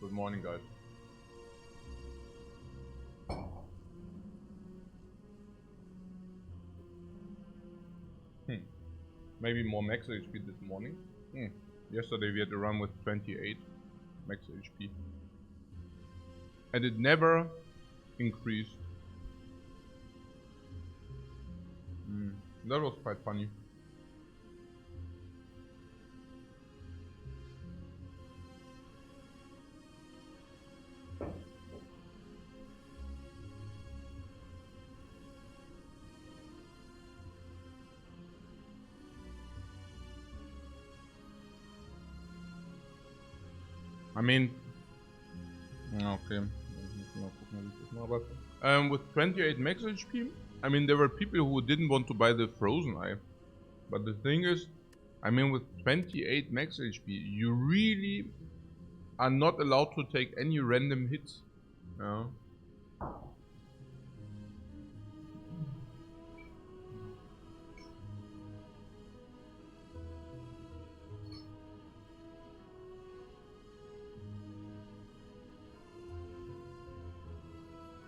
Good morning, guys. Maybe more max HP this morning. Yesterday we had to run with 28 max HP. And it never increased. That was quite funny. I mean, okay. With 28 max HP, I mean, there were people who didn't want to buy the Frozen Eye. But the thing is, I mean, with 28 max HP, you really are not allowed to take any random hits. Yeah.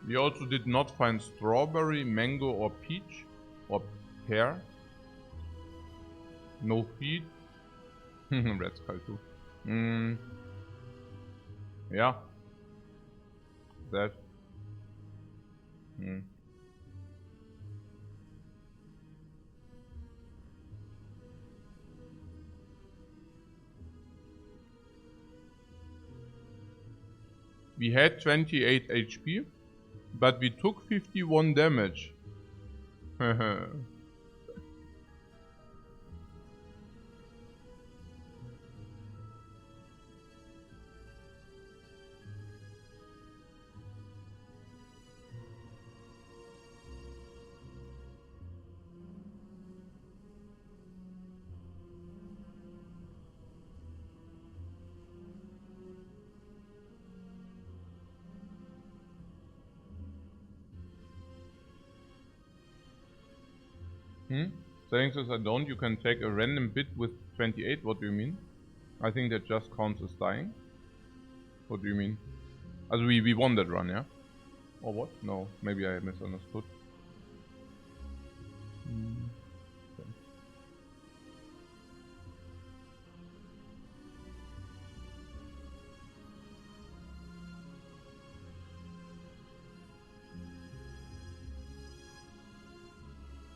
We also did not find strawberry, mango or peach or pear. No feed. Red Skull too. Yeah. That. We had 28 HP, but we took 51 damage. Saying says I don't, you can take a random bit with 28, what do you mean? I think that just counts as dying. What do you mean? As we won that run, yeah? Or what? No, maybe I misunderstood. Okay.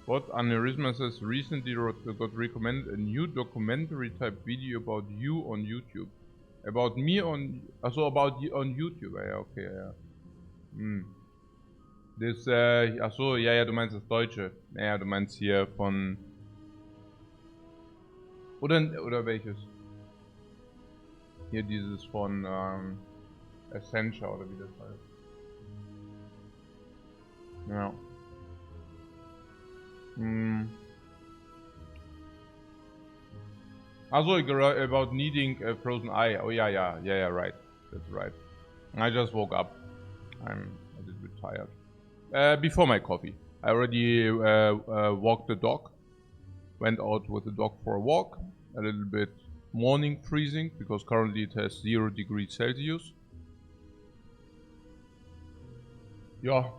What? Aneurysma says recently got recommended a new documentary type video about you on YouTube. About me on... Also about you on YouTube, ja, okay, ja. Das, achso, ja, du meinst das Deutsche. Ja, du meinst hier von... Oder welches? Hier dieses von, Ascension oder wie das heißt. Ja. Also about needing a frozen eye. Oh yeah, right. That's right. I just woke up. I'm a little bit tired. Before my coffee, I already walked the dog. Went out with the dog for a walk. A little bit morning freezing because currently it has 0 degrees Celsius. Ja,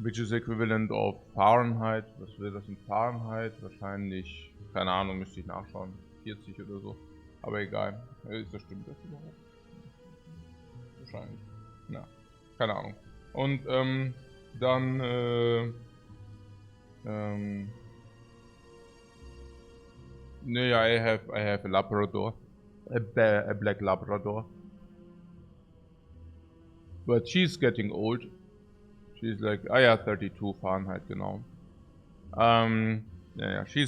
which is equivalent of Fahrenheit. Was wäre das in Fahrenheit? Wahrscheinlich, keine Ahnung, müsste ich nachschauen. 40 oder so. Aber egal. Ist das stimmt das überhaupt? Wahrscheinlich. Na, keine Ahnung. Und dann yeah, I have a Labrador. A black Labrador. But she's getting old. She's like, 32 Fahrenheit, genau. Yeah, she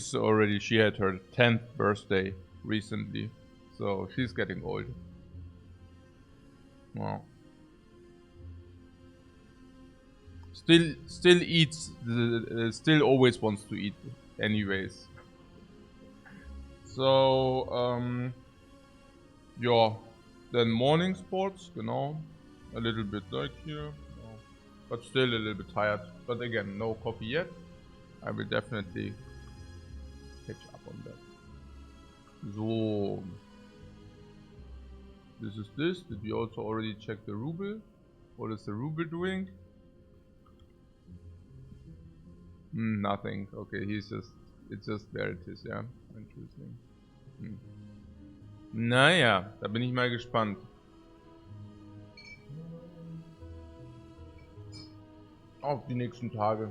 had her 10th birthday recently, so she's getting old. Wow. Still eats, still always wants to eat anyways. So, yeah, then morning sports, genau. A little bit like here, but still a little bit tired. But again, no coffee yet. I will definitely catch up on that. So. This is this. Did we also already check the ruble? What is the ruble doing? Nothing. Okay, it's just there it is, yeah. Interesting. Naja, da bin ich mal gespannt. Auf die nächsten Tage.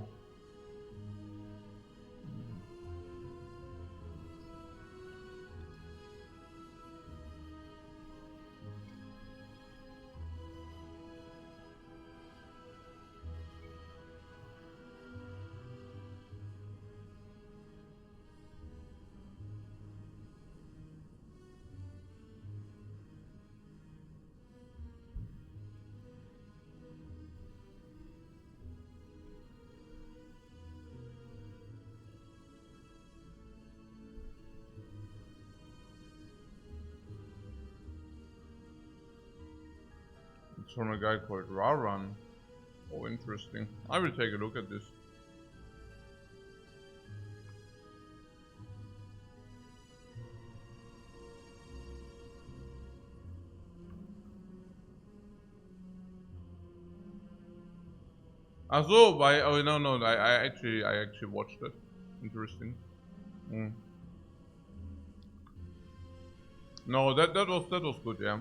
It's from a guy called Raran. Oh, interesting. I will take a look at this. So, no, I actually watched it. Interesting. No, that was good, yeah.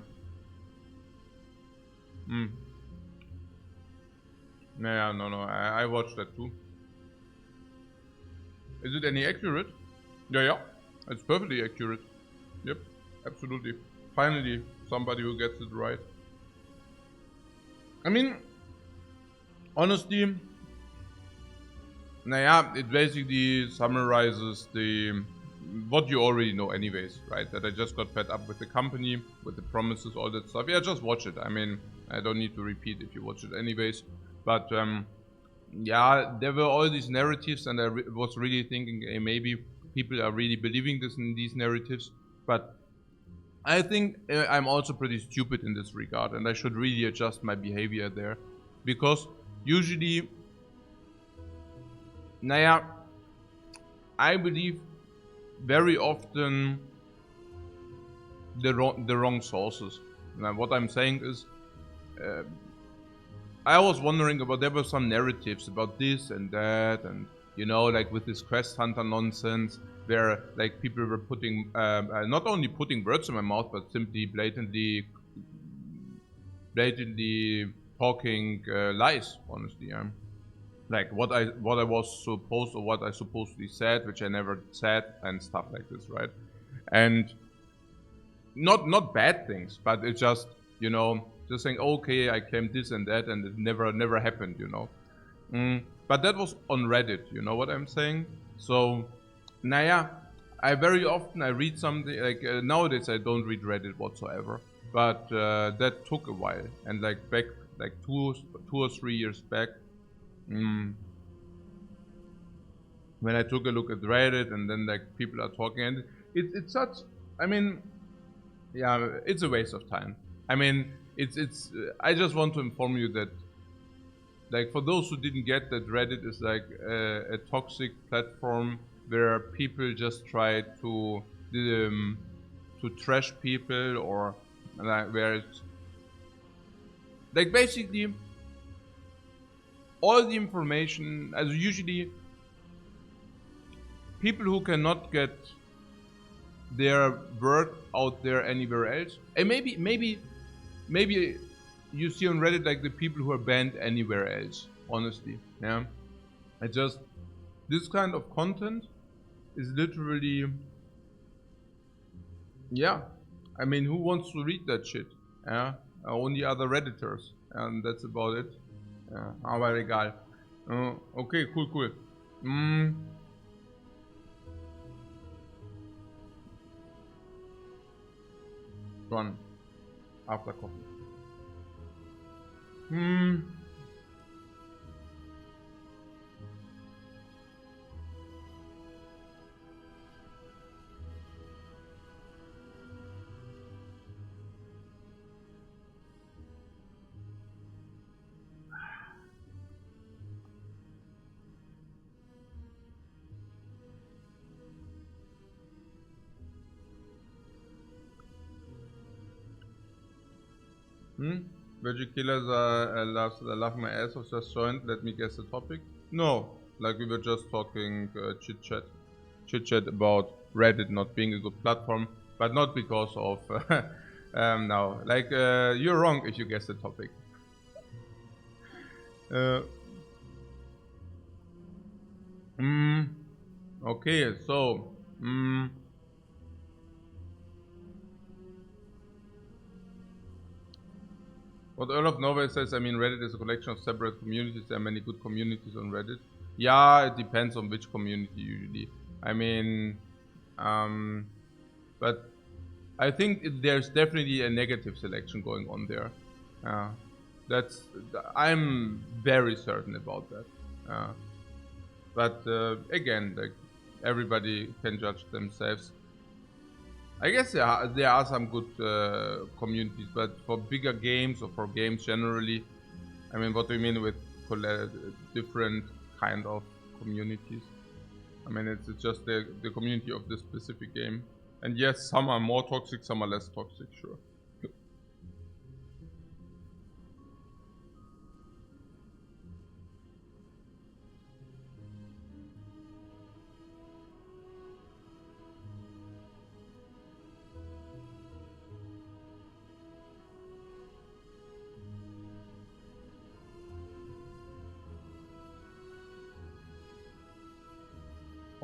Yeah, no, I watched that too. Is it any accurate? Yeah, it's perfectly accurate. Yep, absolutely. Finally, somebody who gets it right. I mean, honestly, it basically summarizes what you already know anyways, right? That I just got fed up with the company, with the promises, all that stuff. Yeah, just watch it. I mean, I don't need to repeat if you watch it anyways. But yeah, there were all these narratives, and I was really thinking, hey, maybe people are really believing in these narratives. But I think I'm also pretty stupid in this regard, and I should really adjust my behavior there. Because usually, I believe very often the wrong sources. Now, what I'm saying is, I was wondering about, there were some narratives about this and that, and you know, like with this quest hunter nonsense, where like people were putting not only putting words in my mouth, but simply blatantly talking lies. Honestly, like what I was supposed, or what I supposedly said, which I never said, and stuff like this, right? And not bad things, but it's just, you know, just saying, okay, I claimed this and that, and it never happened, you know. But that was on Reddit, you know what I'm saying? So, I very often I read something like nowadays I don't read Reddit whatsoever, but that took a while, and like back like two or 3 years back, when I took a look at Reddit, and then like people are talking, and it's such, I mean, yeah, it's a waste of time. I mean, it's I just want to inform you that, like, for those who didn't get that, Reddit is like a toxic platform where people just try to trash people, or like, where it's like basically all the information, as usually people who cannot get their word out there anywhere else, and maybe you see on Reddit like the people who are banned anywhere else. Honestly, yeah, this kind of content is literally, yeah. I mean, who wants to read that shit? Yeah, only other Redditors, and that's about it. Ja, aber egal. Okay, cool. Run after coffee. Veggie killers love my ass of just joined. Let me guess the topic. No, like we were just talking chit chat about Reddit not being a good platform, but not because of no. Like you're wrong if you guess the topic. Okay, so what Earl of Norway says, I mean, Reddit is a collection of separate communities. There are many good communities on Reddit. Yeah, it depends on which community usually. I mean, but I think there's definitely a negative selection going on there. I'm very certain about that. But again, like everybody can judge themselves. I guess there are some good communities, but for bigger games or for games generally, I mean, what do you mean with different kind of communities? I mean, it's just the community of this specific game. And yes, some are more toxic, some are less toxic, sure.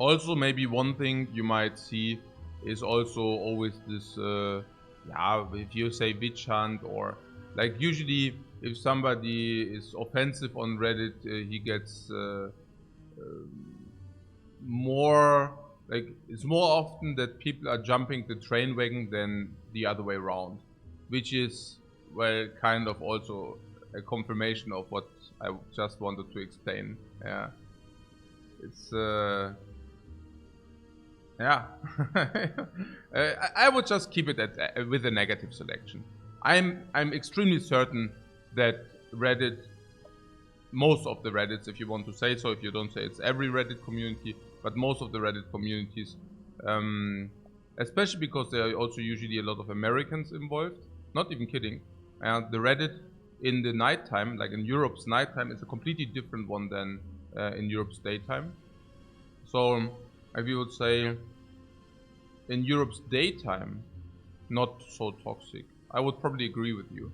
Also, maybe one thing you might see is also always this, yeah, if you say witch hunt or like usually if somebody is offensive on Reddit, he gets more, like it's more often that people are jumping the train wagon than the other way around, which is, well, kind of also a confirmation of what I just wanted to explain. Yeah, it's yeah. I would just keep it at with a negative selection. I'm extremely certain that Reddit, most of the Reddits, if you want to say so, if you don't say it's every Reddit community, but most of the Reddit communities, especially because there are also usually a lot of Americans involved. Not even kidding. The Reddit in the nighttime, like in Europe's nighttime, is a completely different one than in Europe's daytime. So if you would say in Europe's daytime, not so toxic, I would probably agree with you.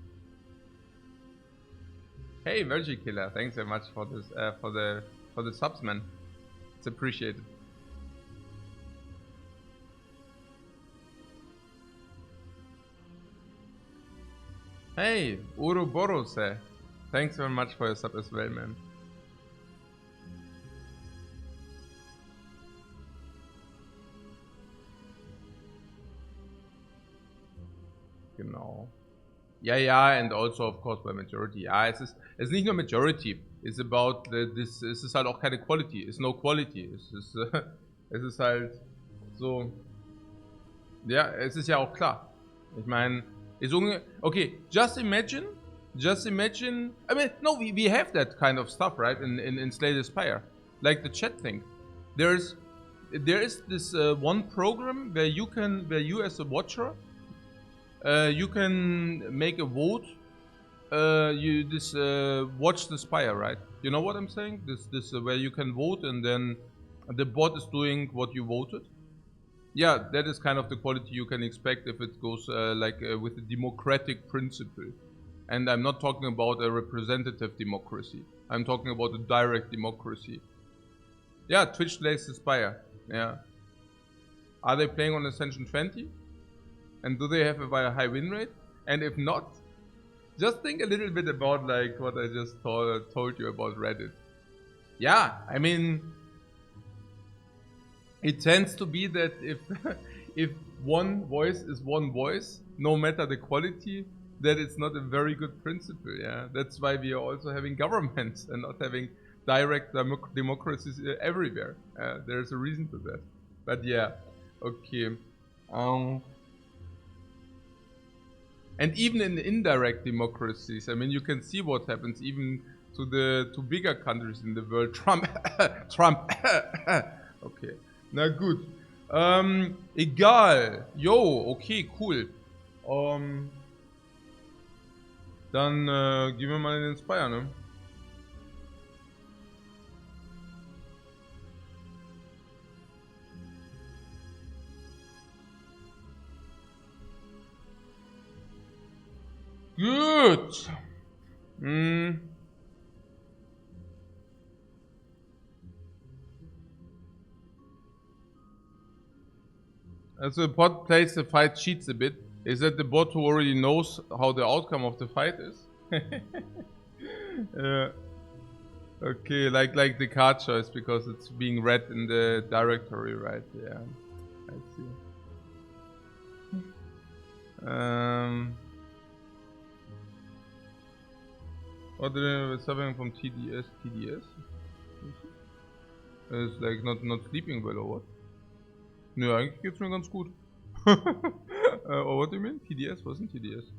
Hey, Virgie Killer, thanks very much for this for the subs, man. It's appreciated. Hey, Uruborose, thanks very much for your sub as well, man. Genau. Ja, and also of course by majority. Ja, es ist nicht nur Majority. It's about es ist halt auch keine Quality. It's no quality. Es ist halt so. Ja, es ist ja auch klar. Ich meine, okay, just imagine. I mean, no, we have that kind of stuff, right? In Slay the Spire, like the chat thing. There is this one program where you as a watcher, you can make a vote. Watch the Spire, right? You know what I'm saying? This where you can vote and then the bot is doing what you voted. Yeah, that is kind of the quality you can expect if it goes with a democratic principle. And I'm not talking about a representative democracy. I'm talking about a direct democracy. Yeah, Twitch Slays the Spire. Yeah. Are they playing on Ascension 20? And do they have a high win rate? And if not, just think a little bit about like what I just told you about Reddit. Yeah, I mean, it tends to be that if one voice is one voice, no matter the quality, that it's not a very good principle. Yeah, that's why we are also having governments and not having direct democracies everywhere. There's a reason for that. But yeah, okay. And even in indirect democracies, I mean, you can see what happens even to bigger countries in the world. Trump. Okay, na gut. Egal. Yo, okay, cool. Dann gehen wir mal in den Spire, ne? Gut. As the bot plays the fight cheats a bit. Is that the bot who already knows how the outcome of the fight is? Okay, like the card choice because it's being read in the directory, right? Yeah, I see. What are suffering from TDS? TDS? Ist like not sleeping well or what? Nö, eigentlich geht's mir ganz gut. Oh, what do you mean? TDS? Was ist denn TDS?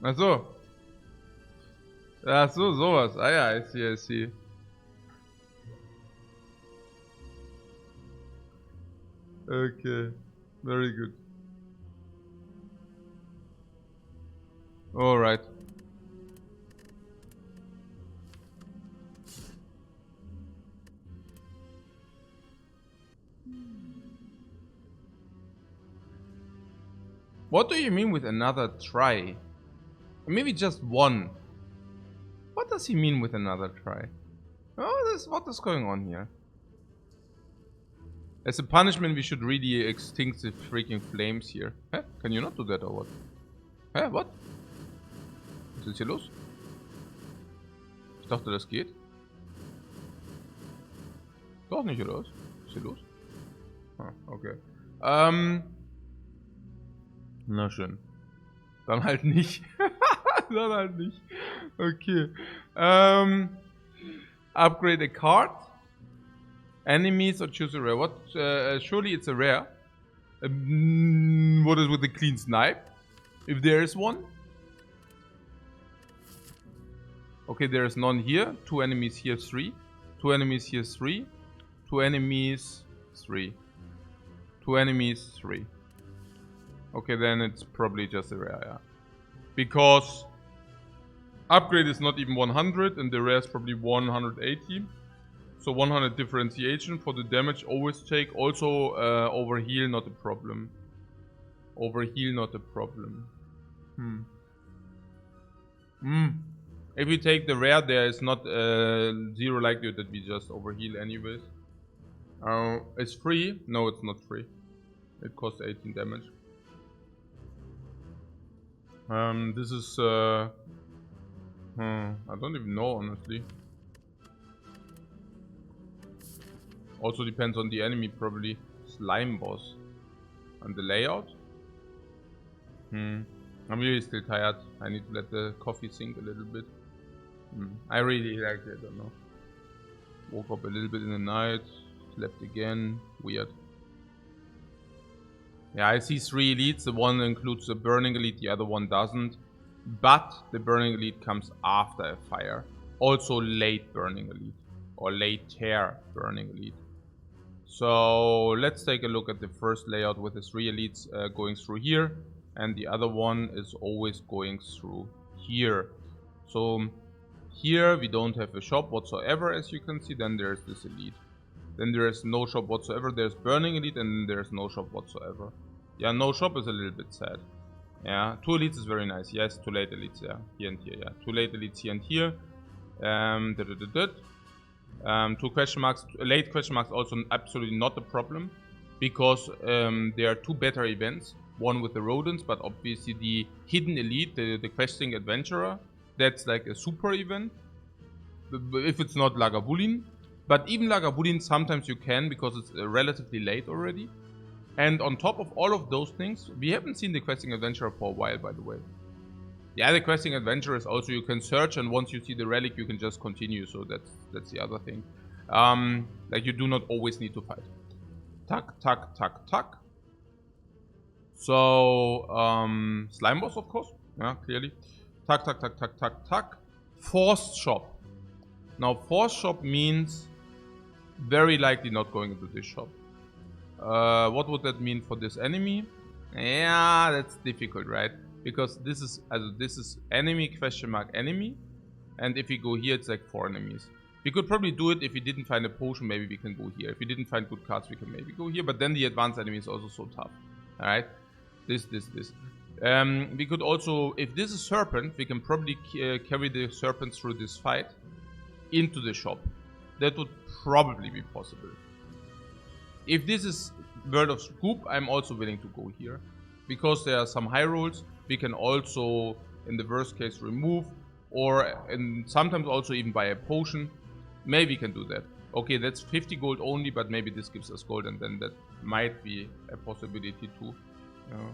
Ach so. Ach so, sowas. Ah ja, I see, I see. Okay, very good. All right. What do you mean with another try? Maybe just one. What does he mean with another try? Oh, what is going on here? As a punishment, we should really extinct the freaking flames here. Hä? Can you not do that or what? Hä? What? Was ist hier los? Ich dachte, das geht. Doch nicht, oder was? Was ist hier los? Ah, okay. Na schön. Dann halt nicht. Dann halt nicht. Okay. Upgrade a card. Enemies or choose a rare. What? Surely it's a rare. What is with the clean snipe? If there is one. Okay, there is none here. 2 enemies here, 3. 2 enemies here, 3. 2 enemies, 3. 2 enemies, 3. Okay, then it's probably just a rare, yeah. Because upgrade is not even 100 and the rare is probably 180. So 100 differentiation for the damage always take. Also overheal not a problem. Overheal not a problem. If you take the rare, there is not zero likelihood that we just overheal anyways. It's free? No, it's not free. It costs 18 damage. This is I don't even know honestly. Also depends on the enemy probably. Slime boss. And the layout? I'm really still tired. I need to let the coffee sink a little bit. I really like it, I don't know. Woke up a little bit in the night. Slept again. Weird. Yeah, I see 3 elites. The one includes the burning elite, the other one doesn't. But the burning elite comes after a fire. Also late burning elite. Or later burning elite. So let's take a look at the first layout with the 3 elites going through here. And the other one is always going through here. So here we don't have a shop whatsoever, as you can see. Then there's this elite. Then there is no shop whatsoever. There's burning elite and there's no shop whatsoever. Yeah, no shop is a little bit sad. Yeah, 2 elites is very nice. Yes, 2 late elites, yeah. Here and here, yeah. 2 late elites here and here. 2 question marks, late question marks also absolutely not a problem. Because there are 2 better events. One with the rodents, but obviously the hidden elite, the questing adventurer, that's like a super event. If it's not Lagavulin. But even Lagavulin sometimes you can because it's relatively late already. And on top of all of those things, we haven't seen the questing adventurer for a while, by the way. Yeah, the questing adventurer is also you can search, and once you see the relic, you can just continue. So that's the other thing. Like you do not always need to fight. Tuck, tuck, tuck, tuck. So, Slime Boss, of course. Yeah, clearly. Tuck, tuck, tuck, tuck, tuck, tuck. Forced shop. Now, forced shop means very likely not going into this shop. What would that mean for this enemy? Yeah, that's difficult, right? Because this is enemy question mark enemy. And if we go here, it's like 4 enemies. We could probably do it if we didn't find a potion, maybe we can go here. If we didn't find good cards, we can maybe go here. But then the advanced enemy is also so tough. Alright? This. We could also, if this is Serpent, we can probably carry the Serpent through this fight into the shop. That would probably be possible. If this is World of Scoop, I'm also willing to go here. Because there are some high rolls, we can also, in the worst case, remove. Or sometimes also even buy a potion. Maybe we can do that. Okay, that's 50 gold only, but maybe this gives us gold, and then that might be a possibility too. Yeah.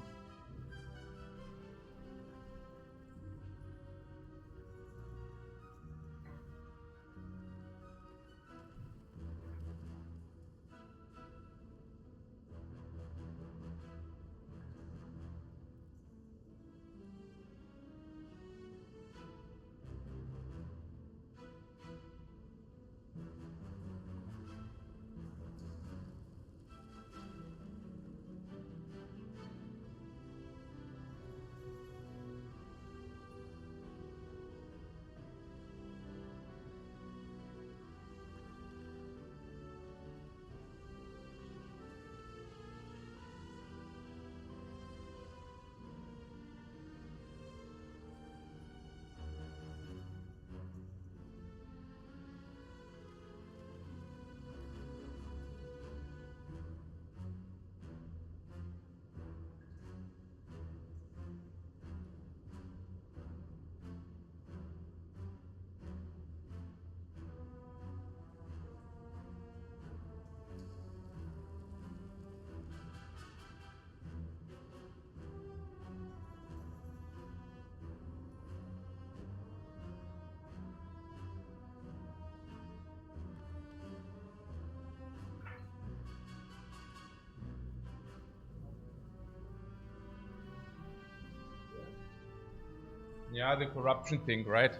Yeah, the corruption thing, right?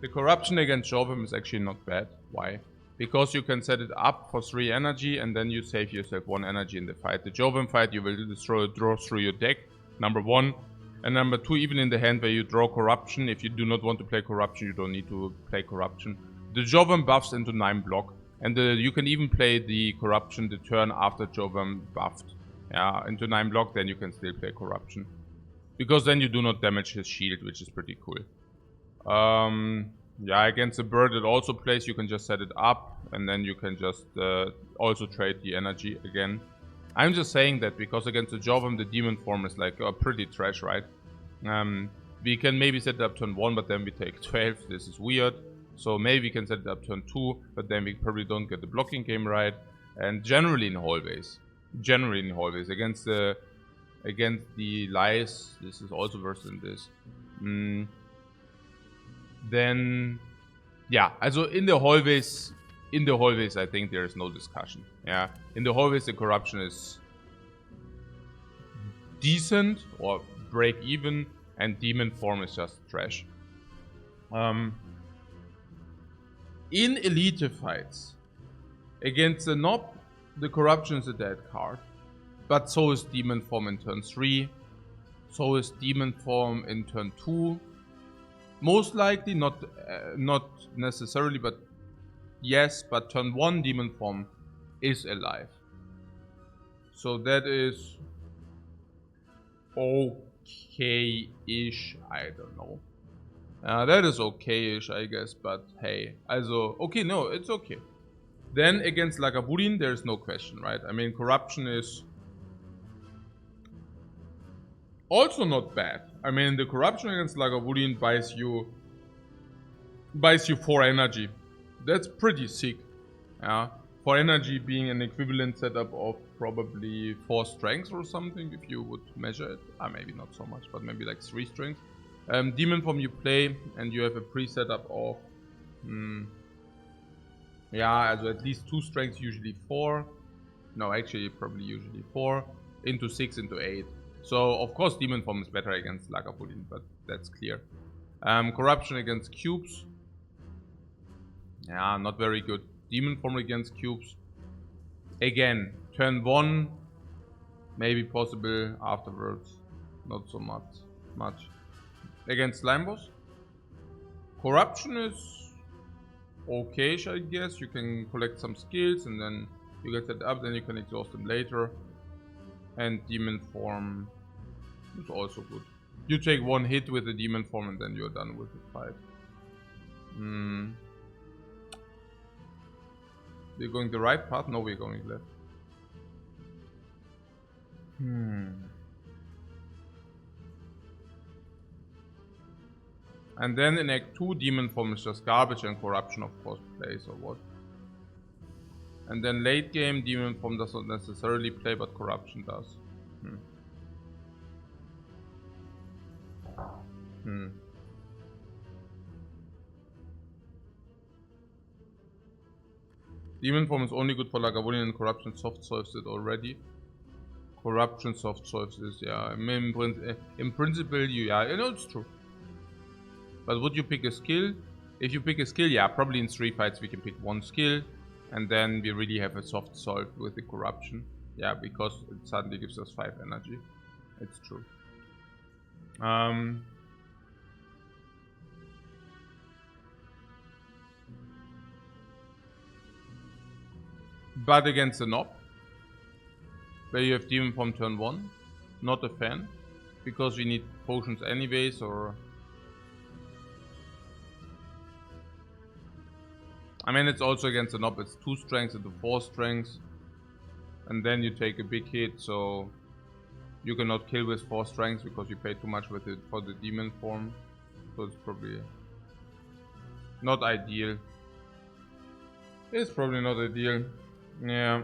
The corruption against Jovem is actually not bad. Why? Because you can set it up for 3 energy and then you save yourself 1 energy in the fight. The Jovem fight you will draw through your deck, number 1. And number 2, even in the hand where you draw corruption, if you do not want to play corruption, you don't need to play corruption. The Jovem buffs into 9 block. And you can even play the corruption the turn after Jovem buffed. Yeah, into 9 block, then you can still play corruption. Because then you do not damage his shield, which is pretty cool. Yeah, against the bird it also plays, you can just set it up. And then you can just also trade the energy again. I'm just saying that because against the Jovem, the demon form is like pretty trash, right? We can maybe set it up turn 1, but then we take 12. This is weird. So maybe we can set it up turn 2, but then we probably don't get the blocking game right. And generally in hallways. Against the lies, this is also worse than this. Then, yeah, also in the hallways, I think there is no discussion. Yeah, in the hallways, the corruption is decent or break even, and demon form is just trash. In elite fights against the Nob, the corruption is a dead card. But so is demon form in turn 3. So is demon form in turn 2. Most likely, not necessarily, but yes. But turn 1 demon form is alive. So that is okay-ish. I don't know. That is okay-ish, I guess. But hey, also okay, no, it's okay. Then against Lagavulin, there is no question, right? I mean, corruption is also not bad. I mean, the corruption against Lagavulin buys you 4 energy. That's pretty sick. Yeah, 4 energy being an equivalent setup of probably 4 strength or something, if you would measure it. Maybe not so much, but maybe like 3 strength. Demon form you play, and you have a pre-setup of yeah, also at least 2 strengths, usually 4. No, actually, probably usually 4 into 6 into 8. So, of course, Demon Form is better against Lagavulin, but that's clear. Corruption against cubes. Yeah, not very good. Demon Form against cubes. Again, turn 1, maybe possible afterwards. Not so much. Against Slime Boss. Corruption is okay, I guess. You can collect some skills and then you get that up, then you can exhaust them later. And Demon Form is also good. You take 1 hit with the Demon Form and then you're done with the fight. We're going the right path? No, we're going left. And then in Act 2, Demon Form is just garbage and Corruption, of course, plays or what. And then late game, Demon Form does not necessarily play, but Corruption does. Demon Form is only good for Lagavulin and Corruption soft solves it already. Corruption soft solves this, yeah. In principle, yeah, it's true. But would you pick a skill? If you pick a skill, yeah, probably in 3 fights we can pick 1 skill. And then we really have a soft solve with the Corruption. Yeah, because it suddenly gives us 5 energy. It's true. But against the Knob, where you have Demon Form turn 1, not a fan. Because we need potions anyways, or... I mean, it's also against the Knob, it's 2 strengths into 4 strengths. And then you take a big hit, so... You cannot kill with 4 strengths because you pay too much with it for the Demon Form. So it's probably... not ideal. It's probably not ideal. Yeah.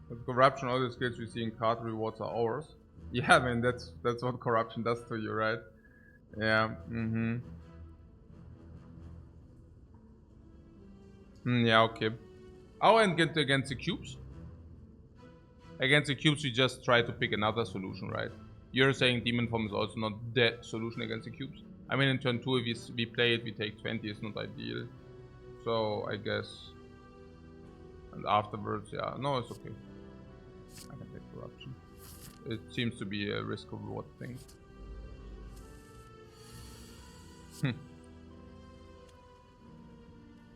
With Corruption, all the skills we see in card rewards are ours. Yeah, I mean, that's what Corruption does to you, right? Yeah, yeah, okay. Oh, and get against the cubes? Against the cubes, we just try to pick another solution, right? You're saying Demon Form is also not the solution against the cubes? I mean, in turn 2, if we play it, we take 20, it's not ideal. So, I guess... And afterwards, yeah, no, it's okay. I can take Corruption. It seems to be a risk reward thing.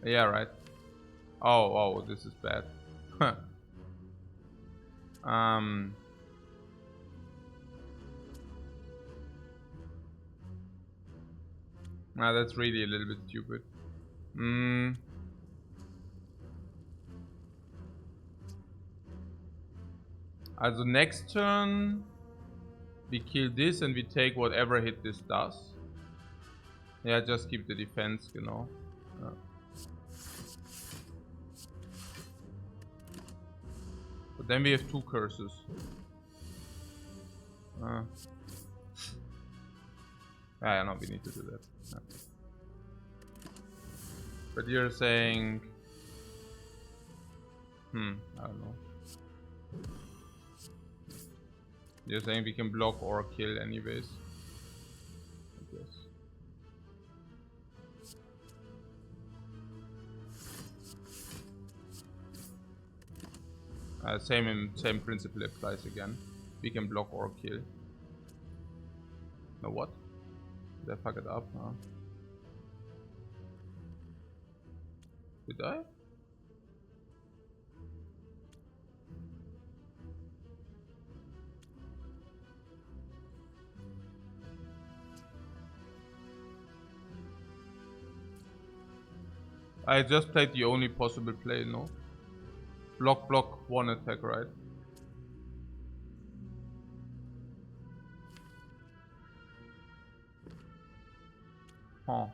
Yeah, right. Oh, this is bad. That's really a little bit stupid. Also next turn we kill this and we take whatever hit this does. Yeah, just keep the defense, genau. Yeah. But then we have 2 curses. Yeah, no, we need to do that. Yeah. But you're saying... I don't know. You're saying we can block or kill anyways. I guess. Same principle applies again. We can block or kill. No, what? Did I fuck it up? Huh? Did I? I just played the only possible play, no? Block, 1 attack, right? Huh.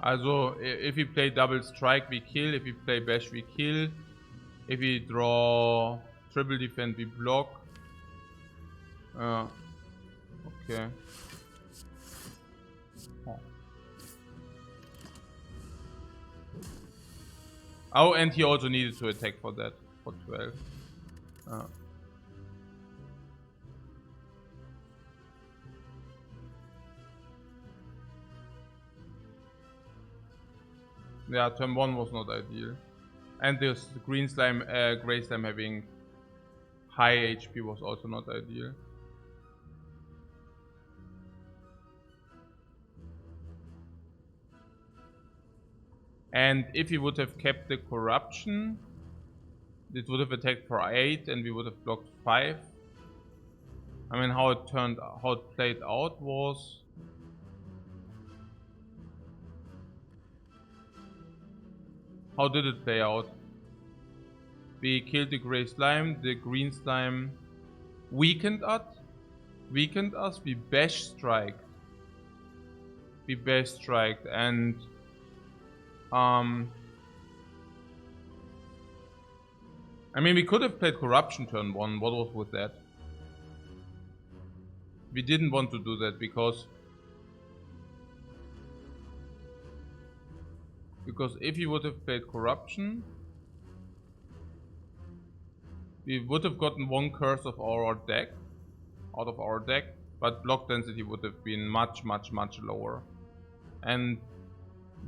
Also, if we play double strike, we kill. If we play bash, we kill. If we draw triple defend, we block. Okay. Huh. Oh, and he also needed to attack for that, for 12. Yeah, turn 1 was not ideal. And this green slime, gray slime having high HP was also not ideal. And if he would have kept the corruption, it would have attacked for 8 and we would have blocked 5. I mean, how it played out was... How did it play out? We killed the gray slime, the green slime weakened us, we bash striked. And I mean, we could have played corruption turn 1. What was with that? We didn't want to do that because if he would have played corruption, we would have gotten 1 curse of our deck, out of our deck, but block density would have been much lower. And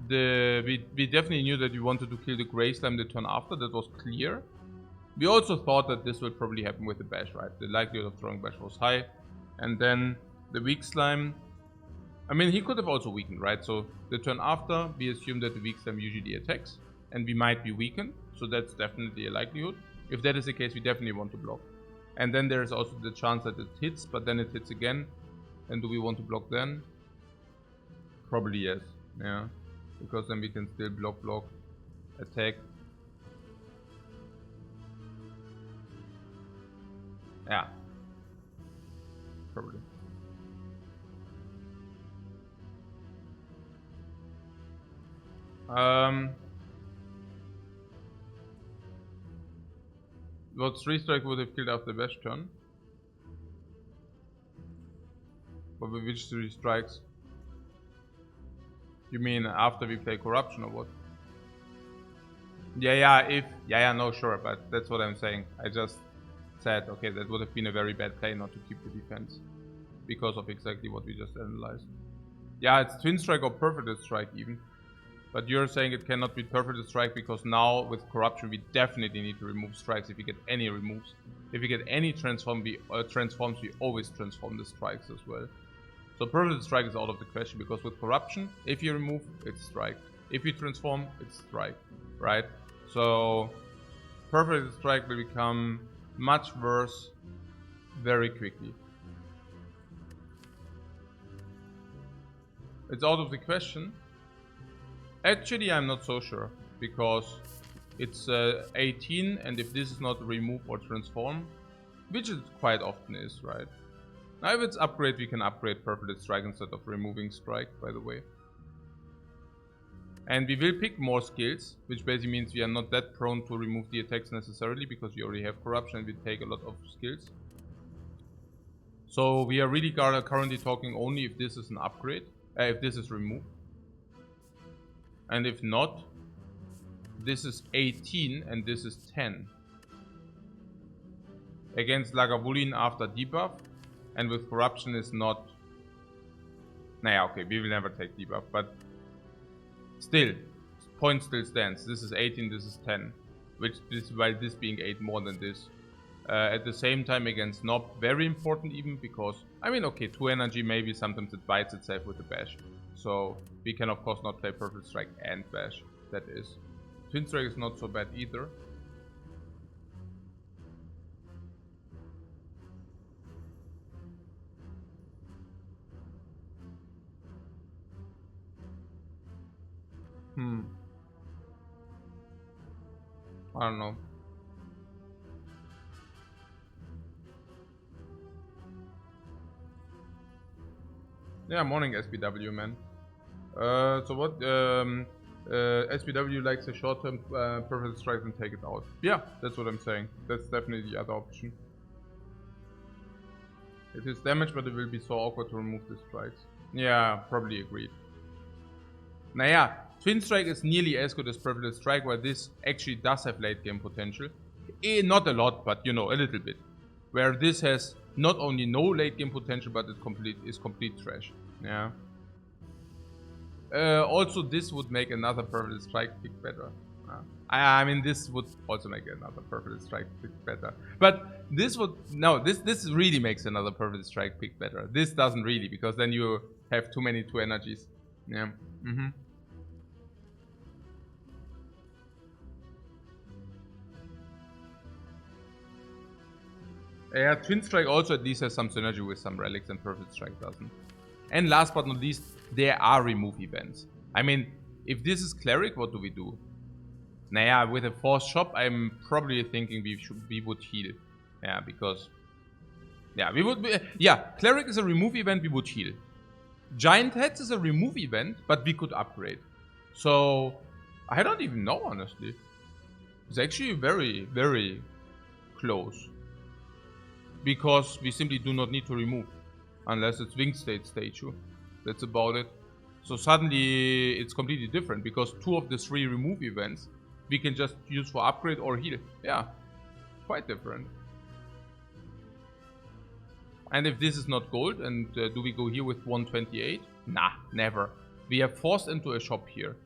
we definitely knew that we wanted to kill the gray slime the turn after. That was clear. We also thought that this would probably happen with the bash, right? The likelihood of throwing bash was high. And then the weak slime, I mean, he could have also weakened, right? So the turn after, we assume that the weak slime usually attacks, and we might be weakened. So that's definitely a likelihood. If that is the case, we definitely want to block. And then there is also the chance that it hits, but then it hits again. And do we want to block then? Probably yes, yeah. Because then we can still block, attack. Yeah. Probably. What 3 strike would have killed after bash turn? But with which 3 strikes? You mean after we play corruption or what? Yeah, no, sure, but that's what I'm saying. I just said, okay, that would have been a very bad play not to keep the defense. Because of exactly what we just analyzed. Yeah, it's twin strike or perfect strike even. But you're saying it cannot be perfect strike because now with corruption we definitely need to remove strikes if we get any removes. If we get any transforms, we always transform the strikes as well. So perfect strike is out of the question because with corruption, if you remove, it's strike. If you transform, it's strike, right? So perfect strike will become much worse very quickly. It's out of the question. Actually, I'm not so sure because it's 18, and if this is not remove or transform, which it quite often is, right? Now if it's upgrade, we can upgrade perfect strike instead of removing strike, by the way. And we will pick more skills, which basically means we are not that prone to remove the attacks necessarily because we already have corruption and we take a lot of skills. So we are really currently talking only if this is an upgrade, if this is removed. And if not, this is 18 and this is 10. Against Lagavulin after debuff, and with corruption is not... Nah, okay, we will never take debuff, but still, point still stands. This is 18, this is 10. Which is while this being 8 more than this. At the same time against Nob, very important even because, I mean, okay, 2 energy maybe sometimes it bites itself with the bash. So we can of course not play perfect strike and bash, that is. Twin strike is not so bad either. I don't know. Yeah, morning SBW, man. So what? SBW likes a short-term perfect strike and take it out. Yeah, that's what I'm saying. That's definitely the other option. It is damage, but it will be so awkward to remove the strikes. Yeah, probably agreed. Naja, Twin Strike is nearly as good as Privileged Strike, where this actually does have late game potential. Not a lot, but you know, a little bit. Where this has not only no late game potential, but it is complete trash. Yeah. Also, this would make another Privileged Strike pick better. I mean, this would also make another Privileged Strike pick better. But this would... No, this really makes another Privileged Strike pick better. This doesn't really, because then you have too many 2 energies. Yeah. Yeah, Twin Strike also at least has some synergy with some relics, and Perfect Strike doesn't. And last but not least, there are remove events. I mean, if this is Cleric, what do we do? Naya, with a Force Shop, I'm probably thinking we would heal. Yeah, because... Yeah, we would... Cleric is a remove event, we would heal. Giant Heads is a remove event, but we could upgrade. So, I don't even know, honestly. It's actually very, very close. Because we simply do not need to remove. Unless it's Wing State statue. That's about it. So suddenly it's completely different. Because 2 of the 3 remove events we can just use for upgrade or heal. Yeah. Quite different. And if this is not gold, and do we go here with 128? Nah, never. We are forced into a shop here.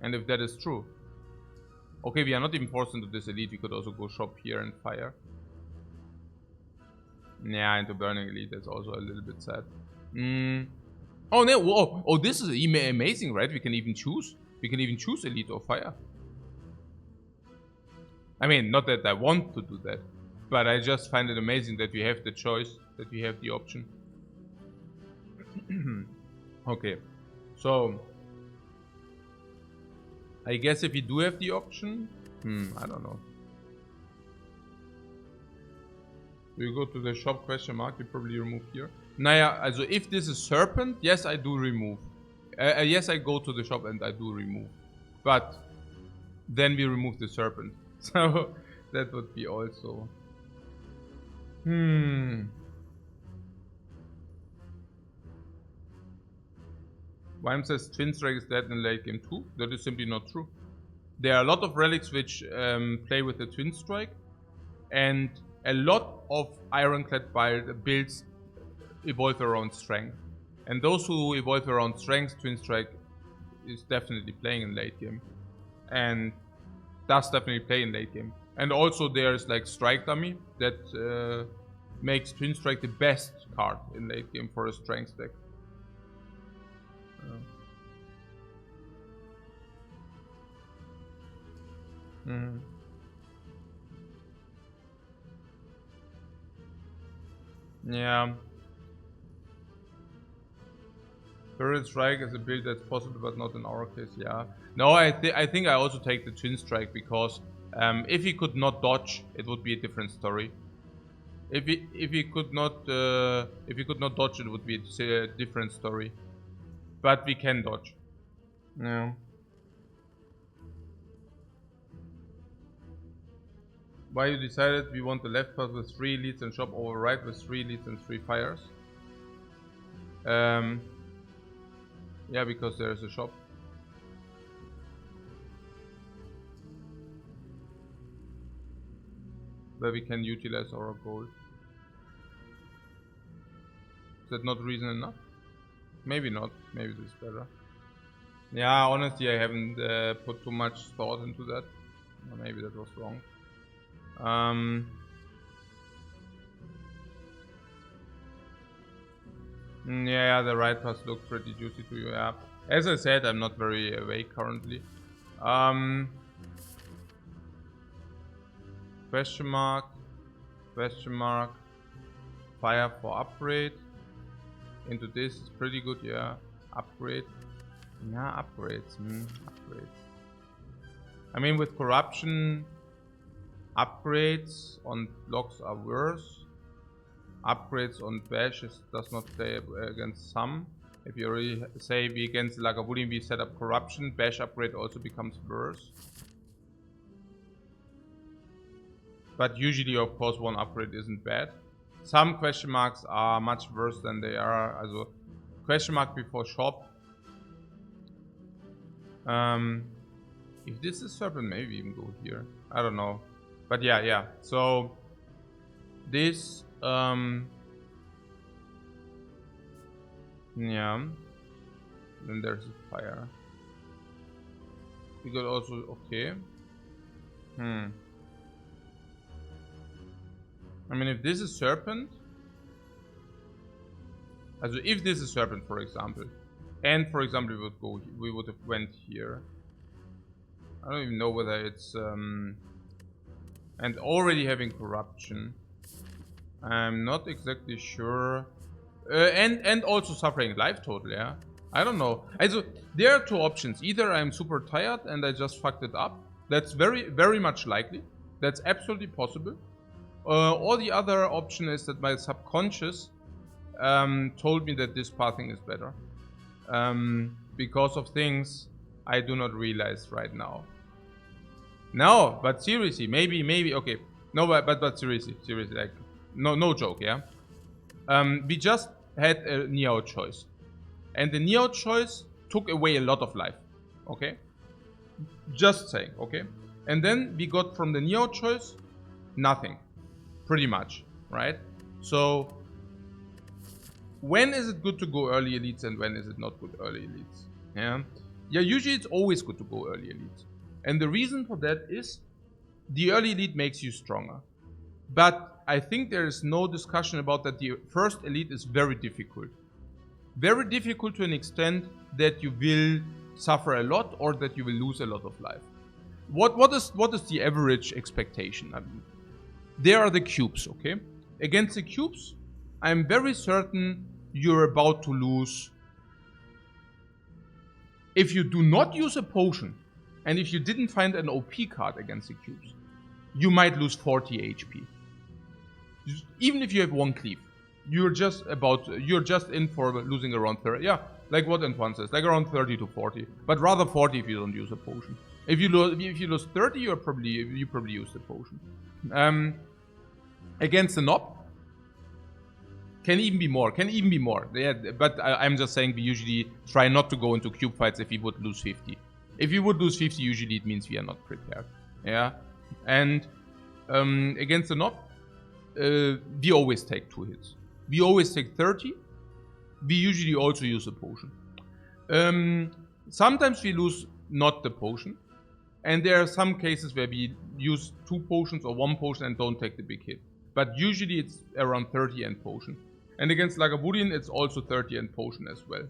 And if that is true. Okay, we are not even forced into this elite. We could also go shop here and fire. Yeah, into Burning Elite, that's also a little bit sad. Oh no, whoa. Oh, this is amazing, right? We can even choose. We can even choose Elite or Fire. I mean, not that I want to do that, but I just find it amazing that we have the choice, that we have the option. Okay, so I guess if we do have the option, I don't know. Do you go to the shop question mark? You probably remove here. Naja, also if this is Serpent, yes, I do remove. Yes, I go to the shop and I do remove. But then we remove the Serpent. So that would be also... Wime says Twin Strike is dead in late game 2. That is simply not true. There are a lot of relics which play with the Twin Strike. And a lot of Ironclad builds evolve around strength. And those who evolve around strength, Twin Strike is definitely playing in late game. And does definitely play in late game. And also there's like Strike Dummy that makes Twin Strike the best card in late game for a strength deck. Yeah. Spirit Strike is a build that's possible, but not in our case. Yeah. No, I think I also take the Twin Strike because if he could not dodge, it would be a different story. If he could not dodge, it would be a different story. But we can dodge. Yeah. Why you decided we want the left path with 3 leads and shop over right with 3 leads and 3 fires? Yeah, because there is a shop. Where we can utilize our gold. Is that not reason enough? Maybe not. Maybe this is better. Yeah, honestly, I haven't put too much thought into that. Or maybe that was wrong. Yeah, the right pass looked pretty juicy to you. Yeah, as I said, I'm not very awake currently. Question mark, fire for upgrade. Into this is pretty good, yeah. Upgrade. Yeah, upgrades. Upgrades. I mean, with corruption, upgrades on blocks are worse. Upgrades on bash does not play against some. If you already say we against Lagavulin we set up corruption, bash upgrade also becomes worse. But usually, of course, one upgrade isn't bad. Some question marks are much worse than they are. Also, question mark before shop. If this is serpent, maybe even go here. I don't know. But yeah. So this yeah. Then there's a fire. We got also okay. I mean, if this is serpent, also if this is serpent, for example, and for example we would have went here. I don't even know whether it's and already having corruption. I'm not exactly sure. And also suffering life total, yeah. I don't know. Also, there are two options. Either I'm super tired and I just fucked it up. That's very, very much likely. That's absolutely possible. Or the other option is that my subconscious told me that this pathing is better. Because of things I do not realize right now. No, but seriously, maybe, okay. No, but seriously, like, no joke, yeah? We just had a Neo choice. And the Neo choice took away a lot of life, okay? Just saying, okay? And then we got from the Neo choice, nothing, pretty much, right? So, when is it good to go early elites and when is it not good early elites? Yeah, usually it's always good to go early elites. And the reason for that is the early elite makes you stronger. But I think there is no discussion about that the first elite is very difficult. Very difficult to an extent that you will suffer a lot or that you will lose a lot of life. What is the average expectation? I mean, there are the cubes, okay? Against the cubes, I'm very certain you're about to lose. If you do not use a potion, and if you didn't find an OP card against the cubes, you might lose 40 HP. Even if you have one cleave, you're just in for losing around 30. Yeah, like what Antoine says, like around 30 to 40. But rather 40 if you don't use a potion. If you lose 30, you probably use the potion. Against the knob, can even be more. Yeah, but I'm just saying we usually try not to go into cube fights if we would lose 50. If we would lose 50, usually it means we are not prepared. Yeah, and against the knob, we always take 2 hits. We always take 30. We usually also use a potion. Sometimes we lose not the potion, and there are some cases where we use 2 potions or 1 potion and don't take the big hit. But usually it's around 30 and potion. And against Lagavulin, it's also 30 and potion as well.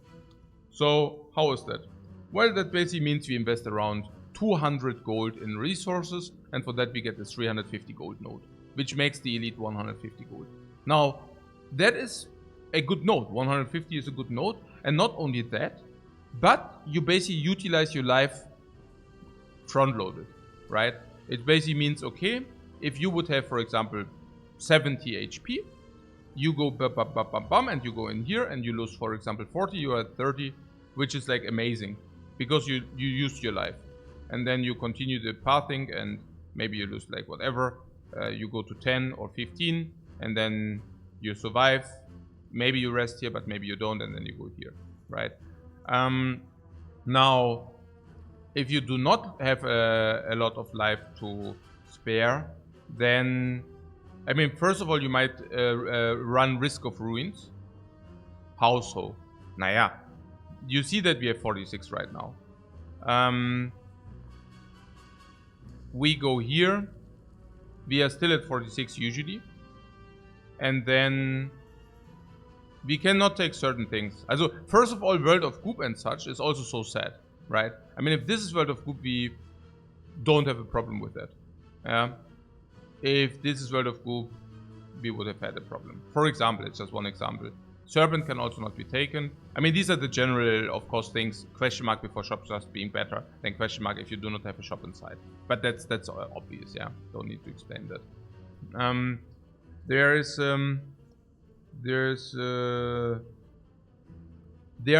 So how is that? Well, that basically means we invest around 200 gold in resources, and for that we get the 350 gold node, which makes the elite 150 gold. Now, that is a good node. 150 is a good node, and not only that, but you basically utilize your life front-loaded, right? It basically means, okay, if you would have, for example, 70 HP, you go bam, and you go in here, and you lose, for example, 40, you are at 30, which is like amazing, because you used your life. And then you continue the pathing, and maybe you lose like whatever, you go to 10 or 15, and then you survive. Maybe you rest here, but maybe you don't, and then you go here, right? Now, if you do not have a lot of life to spare, then, I mean, first of all, you might run risk of ruins. How so? Naja, you see that we have 46 right now. We go here. We are still at 46 usually. And then we cannot take certain things. Also, first of all, World of Goop and such is also so sad, right? I mean, if this is World of Goop, we don't have a problem with that. Yeah. If this is World of Goop, we would have had a problem. For example, it's just one example. Serpent can also not be taken. I mean, these are the general, of course, things. Question mark before shop just being better than question mark if you do not have a shop inside. But that's obvious, yeah. Don't need to explain that. There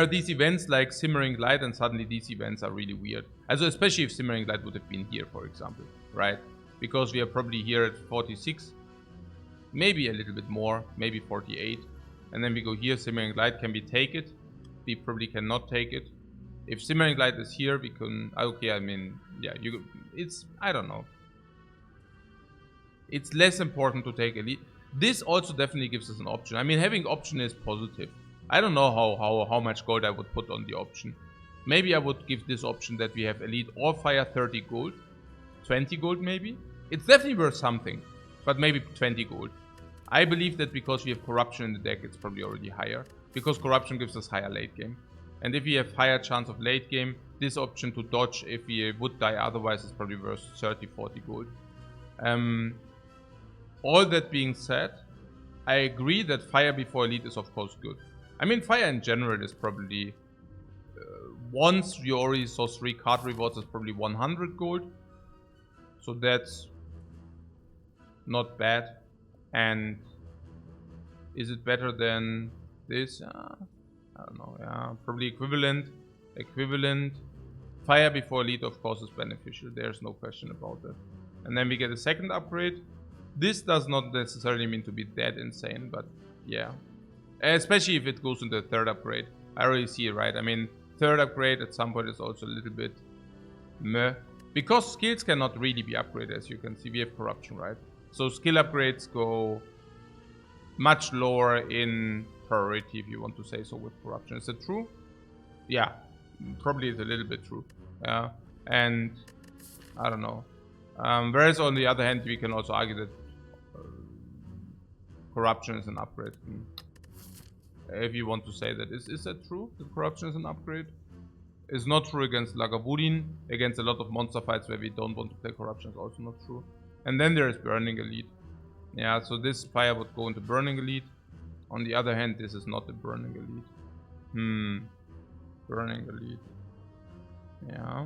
are these events like Simmering Light, and suddenly these events are really weird. Also, especially if Simmering Light would have been here, for example, right? Because we are probably here at 46, maybe a little bit more, maybe 48. And then we go here, Simmering Light, can we take it? We probably cannot take it. If Simmering Light is here, we can... Okay, I mean, yeah, it's... I don't know. It's less important to take elite. This also definitely gives us an option. I mean, having option is positive. I don't know how much gold I would put on the option. Maybe I would give this option that we have elite or fire 30 gold. 20 gold maybe? It's definitely worth something. But maybe 20 gold. I believe that because we have corruption in the deck, it's probably already higher. Because corruption gives us higher late game. And if we have higher chance of late game, this option to dodge if we would die otherwise is probably worth 30-40 gold. All that being said, I agree that fire before elite is of course good. I mean, fire in general is probably... once you already saw 3 card rewards, is probably 100 gold. So that's not bad. And is it better than this? I don't know, yeah, probably equivalent. Fire before elite of course is beneficial, there's no question about that. And then we get a second upgrade. This does not necessarily mean to be that insane, but yeah. Especially if it goes into the third upgrade. I already see it, right? I mean, third upgrade at some point is also a little bit meh. Because skills cannot really be upgraded, as you can see, we have corruption, right? So skill upgrades go much lower in priority, if you want to say so, with corruption. Is it true? Yeah, probably it's a little bit true. Yeah, and I don't know. Whereas on the other hand, we can also argue that corruption is an upgrade. If you want to say that. Is that true? That corruption is an upgrade? It's not true against Lagavulin. Against a lot of monster fights where we don't want to play corruption is also not true. And then there is Burning Elite. Yeah, so this fire would go into Burning Elite. On the other hand, this is not a Burning Elite. Burning Elite. Yeah.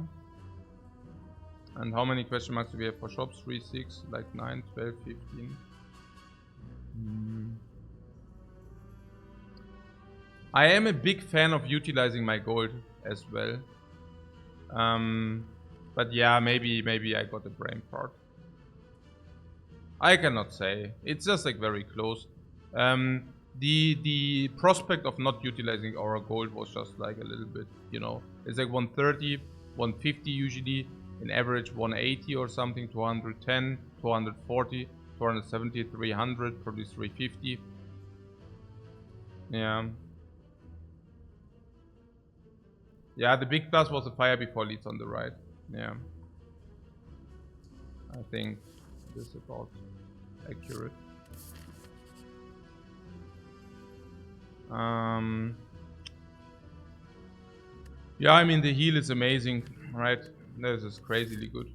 And how many question marks do we have for shops? 3, 6, like 9, 12, 15. I am a big fan of utilizing my gold as well. But yeah, maybe I got a brain fart. I cannot say. It's just like very close. The prospect of not utilizing our gold was just like a little bit, you know, it's like 130, 150 usually, in average 180 or something, 210, 240, 270, 300, probably 350. Yeah. Yeah, the big plus was the fire before leads on the right. Yeah. I think this is about accurate. Yeah, I mean the heal is amazing, right? This is crazily good.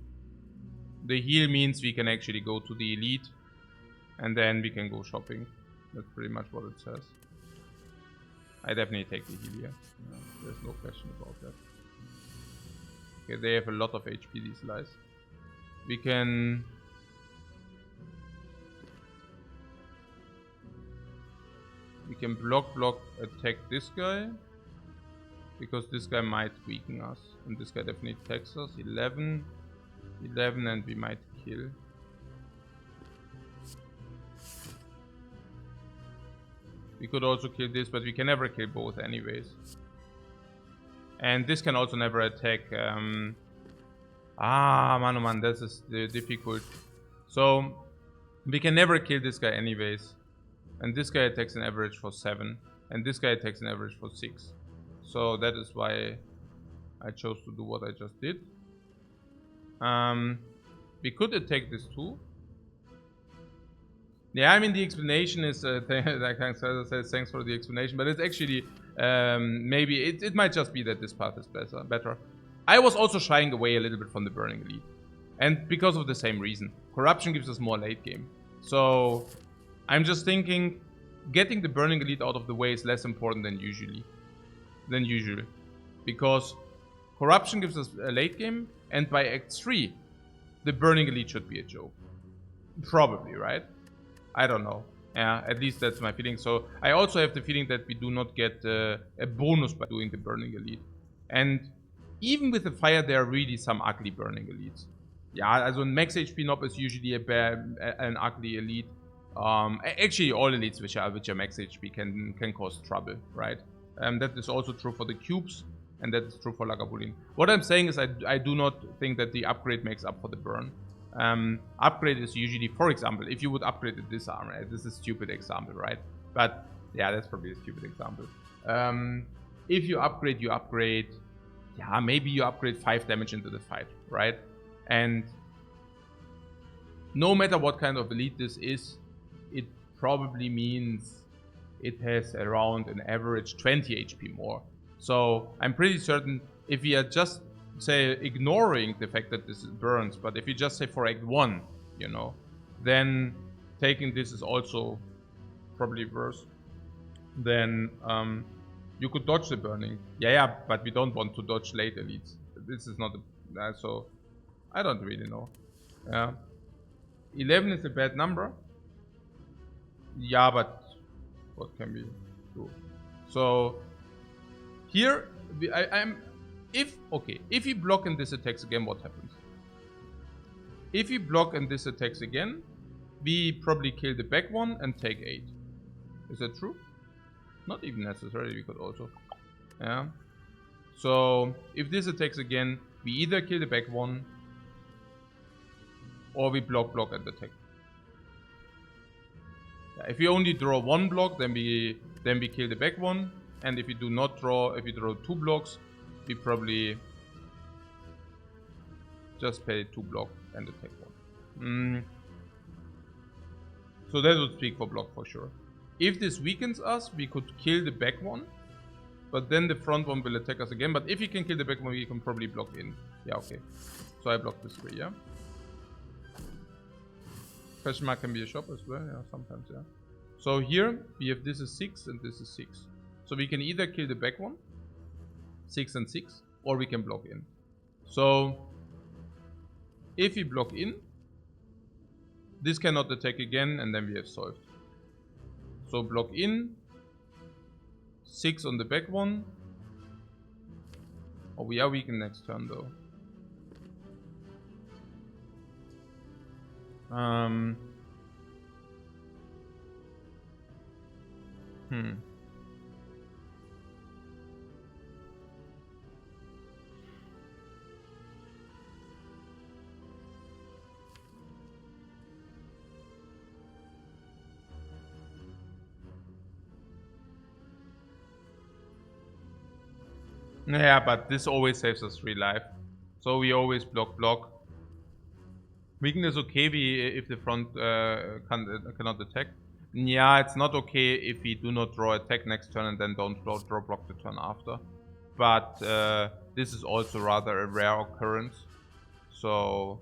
The heal means we can actually go to the elite and then we can go shopping. That's pretty much what it says. I definitely take the heal here. Yeah, there's no question about that. Okay, they have a lot of HP, these guys. We can... block, attack this guy. Because this guy might weaken us. And this guy definitely attacks us. 11, and we might kill. We could also kill this, but we can never kill both anyways. And this can also never attack. Man, oh man, this is difficult. So, we can never kill this guy anyways. And this guy attacks an average for 7. And this guy attacks an average for 6. So that is why I chose to do what I just did. We could attack this too. Yeah, I mean the explanation is thanks for the explanation, but it's actually maybe it might just be that this path is better. I was also shying away a little bit from the Burning Elite, and because of the same reason. Corruption gives us more late game, so I'm just thinking getting the Burning Elite out of the way is less important than usual, because corruption gives us a late game, and by Act 3, the Burning Elite should be a joke, probably, right? I don't know. Yeah, at least that's my feeling. So I also have the feeling that we do not get a bonus by doing the Burning Elite. And even with the fire, there are really some ugly Burning Elites. Yeah, also max HP Nob is usually an ugly elite. Actually, all elites which are max HP can cause trouble, right? That is also true for the cubes. And that is true for Lagavulin. What I'm saying is I do not think that the upgrade makes up for the burn. Upgrade is usually, for example, if you would upgrade the disarm, right? This is a stupid example, right? But yeah, that's probably a stupid example. If you upgrade, yeah, maybe you upgrade 5 damage into the fight, right? And no matter what kind of elite this is, it probably means it has around an average 20 HP more. So I'm pretty certain if we are just, say, ignoring the fact that this burns, but if you just say for Act 1, you know, then taking this is also probably worse. Then you could dodge the burning. Yeah, but we don't want to dodge late elites. This is not a... so I don't really know. 11 is a bad number. Yeah, but what can we do? So here if we block and this attacks again, what happens? If we block and this attacks again, we probably kill the back one and take 8. Is that true? Not even necessarily, we could also. Yeah. So if this attacks again, we either kill the back one or we block and attack. Yeah, if we only draw 1 block, then we kill the back one. And if we do not draw, if we draw 2 blocks, we probably just pay 2 block and attack 1. So that would speak for block for sure. If this weakens us, we could kill the back one, but then the front one will attack us again. But if we can kill the back one, we can probably block in. Yeah, okay. So I block this 3, yeah? Question mark can be a shop as well, yeah, sometimes, yeah. So here, we have this is 6 and this is 6. So we can either kill the back one, 6 and 6, or we can block in. So if we block in, this cannot attack again, and then we have solved. So block in, 6 on the back one. Oh, we are weakened next turn though. Yeah, but this always saves us 3 life. So we always block. Weakness okay if the front cannot attack. Yeah, it's not okay if we do not draw attack next turn and then don't draw block the turn after. But this is also rather a rare occurrence. So,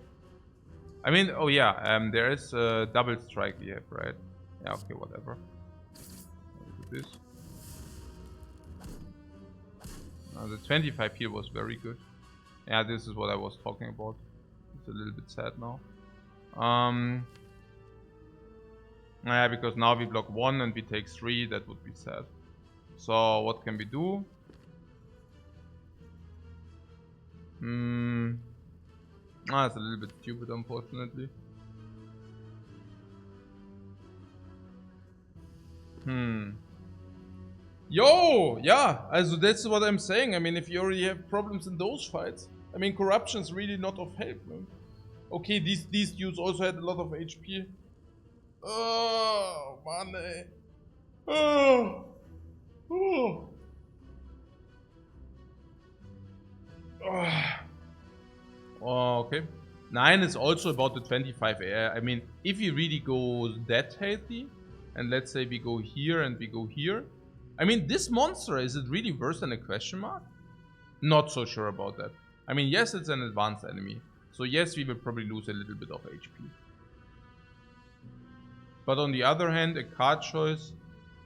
I mean, oh yeah, there is a double strike we have, right? Yeah, okay, whatever. Look at this. The 25 here was very good. Yeah, this is what I was talking about. It's a little bit sad now. Yeah, because now we block 1 and we take 3, that would be sad. So what can we do? It's a little bit stupid, unfortunately. Yo, yeah, also that's what I'm saying. I mean, if you already have problems in those fights, I mean, corruption is really not of help, man. Okay, these dudes also had a lot of HP. Oh, man. Oh. Oh, okay. 9 is also about the 25 air. I mean, if you really go that healthy, and let's say we go here and we go here. I mean, this monster, is it really worse than a question mark? Not so sure about that. I mean, yes, it's an advanced enemy. So yes, we will probably lose a little bit of HP. But on the other hand, a card choice...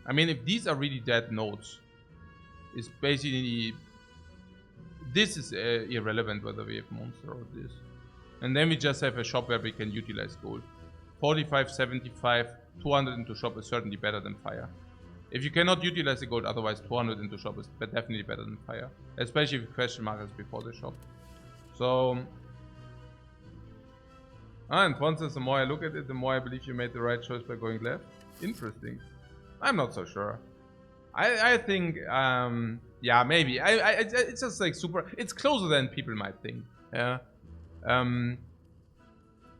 I mean, if these are really dead nodes, it's basically... This is irrelevant whether we have monster or this. And then we just have a shop where we can utilize gold. 45, 75, 200 into shop is certainly better than fire. If you cannot utilize the gold, otherwise 200 into shop is definitely better than fire. Especially if question mark is before the shop. So... and once the more I look at it, the more I believe you made the right choice by going left. Interesting. I'm not so sure. I think Yeah, maybe. It's just like super. It's closer than people might think. Yeah.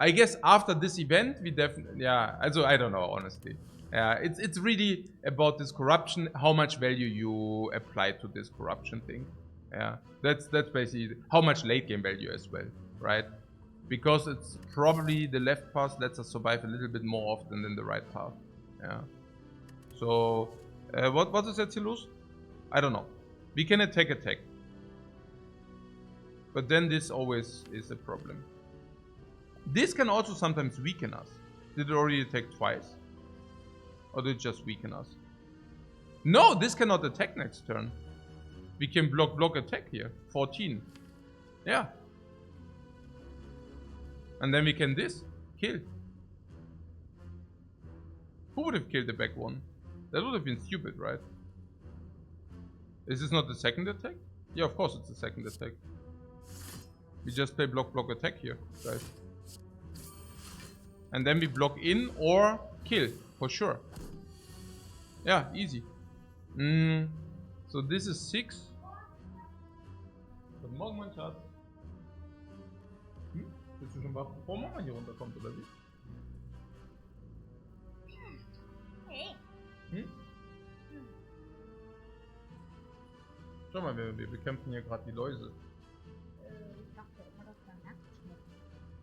I guess after this event, we definitely. Yeah. Also, I don't know, honestly. Yeah. It's really about this corruption. How much value you apply to this corruption thing. Yeah. That's basically how much late game value as well, right? Because it's probably the left path lets us survive a little bit more often than the right path. Yeah. So, what is that, Silus? I don't know. We can attack. But then this always is a problem. This can also sometimes weaken us. Did it already attack twice? Or did it just weaken us? No, this cannot attack next turn. We can block attack here. 14. Yeah. And then we can kill. Who would have killed the back one? That would have been stupid, right? Is this not the second attack? Yeah, of course it's the second attack. We just play block attack here, guys. And then we block in or kill, for sure. Yeah, easy. So this is 6. Guten Morgen, mein Schatz. Bist du schon wach, bevor Mama hier runterkommt, oder wie? Hey. Schau mal, wir bekämpfen hier gerade die Läuse. Ich dachte immer, das wären Nacktschnecken.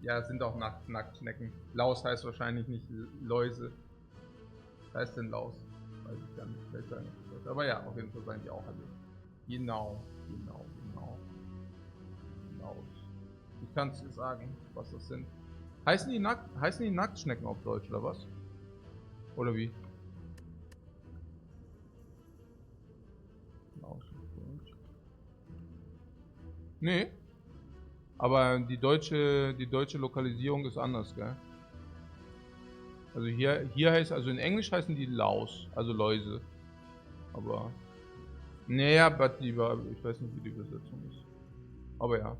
Ja, es sind auch Nacktschnecken. Laus heißt wahrscheinlich nicht Läuse. Was heißt denn Laus? Weiß ich gar nicht. Vielleicht sagen das. Aber ja, auf jeden Fall seien die auch alle. Genau. Laus. Ich kann es dir sagen, was das sind. Heißen die Nacktschnecken auf Deutsch, oder was? Oder wie? Nee. Aber die deutsche Lokalisierung ist anders, gell? Also hier heißt, also in Englisch heißen die Laus, also Läuse. Aber. Naja, ich weiß nicht, wie die Übersetzung ist. Aber ja.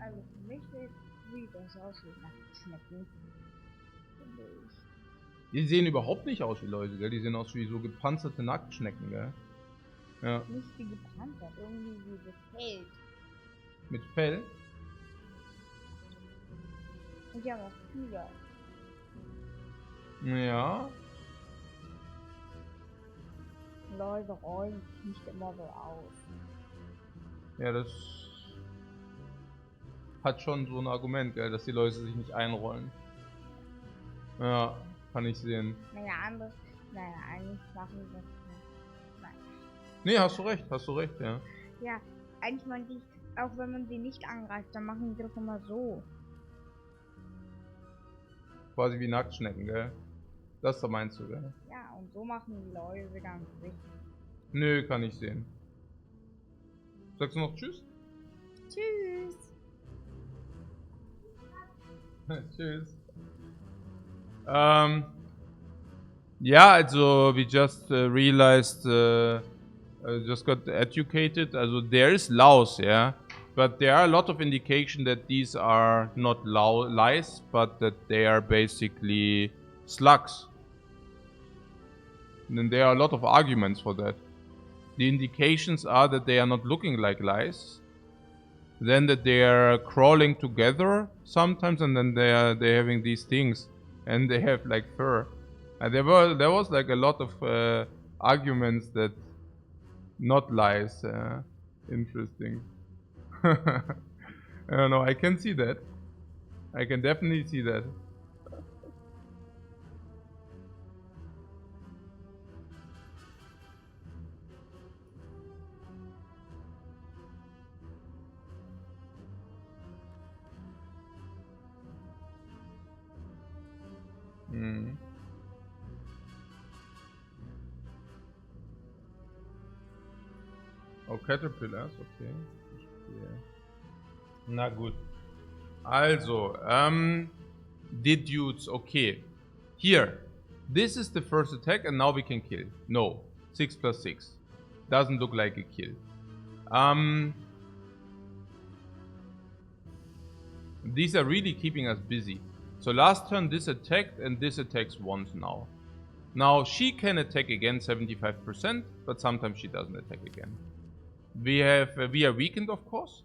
Also für mich sieht das aus wie Nacktschnecken. Die sehen überhaupt nicht aus wie Läuse, gell? Die sehen aus wie so gepanzerte Nacktschnecken, gell? Ja. Nicht wie gepanzert, irgendwie wie gefällt. Mit Fell? Und die haben auch Fühler. Ja. Läuse rollen sich nicht immer so aus. Ja, das hat schon so ein Argument, gell, dass die Läuse sich nicht einrollen. Ja, kann ich sehen. Naja, eigentlich machen die das nicht. Nein. Nee, hast du recht, ja. Ja, eigentlich man die, auch wenn man sie nicht angreift, dann machen die doch immer so. Quasi wie Nacktschnecken, gell? Das da meinst du, gell? Ja, und so machen die Läuse ganz richtig. Nö, kann ich sehen. Sagst du noch Tschüss? Tschüss. Tschüss. Yeah, also we just realized, just got educated. Also there is Laos, yeah, but there are a lot of indication that these are not lice, but that they are basically slugs. And then there are a lot of arguments for that. The indications are that they are not looking like lice, then that they are crawling together sometimes, and then they're having these things, and they have like fur. And there was like a lot of arguments that not lice. Interesting. I don't know. I can see that. I can definitely see that. Oh, Caterpillars, okay. Na gut. Also, the dudes, okay. Here, this is the first attack and now we can kill. No, 6 plus 6. Doesn't look like a kill. These are really keeping us busy. So last turn this attacked and this attacks once now. Now she can attack again 75%, but sometimes she doesn't attack again. We are weakened, of course.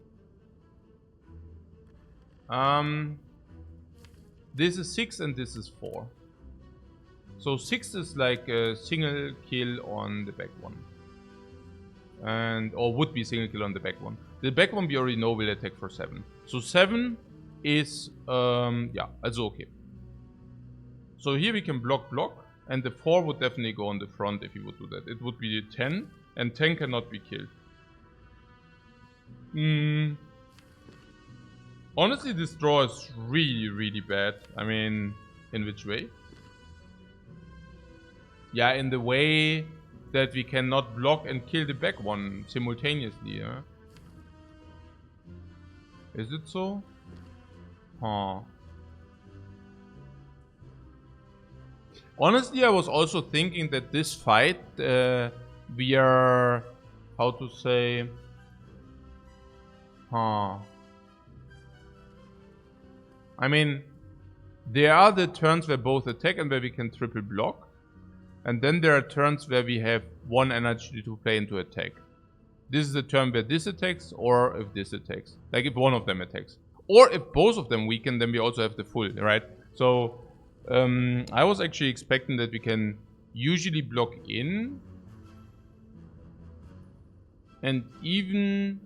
This is 6 and this is 4. So 6 is like a single kill on the back one. Or would be single kill on the back one. The back one we already know will attack for 7. So 7 is, yeah, also okay. So here we can block, and the 4 would definitely go on the front if you would do that. It would be 10, and 10 cannot be killed. Honestly, this draw is really, really bad. I mean, in which way? Yeah, in the way that we cannot block and kill the back one simultaneously, yeah? Is it so? Huh. Honestly, I was also thinking that this fight, we are... How to say... Huh. I mean, there are the turns where both attack and where we can triple block. And then there are turns where we have 1 energy to play into attack. This is the turn where this attacks, or if this attacks. Like if one of them attacks. Or if both of them weaken, then we also have the full, right? So, I was actually expecting that we can usually block in. And even...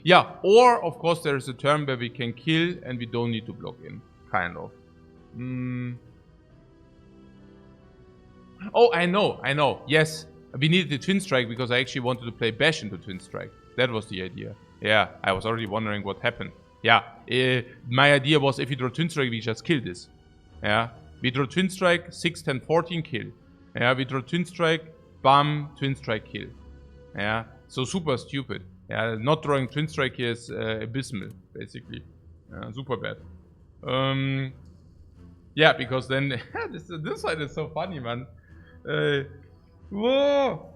Yeah, or of course there is a turn where we can kill and we don't need to block in. Kind of. Oh, I know. Yes, we needed the Twin Strike because I actually wanted to play Bash into Twin Strike. That was the idea. Yeah, I was already wondering what happened. Yeah, my idea was if we draw Twin Strike, we just kill this. Yeah, we draw Twin Strike, 6, 10, 14, kill. Yeah, we draw Twin Strike, bam, Twin Strike, kill. Yeah, so super stupid. Yeah, not drawing Twin Strike here is abysmal, basically. Super bad. Yeah, because then this side is so funny, man. Whoa!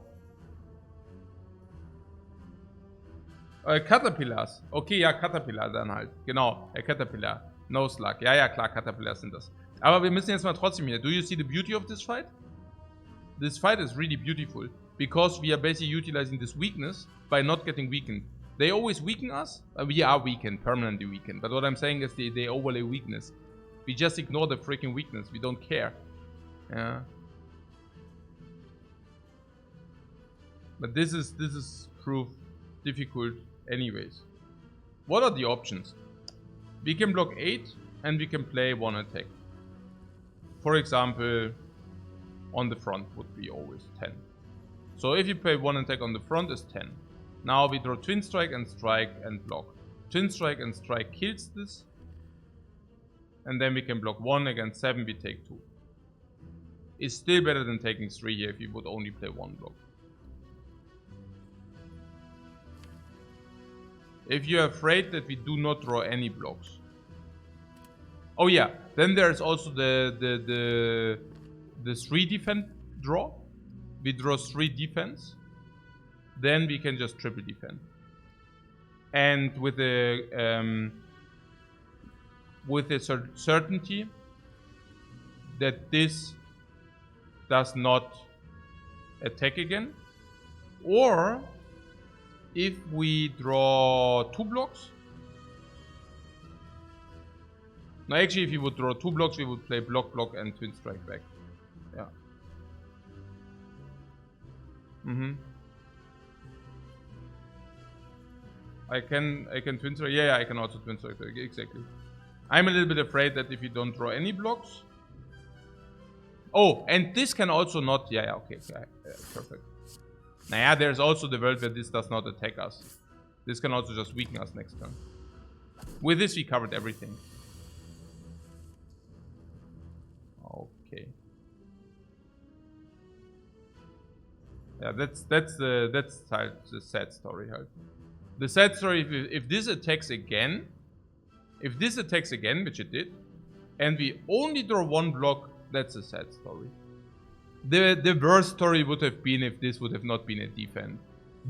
Caterpillars. Okay, ja, Caterpillar dann halt. Genau, Caterpillar. No Slug. Ja, ja, klar, Caterpillars sind das. Aber wir müssen jetzt mal trotzdem hier. Do you see the beauty of this fight? This fight is really beautiful. Because we are basically utilizing this weakness by not getting weakened. They always weaken us. We are weakened, permanently weakened. But what I'm saying is they overlay weakness. We just ignore the freaking weakness. We don't care. Yeah. But this is proof difficult anyways. What are the options? We can block 8 and we can play 1 attack. For example, on the front would be always 10. So if you play 1 attack on the front is 10. Now we draw Twin Strike and block. Twin Strike and strike kills this. And then we can block 1 against 7, we take 2. It's still better than taking 3 here if you would only play 1 block. If you're afraid that we do not draw any blocks. Oh yeah, then there's also the 3 defense draw. We draw 3 defense. Then we can just triple defend. And with the certainty that this does not attack again. Or if we draw 2 blocks. No, actually if you would draw 2 blocks, we would play block and Twin Strike back. Yeah. I can Twin Strike. Yeah, I can also Twin Strike. Exactly. I'm a little bit afraid that if you don't draw any blocks. Oh, and this can also not. Yeah, okay, perfect. Now, there's also the world where this does not attack us. This can also just weaken us next turn. With this, we covered everything. Okay. Yeah, that's the sad story. The sad story, if this attacks again, which it did, and we only draw 1 block, that's a sad story. The worst story would have been if this would have not been a defense.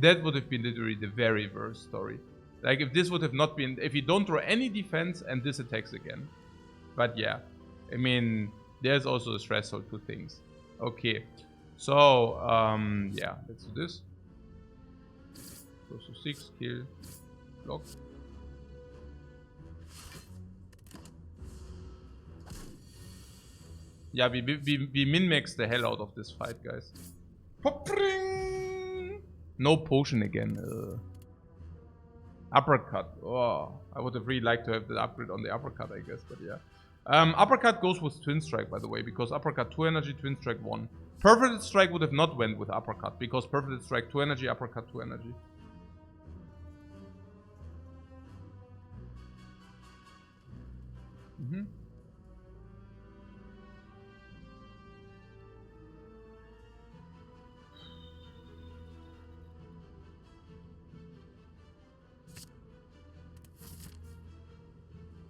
That would have been literally the very worst story. Like if this would have not been, if you don't draw any defense and this attacks again. But yeah, I mean, there's also a threshold to things. Okay. So, yeah, let's do this. Goes to 6, kill, block. Yeah, we min-max the hell out of this fight, guys. No potion again. Uppercut. Oh, I would have really liked to have the upgrade on the uppercut, I guess, but yeah. Uppercut goes with Twin Strike, by the way, because uppercut 2 energy, Twin Strike 1. Perforated Strike would have not went with uppercut, because Perforated Strike 2 energy, uppercut 2 energy.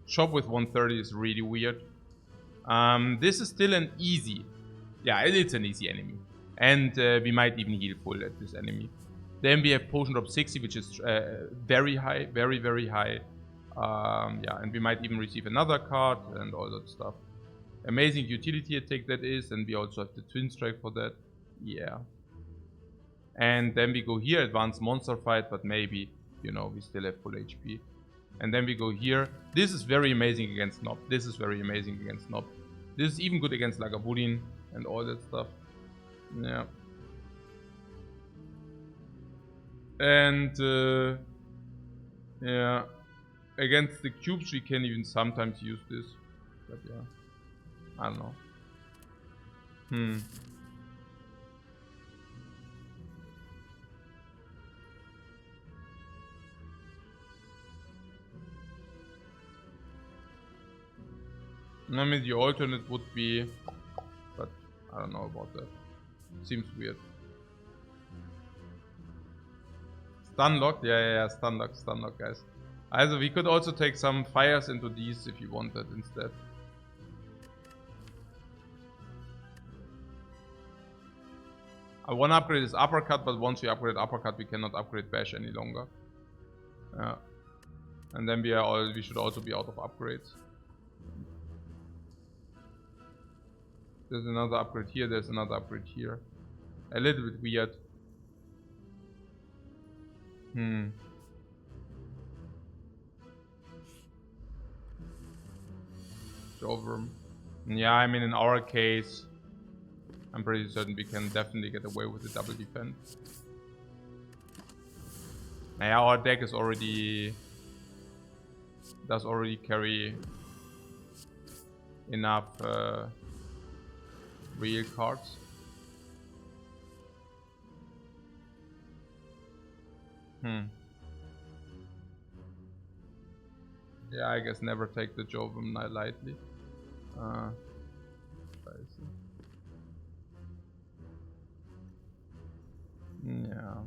Shop with 130 is really weird. This is still an easy. Yeah, it's an easy enemy. And we might even heal full at this enemy. Then we have Potion Drop 60, which is very high. Very, very high. Yeah, and we might even receive another card and all that stuff. Amazing utility attack that is. And we also have the Twin Strike for that. Yeah. And then we go here, Advanced Monster Fight. But maybe, you know, we still have full HP. And then we go here. This is very amazing against Nob. This is very amazing against Nob. This is even good against Lagavulin and all that stuff. Yeah. And yeah, against the cubes we can even sometimes use this. But yeah, I don't know. I mean, the alternate would be, but I don't know about that. Seems weird. Stunlock? Yeah, stunlock, guys. Also, we could also take some fires into these if you want that instead. One upgrade is uppercut, but once we upgrade uppercut, we cannot upgrade bash any longer. Yeah. And then we should also be out of upgrades. There's another upgrade here, there's another upgrade here. A little bit weird. Overm. Yeah, I mean in our case, I'm pretty certain we can definitely get away with the double defense. Yeah, our deck is does already carry enough real cards. Yeah, I guess never take the Jovum lightly. Yeah.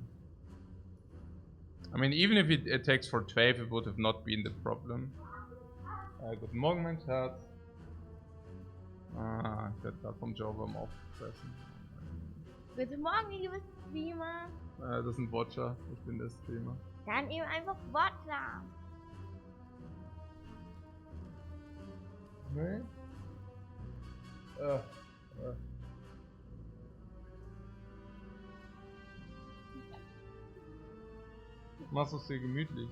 I mean, even if it attacks for 12, it would have not been the problem. Guten Morgen, mein Schatz. Ich werde gerade vom Jovum aufgefressen. Guten Morgen, liebe Streamer. Das ist ein Watcher, ich bin der Streamer. Dann eben einfach Watcher. Nee? Machst du es dir gemütlich?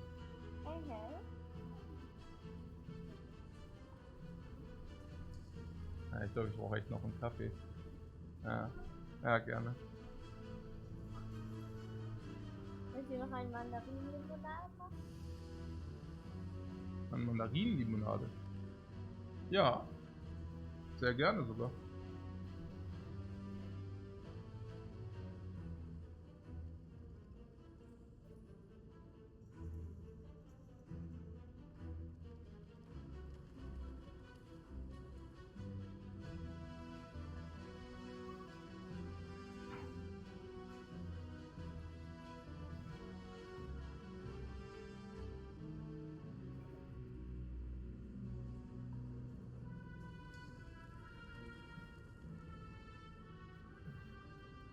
Ja, ich glaube, ich brauche echt noch einen Kaffee. Ja, gerne. Willst du noch einen Mandarinenlimonade machen? Eine Mandarinenlimonade? Ja, sehr gerne sogar.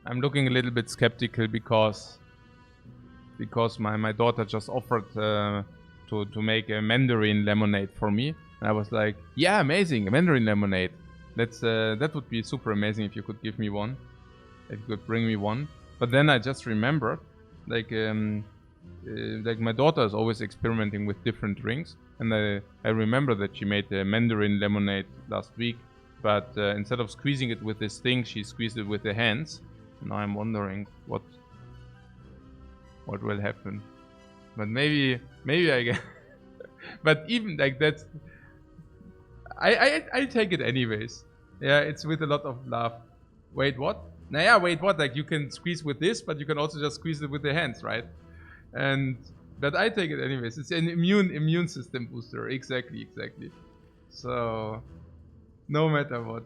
I'm looking a little bit skeptical because my daughter just offered to make a mandarin lemonade for me, and I was like, yeah, amazing, a mandarin lemonade. That would be super amazing if you could give me one. If you could bring me one. But then I just remembered, like my daughter is always experimenting with different drinks, and I remember that she made the mandarin lemonade last week, but instead of squeezing it with this thing, she squeezed it with the hands. Now I'm wondering what will happen. But maybe I get. But even like that, I take it anyways. Yeah, it's with a lot of love. Wait, what? Nah, wait, what? Like you can squeeze with this, but you can also just squeeze it with the hands, right? But I take it anyways. It's an immune system booster. Exactly. So no matter what.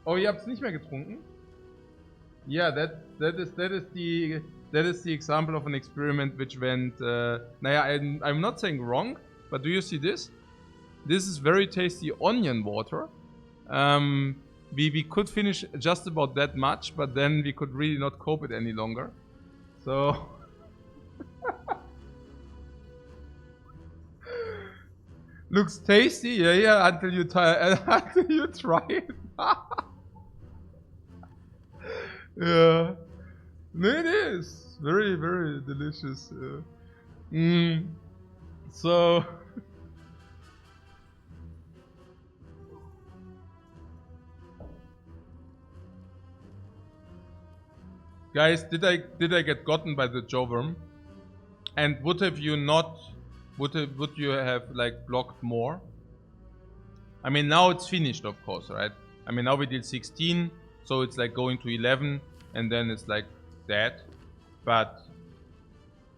Oh, ihr habt's nicht mehr getrunken? Yeah, that is the example of an experiment which went. I'm not saying wrong, but do you see this? This is very tasty onion water. We could finish just about that much, but then we could really not cope it any longer. So looks tasty, yeah, until you try it. Yeah, no, it is very, very delicious. So. Guys, did I get gotten by the Jowworm? And would you have like blocked more? I mean, now it's finished, of course, right? I mean, now we did 16, so it's like going to 11, and then it's like that. But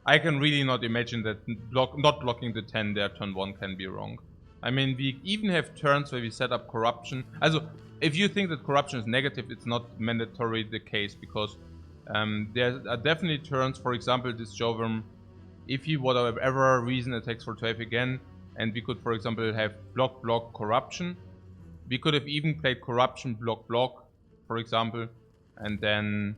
I can really not imagine that not blocking the 10 there turn 1 can be wrong. I mean, we even have turns where we set up corruption. Also, if you think that corruption is negative, it's not mandatory the case, because there are definitely turns, for example, this Jowworm, if he whatever reason attacks for 12 again, and we could, for example, have block, corruption. We could have even played corruption, block, for example, and then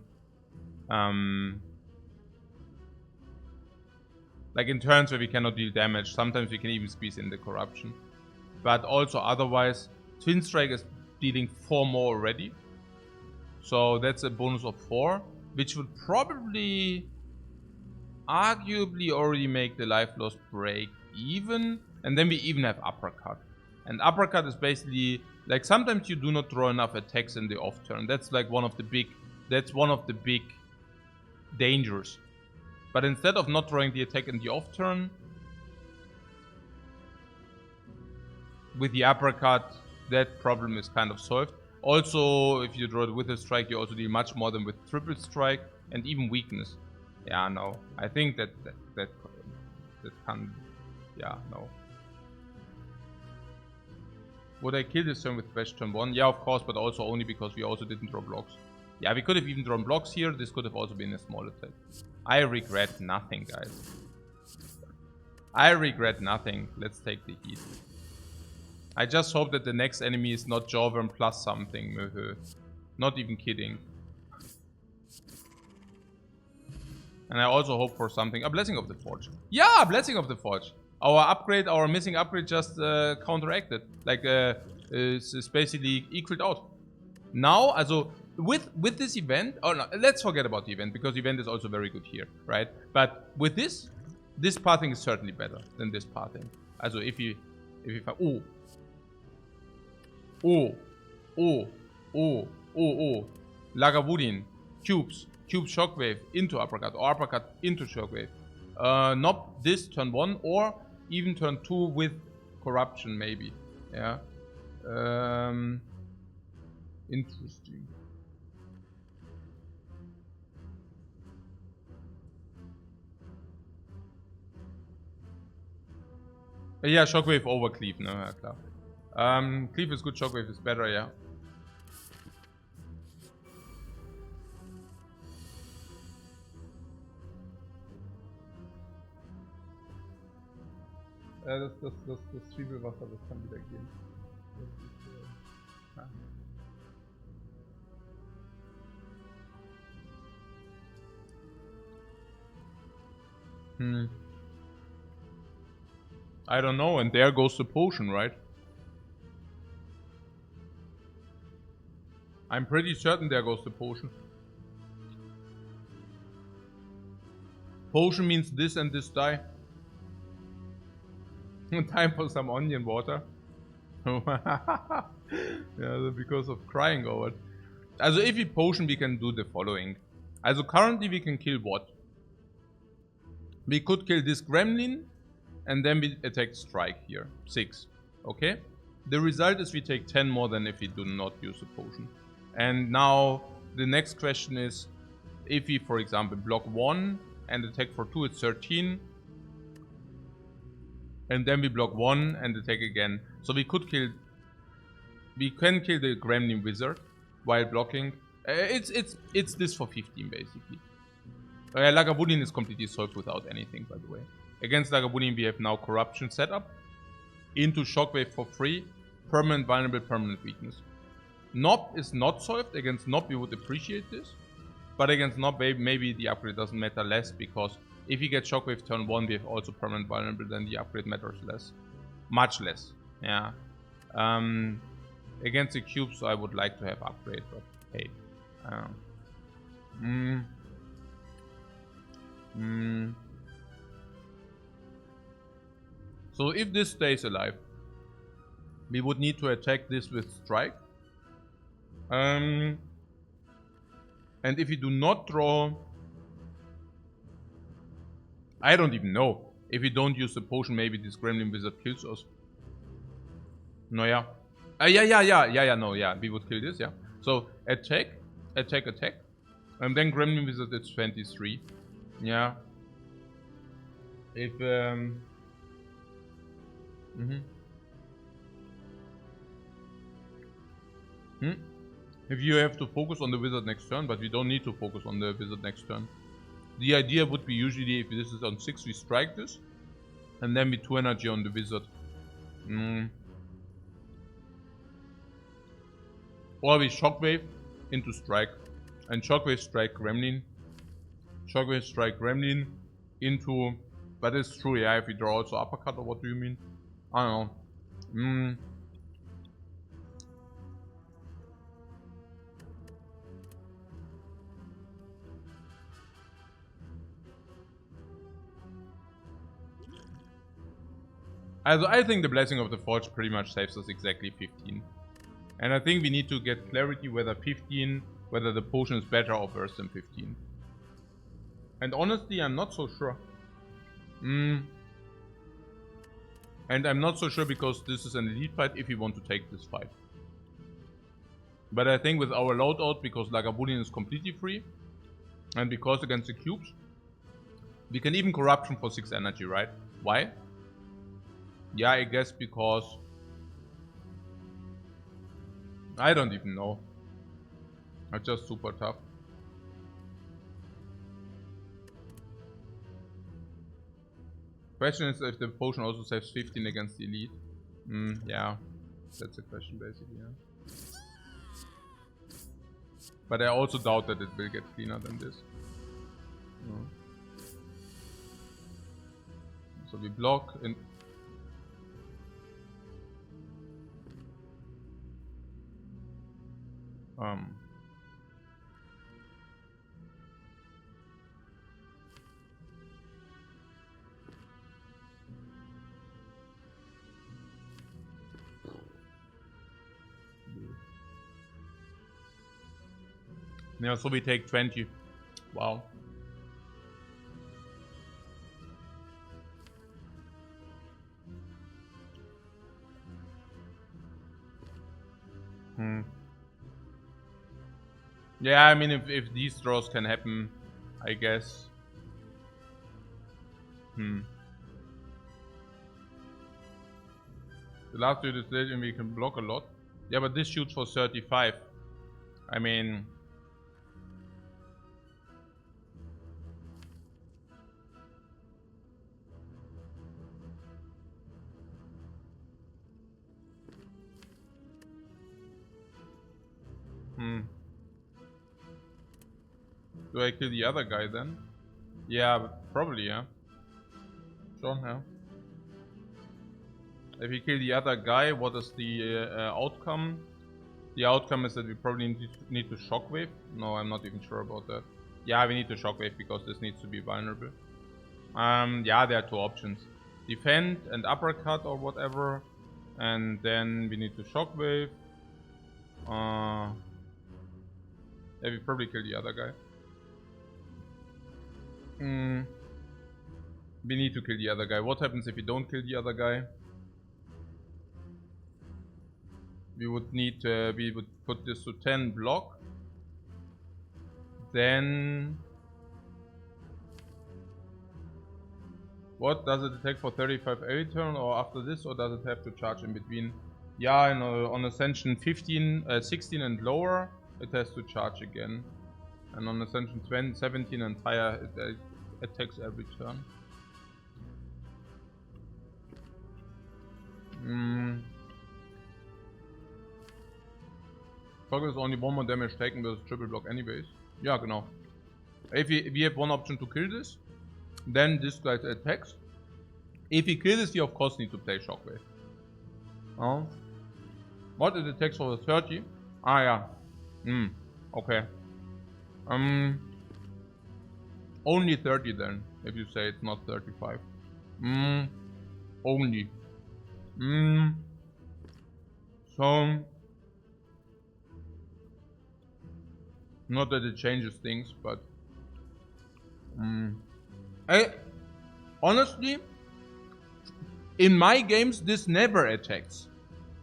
like in turns where we cannot deal damage, sometimes we can even squeeze in the corruption. But also otherwise, Twin Strike is dealing 4 more already. So that's a bonus of 4, which would probably arguably already make the life loss break even. And then we even have Uppercut. And Uppercut is basically, like, sometimes you do not draw enough attacks in the off turn. That's like one of the big dangers. But instead of not drawing the attack in the off turn, with the Uppercut, that problem is kind of solved. Also, if you draw it with a strike, you also deal much more than with triple strike and even weakness. Yeah, no. I think that can. Yeah, no. Would I kill this turn with Thresh turn 1? Yeah, of course, but also only because we also didn't draw blocks. Yeah, we could have even drawn blocks here. This could have also been a small attack. I regret nothing, guys. I regret nothing. Let's take the heat. I just hope that the next enemy is not Jowworm plus something. Not even kidding. And I also hope for something. A Blessing of the Forge. Yeah, Blessing of the Forge. Our missing upgrade just counteracted. Like, it's basically equaled out. Now, also, with this event, oh no, let's forget about the event, because the event is also very good here, right? But with this pathing is certainly better than this pathing. Also, if you find, Lagavulin, cube shockwave into uppercut, or uppercut into shockwave. Not this turn 1, or even turn 2 with corruption, maybe. Yeah. Interesting. Yeah, shockwave over cleave, no, ja, klar. Cleave is good, shockwave is better, yeah. Das Zwiebelwasser, das kann wieder gehen. Das ist, ja. I don't know, and there goes the potion, right? I'm pretty certain there goes the potion. Potion means this and this die. Time for some onion water. Yeah, because of crying over it. Also if we potion, we can do the following. Also currently we can kill what? We could kill this gremlin, and then we attack strike here. 6. Okay? The result is we take 10 more than if we do not use a potion. And now the next question is, if we, for example, block 1 and attack for 2, it's 13. And then we block 1 and attack again. So we can kill the gremlin wizard while blocking. It's this for 15 basically. Lagavulin is completely solved without anything, by the way. Against Lagavulin we have now corruption set up. Into shockwave for free. Permanent vulnerable, permanent weakness. Nob is not solved. Against Nob we would appreciate this. But against Nob maybe the upgrade doesn't matter less, because if you get shockwave turn 1 we have also permanent vulnerable, then the upgrade matters less. Much less. Yeah. Against the cubes I would like to have upgrade, but hey. So if this stays alive, we would need to attack this with strike. And if we do not draw, I don't even know. If we don't use the potion, maybe this gremlin wizard kills us. No, yeah. We would kill this, yeah. So attack. And then gremlin wizard is 23. Yeah. If if you have to focus on the wizard next turn, but we don't need to focus on the wizard next turn. The idea would be usually, if this is on 6, we strike this. And then we 2 energy on the wizard. Or we shockwave into strike. And shockwave strike gremlin. Shockwave strike gremlin into... But it's true, yeah, if we draw also uppercut, or what do you mean? I don't know. Also, I think the Blessing of the Forge pretty much saves us exactly 15. And I think we need to get clarity whether the potion is better or worse than 15. And honestly, I'm not so sure. And I'm not so sure because this is an elite fight if we want to take this fight. But I think with our loadout, because Lagavulin is completely free, and because against the cubes, we can even corruption for 6 energy, right? Why? Yeah, I guess because... I don't even know. It's just super tough. Question is if the potion also saves 15 against the elite. Yeah. That's the question basically, yeah. But I also doubt that it will get cleaner than this. No. So we block and... Yeah, so we take 20. Wow. Yeah, I mean, if these draws can happen, I guess. The last two is and we can block a lot. Yeah, but this shoots for 35. I mean... Do I kill the other guy then? Yeah, probably, yeah. Schon, yeah. If we kill the other guy, what is the outcome? The outcome is that we probably need to shockwave. No, I'm not even sure about that. Yeah, we need to shockwave because this needs to be vulnerable. Yeah, there are two options. Defend and uppercut or whatever. And then we need to shockwave. Yeah, we probably kill the other guy. We need to kill the other guy. What happens if we don't kill the other guy? We would need, we would put this to 10 block. Then... What, does it attack for 35 every turn or after this, or does it have to charge in between? Yeah, on Ascension 16 and lower, it has to charge again. And on Ascension 17 and higher, it attacks every turn. Focus only one more damage taken with triple block anyways. Yeah, genau. If we have one option to kill this, then this guy attacks. If we kill this, we of course need to play Shockwave. Oh. What it attacks for the 30? Ah, yeah. Okay. Only 30 then, if you say it's not 35. Only. So... Not that it changes things, but... honestly, in my games, this never attacks.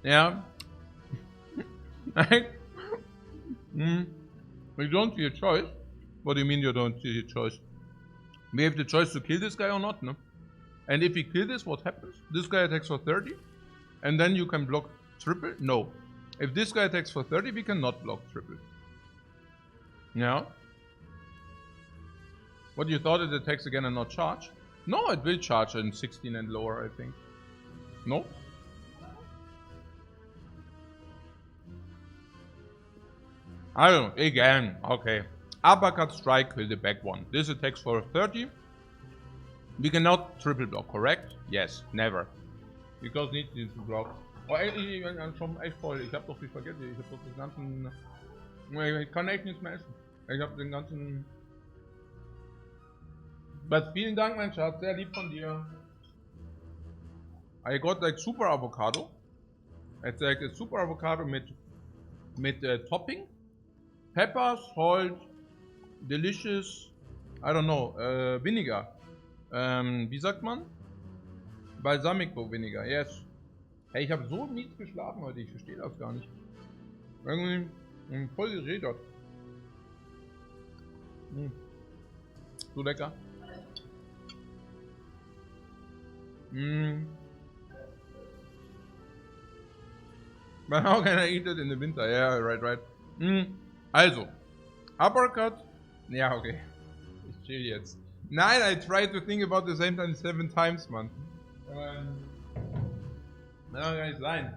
Yeah. We don't see a choice. What do you mean you don't see a choice? We have the choice to kill this guy or not, no? And if we kill this, what happens? This guy attacks for 30, and then you can block triple? No. If this guy attacks for 30, we cannot block triple. Yeah. What, you thought it attacks again and not charge? No, it will charge in 16 and lower, I think. No? I don't know. Again, okay. Uppercut strike with the back one. This attacks for 30. We cannot triple block, correct? Yes, never. Because need to block. Oh, ich bin schon echt voll. Ich hab doch die Spaghetti. Ich hab doch den ganzen... Ich kann echt nichts mehr essen. Ich hab den ganzen... But vielen Dank, mein Schatz. Sehr lieb von dir. I got like super avocado. It's like a super avocado mit Topping. Pepper, salt, delicious, I don't know, vinegar. Wie sagt man? Balsamico vinegar, yes. Hey, ich habe so mies geschlafen heute, ich verstehe das gar nicht. Irgendwie voll geredet. So lecker. But how can I eat it in the winter? Yeah, right. Also, Uppercut. Ja, okay. Ich chill jetzt. Nein, I tried to think about the same time 7 times, man. Kann nicht sein.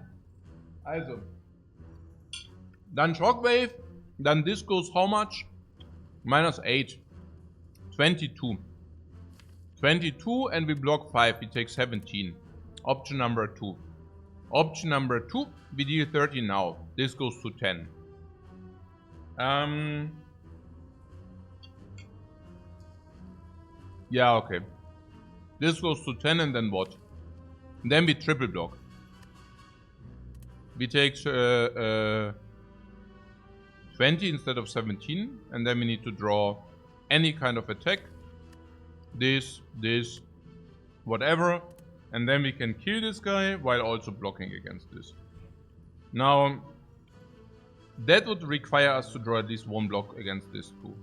Also. Dann Shockwave. Dann this goes how much? -8. 22. 22 and we block 5. We take 17. Option number 2. Option number 2. We deal 30 now. This goes to 10. Yeah, okay. This goes to 10 and then what? Then we triple block. We take 20 instead of 17, and then we need to draw any kind of attack. This, whatever. And then we can kill this guy while also blocking against this. Now, that would require us to draw at least 1 block against this too.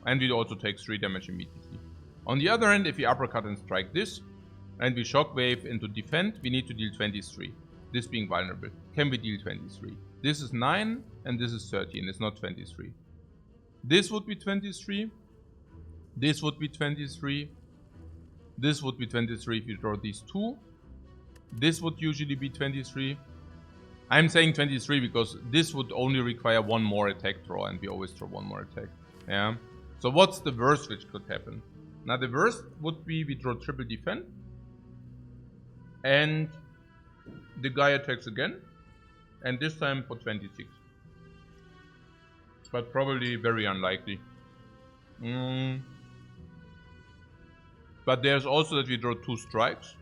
And we also take 3 damage immediately. On the other hand, if we uppercut and strike this, and we shockwave into defend, we need to deal 23. This being vulnerable. Can we deal 23? This is 9, and this is 13. It's not 23. This would be 23. This would be 23. This would be 23 if you draw these 2. This would usually be 23. I'm saying 23 because this would only require 1 more attack draw, and we always draw 1 more attack. Yeah. So what's the worst which could happen? Now the worst would be we draw triple defend. And the guy attacks again. And this time for 26. But probably very unlikely. But there's also that we draw 2 strikes.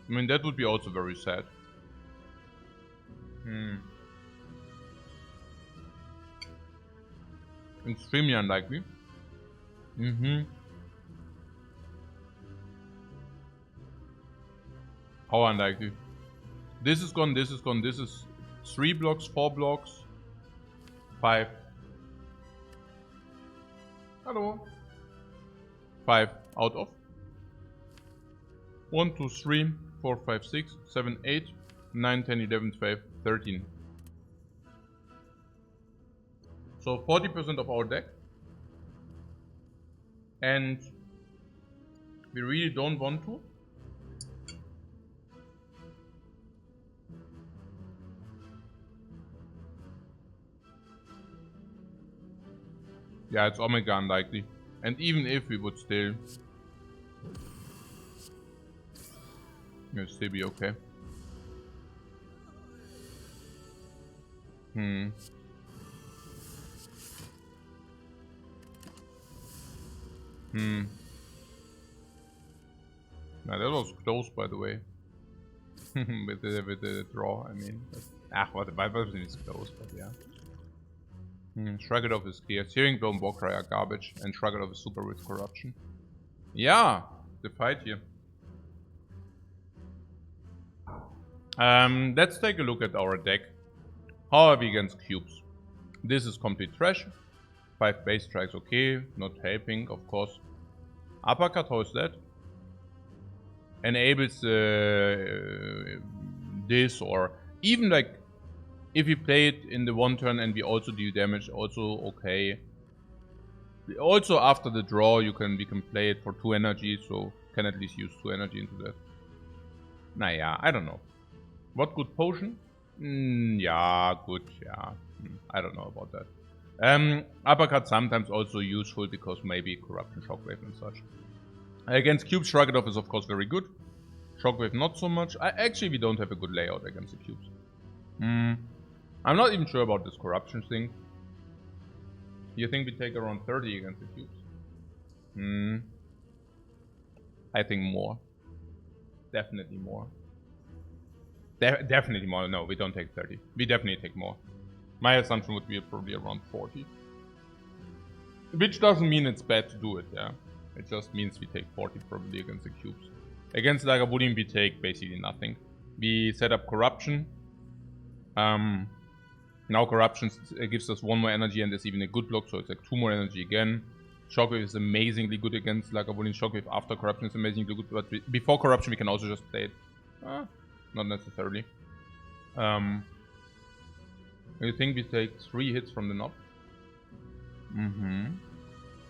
I mean, that would be also very sad. Extremely unlikely. How unlikely? This is gone, this is gone, this is 3 blocks, 4 blocks, 5. Hello. 5 out of 1, 2, 3, 4, 5, 6, 7, 8, 9, 10, 11, 12, 13. So 40% of our deck. And we really don't want to. Yeah, it's Omega unlikely. And even if we would still... It'll still be okay. Now that was close, by the way. with the draw, I mean. What is close, but yeah. Shrug It Off is clear. Searing Blow and Warcry are garbage, and Shrug It Off is super with corruption. Yeah, the fight here. Let's take a look at our deck. How are we against cubes? This is complete trash. 5 base strikes, okay. Not helping, of course. Uppercut, how is that? Enables this, or even like if we play it in the 1 turn and we also deal damage, also okay. Also after the draw we can play it for 2 energy, so can at least use 2 energy into that. Naja, I don't know. What good potion? Yeah, good, yeah. I don't know about that. Uppercut sometimes also useful because maybe Corruption, Shockwave and such. Against cubes, Shrug It Off is of course very good. Shockwave not so much. Actually we don't have a good layout against the cubes. I'm not even sure about this corruption thing. You think we take around 30 against the cubes? I think more. Definitely more. Definitely more. No, we don't take 30. We definitely take more. My assumption would be probably around 40. Which doesn't mean it's bad to do it, yeah. It just means we take 40 probably against the cubes. Against Lagavulin we take basically nothing. We set up corruption. Now corruption gives us 1 more energy and there's even a good block, so it's like 2 more energy again. Shockwave is amazingly good against Lagavulin. Shockwave after corruption is amazingly good, but before corruption we can also just play it. Not necessarily. You think we take 3 hits from the knob?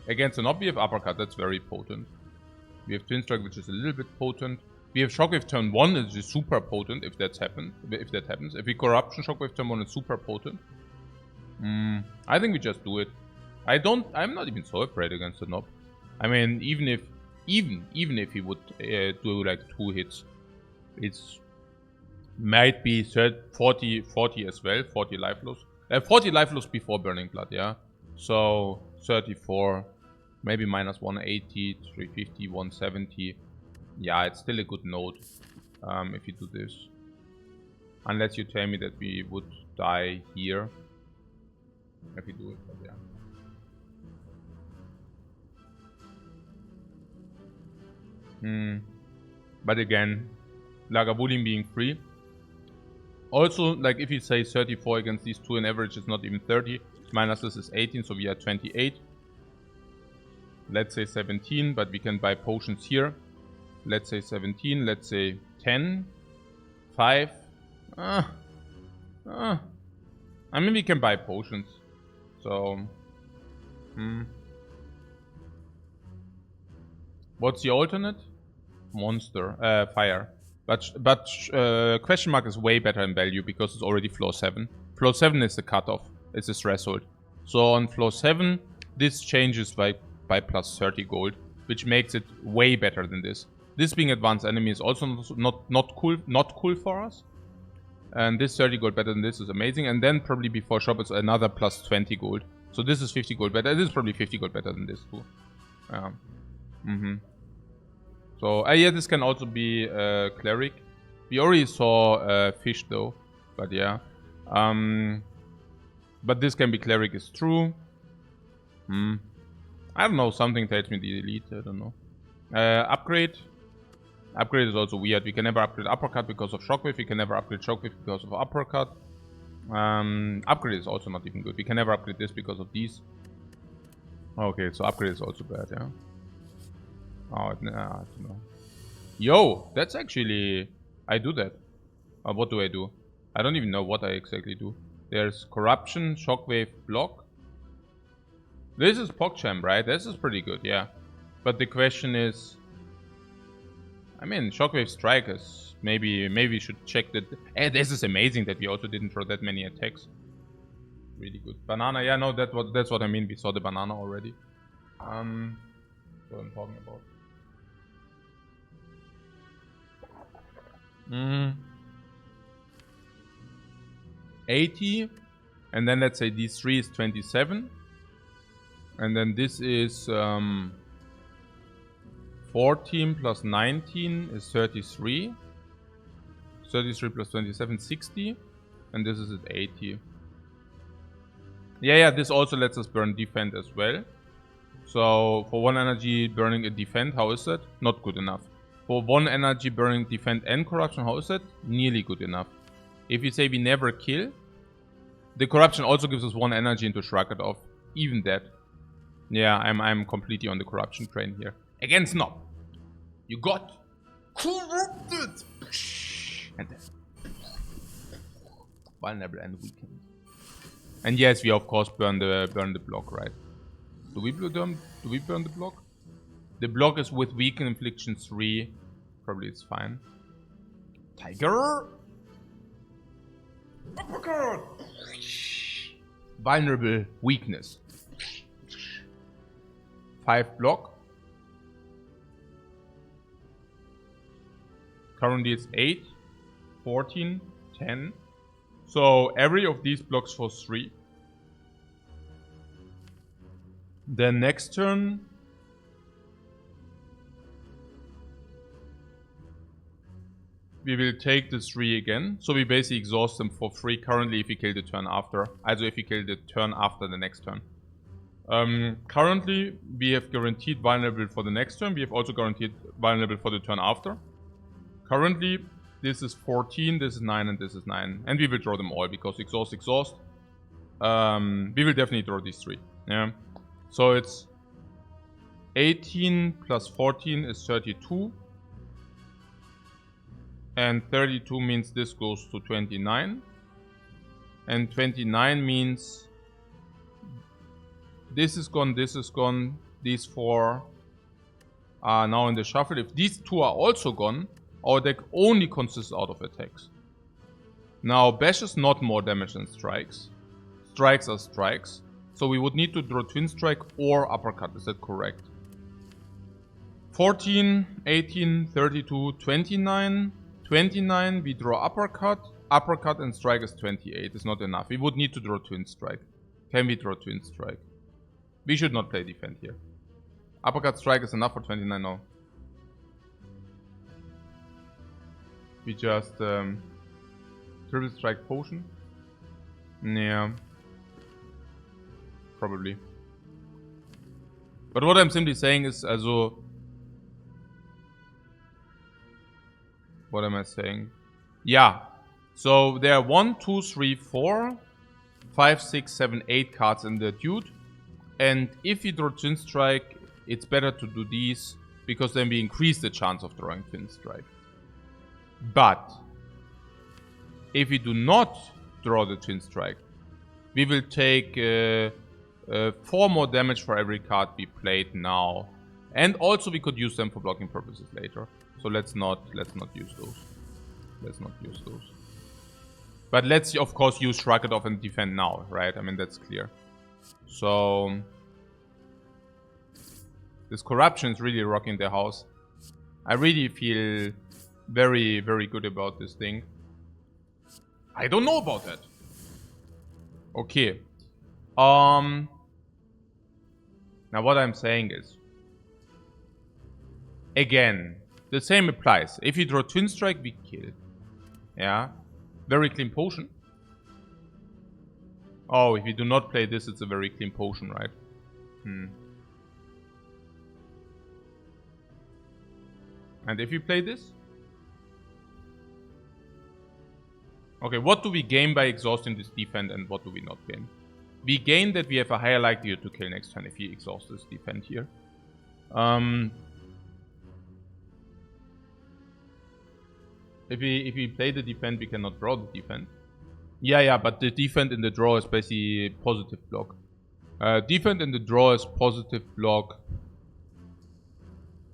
Against the knob we have uppercut, that's very potent. We have Twin Strike, which is a little bit potent. We have Shockwave turn 1, which is super potent if that happens. If we corruption Shockwave turn 1, it's super potent. I think we just do it. I'm not even so afraid against the knob. I mean, even if he would do like 2 hits, it's might be 40 as well, 40 life loss. 40 life loss before Burning Blood, yeah. So 34, maybe minus 180, 350, 170. Yeah, it's still a good node if you do this. Unless you tell me that we would die here. If we do it, but yeah. But again, Lagavulin being free. Also, like if you say 34 against these 2 in average, it's not even 30. Minus this is 18, so we are 28. Let's say 17, but we can buy potions here. Let's say 17, let's say 10, 5. I mean, we can buy potions. So, what's the alternate? Monster, fire. But question mark is way better in value because it's already floor 7. Floor 7 is the cutoff. It's a threshold. So on floor 7, this changes by plus 30 gold, which makes it way better than this. This being advanced enemy is also not cool for us. And this 30 gold better than this is amazing. And then probably before shop it's another plus 20 gold. So this is 50 gold better. This is probably 50 gold better than this too. So yeah, this can also be cleric. We already saw fish though, but yeah. But this can be cleric is true. I don't know, something tells me the elite, I don't know. Upgrade. Upgrade is also weird. We can never upgrade uppercut because of shockwave. We can never upgrade shockwave because of uppercut. Upgrade is also not even good. We can never upgrade this because of these. Okay, so upgrade is also bad, yeah. Oh, I don't know. Yo, that's actually... I do that. What do I do? I don't even know what I exactly do. There's corruption, shockwave, block. This is PogChamp, right? This is pretty good, yeah. But the question is... I mean, shockwave strike is... Maybe we should check that... this is amazing that we also didn't throw that many attacks. Really good. Banana, yeah, no, that's what I mean. We saw the banana already. What I'm talking about. 80. And then let's say these 3 is 27. And then this is 14 plus 19 is 33. 33 plus 27, 60. And this is at 80. Yeah, this also lets us burn defend as well. So for 1 energy burning a defend, how is that? Not good enough. For 1 energy burning defend and corruption, how is that? Nearly good enough. If we say we never kill, the corruption also gives us 1 energy into shrug it off. Even that. Yeah, I'm completely on the corruption train here. Again, Snob. You got corrupted. And then vulnerable and weakened. And yes, we of course burn the block, right? Do we burn the block? The block is with weaken infliction 3. Probably it's fine. Tiger. Uppercut. Vulnerable weakness. 5 block. Currently it's 8, 14, 10. So every of these blocks for 3. Then next turn. We will take the 3 again. So we basically exhaust them for free currently if we kill the turn after. Also if we kill the turn after the next turn. Currently we have guaranteed vulnerable for the next turn. We have also guaranteed vulnerable for the turn after. Currently this is 14, this is 9 and this is 9. And we will draw them all because exhaust. We will definitely draw these 3. Yeah. So it's 18 plus 14 is 32. And 32 means this goes to 29. And 29 means this is gone, this is gone. These 4 are now in the shuffle. If these 2 are also gone, our deck only consists out of attacks. Now, bash is not more damage than strikes. Strikes are strikes. So we would need to draw twin strike or uppercut. Is that correct? 14, 18, 32, 29. 29, we draw uppercut. Uppercut and strike is 28. It's not enough. We would need to draw twin strike. Can we draw twin strike? We should not play defend here. Uppercut strike is enough for 29, no. We just triple strike potion. Yeah. Probably. But what I'm simply saying is also... What am I saying? Yeah. So there are 1, 2, 3, 4, 5, 6, 7, 8 cards in the dude. And if you draw twin strike, it's better to do these because then we increase the chance of drawing twin strike. But if we do not draw the twin strike, we will take 4 more damage for every card we played now. And also we could use them for blocking purposes later. So let's not use those. Let's not use those. But let's of course use Shrug It Off and defend now, right? I mean that's clear. So this corruption is really rocking the house. I really feel very, very good about this thing. I don't know about that. Okay. Now what I'm saying is, again, the same applies. If you draw Twin Strike, we kill. Yeah. Very clean potion. Oh, if you do not play this, it's a very clean potion, right? And if you play this? Okay, what do we gain by exhausting this defend and what do we not gain? We gain that we have a higher likelihood to kill next turn if we exhaust this defend here. If we play the defend, we cannot draw the defend. Yeah, but the defend in the draw is basically positive block. Defend in the draw is positive block.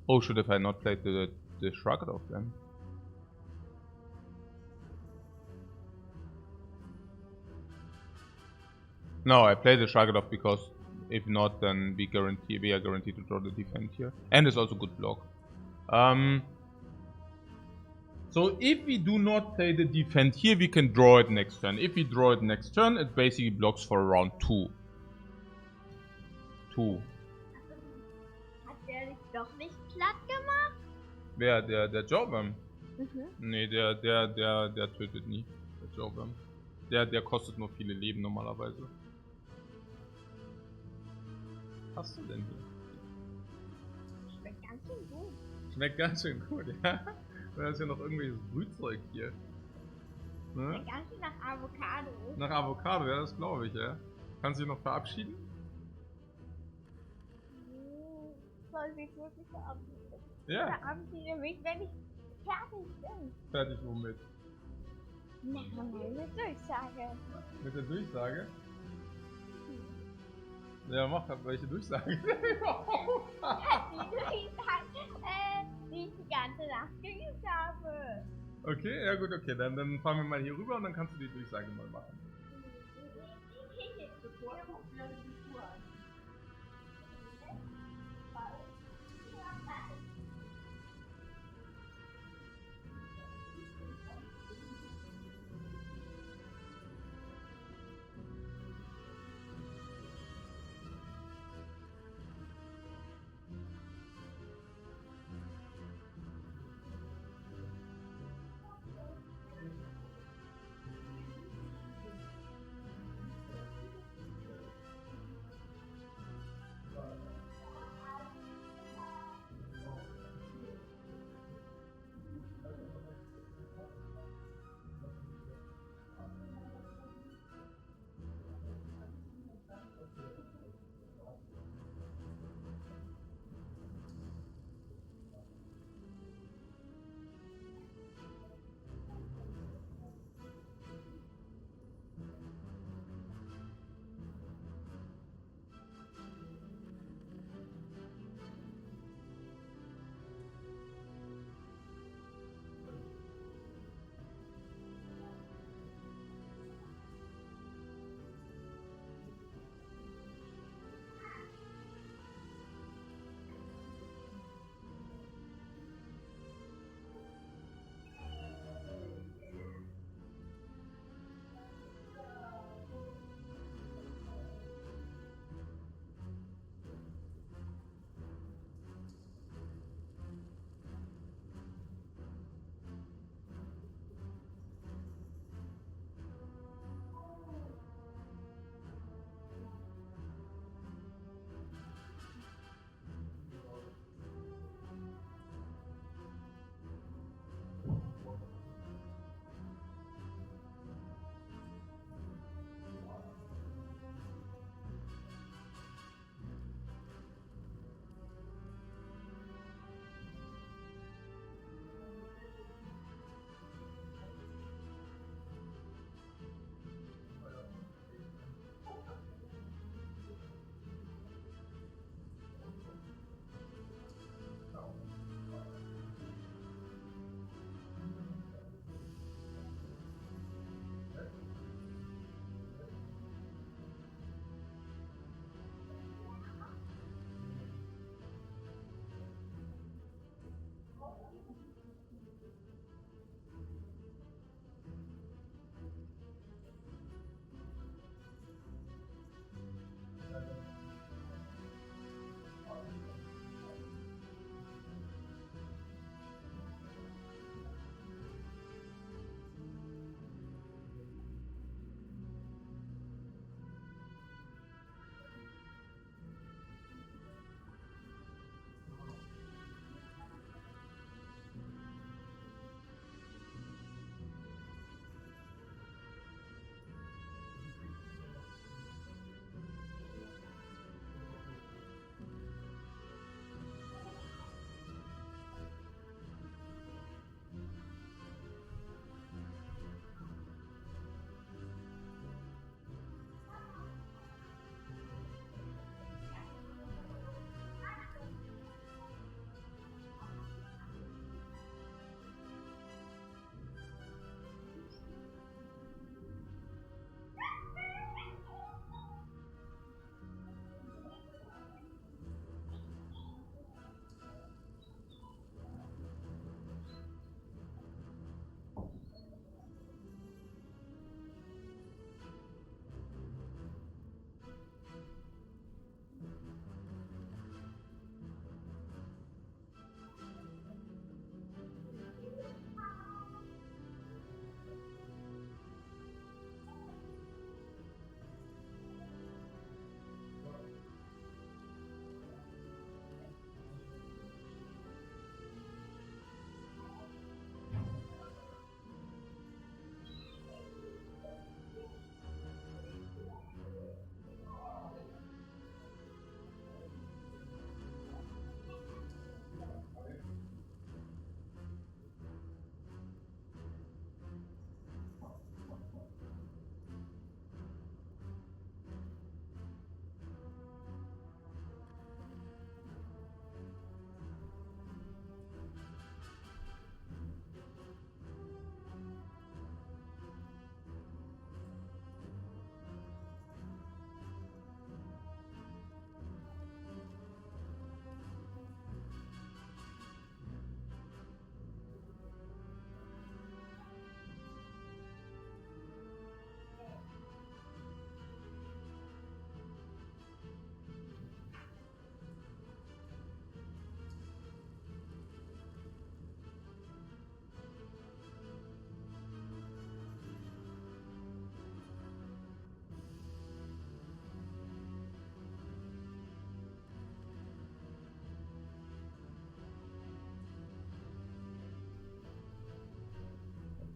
Oh, should have I not played the Shrug off then? No, I played the Shrug off because if not, then we are guaranteed to draw the defend here. And it's also good block. So if we do not play the defend here, we can draw it next turn. If we draw it next turn, it basically blocks for around 2. Hat der dich doch nicht platt gemacht? Wer? Der Jawworm? Nee, der tötet nie. Der Jawworm. Der kostet nur viele Leben normalerweise. Was hast du denn hier? Schmeckt ganz schön gut. Schmeckt ganz schön gut, ja. Da ist ja noch irgendwelches Brühzeug hier. Ne? Schmeckt ganz schön nach Avocado. Nach Avocado, ja, das glaube ich, ja. Kannst du dich noch verabschieden? Soll sich wirklich verabschieden? Ja. Verabschiede mich, wenn ich fertig bin. Fertig womit? Na, meine Durchsage. Mit der Durchsage? Ja, mach halt welche Durchsage. Die Durchsage, die ich die ganze Nacht geübt habe. Okay, ja gut, okay, dann fahren wir mal hier rüber und dann kannst du die Durchsage mal machen.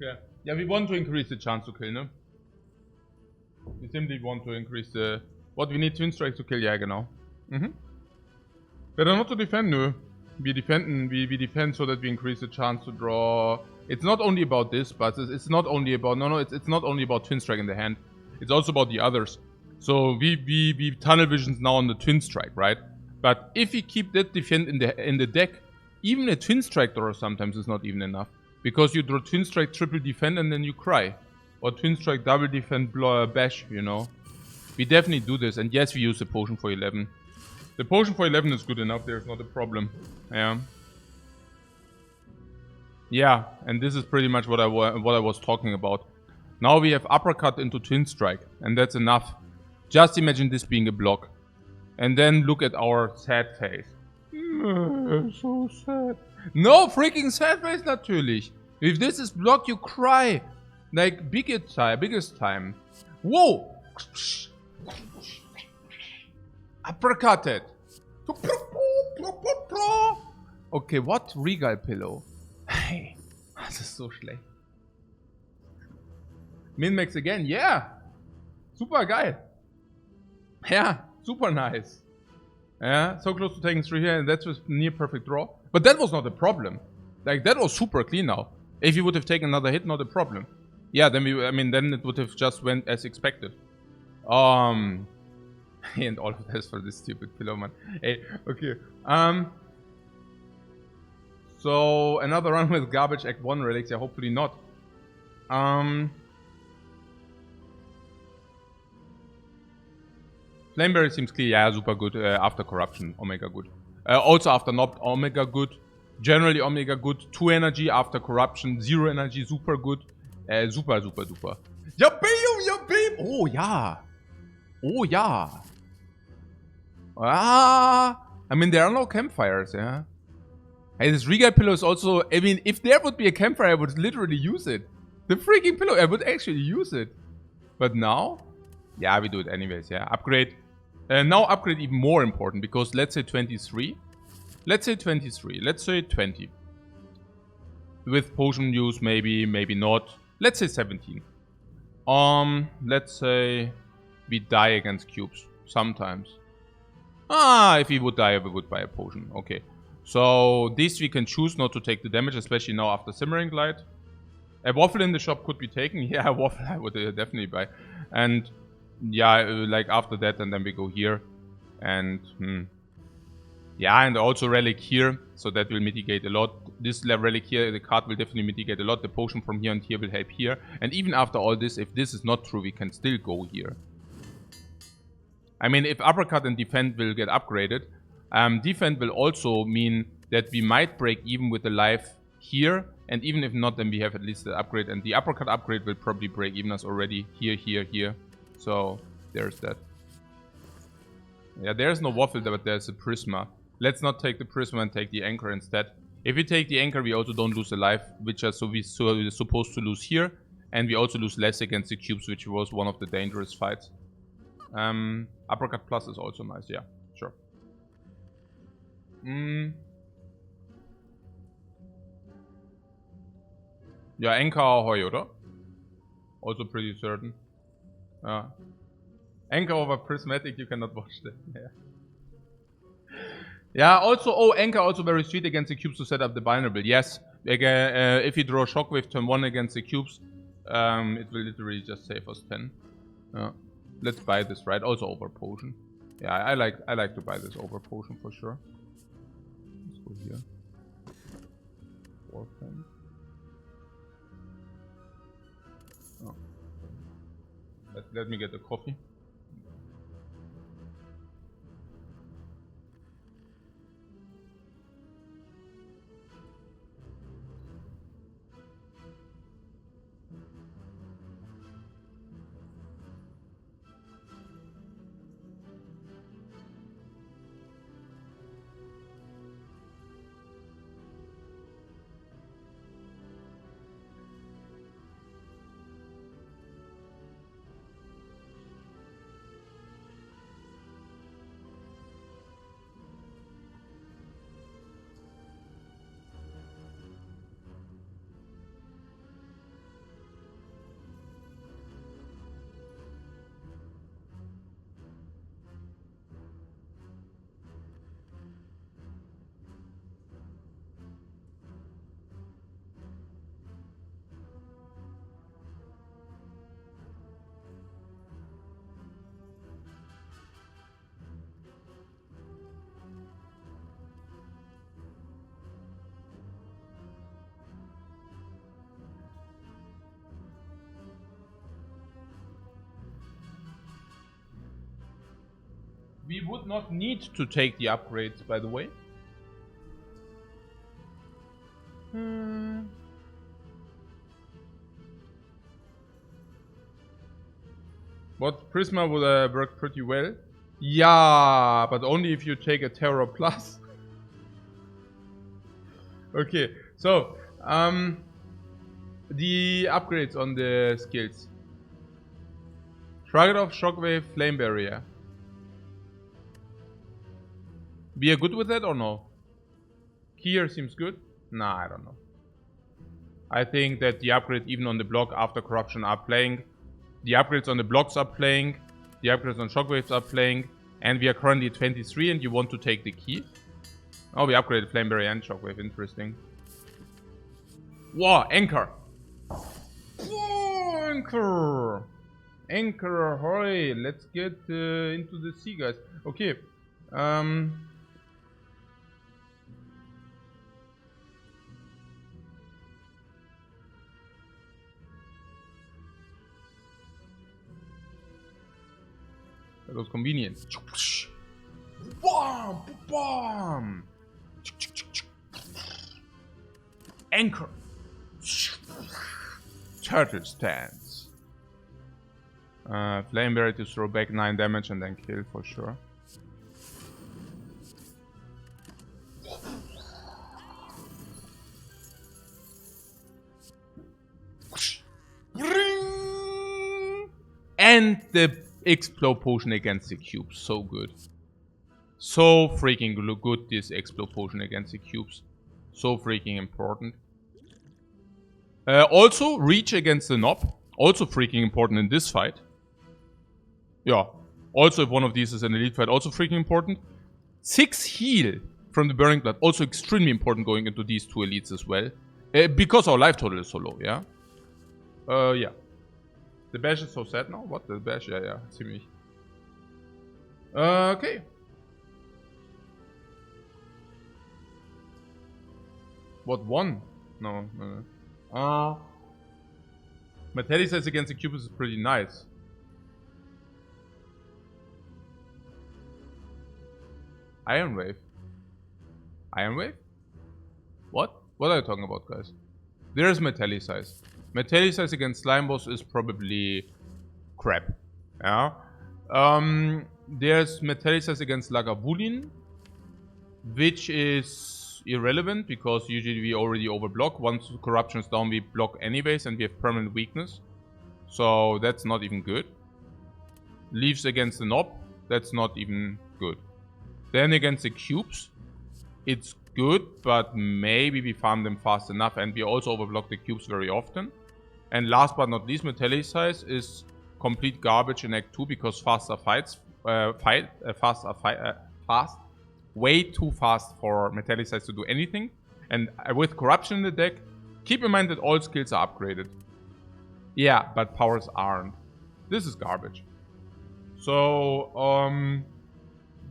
Okay. Yeah, we want to increase the chance to kill, no? We simply want to increase the... What, we need Twin Strike to kill? Ja, genau. Better not to defend, no. We defend so that we increase the chance to draw... It's not only about this, but it's not only about... No, it's not only about Twin Strike in the hand. It's also about the others. So we tunnel visions now on the Twin Strike, right? But if we keep that defend in the deck, even a Twin Strike draw sometimes is not even enough. Because you draw Twin Strike triple defend and then you cry. Or Twin Strike double defend bash, you know. We definitely do this, and yes, we use the potion for 11. The potion for 11 is good enough, there's not a problem. Yeah. Yeah, and this is pretty much what I was talking about. Now we have uppercut into Twin Strike, and that's enough. Just imagine this being a block. And then look at our sad face. So sad. No freaking sad face, natürlich. If this is block, you cry. Like, biggest time. Whoa! Uppercutted. Okay, what? Regal Pillow. Hey, das ist so schlecht. Min-Max again, yeah. Super geil. Yeah, super nice. Yeah, so close to taking 3 here, and that's a near perfect draw. But that was not a problem. Like, that was super clean now. If you would have taken another hit, not a problem. Yeah, then then it would have just went as expected. And all of this for this stupid pillow, man. Hey, okay. So another run with garbage Act 1 relics, yeah, hopefully not. Flameberry seems clear, yeah, super good. After corruption, Omega good. Also after Nobt, Omega good. Generally Omega good. 2 energy after corruption, 0 energy, super good. Super, super, super. Ja, bam, ja, bam. Oh, ja. Oh, ja. Ah. I mean, there are no campfires, yeah. Hey, this Regal pillow is also... I mean, if there would be a campfire, I would literally use it. The freaking pillow, I would actually use it. But now... Yeah, we do it anyways, yeah. Upgrade. Now upgrade even more important, because let's say 23. Let's say 23. Let's say 20. With potion use, maybe, maybe not. Let's say 17. Let's say we die against cubes. Sometimes. Ah, if we would die, we would buy a potion. Okay. So, this we can choose not to take the damage, especially now after Simmering Light. A waffle in the shop could be taken. Yeah, a waffle I would definitely buy. And, yeah, like after that, and then we go here. And, yeah, and also Relic here. So that will mitigate a lot. This Relic here, the card will definitely mitigate a lot. The potion from here and here will help here. And even after all this, if this is not true, we can still go here. I mean, if uppercut and defend will get upgraded, defend will also mean that we might break even with the life here. And even if not, then we have at least the upgrade. And the uppercut upgrade will probably break even us already here, here, here. So, there's that. Yeah, there's no waffle, but there's a Prisma. Let's not take the Prisma and take the Anchor instead. If we take the Anchor, we also don't lose a life, which are we're supposed to lose here. And we also lose less against the cubes, which was one of the dangerous fights. Uppercut plus is also nice, yeah, sure. Yeah, Anchor Ahoy, oder? Also pretty certain. Anchor over Prismatic, you cannot watch that. Yeah. Yeah, also, oh, Anchor also very sweet against the cubes to set up the vulnerable. Yes, if you draw Shockwave turn 1 against the cubes, it will literally just save us 10. Let's buy this, right? Also over potion. Yeah, I like to buy this over potion for sure. Let's go here. 4 pen. Oh. Let me get the coffee. We would not need to take the upgrades, by the way. What Prisma would work pretty well. Yeah, but only if you take a Terror Plus. Okay, so the upgrades on the skills. Target off, Shockwave, Flame Barrier. We are good with that or no? Kier seems good. Nah, I don't know. I think that the upgrade even on the block after Corruption are playing. The upgrades on the blocks are playing. The upgrades on Shockwaves are playing. And we are currently 23 and you want to take the key. Oh, we upgraded Flame Barrier and Shockwave. Interesting. Whoa, Anchor. Whoa, Anchor. Anchor, hurry. Let's get into the sea, guys. Okay. That was convenient. Bam! Bam! Anchor. Turtle stance. Flame Barrier to throw back 9 damage and then kill for sure. And the Explode Potion against the cubes. So good. So freaking good, this Explode Potion against the cubes. So freaking important. Also, Reach against the Knob. Also freaking important in this fight. Yeah. Also, if one of these is an elite fight, also freaking important. 6 heal from the Burning Blood. Also extremely important going into these 2 elites as well. Because our life total is so low, yeah? Yeah. The bash is so sad now? What? The bash? Yeah, ziemlich. Okay. What, 1? No. Metallicise against the cubes is pretty nice. Iron Wave? Iron Wave? What? What are you talking about, guys? There's Metallicize. Metallicize against Slime Boss is probably crap. Yeah. There's Metallicize against Lagavulin, which is irrelevant because usually we already overblock. Once Corruption is down, we block anyways and we have permanent weakness. So that's not even good. Leaves against the Knob, that's not even good. Then against the cubes, it's good, but maybe we farm them fast enough and we also overblock the cubes very often. And last but not least, Metallicize is complete garbage in Act 2 because faster fights, fast, way too fast for Metallicize to do anything. And with Corruption in the deck, keep in mind that all skills are upgraded. Yeah, but powers aren't. This is garbage. So,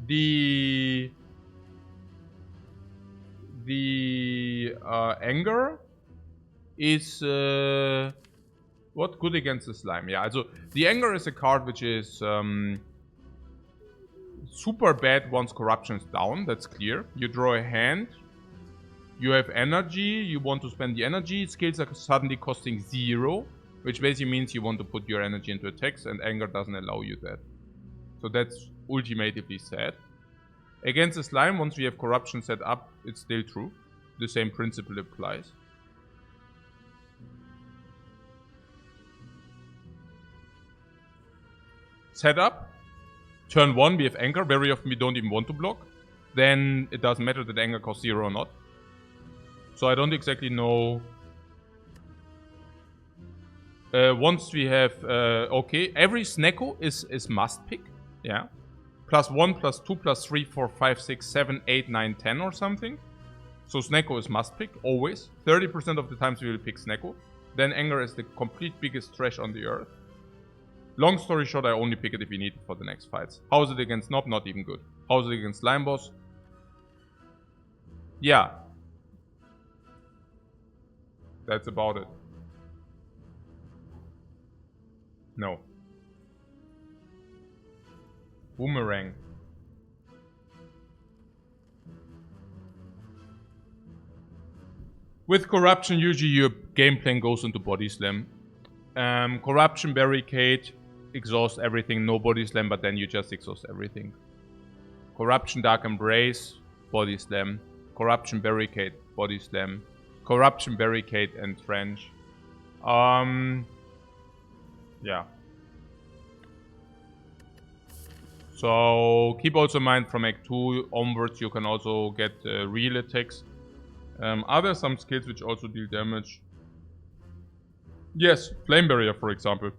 the Anger is what? Good against the Slime. Yeah, also the Anger is a card which is super bad once Corruption is down. That's clear. You draw a hand. You have energy. You want to spend the energy. Skills are suddenly costing 0, which basically means you want to put your energy into attacks, and Anger doesn't allow you that. So that's ultimately sad. Against the Slime, once we have Corruption set up, it's still true. The same principle applies. Set up. Turn 1, we have Anger. Very often we don't even want to block. Then it doesn't matter that Anger costs 0 or not. So I don't exactly know. Once we have... okay, every Snecko is must pick. Yeah. +1, +2, +3, 4, 5, 6, 7, 8, 9, 10 or something. So Snecko is must pick, always. 30% of the times we will pick Snecko. Then Anger is the complete biggest trash on the earth. Long story short, I only pick it if we need it for the next fights. How is it against Knob? Not even good. How is it against Slime Boss? Yeah. That's about it. No. Boomerang. With corruption, usually your game plan goes into body slam. Corruption barricade, exhaust everything, no body slam, but then you just exhaust everything. Corruption dark embrace, body slam. Corruption barricade, body slam. Corruption barricade and trench. Yeah. So keep also in mind from Act 2 onwards you can also get real attacks. Are there some skills which also deal damage? Yes, Flame Barrier for example.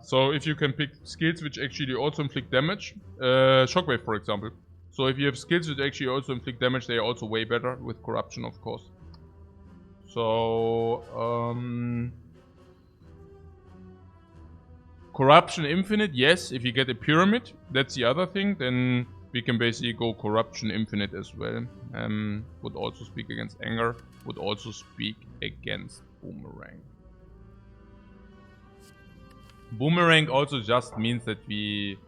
So if you can pick skills which actually also inflict damage, Shockwave for example. So if you have skills which actually also inflict damage, they are also way better with Corruption of course. So, Corruption Infinite, yes, if you get a Pyramid, that's the other thing, then we can basically go Corruption Infinite as well. Would also speak against Anger, would also speak against Boomerang. Boomerang also just means that we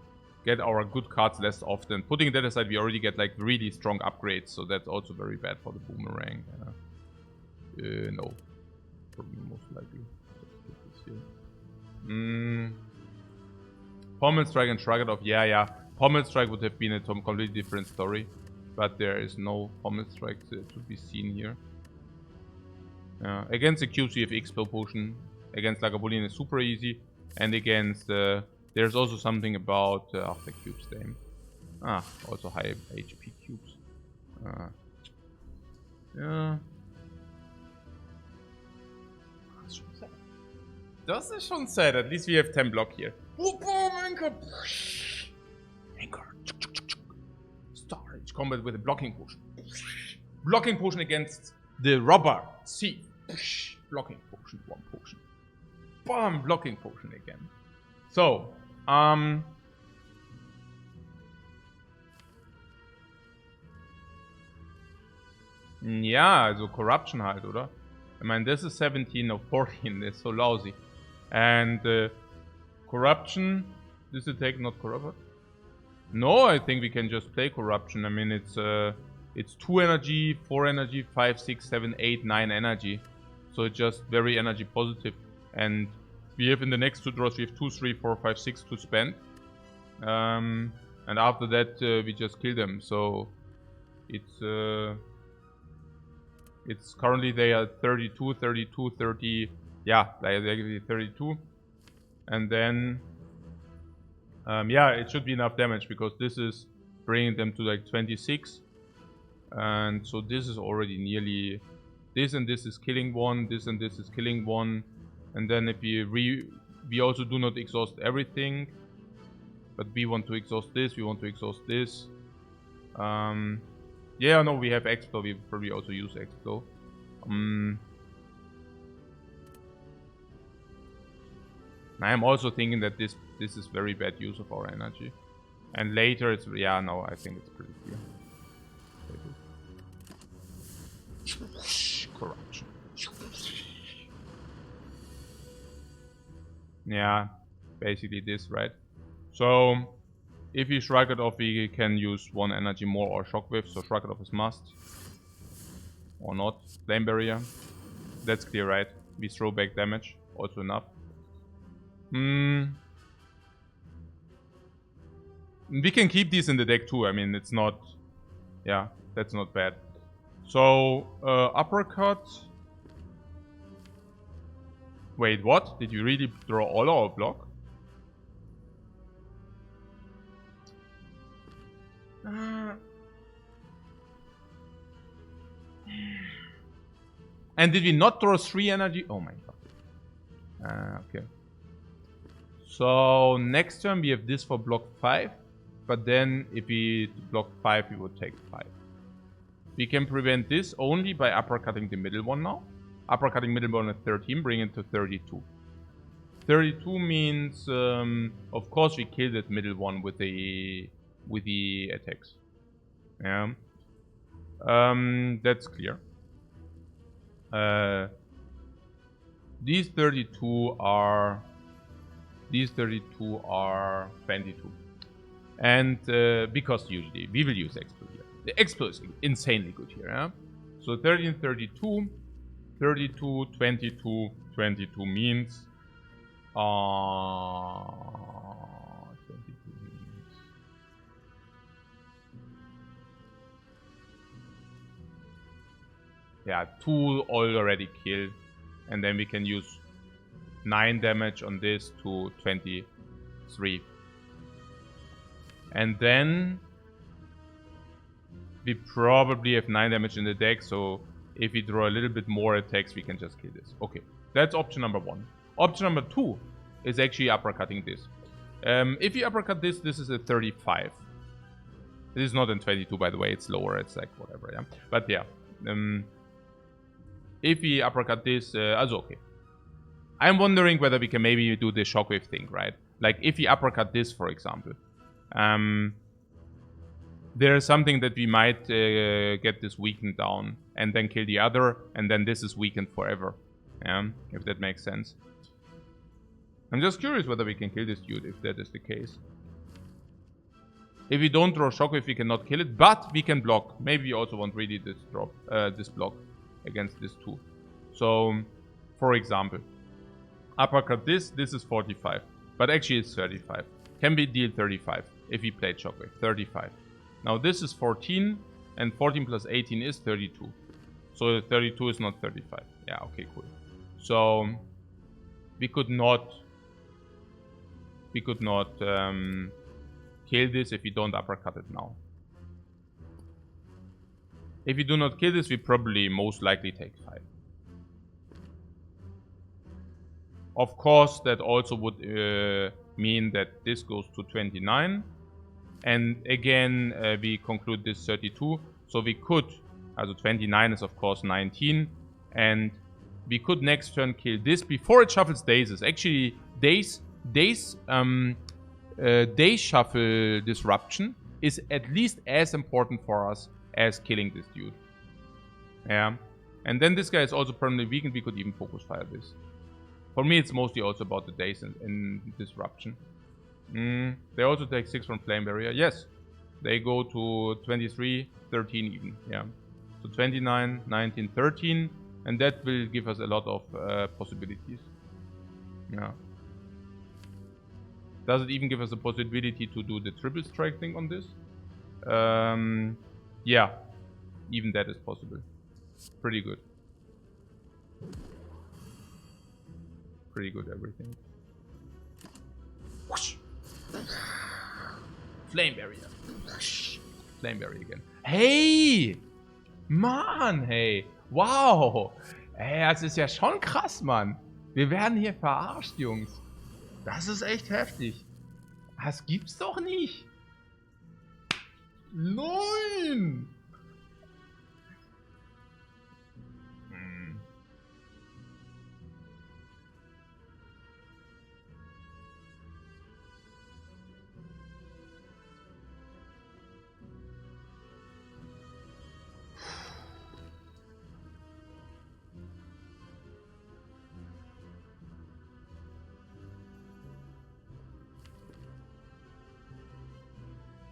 get our good cards less often. Putting that aside, we already get like really strong upgrades, so that's also very bad for the Boomerang. No. Probably most likely. Let's get this here. Pommel Strike and Shrug It Off. Yeah. Pommel Strike would have been a completely different story. But there is no Pommel Strike to be seen here. Against the cubes we have Explo Potion. Against Lagavulin is super easy. And against... there's also something about... the cubes name. Also high HP cubes. Yeah. Das ist schon sad. At least we have 10 block here. Anchor. Star Age combat with a blocking potion. Blocking potion against the robber. C. Blocking potion. 1 potion. Bam! Blocking potion again. So, ja, also Corruption halt, oder? I mean, this is 17 of 14. It's so lousy. And Corruption, this attack not corrupted? No, I think we can just play Corruption. I mean, it's 2 energy, 4 energy, 5, 6, 7, 8, 9 energy. So it's just very energy positive. And we have in the next 2 draws, we have 2, 3, 4, 5, 6 to spend. And after that, we just kill them. So it's currently they are 32, 32, 30. Yeah, they're 32. And then, yeah, it should be enough damage because this is bringing them to like 26. And so this is already nearly... This and this is killing 1, this and this is killing 1. And then if we also do not exhaust everything. But we want to exhaust this, we want to exhaust this. Yeah, no, we have Explo, we probably also use Explo. I am also thinking that this is very bad use of our energy. And later it's... Yeah, no, I think it's pretty clear. Corruption. Yeah, basically this, right? So, if we Shrug It Off, we can use 1 energy more or Shockwave, so Shrug It Off is must. Or not. Flame Barrier. That's clear, right? We throw back damage, also enough. We can keep these in the deck too, I mean, it's not... Yeah, that's not bad. So, Uppercut... Wait, what? Did you really draw all our block? And did we not draw 3 energy? Oh my god. Okay. So next turn we have this for block 5. But then if we block 5 we would take 5. We can prevent this only by uppercutting the middle one now. Uppercutting middle one at 13, bring it to 32. 32 means, of course we kill that middle one with the attacks. Yeah. That's clear. These 32 are 22. And because usually we will use Explo here. The Explo is insanely good here, yeah? So 30 and 32. 32, 22, 22 means... 22 means... Yeah, 2 already killed. And then we can use 9 damage on this to 23. And then we probably have 9 damage in the deck, so if we draw a little bit more attacks, we can just kill this. Okay, that's option number 1. Option number 2 is actually uppercutting this. If you uppercut this, this is a 35. This is not in 22, by the way, it's lower, it's like whatever, yeah. But yeah, if we uppercut this, also okay. I'm wondering whether we can maybe do the shockwave thing, right? Like if we uppercut this, for example. There is something that we might get this weakened down and then kill the other, and then this is weakened forever. Yeah, if that makes sense. I'm just curious whether we can kill this dude, if that is the case. If we don't draw shockwave, we cannot kill it, but we can block. Maybe we also want really this drop, this block against this too. So, for example, uppercut this is 45, but actually it's 35. Can we deal 35 if we played shockwave? 35. Now this is 14, and 14 plus 18 is 32. So 32 is not 35. Yeah, okay, cool. So we could not kill this if we don't uppercut it now. If we do not kill this, we probably most likely take 5. Of course, that also would mean that this goes to 29. And again, we conclude this 32. So we could, also 29 is of course 19. And we could next turn kill this before it shuffles dazes. Actually, daze shuffle disruption is at least as important for us as killing this dude. Yeah. And then this guy is also permanently weakened. We could even focus fire this. For me, it's mostly also about the daze and disruption. They also take 6 from flame barrier. Yes. They go to 23, 13 even. Yeah. So 29, 19, 13. And that will give us a lot of possibilities. Yeah. Does it even give us a possibility to do the triple strike thing on this? Yeah. Even that is possible. Pretty good. Pretty good everything. Whoosh. Flame barrier. Whoosh. Flame barrier again. Hey! Mann, hey. Wow. Ey, das ist ja schon krass, Mann. Wir werden hier verarscht, Jungs. Das ist echt heftig. Das gibt's doch nicht. Nein!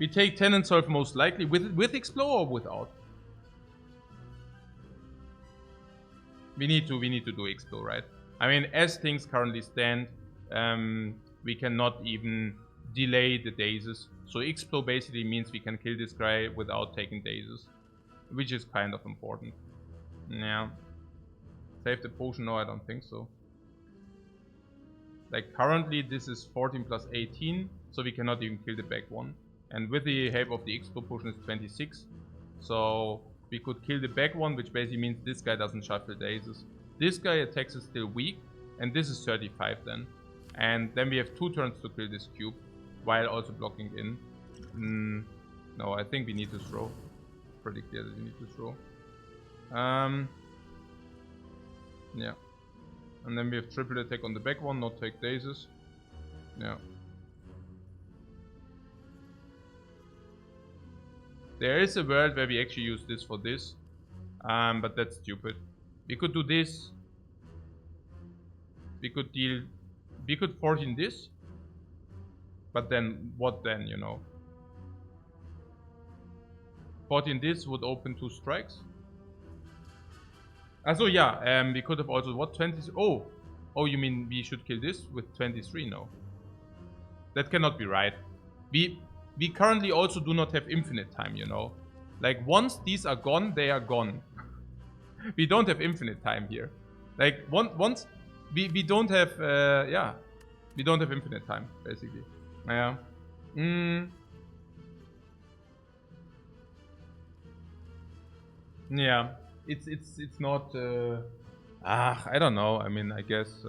We take 10 and solve most likely with explore or without. We need to do explore, right? I mean, as things currently stand, we cannot even delay the dazes. So explore basically means we can kill this guy without taking dazes, which is kind of important. Yeah. Save the potion? No, I don't think so. Like currently this is 14 plus 18, so we cannot even kill the back one. And with the help of the explore potion is 26. So we could kill the back one, which basically means this guy doesn't shuffle dazes. This guy attacks is still weak, and this is 35 then. And then we have 2 turns to kill this cube, while also blocking in. No, I think we need to throw. It's pretty clear that we need to throw. Yeah. And then we have triple attack on the back one, not take dazes. Yeah. There is a world where we actually use this for this, but that's stupid. We could do this. We could 14 this, but then what then, you know? 14 this would open 2 strikes. So yeah, we could have also, what, 20? Oh, you mean we should kill this with 23? No. That cannot be right. We currently also do not have infinite time, you know. Like, once these are gone, they are gone. We don't have infinite time here. Like, once we don't have, yeah, we don't have infinite time, basically. Yeah. Yeah. It's not, I don't know. I mean, I guess,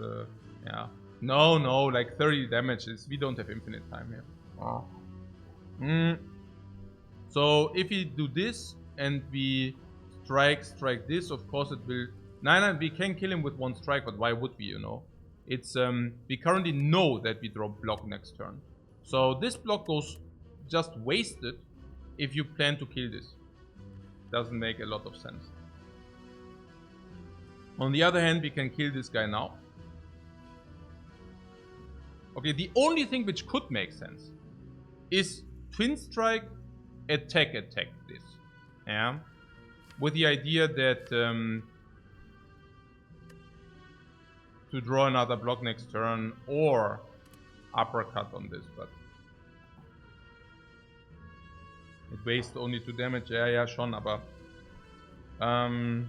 yeah. No, like 30 damage is, we don't have infinite time here. So if we do this and we strike this, of course it will. Nine, we can kill him with one strike, but why would we? You know, it's we currently know that we draw block next turn, so this block goes just wasted if you plan to kill this. Doesn't make a lot of sense. On the other hand, we can kill this guy now. Okay, the only thing which could make sense is twin strike, attack this. Yeah. With the idea that to draw another block next turn or uppercut on this, but it wastes only 2 damage. Ja, schon, aber oh man.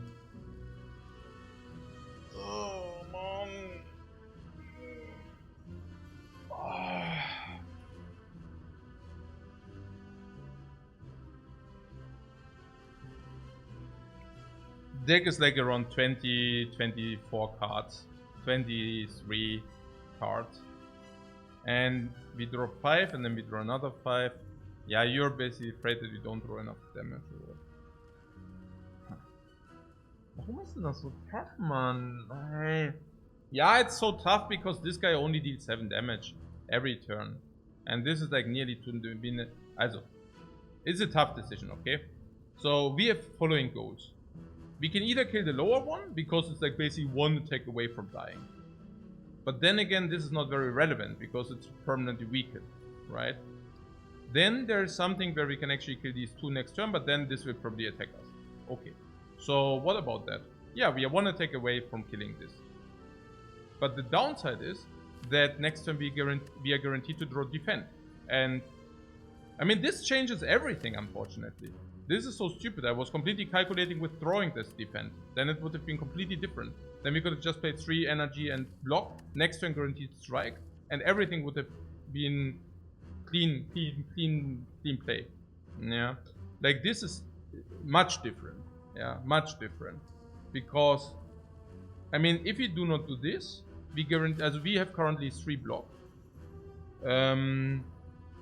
Deck is like around 20, 24 cards, 23 cards, and we draw 5 and then we draw another 5. Yeah, you're basically afraid that you don't draw enough damage. Warum ist denn das so tough, man? Hey. Yeah, it's so tough because this guy only deals 7 damage every turn, and this is like nearly to win. Also, it's a tough decision, okay? So we have following goals. We can either kill the lower one, because it's like basically one attack away from dying. But then again, this is not very relevant, because it's permanently weakened, right? Then there's something where we can actually kill these 2 next turn, but then this will probably attack us. Okay, so what about that? Yeah, we are 1 attack away from killing this. But the downside is that next turn we are guaranteed to draw defend. And I mean, this changes everything, unfortunately. This is so stupid. I was completely calculating with drawing this defense. Then it would have been completely different. Then we could have just played 3 energy and block. Next turn guaranteed strike. And everything would have been clean play. Yeah. Like, this is much different. Yeah, much different. Because, I mean, if we do not do this, we guarantee, as we have currently 3 block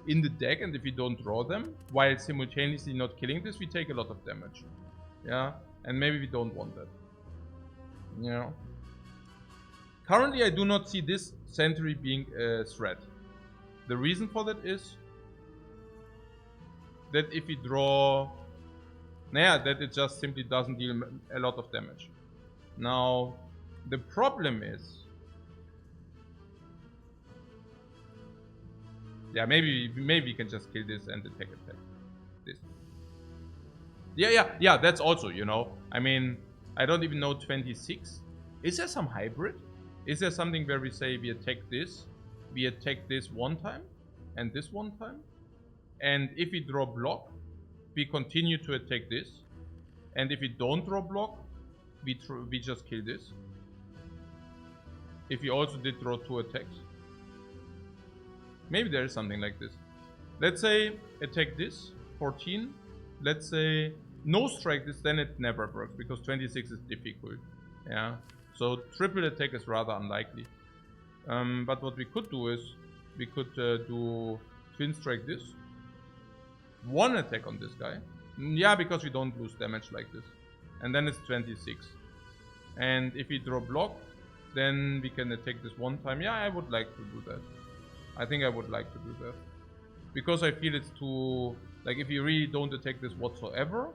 in the deck, and if we don't draw them while simultaneously not killing this, we take a lot of damage. Yeah, and maybe we don't want that. Yeah. Currently, I do not see this Sentry being a threat. The reason for that is that if we draw, that it just simply doesn't deal a lot of damage. Now, the problem is, yeah, maybe we can just kill this and attack this. Yeah, that's also, you know, I mean, I don't even know 26. Is there some hybrid? Is there something where we say we attack this 1 time and this 1 time, and if we draw block, we continue to attack this, and if we don't draw block, we just kill this. If we also did draw 2 attacks, maybe there is something like this. Let's say attack this 14. Let's say no strike this, then it never works because 26 is difficult. Yeah, so triple attack is rather unlikely. But what we could do is we could do twin strike this, 1 attack on this guy. Yeah, because we don't lose damage like this, and then it's 26. And if we draw block, then we can attack this 1 time. Yeah, I would like to do that. I think I would like to do that, because I feel it's too, like, if you really don't attack this whatsoever,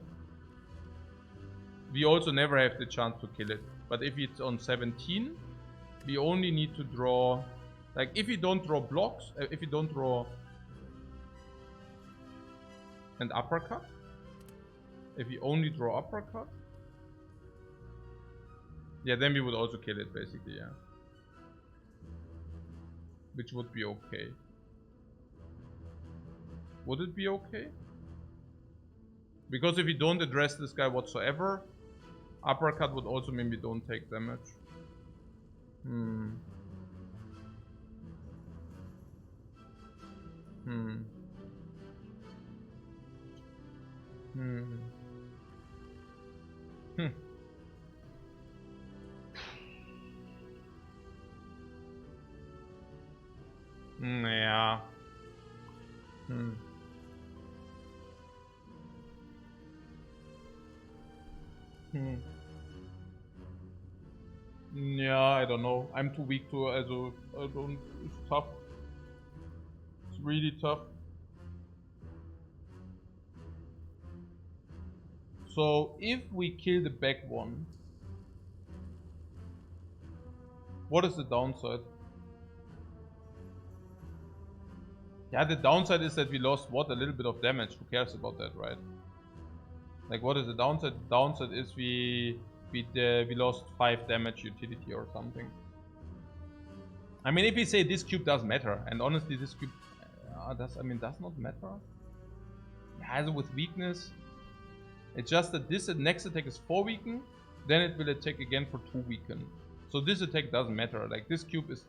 we also never have the chance to kill it. But if it's on 17, we only need to draw, like, if we don't draw blocks, if we don't draw an uppercut, if we only draw uppercut, Yeah, then we would also kill it, basically, yeah. Which would be okay. Would it be okay? Because if we don't address this guy whatsoever, uppercut would also mean we don't take damage. Hmm. Hmm. Hmm. Hmm. Yeah. Hmm. Hmm. Yeah, I don't know. I'm too weak to, also, I don't, it's tough. It's really tough. So, if we kill the back one, what is the downside? Yeah, the downside is that we lost, what, a little bit of damage. Who cares about that, right? Like, what is the downside? The downside is we lost 5 damage utility or something. I mean, if we say this cube does matter, and honestly, this cube does not matter. Has it with weakness. It's just that this next attack is 4 weaken, then it will attack again for 2 weaken. So this attack doesn't matter. Like, this cube is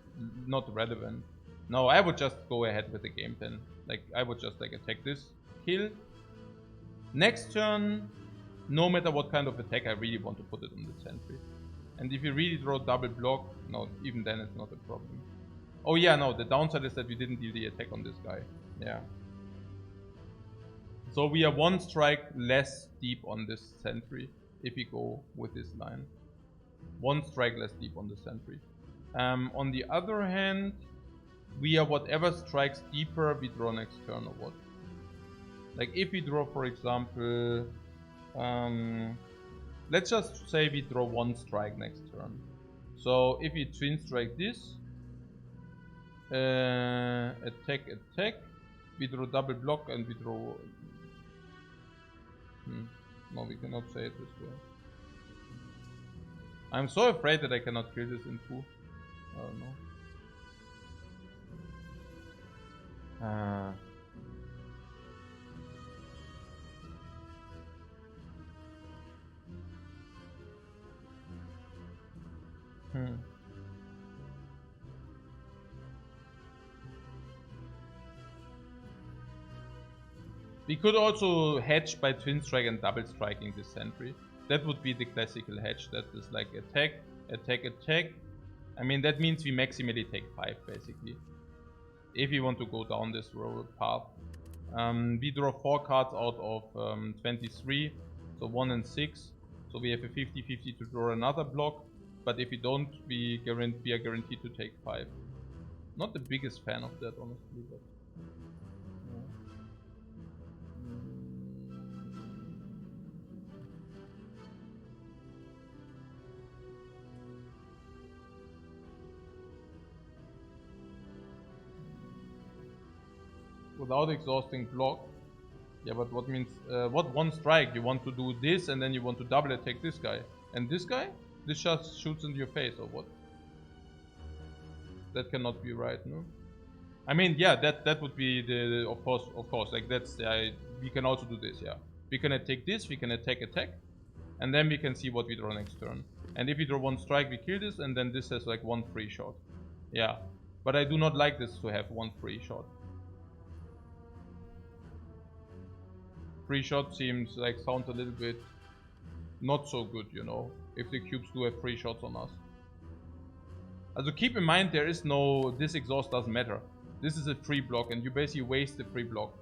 not relevant. No, I would just go ahead with the game then. Like, I would just like attack this, kill. Next turn, no matter what kind of attack, I really want to put it on the sentry. And if you really draw double block, no, even then it's not a problem. Oh yeah, no, the downside is that we didn't deal the attack on this guy. Yeah. So we are 1 strike less deep on this sentry if we go with this line. 1 strike less deep on the sentry. On the other hand, we are whatever strikes deeper we draw next turn or what. Like if we draw, for example, let's just say we draw 1 strike next turn. So if we twin strike this, attack, we draw double block and we draw... No, we cannot say it this way. I'm so afraid that I cannot kill this in 2. I don't know. We could also hedge by twin strike and double striking this sentry. That would be the classical hedge. That is like attack, attack, attack. I mean, that means we maximally take 5 basically. If we want to go down this road path. We draw 4 cards out of 23. So 1 and 6. So we have a 50-50 to draw another block. But if we don't, we are guaranteed to take 5. Not the biggest fan of that, honestly. But without exhausting block. Yeah, but what means, what 1 strike? You want to do this and then you want to double attack this guy. And this guy? This just shoots into your face or what? That cannot be right, no? I mean, yeah, that would be the of course, like that's, we can also do this, yeah. We can attack this, we can attack, and then we can see what we draw next turn. And if we draw 1 strike, we kill this, and then this has like 1 free shot. Yeah, but I do not like this to have 1 free shot. Free shot seems like sounds a little bit not so good, you know, if the cubes do have free shots on us. Also keep in mind, there is no, this exhaust doesn't matter. This is a free block and you basically waste the free block.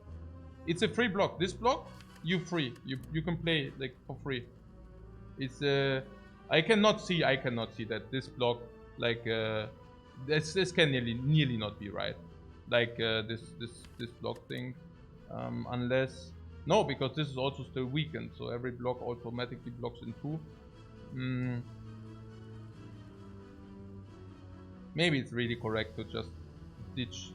It's a free block. This block, you free. You can play like for free. It's I cannot see that this block, like this can nearly not be right. Like this block thing, unless no, because this is also still weakened, so every block automatically blocks in 2. Maybe it's really correct to just ditch.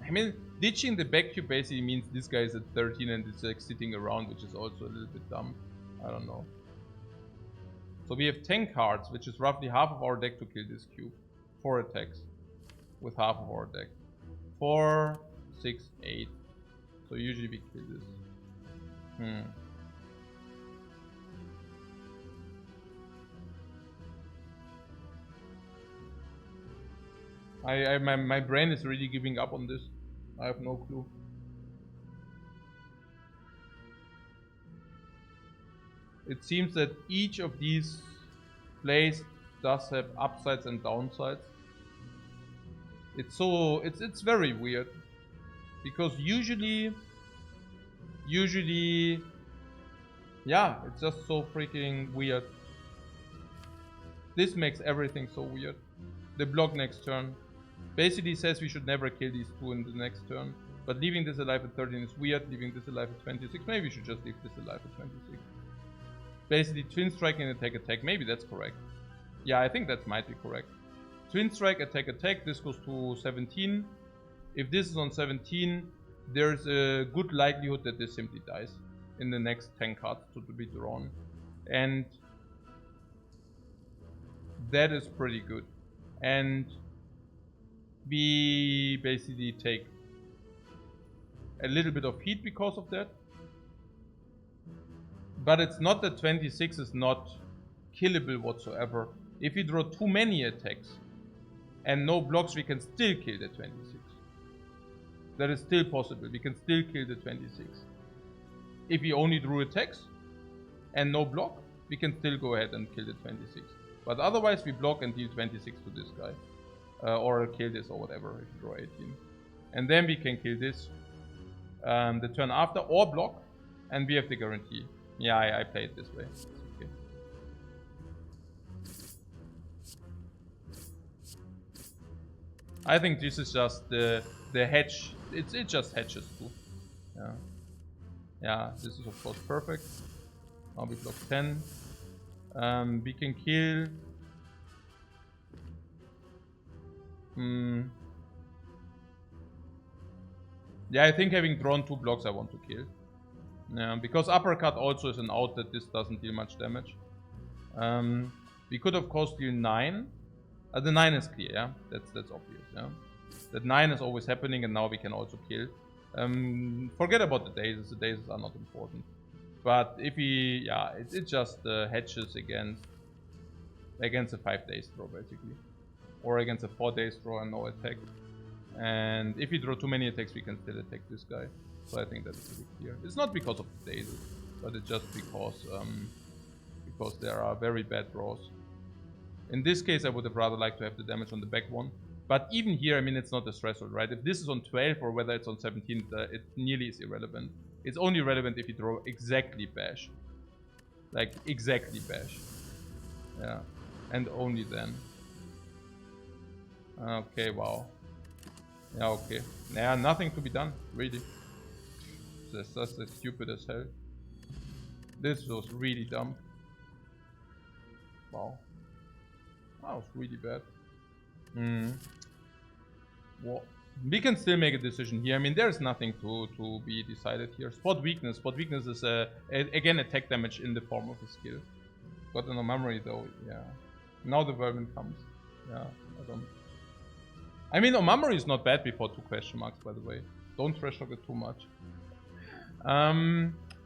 I mean, ditching the back cube basically means this guy is at 13 and it's like sitting around, which is also a little bit dumb. I don't know. So we have 10 cards, which is roughly half of our deck to kill this cube. 4 attacks with half of our deck. 4, 6, 8. So usually we kill this. My brain is really giving up on this. I have no clue. It seems that each of these plays does have upsides and downsides. It's very weird. Because usually, yeah, it's just so freaking weird. This makes everything so weird. The block next turn basically says we should never kill these two in the next turn. But leaving this alive at 13 is weird. Leaving this alive at 26, maybe we should just leave this alive at 26. Basically, twin strike and attack. Maybe that's correct. Yeah, I think that might be correct. Twin strike, attack. This goes to 17. If this is on 17, there's a good likelihood that this simply dies in the next 10 cards to be drawn. And that is pretty good. And we basically take a little bit of heat because of that. But it's not that 26 is not killable whatsoever. If we draw too many attacks and no blocks, we can still kill the 26. That is still possible. We can still kill the 26. If we only drew attacks and no block, we can still go ahead and kill the 26. But otherwise, we block and deal 26 to this guy. Or kill this or whatever if you draw 18. And then we can kill this the turn after or block. And we have the guarantee. Yeah, I play it this way. It's okay. I think this is just the hedge. It just hedges too. Yeah. Yeah, this is of course perfect. Now we block 10. We can kill. Yeah, I think having drawn 2 blocks I want to kill. Yeah, because uppercut also is an out that this doesn't deal much damage. We could of course deal 9. The 9 is clear, yeah? That's obvious, yeah? That 9 is always happening and now we can also kill. Forget about the daisies are not important. But if we, yeah, it just hedges against a 5 days draw basically. Or against a 4 days draw and no attack. And if we draw too many attacks, we can still attack this guy. So I think that's pretty clear. It's not because of the daisies, but it's just because there are very bad draws. In this case, I would have rather liked to have the damage on the back one. But even here, I mean, it's not a threshold, right? If this is on 12 or whether it's on 17, it nearly is irrelevant. It's only relevant if you draw exactly bash. Like, exactly bash. Yeah. And only then. Okay, wow. Yeah, okay. Yeah, nothing to be done, really. That's just as stupid as hell. This was really dumb. Wow. That was really bad. Well, we can still make a decision here. I mean, there's nothing to be decided here. Spot weakness. Spot weakness is again attack damage in the form of a skill. Got no memory though. Yeah. Now the vermin comes. Yeah. I mean, Omamori is not bad before 2 question marks, by the way. Don't trash talk it too much.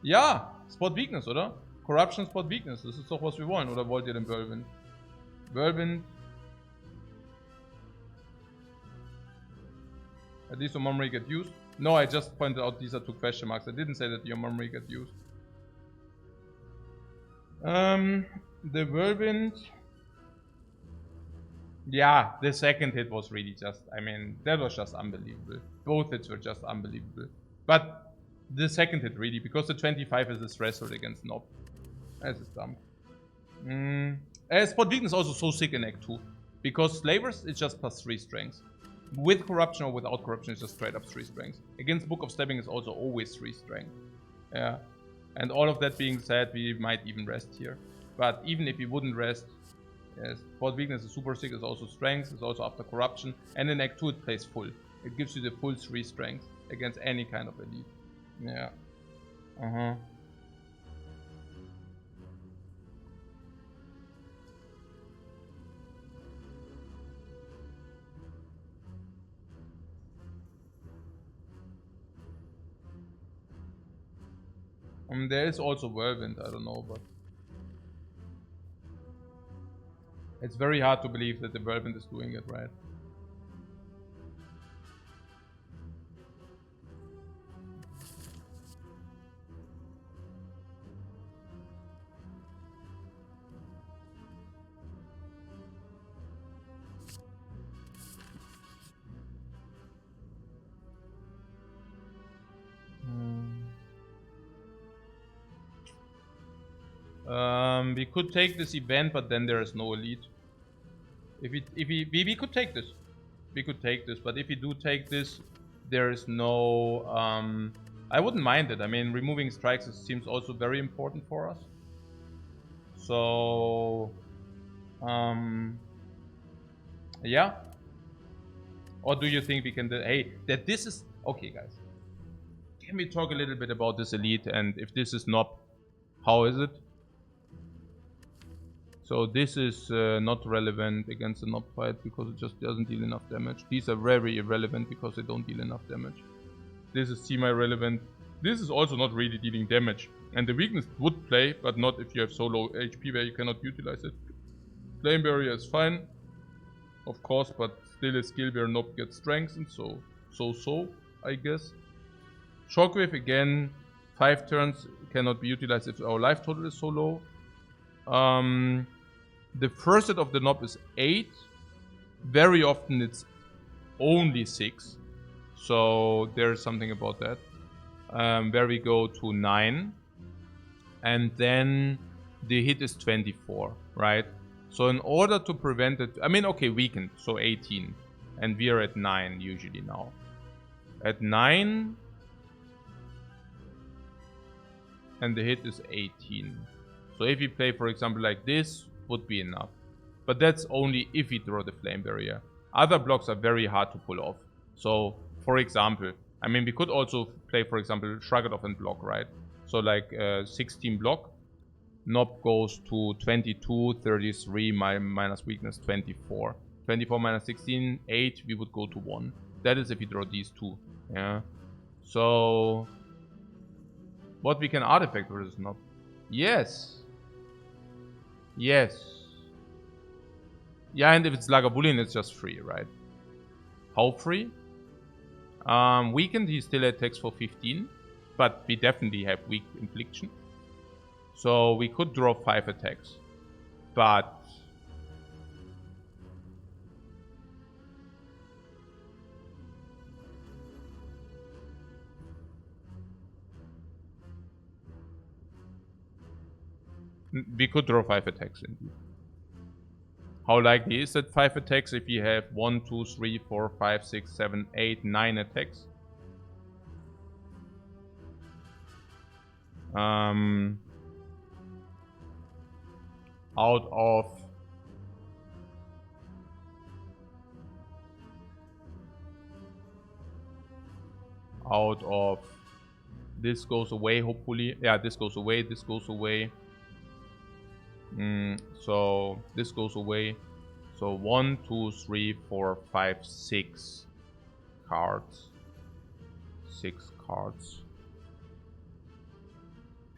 Ja, Spot Weakness, oder? Corruption, Spot Weakness. Das ist doch, was wir wollen. Oder wollt ihr den Whirlwind? Whirlwind. At least Omamori get used. No, I just pointed out these are 2 question marks. I didn't say that the Omamori get used. The Whirlwind. Yeah, the second hit was really just, I mean, that was just unbelievable. Both hits were just unbelievable. But the second hit really, because the 25 is a threshold against Nob. This is dumb. Spot Weakness is also so sick in Act 2. Because Slavers, it's just +3 strength. With Corruption or without Corruption, it's just straight up 3 strength. Against Book of Stabbing is also always 3 strength. Yeah. And all of that being said, we might even rest here. But even if we wouldn't rest, yes, Spot Weakness is super sick, it's also strength, it's also after Corruption. And in Act 2 it plays full. It gives you the full 3 strength against any kind of elite. Yeah. There is also whirlwind, I don't know, but it's very hard to believe that the whirlwind is doing it right. We could take this event, but then there is no elite. We could take this. We could take this, but if we do take this, there is no... I wouldn't mind it. I mean, removing strikes seems also very important for us. So... yeah. Or do you think we can... Hey, that this is... Okay, guys. Can we talk a little bit about this elite, and if this is not... How is it? So this is not relevant against the Nob fight because it just doesn't deal enough damage. These are very irrelevant because they don't deal enough damage. This is semi-relevant. This is also not really dealing damage. And the weakness would play, but not if you have so low HP where you cannot utilize it. Flame Barrier is fine, of course, but still a skill where Nob gets strengthened, so, I guess. Shockwave again, 5 turns cannot be utilized if our life total is so low. The first hit of the Nob is 8. Very often it's only 6. So there's something about that. Where we go to 9. And then the hit is 24, right? So in order to prevent it... I mean, okay, weakened, so 18. And we are at 9 usually now. At 9... And the hit is 18. So if we play, for example, like this, would be enough. But that's only if we draw the Flame Barrier. Other blocks are very hard to pull off. So, for example, I mean, we could also play, for example, Shrug It Off and block, right? So like 16 block. Nob goes to 22, 33, minus weakness 24. 24 minus 16, 8, we would go to 1. That is if we draw these two. Yeah. So, what we can artifact versus Nob? Yes. Yes. Yeah, and if it's Lagavulin, it's just free, right? How free? Weakened, he still attacks for 15. But we definitely have weak infliction. So we could draw 5 attacks. But... we could draw 5 attacks indeed. How likely is that 5 attacks if you have 1, 2, 3, 4, 5, 6, 7, 8, 9 attacks? Out of this goes away, hopefully. Yeah, this goes away, this goes away. So this goes away. So 1, 2, 3, 4, 5, 6 cards. 6 cards.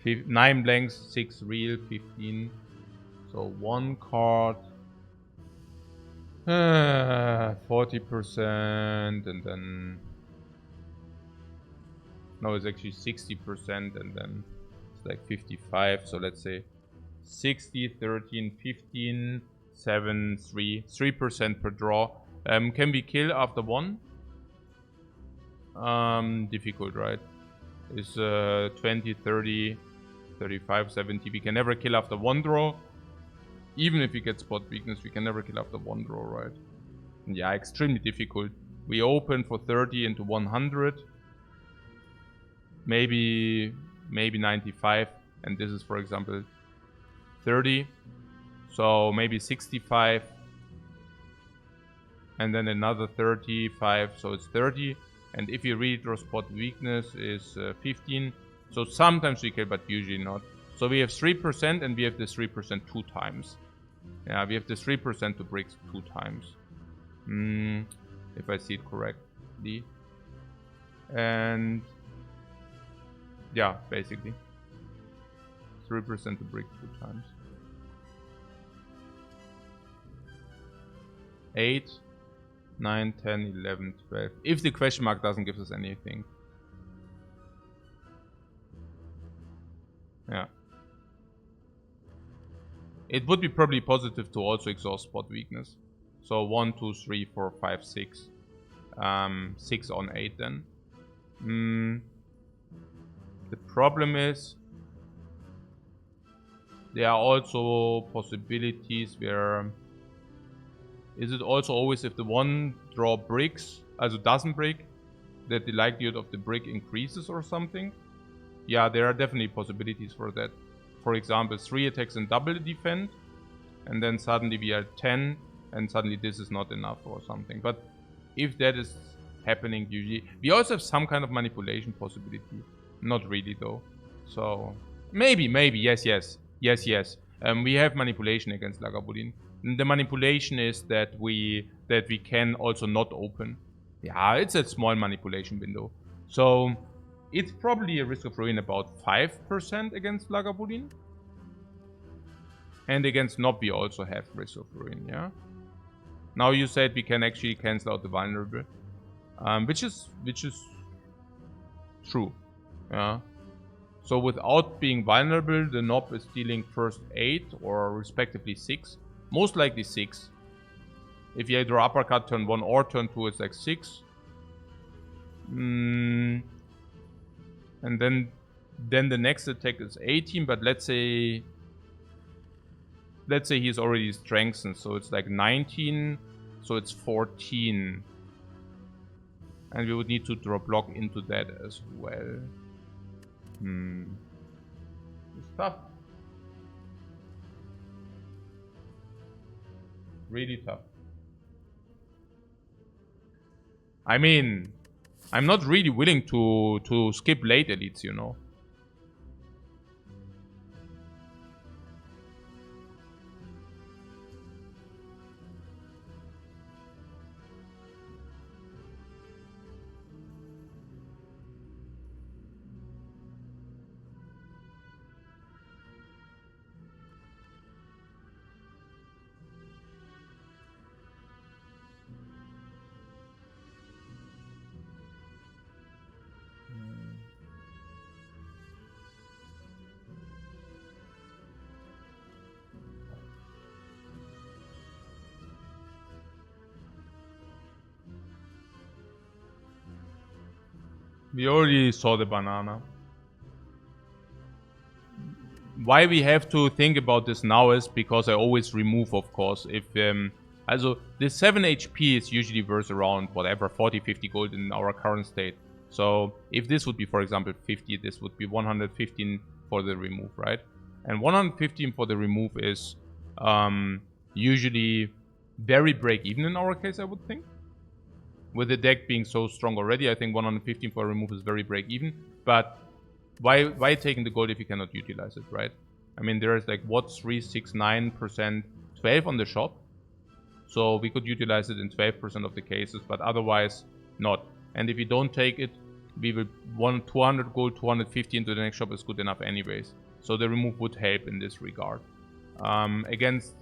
9 blanks, 6 real, 15. So 1 card. 40%, and then... No, it's actually 60%, and then it's like 55. So let's say 60, 13, 15, 7, 3. 3% per draw. Can we kill after 1? Difficult, right? It's 20, 30, 35, 70. We can never kill after 1 draw. Even if we get spot weakness, we can never kill after 1 draw, right? Yeah, extremely difficult. We open for 30 into 100. Maybe 95. And this is, for example, 30. So maybe 65. And then another 35. So it's 30. And if you redraw spot weakness is 15. So sometimes we kill, but usually not. So we have 3% and we have this 3% 2 times. Yeah, we have this 3% to bricks 2 times. If I see it correctly. And... yeah, basically. to represent the brick 2 times. 8, 9, 10, 11, 12. If the question mark doesn't give us anything. Yeah. It would be probably positive to also exhaust spot weakness. So 1, 2, 3, 4, 5, 6. 6 on 8 then. The problem is there are also possibilities where... Is it also always if the one draw bricks, also doesn't break, that the likelihood of the brick increases or something? Yeah, there are definitely possibilities for that. For example, 3 attacks and double defend, and then suddenly we are 10, and suddenly this is not enough or something. But if that is happening usually... We also have some kind of manipulation possibility. Not really though. So, maybe, yes. We have manipulation against Lagavulin. The manipulation is that we can also not open. Yeah, it's a small manipulation window. So, it's probably a risk of ruin about 5% against Lagavulin. And against Nob we also have risk of ruin, yeah? Now you said we can actually cancel out the vulnerable. Which is true. Yeah. So without being vulnerable, the Nob is dealing first 8 or respectively 6. Most likely 6. If you draw uppercut turn 1 or turn 2, it's like 6. And then the next attack is 18, but let's say he's already strengthened, so it's like 19, so it's 14. And we would need to draw block into that as well. It's tough. Really tough. I mean, I'm not really willing to skip late elites, you know. We already saw the banana. Why we have to think about this now is because I always remove, of course. If also the 7 HP is usually worth around whatever 40-50 gold in our current state. So if this would be, for example, 50, this would be 115 for the remove, right? And 115 for the remove is usually very break even in our case, I would think. With the deck being so strong already, I think 115 for a remove is very break even. But why taking the gold if you cannot utilize it, right? I mean, there is like what 3, 6, 9%, 12 on the shop. So we could utilize it in 12% of the cases, but otherwise not. And if you don't take it, we will 200 gold, 250 into the next shop is good enough anyways. So the remove would help in this regard. Against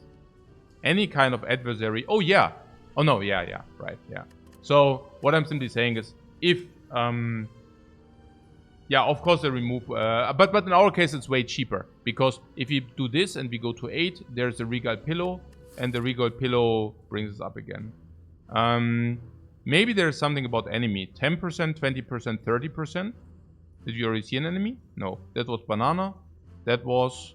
any kind of adversary. Oh yeah. Oh no, yeah, right, yeah. So what I'm simply saying is if yeah, of course the remove, but in our case it's way cheaper, because if we do this and we go to 8, there's a Regal Pillow, and the Regal Pillow brings us up again. Maybe there's something about enemy, 10%, 20%, 30%. Did you already see an enemy? No, that was banana. That was...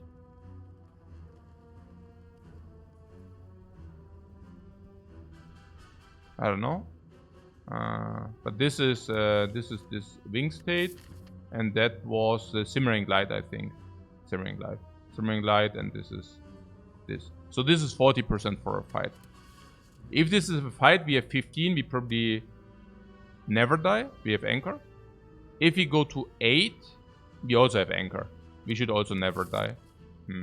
I don't know. But this is this wing state, and that was the simmering light, I think. Simmering light, and this is this. So this is 40% for a fight. If this is a fight, we have 15. We probably never die. We have anchor. If we go to 8, we also have anchor. We should also never die. I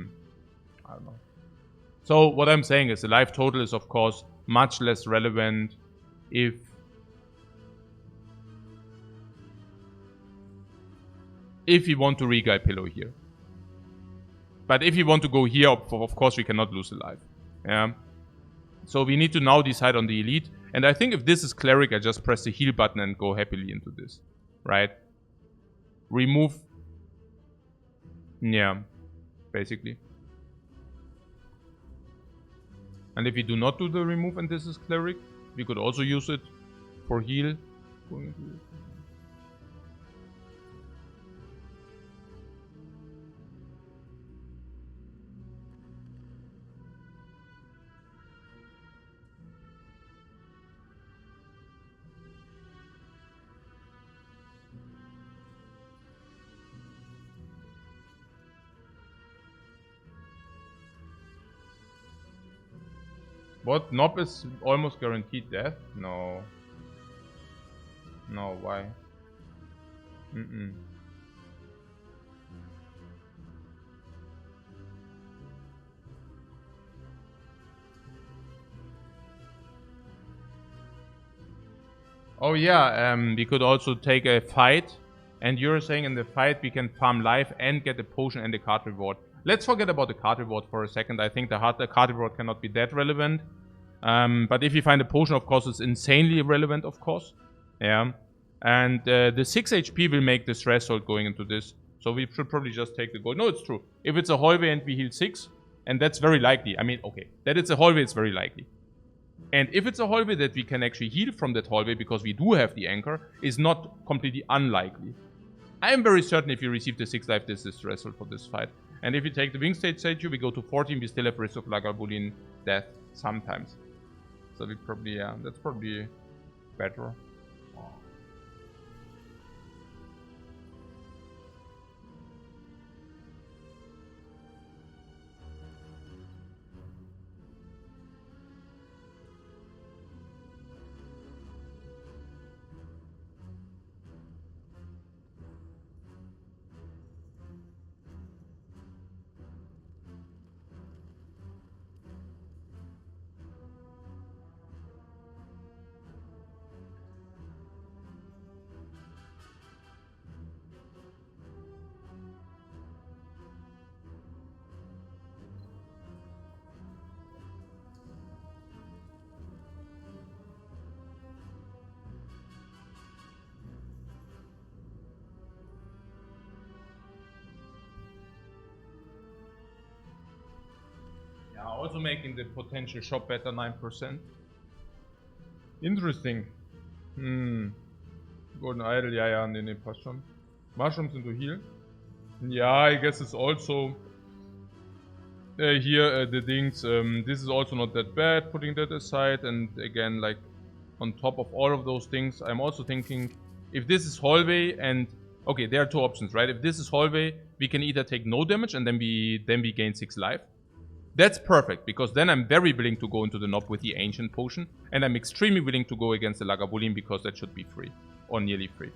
don't know. So what I'm saying is the life total is of course much less relevant if we want to Regal Pillow here. But if you want to go here, of course we cannot lose a life. Yeah. So we need to now decide on the elite. And I think if this is cleric, I just press the heal button and go happily into this. Right? Remove. Yeah. Basically. And if we do not do the remove and this is cleric, we could also use it for heal. What? Nob is almost guaranteed death? No. No, why? Oh yeah, we could also take a fight. And you're saying in the fight we can farm life and get a potion and a card reward. Let's forget about the card reward for a second. I think the card reward cannot be that relevant. But if you find a potion, of course, it's insanely relevant, of course. Yeah. And the 6 HP will make the threshold going into this. So we should probably just take the gold. No, it's true. If it's a hallway and we heal 6, and that's very likely. I mean, okay, that it's a hallway, it's very likely. And if it's a hallway that we can actually heal from that hallway because we do have the anchor, is not completely unlikely. I am very certain if you receive the 6 life, this is threshold for this fight. And if you take the wing stage statue, we go to 14, we still have risk of Lagavulin death sometimes. So we probably, yeah, that's probably better. Also making the potential shop better 9%. Interesting. Golden Idol, ja, nee, passt schon. Mushrooms into heal. Yeah, I guess it's also here the things. This is also not that bad, putting that aside. And again, like on top of all of those things, I'm also thinking if this is hallway and okay, there are two options, right? If this is hallway, we can either take no damage and then we gain 6 life. That's perfect, because then I'm very willing to go into the Nob with the Ancient Potion, and I'm extremely willing to go against the Lagavulin because that should be free, or nearly free.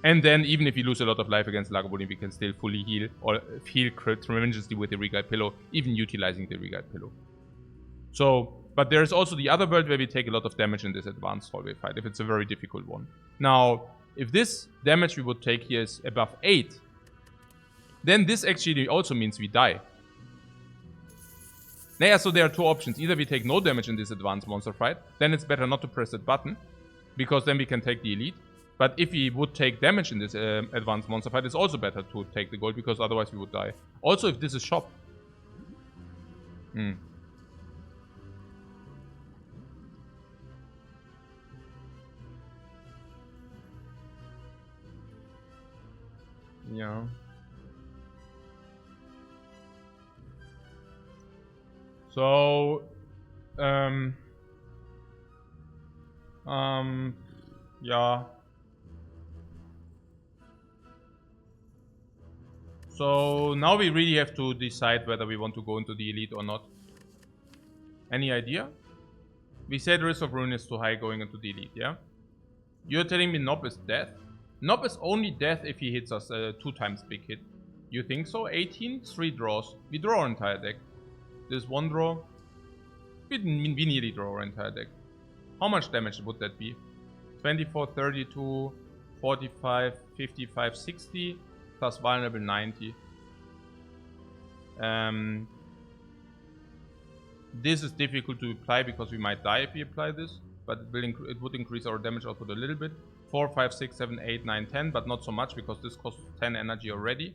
And then, even if we lose a lot of life against Lagavulin, we can still fully heal, or heal tremendously with the Reguide Pillow, even utilizing the Reguide Pillow. So, but there's also the other world where we take a lot of damage in this advanced hallway fight, if it's a very difficult one. Now, if this damage we would take here is above 8, then this actually also means we die. Yeah, so there are two options. Either we take no damage in this advanced monster fight, then it's better not to press that button, because then we can take the elite. But if we would take damage in this advanced monster fight, it's also better to take the gold, because otherwise we would die. Also, if this is shop. Yeah. So, yeah. So now we really have to decide whether we want to go into the elite or not. Any idea? We said risk of ruin is too high going into the elite, yeah? You're telling me Nob is death? Nob is only death if he hits us 2 times big hit. You think so? 18? 3 draws. We draw our entire deck. This 1 draw. We nearly draw our entire deck. How much damage would that be? 24, 32, 45, 55, 60, plus vulnerable 90. This is difficult to apply because we might die if we apply this, but it would increase our damage output a little bit. 4, 5, 6, 7, 8, 9, 10, but not so much because this costs 10 energy already.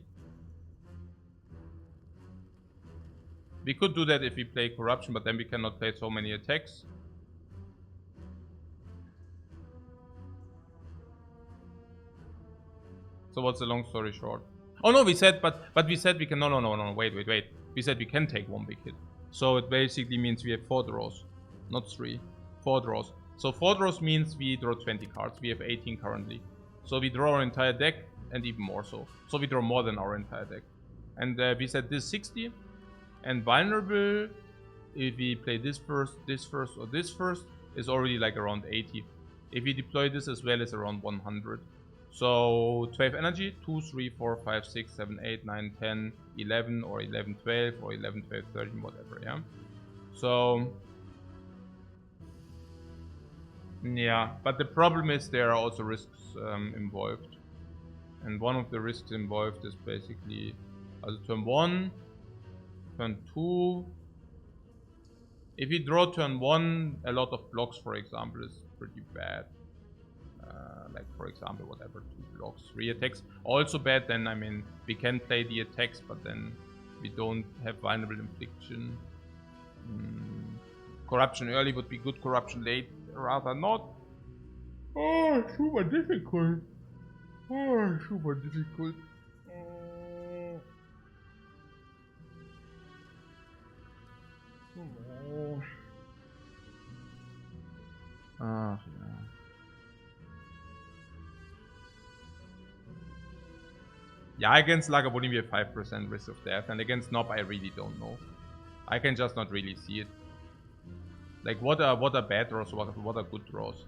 We could do that if we play Corruption, but then we cannot play so many attacks. So what's the long story short? Oh no, we said, but we said we can, no, wait. We said we can take one big hit. So it basically means we have 4 draws, not 3, 4 draws. So 4 draws means we draw 20 cards. We have 18 currently. So we draw our entire deck and even more so. So we draw more than our entire deck. And we said this 60. And vulnerable, if we play this first, or this first, is already like around 80. If we deploy this as well, it's around 100. So 12 energy, 2, 3, 4, 5, 6, 7, 8, 9, 10, 11, or 11, 12, or 11, 12, 13, whatever, yeah? So, yeah, but the problem is there are also risks involved. And one of the risks involved is basically, turn 1, turn 2. If you draw turn 1, a lot of blocks, for example, is pretty bad. Like, for example, whatever, 2 blocks, 3 attacks. Also bad, then, I mean, we can play the attacks, but then we don't have vulnerable infliction. Corruption early would be good, corruption late, rather not. Oh, super difficult. Oh, super difficult. Ah, yeah. Yeah, against Lagavulin we have 5% risk of death, and against Nob I really don't know. I can just not really see it. Like, what are bad draws, what are good draws?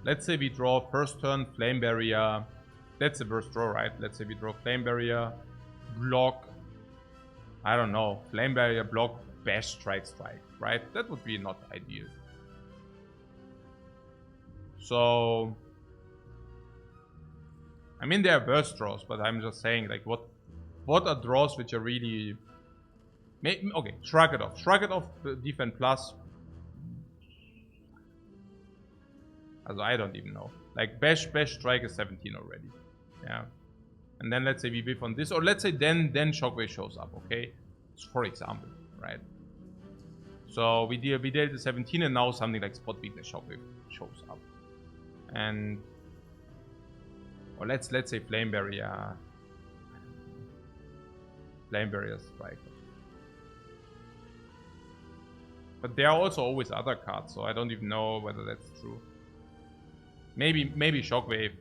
Let's say we draw first turn Flame Barrier. That's the worst draw, right? Let's say we draw Flame Barrier, block. I don't know, Flame Barrier, block, bash, strike, right? That would be not ideal. So, I mean, there are worse draws, but I'm just saying, like, what are draws which are really... Okay, shrug it off. Shrug it off, defend plus. Also, I don't even know. Like, bash, strike is 17 already. Yeah. And then let's say we whiff on this, or let's say then Shockwave shows up, okay? For example, right? So we deal the 17, and now something like Spot Weakness Shockwave shows up. And... or let's say Flame Barrier. Flame Barrier strike. But there are also always other cards, so I don't even know whether that's true. Maybe Shockwave.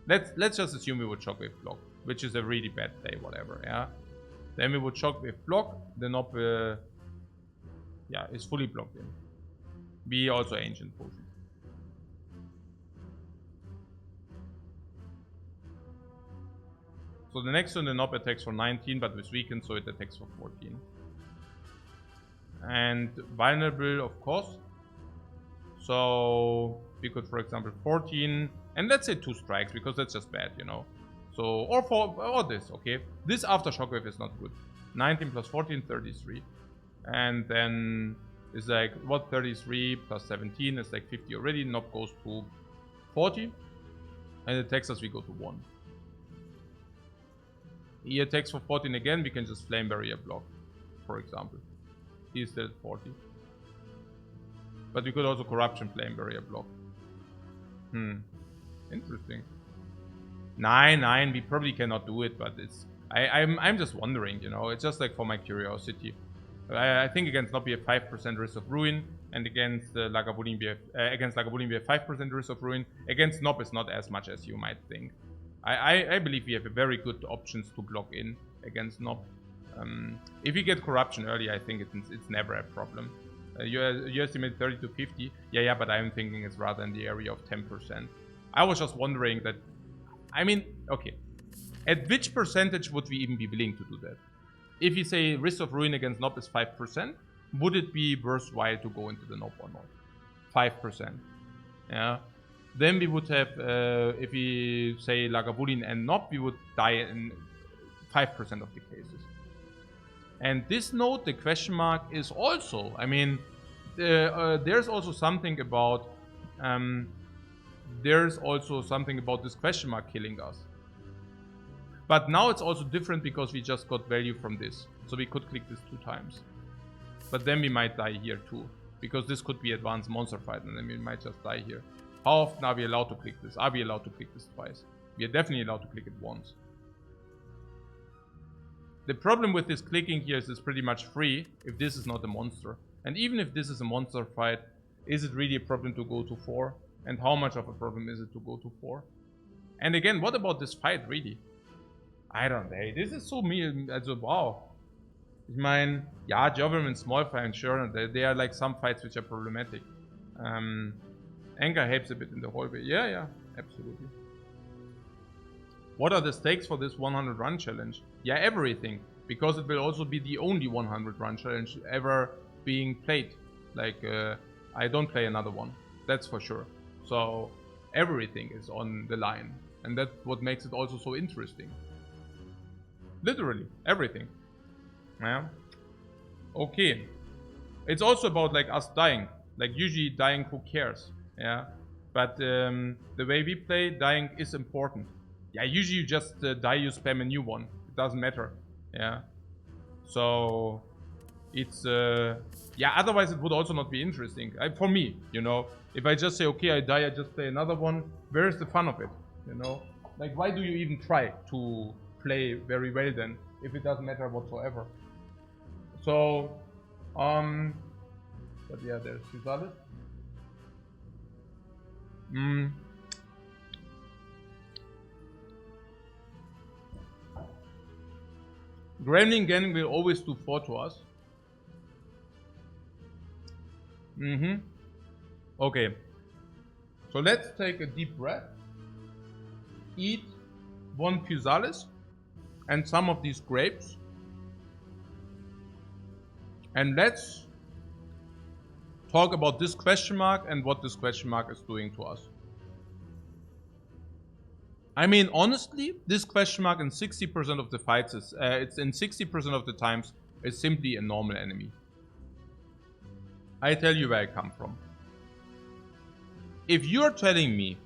Let's just assume we would Shockwave block, which is a really bad play, whatever, yeah? Then we would Shockwave block, the Nob, yeah, is fully blocked in. Be also Ancient Potion. So the next one, the Nob attacks for 19, but with weakened, so it attacks for 14. And vulnerable, of course. So we could, for example, 14, and let's say 2 strikes, because that's just bad, you know. So, or this, okay. This after Shockwave is not good. 19 plus 14, 33. And then it's like, what, 33 plus 17 is like 50 already. Nob goes to 40. And attacks us, we go to 1. He attacks for 14 again, we can just Flame Barrier block, for example. He's still at 40. But we could also Corruption Flame Barrier block. Interesting. 9, we probably cannot do it, but it's... I'm just wondering, you know, it's just like for my curiosity. I think against Nob we have 5% risk of ruin, and against Lagavulin we have 5% risk of ruin. Against Nob is not as much as you might think. I believe we have a very good options to block in against Nob. If you get Corruption early, I think it's never a problem. You estimate 30 to 50. Yeah, but I'm thinking it's rather in the area of 10%. I was just wondering that... I mean, okay. At which percentage would we even be willing to do that? If you say risk of ruin against Nob is 5%, would it be worthwhile to go into the Nob or not? 5%. Yeah. Then we would have, if we say Lagavulin and Nob, we would die in 5% of the cases. And this node, the question mark, is also, I mean, there's also something about this question mark killing us. But now it's also different because we just got value from this. So we could click this 2 times. But then we might die here too. Because this could be advanced monster fight and then we might just die here. How often are we allowed to click this? Are we allowed to click this twice? We are definitely allowed to click it once. The problem with this clicking here is it's pretty much free if this is not a monster. And even if this is a monster fight, is it really a problem to go to 4? And how much of a problem is it to go to 4? And again, what about this fight really? I don't know. This is so mean. Also, wow. Ich meine, ja, German small fight, sure. There are like some fights which are problematic. Anger helps a bit in the hallway. Yeah, absolutely. What are the stakes for this 100 run challenge? Yeah, everything. Because it will also be the only 100 run challenge ever being played. Like, I don't play another one. That's for sure. So, everything is on the line. And that's what makes it also so interesting. Literally, everything. Yeah. Okay. It's also about like us dying. Like usually dying, who cares? Yeah. But the way we play, dying is important. Yeah, usually you just die, you spam a new one. It doesn't matter. Yeah. So it's yeah, otherwise it would also not be interesting. For me, you know. If I just say, okay, I die, I just play another one, where is the fun of it? You know? Like why do you even try to play very well then, if it doesn't matter whatsoever? So, but yeah, there's Chrysalis. Gremlin Gang will always do 4 to us. Okay. So let's take a deep breath. Eat 1 Chrysalis and some of these grapes. And let's talk about this question mark and what this question mark is doing to us. I mean, honestly, this question mark in 60% of the fights is, it's in 60% of the times, is simply a normal enemy. I tell you where I come from. If you're telling me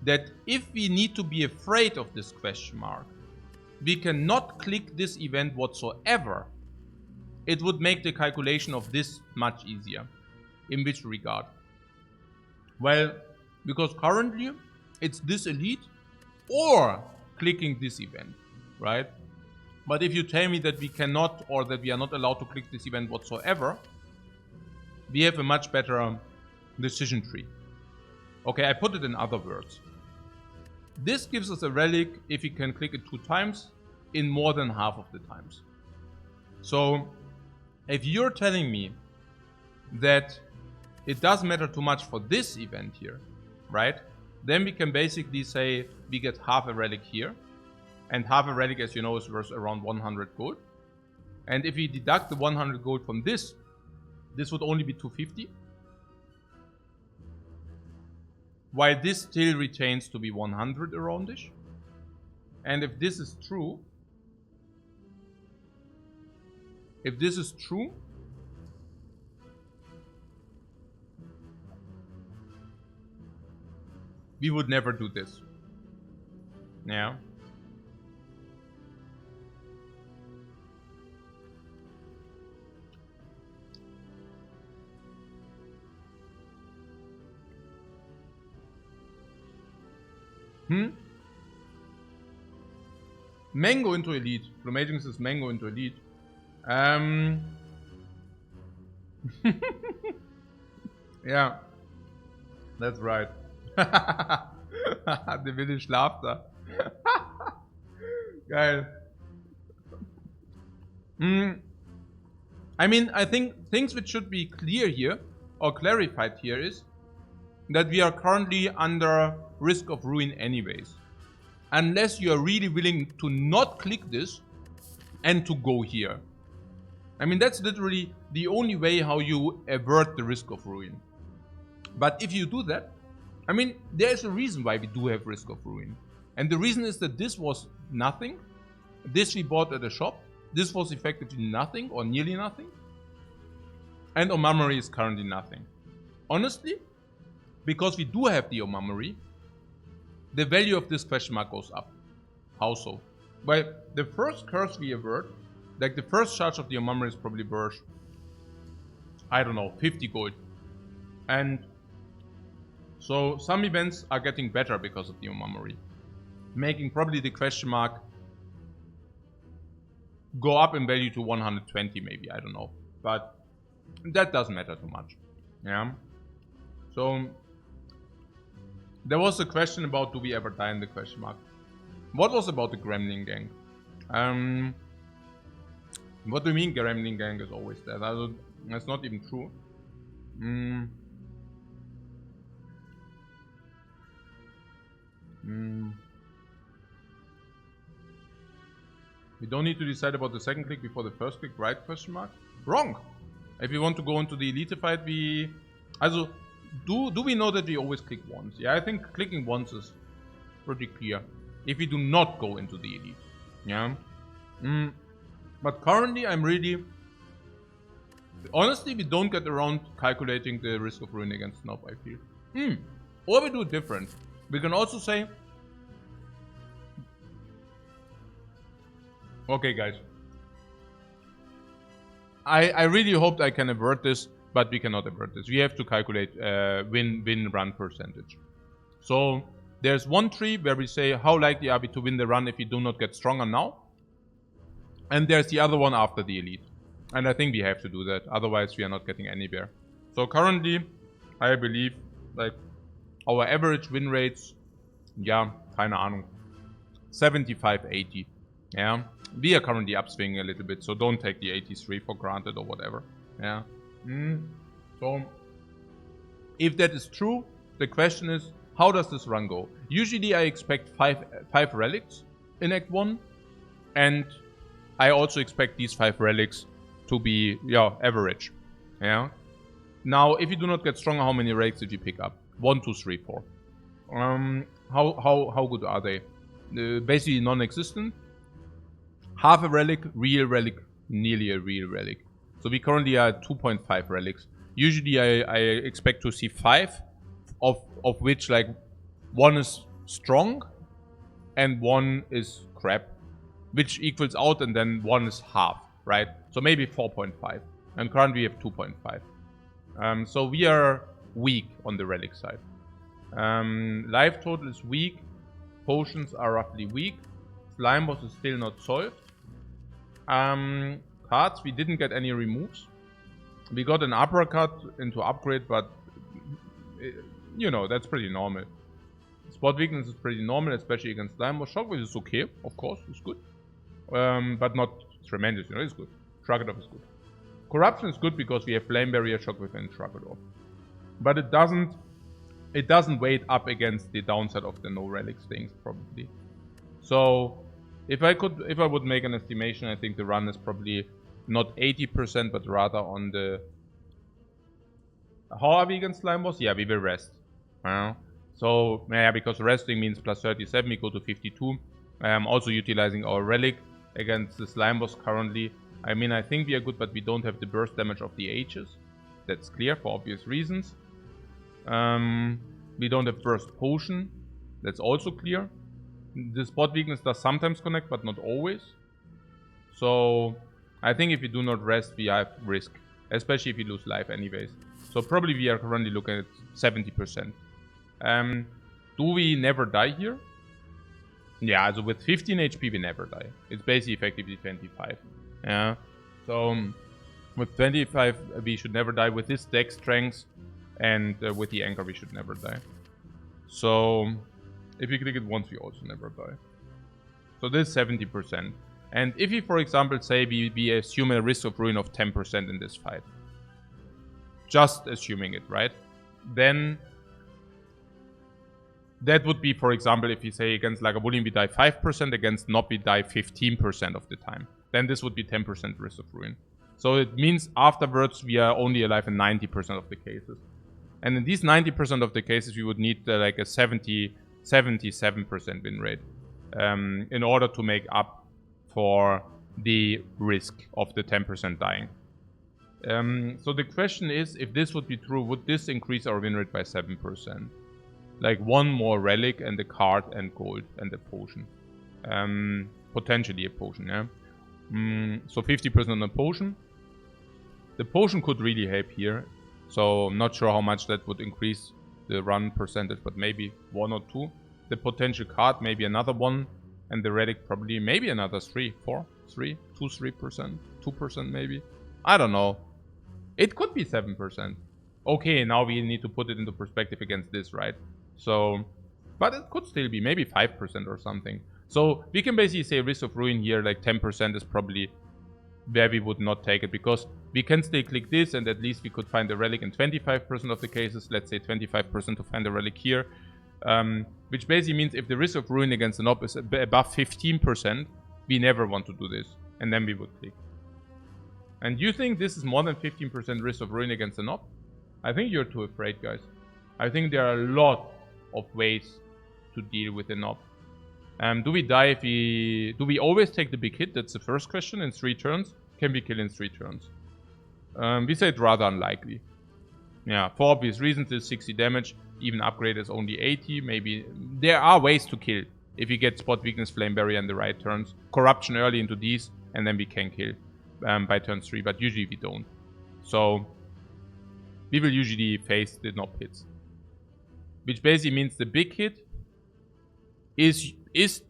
that if we need to be afraid of this question mark, we cannot click this event whatsoever, it would make the calculation of this much easier. In which regard? Well, because currently it's this elite or clicking this event, right? But if you tell me that we cannot or that we are not allowed to click this event whatsoever, we have a much better decision tree. Okay, I put it in other words. This gives us a relic if we can click it 2 times in more than half of the times. So, if you're telling me that it doesn't matter too much for this event here, right? Then we can basically say we get half a relic here. And half a relic, as you know, is worth around 100 gold. And if we deduct the 100 gold from this, this would only be 250. While this still retains to be 100 aroundish. And if this is true, we would never do this. Yeah. Mango into elite. Flumating is mango into elite. Yeah. That's right. The village laughter. Geil. I mean, I think things which should be clear here, or clarified here, is that we are currently under risk of ruin anyways. Unless you are really willing to not click this and to go here. I mean, that's literally the only way how you avert the risk of ruin. But if you do that, I mean, there's a reason why we do have risk of ruin. And the reason is that this was nothing. This we bought at a shop. This was effectively nothing or nearly nothing. And Omamori is currently nothing. Honestly, because we do have the Omamori, the value of this question mark goes up. How so? Well, the first curse we avert, like the first charge of the Omamori is probably worth, I don't know, 50 gold. And so some events are getting better because of the Omamori, making probably the question mark go up in value to 120 maybe, I don't know. But that doesn't matter too much. Yeah. So there was a question about do we ever die in the question mark. What was about the Gremlin gang? What do you mean Gremlin gang is always dead? That's not even true. We don't need to decide about the second click before the first click, right? Question mark. Wrong. If we want to go into the elite fight, we... Also, do we know that we always click once? Yeah, I think clicking once is pretty clear. If we do not go into the elite. Yeah. But currently, I'm really... Honestly, we don't get around calculating the risk of ruin against Snob, I feel. Or we do it different. We can also say... Okay, guys. I really hoped I can avert this, but we cannot avert this. We have to calculate win-run percentage. So there's one tree where we say how likely are we to win the run if we do not get stronger now. And there's the other one after the elite. And I think we have to do that, otherwise we are not getting anywhere. So currently, I believe like our average win rates, yeah, keine Ahnung, 75-80. Yeah, we are currently upswinging a little bit, so don't take the 83 for granted or whatever. Yeah. So if that is true, the question is, how does this run go? Usually I expect five relics in Act 1, and I also expect these 5 relics to be, yeah, average. Yeah. Now, if you do not get stronger, how many relics did you pick up? 1, 2, 3, 4. How good are they? Basically non-existent. Half a relic, real relic, nearly a real relic. So we currently are at 2.5 relics. Usually I expect to see 5, of which like 1 is strong and 1 is crap, which equals out, and then 1 is half, right? So maybe 4.5, and currently we have 2.5. So we are weak on the relic side. Life total is weak. Potions are roughly weak. Slime boss is still not solved. Cards, we didn't get any removes. We got an uppercut into upgrade, but you know, that's pretty normal. Spot weakness is pretty normal, especially against slime boss. Shockwave is okay, of course, it's good. But not tremendous, you know, it's good. Shrug it off is good. Corruption is good because we have Flame Barrier, Shockwave, and Shrug it off. But it doesn't weight up against the downside of the no relics things, probably. So if I would make an estimation, I think the run is probably not 80%, but rather on the... How are we against slime boss? Yeah, we will rest. So yeah, because resting means plus 37, we go to 52. Also utilizing our relic against the slime boss currently. I mean, I think we are good, but we don't have the burst damage of the H's. That's clear for obvious reasons. We don't have burst potion. That's also clear. The spot weakness does sometimes connect, but not always. So I think if we do not rest, we have risk, especially if we lose life anyways. So probably we are currently looking at 70%. Do we never die here? Yeah, so with 15 HP we never die. It's basically effectively 25. Yeah. So with 25 we should never die. With this deck strength and with the anchor we should never die. So if we click it once we also never die. So this is 70%. And if we, for example, say we assume a risk of ruin of 10% in this fight, just assuming it, right? Then that would be, for example, if you say against Lagavulin we die 5%, against Nob we die 15% of the time. Then this would be 10% risk of ruin. So it means afterwards we are only alive in 90% of the cases. And in these 90% of the cases we would need like a 77% win rate in order to make up for the risk of the 10% dying. So the question is, if this would be true, would this increase our win rate by 7%? Like one more relic and a card and gold and a potion. Potentially a potion, yeah. So 50% on the potion. The potion could really help here. So I'm not sure how much that would increase the run percentage, but maybe 1 or 2. The potential card, maybe another 1. And the relic probably maybe another 3, 4, 3, 3%, 2% maybe. I don't know. It could be 7%. Okay, now we need to put it into perspective against this, right? So, but it could still be maybe 5% or something. So we can basically say risk of ruin here, like 10% is probably where we would not take it, because we can still click this and at least we could find a relic in 25% of the cases. Let's say 25% to find a relic here. Which basically means if the risk of ruin against an op is above 15%, we never want to do this. And then we would click. And you think this is more than 15% risk of ruin against an op? I think you're too afraid, guys. I think there are a lot of ways to deal with an op. Do we die if we... Do we always take the big hit? That's the first question. In 3 turns. Can we kill in 3 turns? We say it's rather unlikely. Yeah, for obvious reasons, it's 60 damage. Even upgrade is only 80. Maybe there are ways to kill. If you get spot weakness, flame barrier in the right turns. Corruption early into these. And then we can kill by turn 3. But usually we don't. So we will usually face the knob hits. Which basically means the big hit is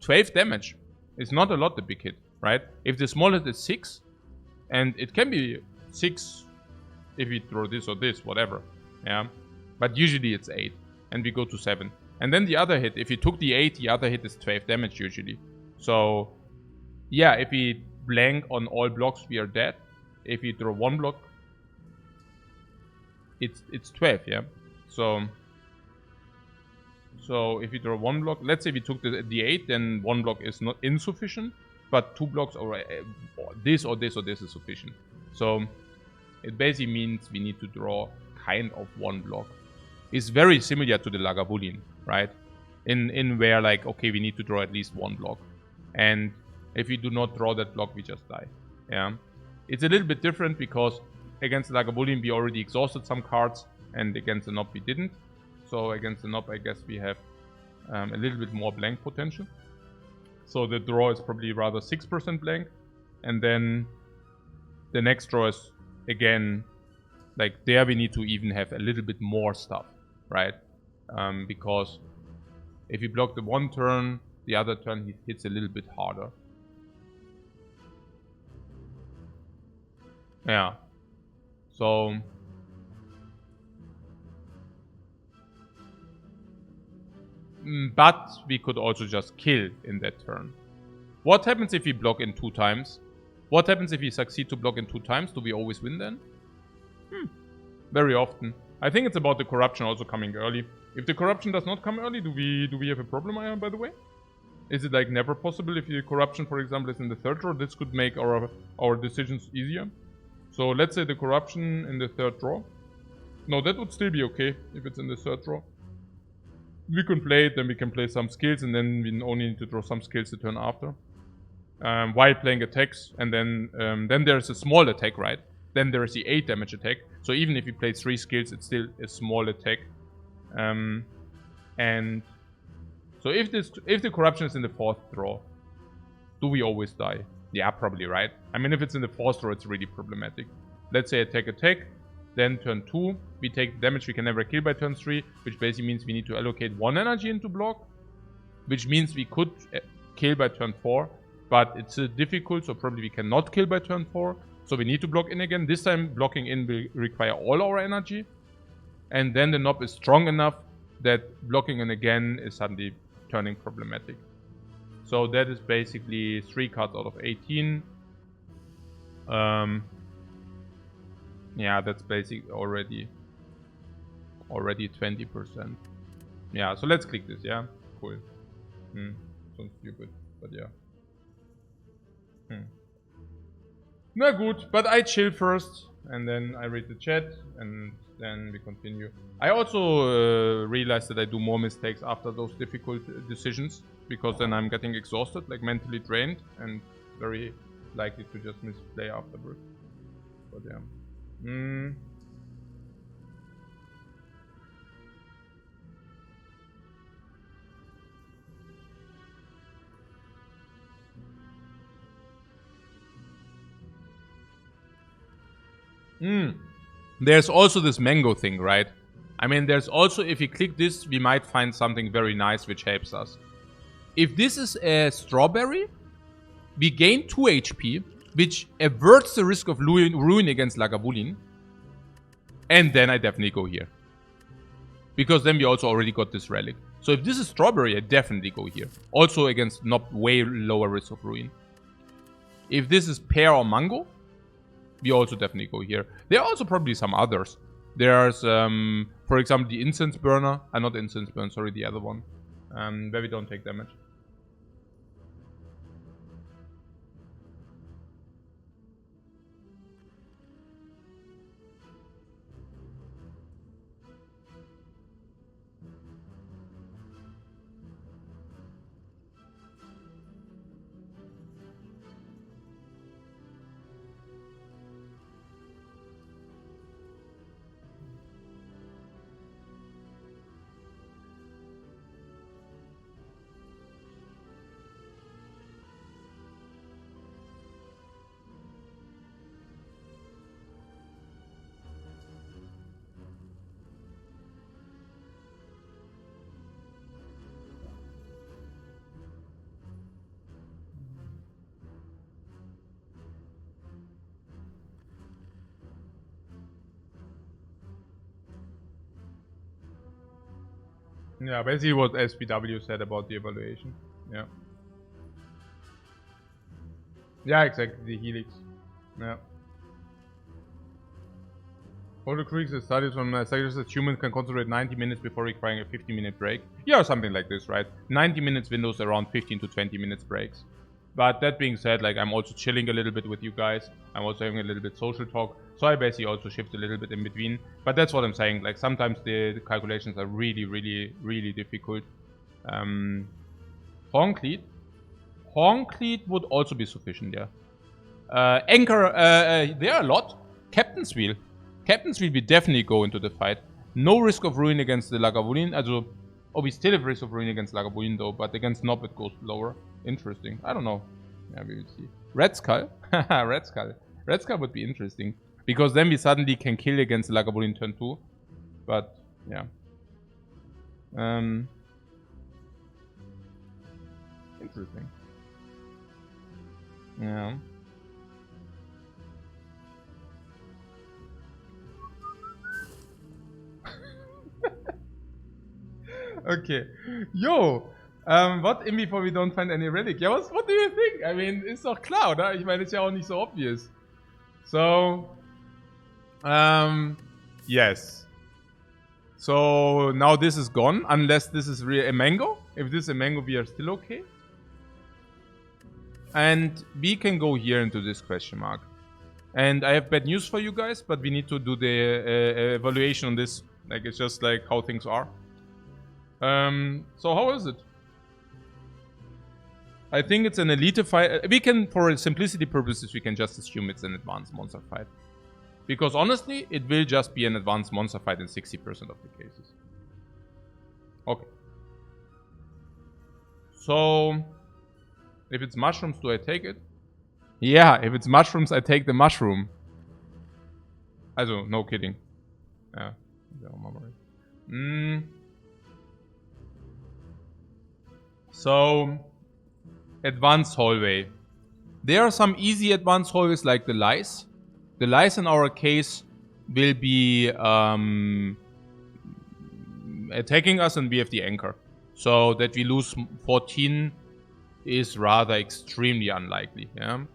12 damage. It's not a lot, the big hit, right? If the smallest is 6, and it can be 6 if we throw this or this, whatever. Yeah. But usually it's 8. And we go to 7. And then the other hit, if you took the 8, the other hit is 12 damage usually. So, yeah, if we blank on all blocks, we are dead. If we draw 1 block, it's 12, yeah? So if you draw 1 block, let's say we took the 8, then 1 block is not insufficient. But 2 blocks or this or this or this is sufficient. So it basically means we need to draw kind of 1 block. It's very similar to the Lagavulin, right? In where like, okay, we need to draw at least 1 block. And if we do not draw that block, we just die. Yeah. It's a little bit different because against Lagavulin we already exhausted some cards, and against the Nob we didn't. So against the Nob I guess we have a little bit more blank potential. So the draw is probably rather 6% blank. And then the next draw is again, like there we need to even have a little bit more stuff, right? Because if you block the 1 turn, the other turn he hits a little bit harder. Yeah. So but we could also just kill in that turn. What happens if we block in 2 times? What happens if we succeed to block in 2 times? Do we always win then? Very often. I think it's about the corruption also coming early. If the corruption does not come early, do we have a problem, Iron, by the way? Is it like never possible if the corruption, for example, is in the 3rd draw? This could make our decisions easier. So let's say the corruption in the 3rd draw. No, that would still be okay if it's in the 3rd draw. We can play it, then we can play some skills, and then we only need to draw some skills the turn after. While playing attacks, and then there's a small attack, right? Then there is the 8 damage attack. So even if you play 3 skills, it's still a small attack. And so if the corruption is in the 4th draw, do we always die? Yeah, probably, right? I mean, if it's in the 4th draw, it's really problematic. Let's say attack. Then turn 2, we take damage we can never kill by turn 3, which basically means we need to allocate 1 energy into block, which means we could kill by turn 4, but it's difficult, so probably we cannot kill by turn 4. So we need to block in again. This time blocking in will require all our energy. And then the Nob is strong enough that blocking in again is suddenly turning problematic. So that is basically 3 cards out of 18. Yeah, that's basically already 20%. Yeah, so let's click this, yeah? Cool. Sounds stupid, but yeah. Na gut, but I chill first, and then I read the chat, and then we continue. I also realized that I do more mistakes after those difficult decisions, because then I'm getting exhausted, like mentally drained, and very likely to just misplay afterwards. But yeah. There's also this mango thing, right? I mean, there's also, if you click this, we might find something very nice which helps us. If this is a strawberry, we gain 2 HP, which averts the risk of ruin against Lagavulin. And then I definitely go here. Because then we also already got this relic. So if this is strawberry, I definitely go here. Also against not way lower risk of ruin. If this is pear or mango, we also definitely go here. There are also probably some others. There's, for example, the incense burner. Not incense burner, sorry, the other one. Where we don't take damage. Yeah, basically what SPW said about the evaluation. Yeah. Yeah, exactly, the helix. Yeah. Photo Creeks is studies from suggests that humans can concentrate 90 minutes before requiring a 15-minute break. Yeah, something like this, right? 90 minutes windows around 15 to 20 minutes breaks. But that being said, like, I'm also chilling a little bit with you guys. I'm also having a little bit social talk. So I basically also shift a little bit in between. But that's what I'm saying. Like, sometimes the calculations are really, really, really difficult. Horncleat. Horncleat would also be sufficient, yeah. Anchor, there are a lot. Captain's Wheel. Captain's Wheel, we definitely go into the fight. No risk of ruin against the Lagavulin. Also, oh, we still have risk of ruin against Lagavulin though, but against Nob it goes lower. Interesting. I don't know. Yeah, we will see. Red Skull. Red Skull. Red Skull would be interesting. Because then we suddenly can kill against Lagavulin turn 2. But, yeah. Interesting. Yeah. Okay. Yo. What in before we don't find any relic? Ja, what do you think? I mean, ist doch klar, oder? Ich meine, ist ja auch nicht so obvious. So, yes. So, now this is gone, unless this is a mango. If this is a mango, we are still okay. And we can go here into this question mark. And I have bad news for you guys, but we need to do the evaluation on this. Like, it's just like how things are. So how is it? I think it's an elite fight. We can, for simplicity purposes, we can just assume it's an advanced monster fight. Because honestly, it will just be an advanced monster fight in 60% of the cases. Okay. So, if it's mushrooms, do I take it? Yeah, if it's mushrooms, I take the mushroom. Also, no kidding. Yeah. So, advanced hallway. There are some easy advanced hallways like the lice. The lice in our case will be attacking us and we have the anchor. So that we lose 14 is rather extremely unlikely. Yeah.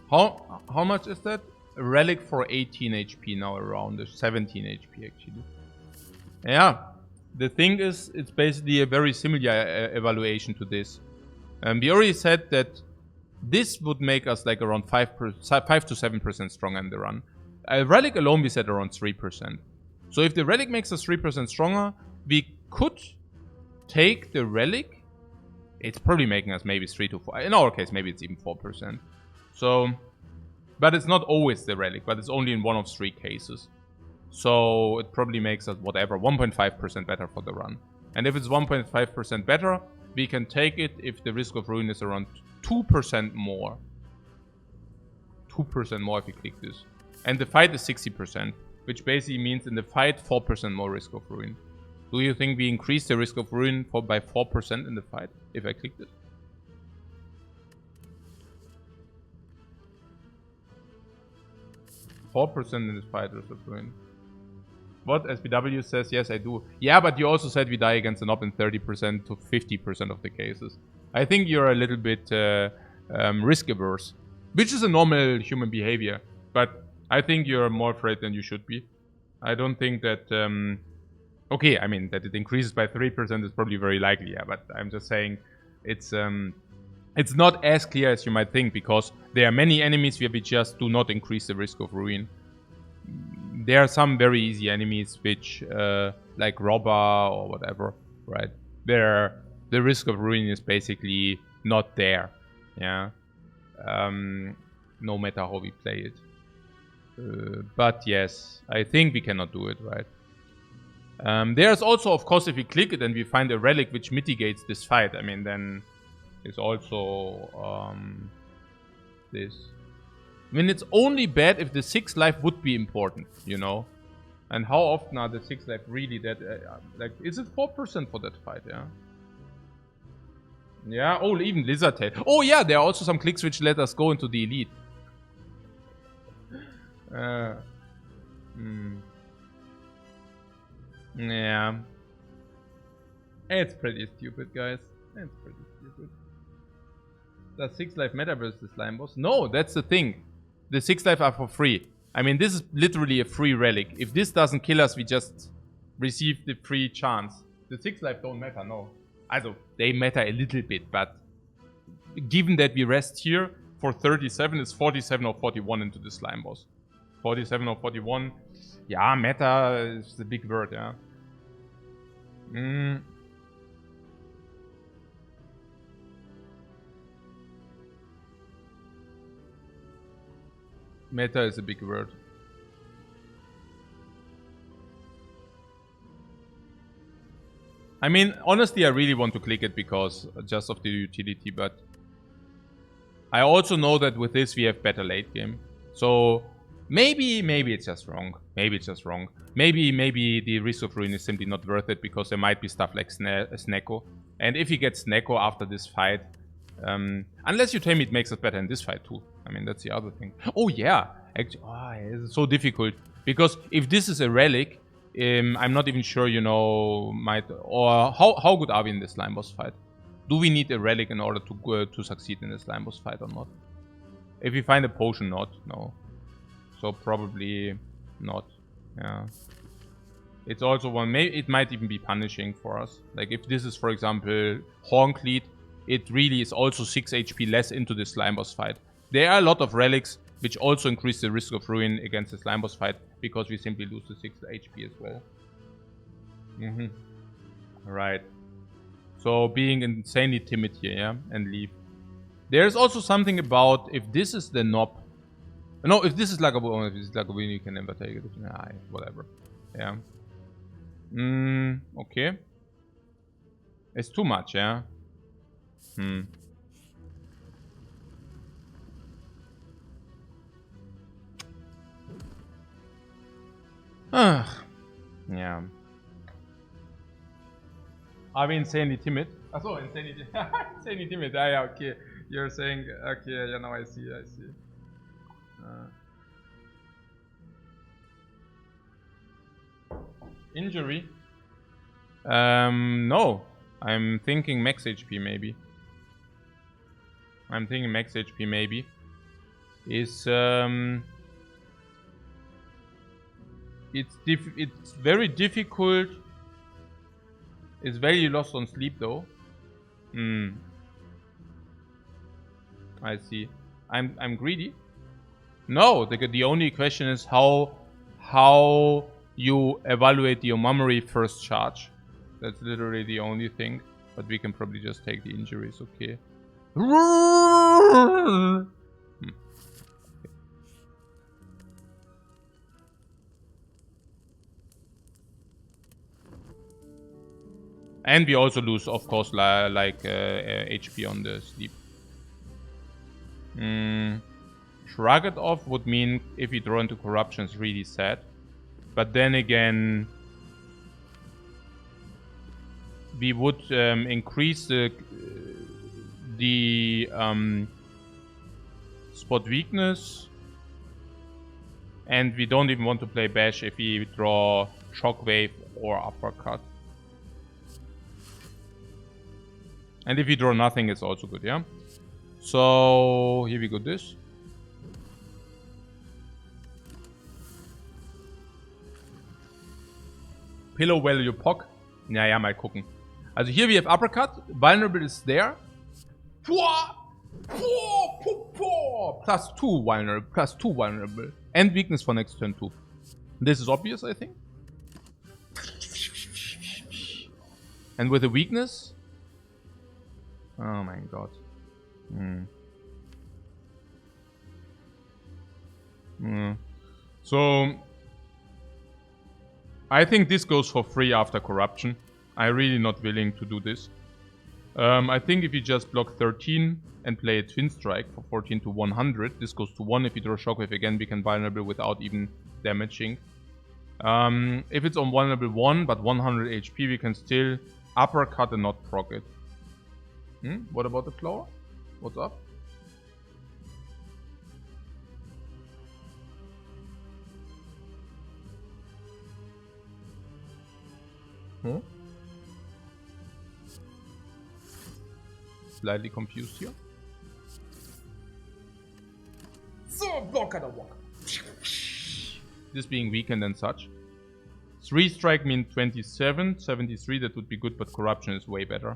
How much is that? A relic for 18 HP now, around 17 HP actually. Yeah. The thing is, it's basically a very similar evaluation to this. We already said that this would make us like around 5 to 7% stronger in the run. A relic alone we said around 3%. So if the relic makes us 3% stronger, we could take the relic it's probably making us maybe 3 to 4. In our case, maybe it's even 4%. So, but it's not always the relic, but it's only in one of 3 cases. So it probably makes us whatever, 1.5% better for the run. And if it's 1.5% better, we can take it if the risk of ruin is around 2% more. 2% more if we click this. And the fight is 60%, which basically means in the fight 4% more risk of ruin. Do you think we increase the risk of ruin by 4% in the fight if I click this? %4 in this fight risk of ruin. What? SPW says, yes, I do. Yeah, but you also said we die against an op in 30% to 50% of the cases. I think you're a little bit risk averse, which is a normal human behavior. But I think you're more afraid than you should be. I don't think that... okay, I mean, that it increases by 3% is probably very likely, yeah. But I'm just saying it's not as clear as you might think, because there are many enemies where we just do not increase the risk of ruin. There are some very easy enemies which, like Robber or whatever, right? The risk of ruin is basically not there, yeah. No matter how we play it. But yes, I think we cannot do it, right? There's also, of course, if we click it and we find a relic which mitigates this fight, I mean, then it's also this. I mean, it's only bad if the 6 life would be important, you know? And how often are the 6 life really that... like, is it 4% for that fight, yeah? Yeah, oh, even Lizard Tail. Oh yeah, there are also some clicks which let us go into the elite. Yeah. It's pretty stupid, guys. It's pretty stupid. Does 6 life matter versus the slime boss? No, that's the thing. The 6 life are for free. I mean, this is literally a free relic. If this doesn't kill us, we just receive the free chance. The 6 life don't matter, no. Also, they matter a little bit, but given that we rest here for 37, it's 47 or 41 into the slime boss. 47 or 41. Yeah, meta is the big word, yeah. Meta is a big word. I mean, honestly, I really want to click it because just of the utility, but I also know that with this we have better late game. So maybe it's just wrong. Maybe it's just wrong. Maybe the risk of ruin is simply not worth it because there might be stuff like Snecko. And if he gets Snecko after this fight, unless you tell me it makes us better in this fight too. I mean, that's the other thing. Oh yeah, actually, it's so difficult because if this is a relic, I'm not even sure, you know, how good are we in the slime boss fight? Do we need a relic in order to succeed in the slime boss fight or not? If we find a potion, no. So probably not. Yeah. It's also one. Maybe it might even be punishing for us. Like if this is, for example, Horncleat, it really is also 6 HP less into the slime boss fight. There are a lot of relics which also increase the risk of ruin against the slime boss fight because we simply lose the 6 HP as well. Right. So being insanely timid here, yeah, and leave. There's also something about if this is the knob. No, if this is like a win, you can never take it. Nah, whatever. Yeah. Okay. It's too much, yeah. Yeah. Are we insanely timid? Oh, insanely timid. Ah, yeah, okay. You're saying, okay, yeah, now I see. Injury? No. I'm thinking max HP maybe. Is it's very difficult. It's value lost on sleep though. I see. I'm greedy. No, the only question is how you evaluate your memory first charge. That's literally the only thing. But we can probably just take the injuries, okay. And we also lose, of course, HP on the sleep. Shrug it off would mean if we draw into corruption, it's really sad. But then again, we would increase the spot weakness. And we don't even want to play Bash if we draw Shockwave or Uppercut. And if we draw nothing, it's also good, yeah? So, here we go, this. Pillow Value Pock. Naja, mal gucken. Also hier, wir have Uppercut. Vulnerable is there. +2 vulnerable. +2 vulnerable. And weakness for next turn 2. This is obvious, I think. And with the weakness... Oh my god. So... I think this goes for free after corruption. I'm really not willing to do this. I think if you just block 13 and play a Twin Strike for 14 to 100, this goes to 1. If you draw Shockwave again, we can vulnerable without even damaging. If it's on vulnerable 1 but 100 HP, we can still uppercut and not proc it. What about the floor? What's up? Slightly confused here. So, block and a walk. This being weakened and such. 3 strike mean 27, 73, that would be good, but corruption is way better.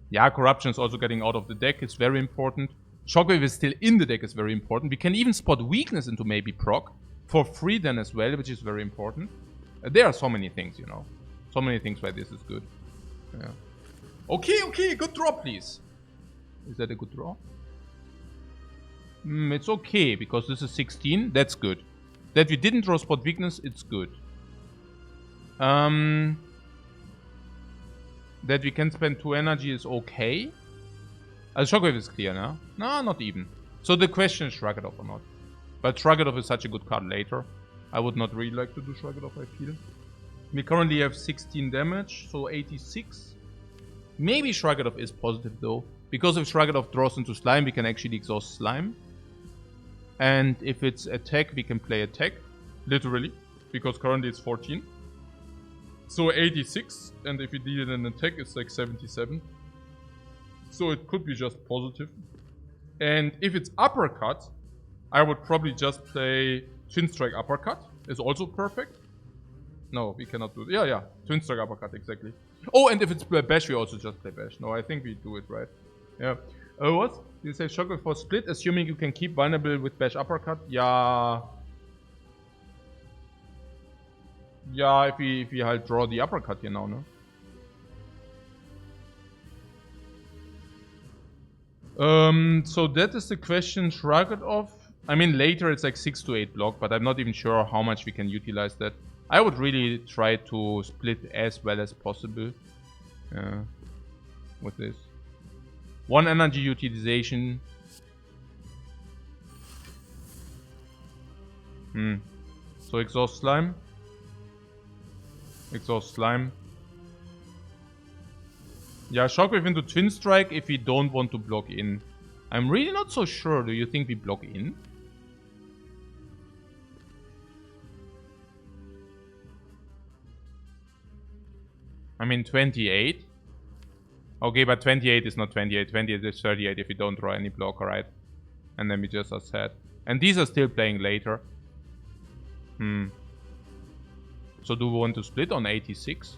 Yeah, corruption is also getting out of the deck, it's very important. Shockwave is still in the deck, is very important. We can even spot weakness into maybe proc for free then as well, which is very important. There are so many things, you know. So many things why this is good. Yeah. Okay, good draw, please. Is that a good draw? It's okay, because this is 16. That's good. That we didn't draw spot weakness, it's good. That we can spend 2 energy is okay. Shockwave is clear now. No, not even. So the question is Shrug It Off or not. But Shrug It Off is such a good card later. I would not really like to do Shrug It Off, I feel. We currently have 16 damage, so 86. Maybe Shrug It Off is positive though. Because if Shrug It Off draws into Slime, we can actually exhaust Slime. And if it's attack, we can play attack. Literally. Because currently it's 14. So 86. And if we did an attack, it's like 77. So it could be just positive. And if it's uppercut, I would probably just play Twin Strike Uppercut. It's also perfect. No, we cannot do it. Yeah. Twin Strike Uppercut, exactly. Oh, and if it's Bash, we also just play Bash. No, I think we do it right. Yeah. What? You say Shockwave for split, assuming you can keep vulnerable with Bash Uppercut? Yeah. Yeah, if we halt draw the Uppercut here now, no? So that is the question. Shrug It Off. I mean, later it's like 6 to 8 block, but I'm not even sure how much we can utilize that. I would really try to split as well as possible with this. 1 energy utilization. So exhaust Slime. Exhaust Slime. Yeah, Shockwave into Twin Strike if we don't want to block in. I'm really not so sure. Do you think we block in? I mean 28. Okay, but 28 is not 28. 28 is 38 if we don't draw any blocker, right? And then we just are sad. And these are still playing later. So do we want to split on 86?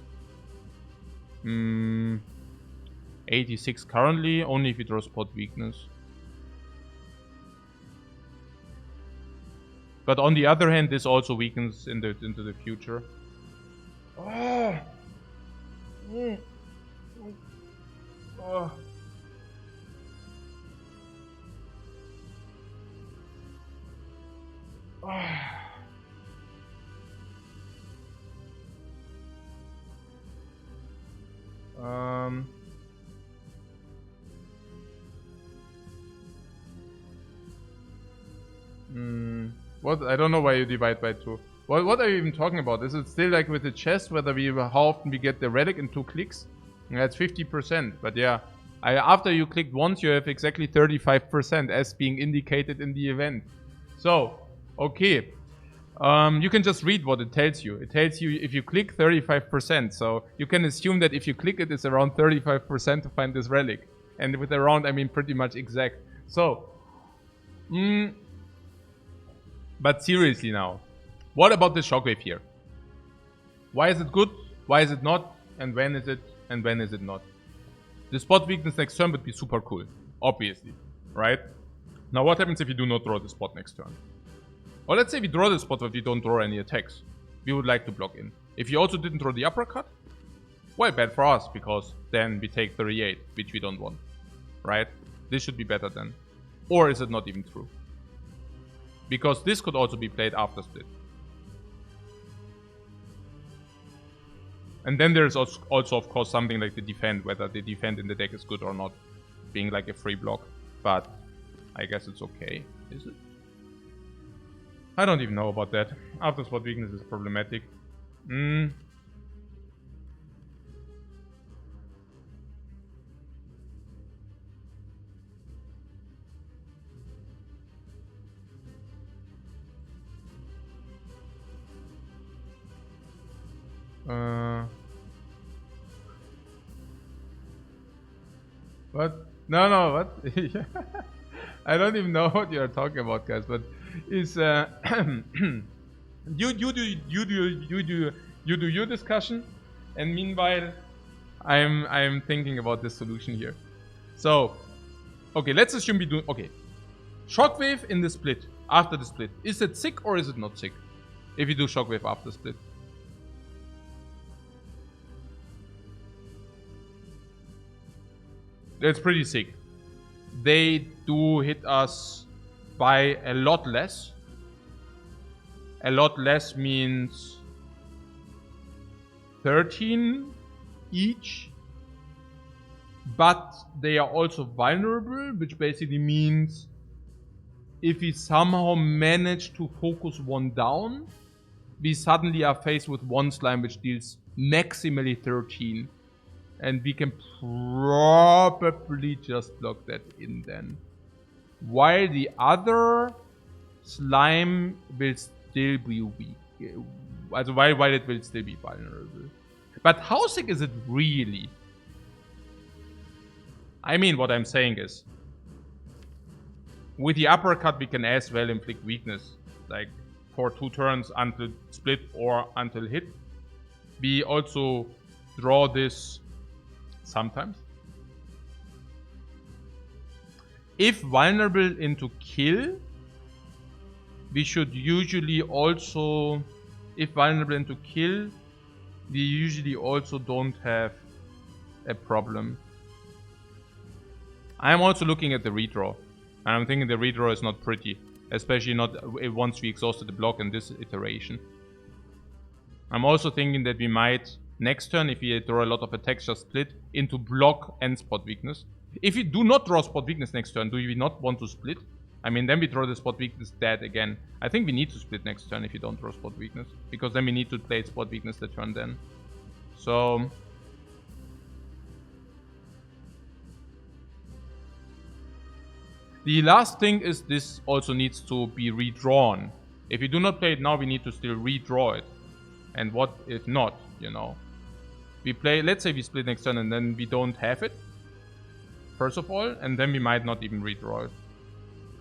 86 currently, only if we draw spot weakness. But on the other hand, this also weakens into the future. Oh. What? I don't know why you divide by 2. What are you even talking about? Is it still like with the chest, whether how often we get the relic in 2 clicks? Yeah, it's 50%, but yeah. After you clicked once, you have exactly 35% as being indicated in the event. So, okay. You can just read what it tells you. It tells you if you click 35%. So you can assume that if you click it, it's around 35% to find this relic. And with around, I mean pretty much exact. So, but seriously now, what about the shockwave here? Why is it good? Why is it not? And when is it? And when is it not? The spot weakness next turn would be super cool, obviously, right? Now what happens if you do not draw the spot next turn? Or let's say we draw the spot but we don't draw any attacks. We would like to block in. If you also didn't draw the uppercut, well, bad for us, because then we take 38, which we don't want, right? This should be better then. Or is it not even true? Because this could also be played after split. And then there's also, of course, something like the defend, whether the defend in the deck is good or not, being like a free block. But I guess it's okay, is it? I don't even know about that. After spot weakness is problematic. What? No, what? I don't even know what you're talking about, guys. But is you do your discussion, and meanwhile, I'm thinking about this solution here. So, okay, let's assume we do. Okay, shockwave in the split after the split. Is it sick or is it not sick? If you do shockwave after split. That's pretty sick. They do hit us by a lot less. A lot less means 13 each. But they are also vulnerable, which basically means if we somehow manage to focus one down, we suddenly are faced with one slime which deals maximally 13. And we can probably just block that in then. While the other slime will still be weak. Also while it will still be vulnerable. But how sick is it really? I mean, what I'm saying is, with the uppercut we can as well inflict weakness. Like for 2 turns until split or until hit. We also draw this sometimes. If vulnerable into kill, we should usually also, if vulnerable into kill, we usually also don't have a problem. I'm also looking at the redraw, and I'm thinking the redraw is not pretty, especially not once we exhausted the block in this iteration. I'm also thinking that we might next turn, if we draw a lot of attacks, just split into block and spot weakness. If we do not draw spot weakness next turn, do we not want to split? I mean, then we draw the spot weakness dead again. I think we need to split next turn if you don't draw spot weakness, because then we need to play spot weakness the turn then. So the last thing is this also needs to be redrawn. If we do not play it now, we need to still redraw it. And what if not, you know? We play, let's say we split next turn and then we don't have it, first of all, and then we might not even redraw it.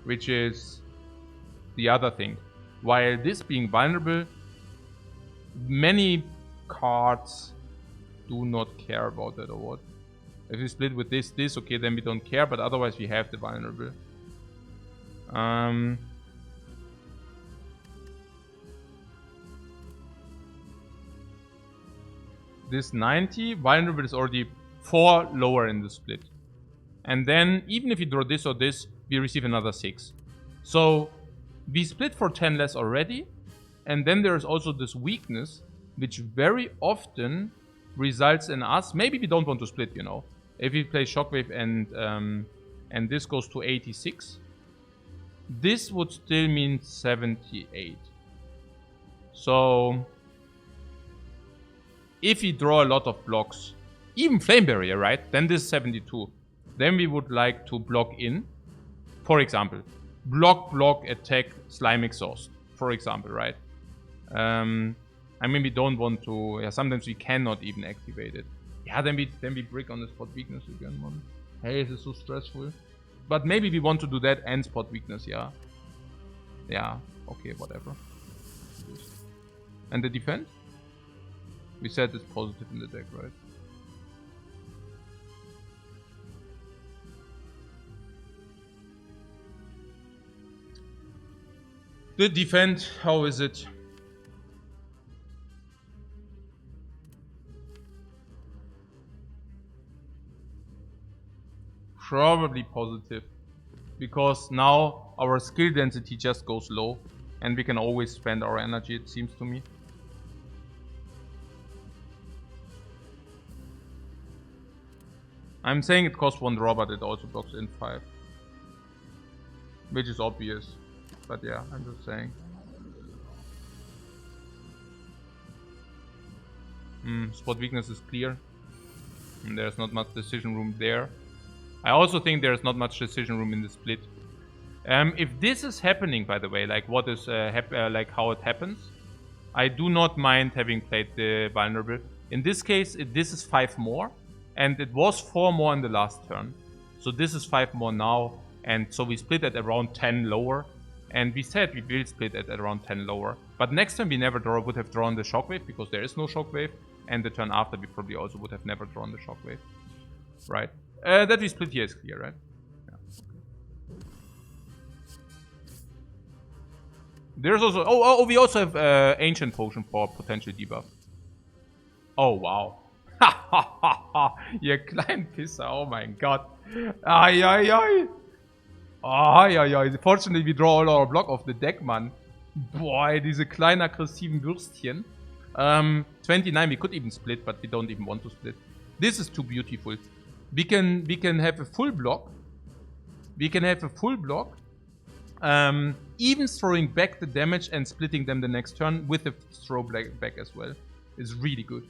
Which is the other thing. While this being vulnerable, many cards do not care about that or what. If we split with this, okay, then we don't care, but otherwise we have the vulnerable. This 90, vulnerable is already 4 lower in the split. And then, even if we draw this or this, we receive another 6. So, we split for 10 less already. And then there's also this weakness, which very often results in us... Maybe we don't want to split, you know. If we play Shockwave and this goes to 86, this would still mean 78. So, if we draw a lot of blocks, even Flame Barrier, right? Then this is 72. Then we would like to block in. For example, block, attack, Slime Exhaust. For example, right? I mean, we don't want to... Yeah, sometimes we cannot even activate it. Yeah, then we break on the spot weakness again, man. Hey, this is so stressful. But maybe we want to do that and spot weakness, yeah. Yeah, okay, whatever. And the defense? We said it's positive in the deck, right? The defense, how is it? Probably positive. Because now our skill density just goes low. And we can always spend our energy, it seems to me. I'm saying it costs 1 draw, but it also blocks in 5. Which is obvious. But yeah, I'm just saying. Spot weakness is clear. And there's not much decision room there. I also think there's not much decision room in the split. If this is happening, by the way, like what is like how it happens, I do not mind having played the vulnerable. In this case, this is 5 more, and it was 4 more in the last turn. So this is 5 more now, and so we split at around 10 lower. And we said we will split at around 10 lower. But next time we never would have drawn the Shockwave, because there is no Shockwave. And the turn after we probably also would have never drawn the Shockwave. Right. That we split here is clear, right? Yeah. There's also... Oh, we also have Ancient Potion for potential debuff. Oh, wow. Ha ha ha ha. Ihr kleinen Pisser. Oh mein Gott. Ai, ai, ai. Ai, ai, ai. Fortunately, we draw all our block of the deck, man. Boah, diese kleinen aggressiven Würstchen. 29, we could even split, but we don't even want to split. This is too beautiful. We can have a full block. We can have a full block. Even throwing back the damage and splitting them the next turn with a throw back as well. Is really good.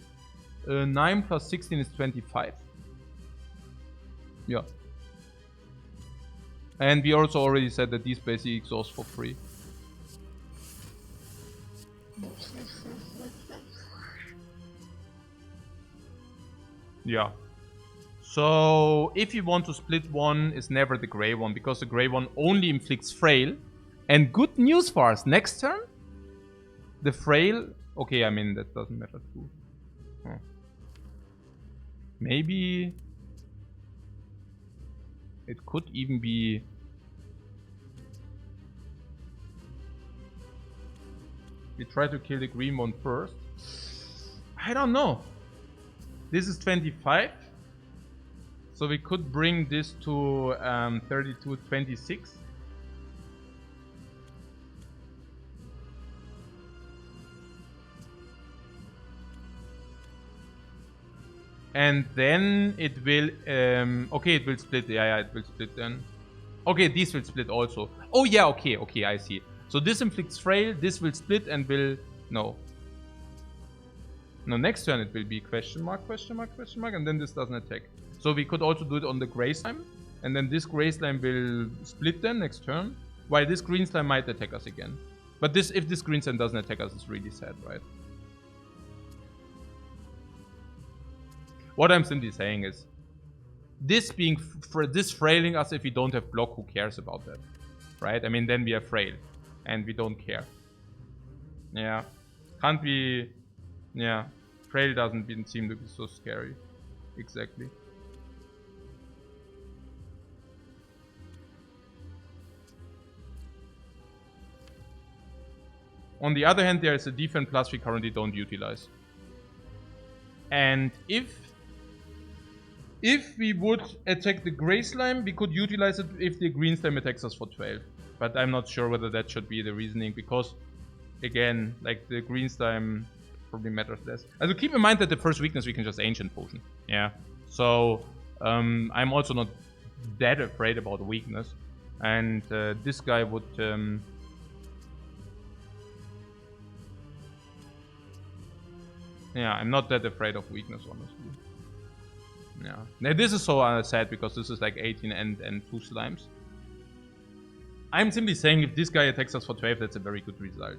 9 plus 16 is 25. Yeah. And we also already said that these basically exhaust for free. Yeah. So, if you want to split one, it's never the grey one, because the grey one only inflicts frail. And good news for us, next turn, the frail... Okay, I mean, that doesn't matter too. Huh. Maybe... It could even be... We try to kill the green one first. I don't know. This is 25. So we could bring this to 32, 26. And then it will... okay, it will split. Yeah, it will split then. Okay, these will split also. Oh yeah, okay, I see. So this inflicts frail, this will split and will... No. No, next turn it will be question mark, and then this doesn't attack. So we could also do it on the grey slime, and then this grey slime will split then next turn, while this green slime might attack us again. But this, if this green slime doesn't attack us, it's really sad, right? What I'm simply saying is, this being this frailing us if we don't have block, who cares about that? Right? I mean, then we are frail, and we don't care. Yeah. Can't be... Yeah. Frail doesn't seem to be so scary. Exactly. On the other hand, there is a defense plus we currently don't utilize. And if If we would attack the gray slime, we could utilize it if the green slime attacks us for 12. But I'm not sure whether that should be the reasoning, because, again, like, the green slime probably matters less. Also keep in mind that the first weakness we can just Ancient Potion. Yeah. So, I'm also not that afraid about weakness. And this guy would... yeah, I'm not that afraid of weakness, honestly. Yeah. Now, this is so sad because this is like 18 and 2 slimes. I'm simply saying if this guy attacks us for 12, that's a very good result.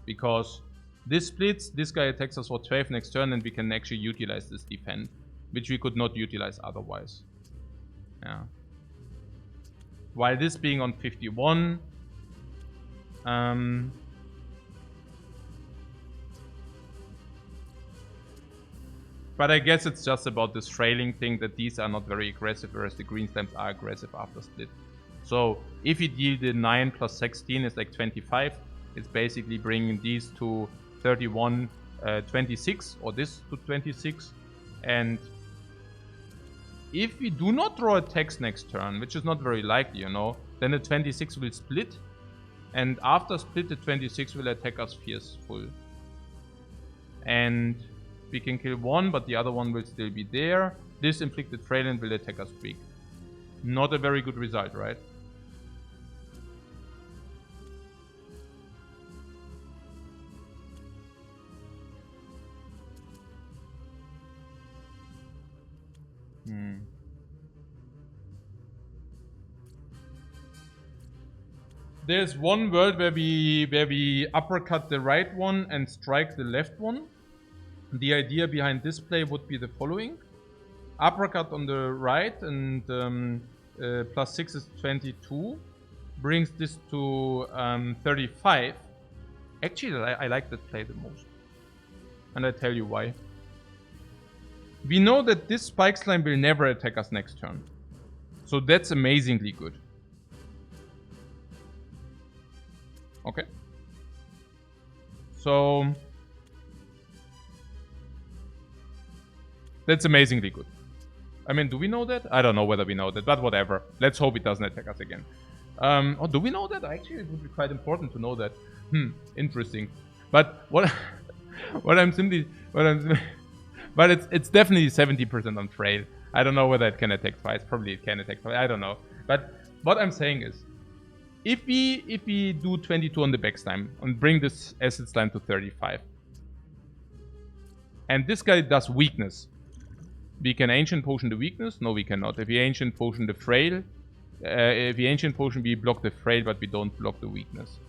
Because this splits, this guy attacks us for 12 next turn, and we can actually utilize this defend, which we could not utilize otherwise. Yeah. While this being on 51, but I guess it's just about this trailing thing, that these are not very aggressive, whereas the green slimes are aggressive after split. So if you deal the 9 plus 16 is like 25, it's basically bringing these to 31, 26, or this to 26. And if we do not draw attacks next turn, which is not very likely, you know, then the 26 will split. And after split, the 26 will attack us fierceful. And we can kill one, but the other one will still be there. This inflicted Freyland will attack us big. Not a very good result, right? There's one world where we uppercut the right one and strike the left one. The idea behind this play would be the following. Uppercut on the right, and plus 6 is 22. Brings this to 35. Actually, I like that play the most. And I tell you why. We know that this Spike Slime will never attack us next turn. So that's amazingly good. Okay. So... that's amazingly good. I mean, do we know that? I don't know whether we know that, but whatever. Let's hope it doesn't attack us again. Oh, do we know that? Actually, it would be quite important to know that. Interesting. But what but it's definitely 70% on Frail. I don't know whether it can attack twice. Probably it can attack twice. I don't know. But what I'm saying is, if we do 22 on the back slime and bring this acid slime to 35, and this guy does weakness, we can Ancient Potion the weakness? No, we cannot. If we Ancient Potion the frail, if we Ancient Potion, we block the frail, but we don't block the weakness.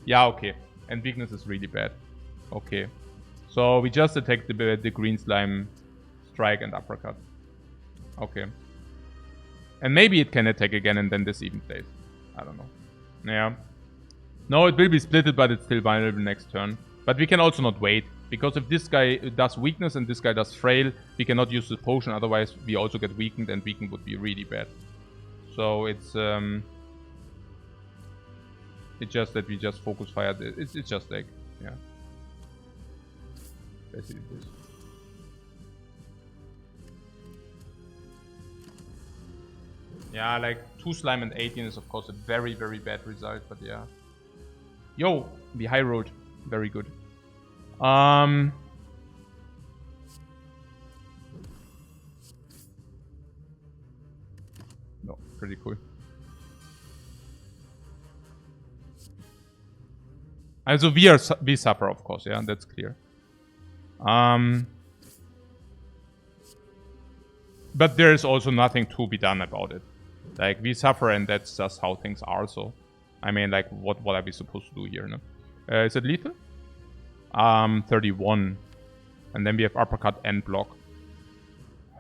Yeah, okay. And weakness is really bad. Okay. So we just attack the green slime, strike and uppercut. Okay. And maybe it can attack again and then this even plays. I don't know. Yeah. No, it will be splitted, but it's still vulnerable next turn. But we can also not wait. Because if this guy does weakness and this guy does frail, we cannot use the potion, otherwise we also get weakened, and weakened would be really bad. So it's just that we just focus fire. It's just like, yeah. Basically this. Yeah, like 2 slime and 18 is of course a very, very bad result, but yeah. Yo, the high road, very good. No, pretty cool. Also we suffer, of course, yeah, that's clear. But there is also nothing to be done about it. Like, we suffer, and that's just how things are. So, I mean, like, what are we supposed to do here? No? Is it lethal? 31. And then we have uppercut and block.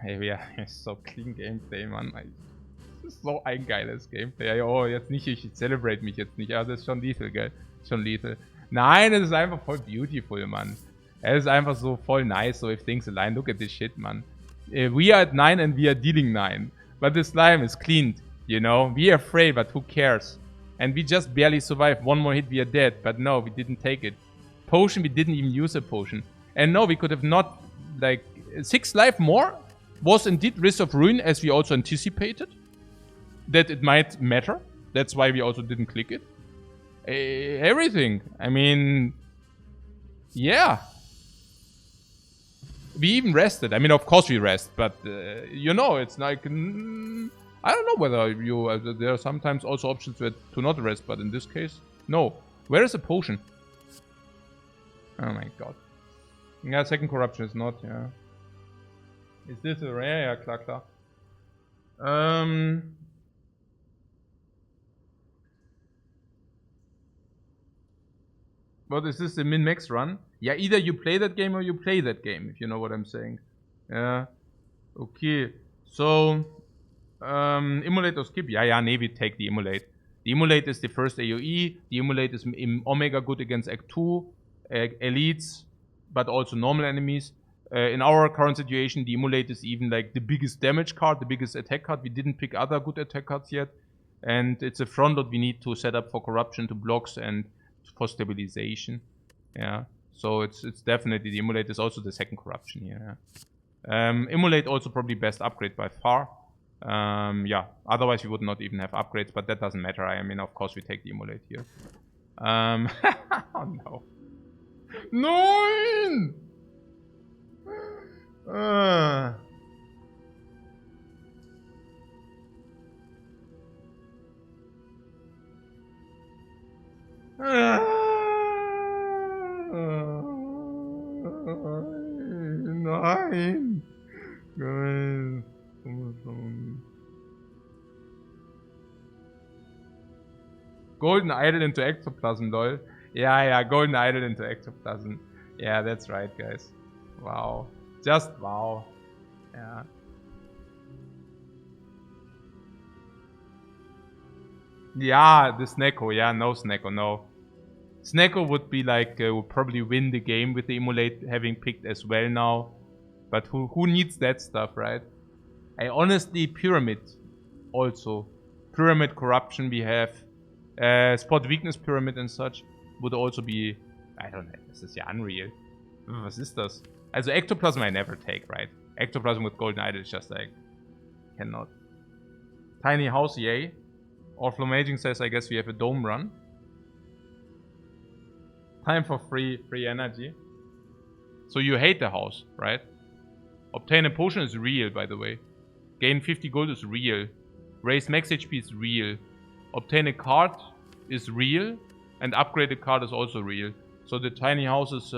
Hey, ja, ist so clean Gameplay, Mann. Das ist so ein geiles Gameplay. Oh, jetzt nicht, ich celebrate mich jetzt nicht. Aber das ist schon lethal, gell? Schon lethal. Nein, es ist einfach voll beautiful, Mann. Es ist einfach so voll nice, so if things align. Look at this shit, man. We are at 9 and we are dealing 9. But the slime is cleaned, you know? We are afraid, but who cares? And we just barely survived. One more hit, we are dead. But no, we didn't take it. Potion, we didn't even use a potion. And no, we could have not, like, 6 life more? Was indeed Risk of Ruin, as we also anticipated. That it might matter. That's why we also didn't click it. Everything. I mean... Yeah. We even rested. I mean, of course we rest, but you know, it's like... I don't know whether you... there are sometimes also options to not rest, but in this case, no. Where is the potion? Oh my god. Yeah, second corruption is not, yeah. Is this a rare? Yeah, klar, klar. What is this, the min-max run? Yeah, either you play that game or you play that game, if you know what I'm saying. Yeah. Okay. So, Immolate or skip? Yeah, nee, we take the Immolate. The Immolate is the first AoE. The Immolate is in Omega good against Act 2, Elites, but also normal enemies. In our current situation, the Immolate is even like the biggest damage card, the biggest attack card. We didn't pick other good attack cards yet. And it's a front load we need to set up for corruption, to blocks, and for stabilization. Yeah. So it's definitely the Immolate is also the second corruption here. Yeah. Immolate also probably best upgrade by far. Yeah, otherwise we would not even have upgrades, but that doesn't matter. I mean, of course we take the Immolate here. Oh no. Nein! Nein! Nein! Golden Idol into Ectoplasm, lol. Yeah, Golden Idol into Ectoplasm. Yeah, that's right, guys. Wow. Just wow. Yeah. Yeah, the Snecko. Yeah, no Snecko, no. Snecko would be like, would probably win the game with the Immolate having picked as well now. But who needs that stuff, right? I honestly, Pyramid also. Pyramid Corruption we have. Spot Weakness Pyramid and such would also be... I don't know, this is ja unreal. Was ist das? Also Ectoplasm I never take, right? Ectoplasm with Golden Idol is just like... Cannot. Tiny House, yay. Orflomaging says I guess we have a dome run. Time for free energy. So you hate the house, right? Obtain a potion is real, by the way. Gain 50 gold is real. Raise max HP is real. Obtain a card is real. And upgrade a card is also real. So the tiny house is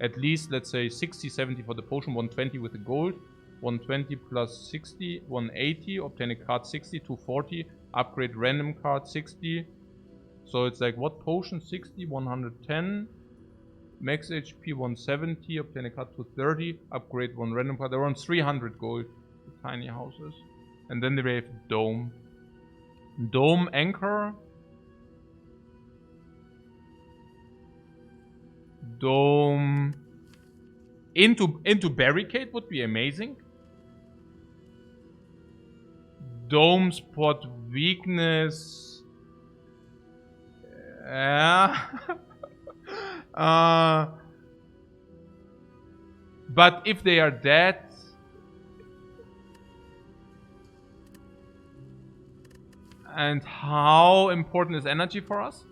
at least, let's say, 60, 70 for the potion. 120 with the gold. 120 plus 60, 180. Obtain a card 60, 240. Upgrade random card 60. So it's like, what potion? 60, 110. Max HP 170. Obtain a card 230. Upgrade one random card. Around 300 gold. The tiny houses. And then they have Dome. Dome Anchor. Dome. Into Barricade would be amazing. Dome Spot Weakness. Yeah. But if they are dead, and how important is energy for us?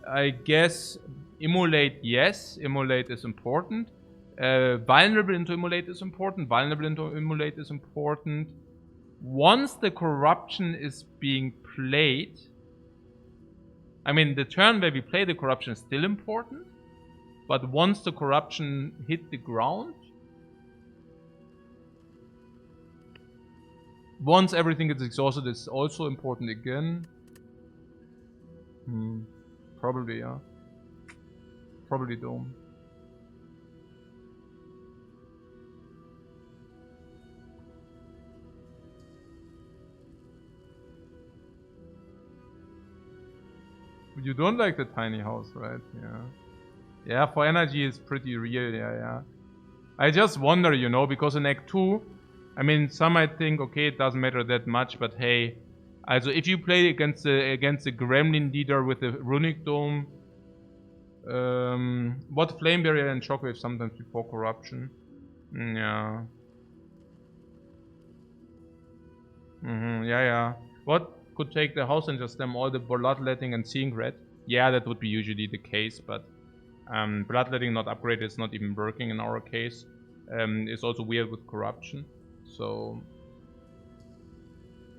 I guess Immolate, yes. Immolate is important. Vulnerable into Immolate is important. Vulnerable into Immolate is important. Once the corruption is being played, I mean, the turn where we play the corruption is still important. But once the corruption hit the ground, once everything is exhausted, it's also important again. Probably, yeah. Probably Dome. You don't like the tiny house, right? Yeah. Yeah, for energy it's pretty real, yeah. I just wonder, you know, because in Act 2, I mean, some might think, okay, it doesn't matter that much, but hey, also if you play against the Gremlin leader with the Runic Dome, what Flame Barrier and Shockwave sometimes before corruption? Yeah. Yeah. What could take the house and just them all the bloodletting and seeing red? Yeah, that would be usually the case, but bloodletting not upgraded is not even working in our case. It's also weird with corruption. So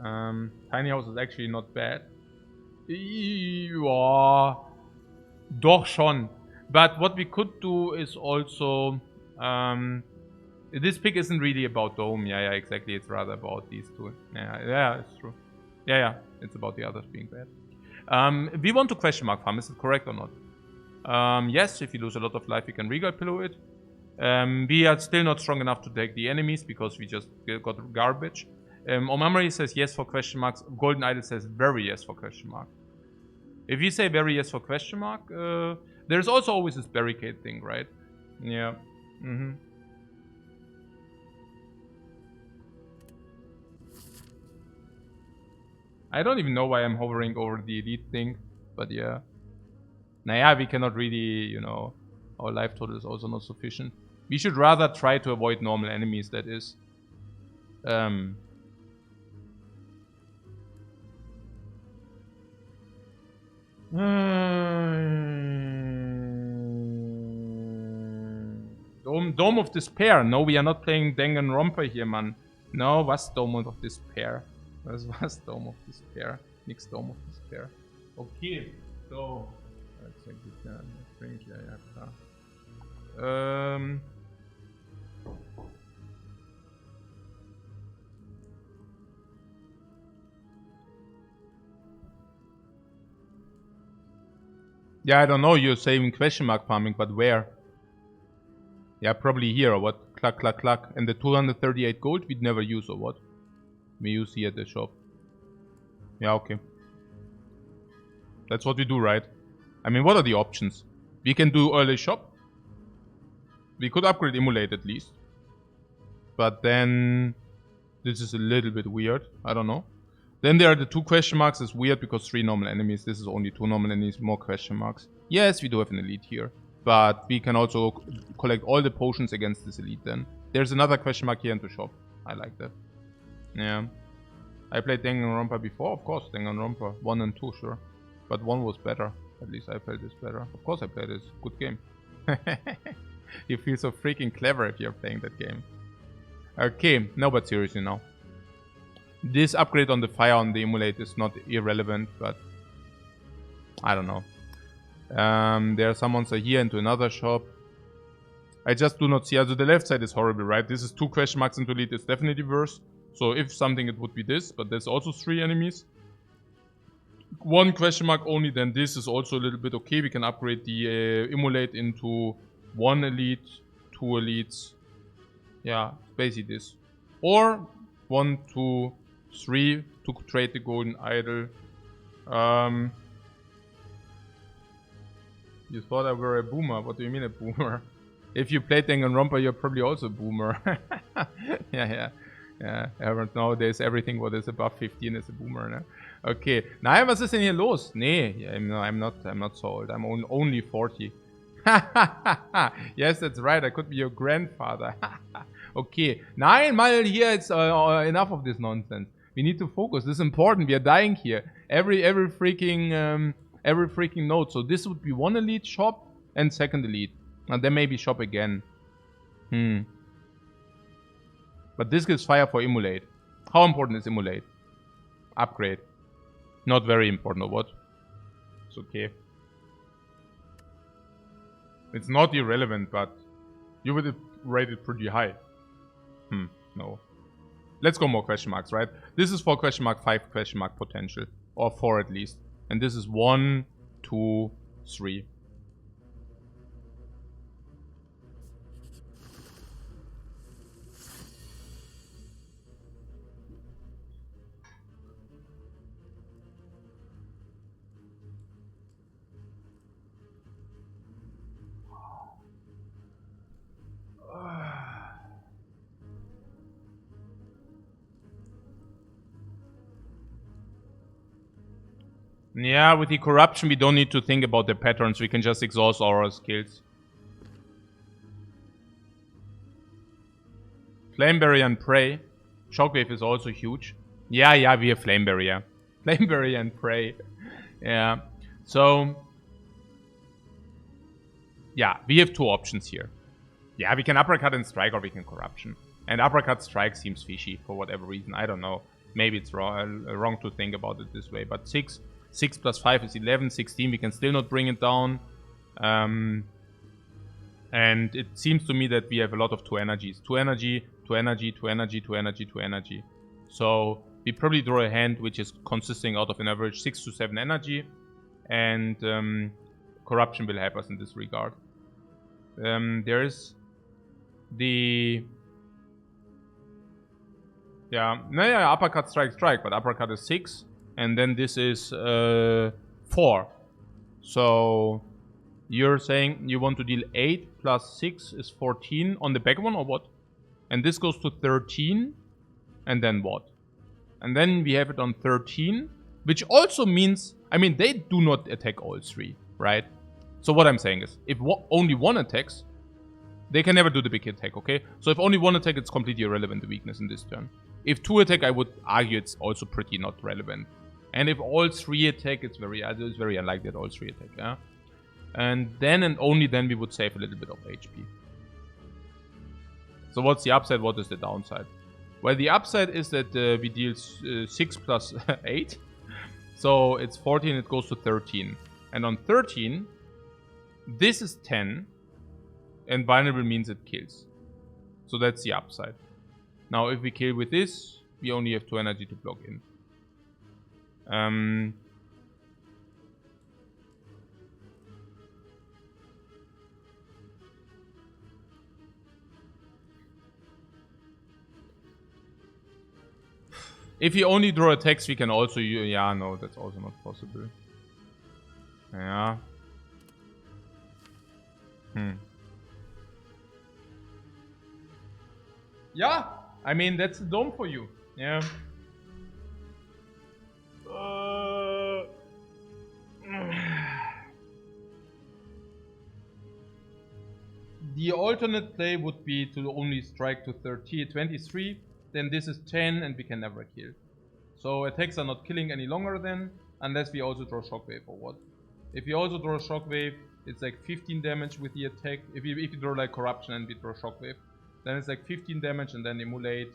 tiny house is actually not bad. Ja, doch schon. But what we could do is also this pick isn't really about dome. Yeah, exactly. It's rather about these two. Yeah, it's true. Yeah, it's about the others being bad. We want to question mark farm. Is it correct or not? Yes, if you lose a lot of life, you can regal pillow it. We are still not strong enough to take the enemies because we just got garbage. Omamari says yes for question marks. Golden Idol says very yes for question mark. If you say very yes for question mark, there's also always this barricade thing, right? Yeah. I don't even know why I'm hovering over the elite thing, but yeah. Naja, we cannot really, you know, our life total is also not sufficient. We should rather try to avoid normal enemies, that is. Dome of Despair. No, we are not playing Danganronpa here, man. No, was Dome of Despair? Was Dome of Despair? Nix Dome of Despair. Okay, so... Ja, klar. Yeah, I don't know, you're saying question mark farming, but where? Yeah, probably here, or what? Cluck, cluck, cluck. And the 238 gold we'd never use, or what? We use here at the shop. Yeah, okay. That's what we do, right? I mean, what are the options? We can do early shop. We could upgrade Emulate at least. But then... this is a little bit weird. I don't know. Then there are the 2 question marks. It's weird because 3 normal enemies. This is only 2 normal enemies, more question marks. Yes, we do have an elite here. But we can also collect all the potions against this elite then. There's another question mark here in the shop. I like that. Yeah. I played Danganronpa before, of course. Danganronpa 1 and 2, sure. But 1 was better. At least I played this better. Of course I played this. Good game. You feel so freaking clever if you're playing that game. Okay, no, but seriously now. This upgrade on the fire on the emulate is not irrelevant, but I don't know. There are some monsters here into another shop. I just do not see. Also the left side is horrible, right? This is 2 question marks into elite. It's definitely worse. So if something, it would be this, but there's also 3 enemies. 1 question mark only, then this is also a little bit okay. We can upgrade the emulate into 1 elite, 2 elites. Yeah, basically this. Or 1, 2, 3 to trade the golden idol. You thought I were a boomer. What do you mean a boomer? If you played Danganronpa, you're probably also a boomer. Yeah. Nowadays everything what is above 15 is a boomer, ne? Okay. Nein, was ist denn hier los? Nee, I'm not so old. I'm only 40. Yes, that's right. I could be your grandfather. Okay. Nein, mal here, it's enough of this nonsense. We need to focus. This is important. We are dying here. Every freaking note. So this would be 1 elite shop and 2nd elite. And then maybe shop again. But this gives fire for emulate. How important is emulate? Upgrade. Not very important, or what? It's okay. It's not irrelevant, but you would rate it pretty high. No. Let's go more question marks, right? This is for question mark 5 question mark potential. Or 4 at least. And this is 1, 2, 3. Yeah, with the corruption, we don't need to think about the patterns. We can just exhaust our skills. Flame Barrier and Prey. Shockwave is also huge. Yeah, we have Flame Barrier. Flame Barrier and Prey. Yeah. So, yeah, we have two options here. Yeah, we can uppercut and strike, or we can corruption. And uppercut strike seems fishy for whatever reason. I don't know. Maybe it's wrong to think about it this way. But 6 plus 5 is 11, 16. We can still not bring it down. And it seems to me that we have a lot of 2 energies. 2 energy, 2 energy, 2 energy, 2 energy, 2 energy. So we probably draw a hand which is consisting out of an average 6 to 7 energy. And corruption will help us in this regard. There is the... Yeah, uppercut, strike, but uppercut is 6. And then this is 4. So you're saying you want to deal 8 plus 6 is 14 on the back one, or what? And this goes to 13. And then what? And then we have it on 13. Which also means, I mean, they do not attack all 3, right? So what I'm saying is, if only 1 attacks, they can never do the big attack, okay? So if only 1 attack, it's completely irrelevant, the weakness in this turn. If 2 attack, I would argue it's also pretty not relevant. And if all 3 attack, it's very unlikely that all 3 attack, yeah? And then and only then we would save a little bit of HP. So what's the upside? What is the downside? Well, the upside is that we deal 6 plus 8. So it's 14, it goes to 13. And on 13, this is 10. And vulnerable means it kills. So that's the upside. Now if we kill with this, we only have 2 energy to block in. If you only draw attacks, we can also... Yeah, no, that's also not possible. Yeah. Yeah, I mean, that's the dome for you. Yeah. The alternate play would be to only strike to 23. Then this is 10 and we can never kill. So attacks are not killing any longer then, unless we also draw Shockwave or what. If you also draw Shockwave, it's like 15 damage with the attack. If you draw like Corruption and we draw Shockwave, then it's like 15 damage, and then Immolate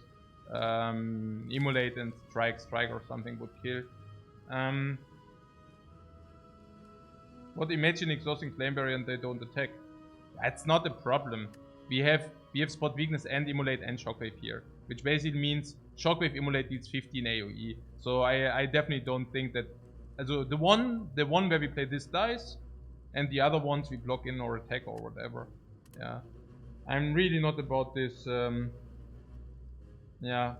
and strike or something would kill. What, imagine exhausting Flame Barrier and they don't attack? That's not a problem. We have Spot Weakness and Immolate and Shockwave here, which basically means Shockwave Immolate deals 15 AoE. So I definitely don't think that... Also the one where we play this dice, and the other ones we block in or attack or whatever. Yeah. I'm really not about this... Yeah,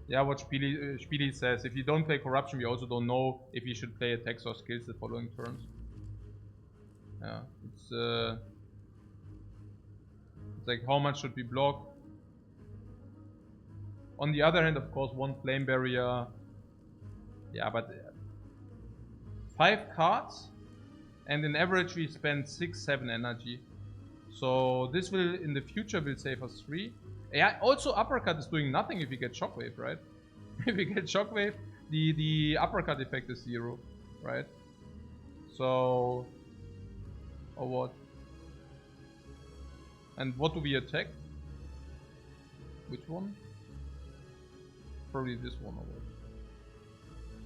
what Spieli says. If you don't play Corruption, we also don't know if you should play attacks or skills the following turns. Yeah, it's like, how much should we block? On the other hand, of course, 1 Flame Barrier. Yeah, but 5 cards, and in average we spend 6-7 energy. So this will, in the future, will save us 3. Yeah, also uppercut is doing nothing if we get Shockwave, right? If we get Shockwave, the uppercut effect is 0, right? So... Or what? And what do we attack? Which one? Probably this one or what?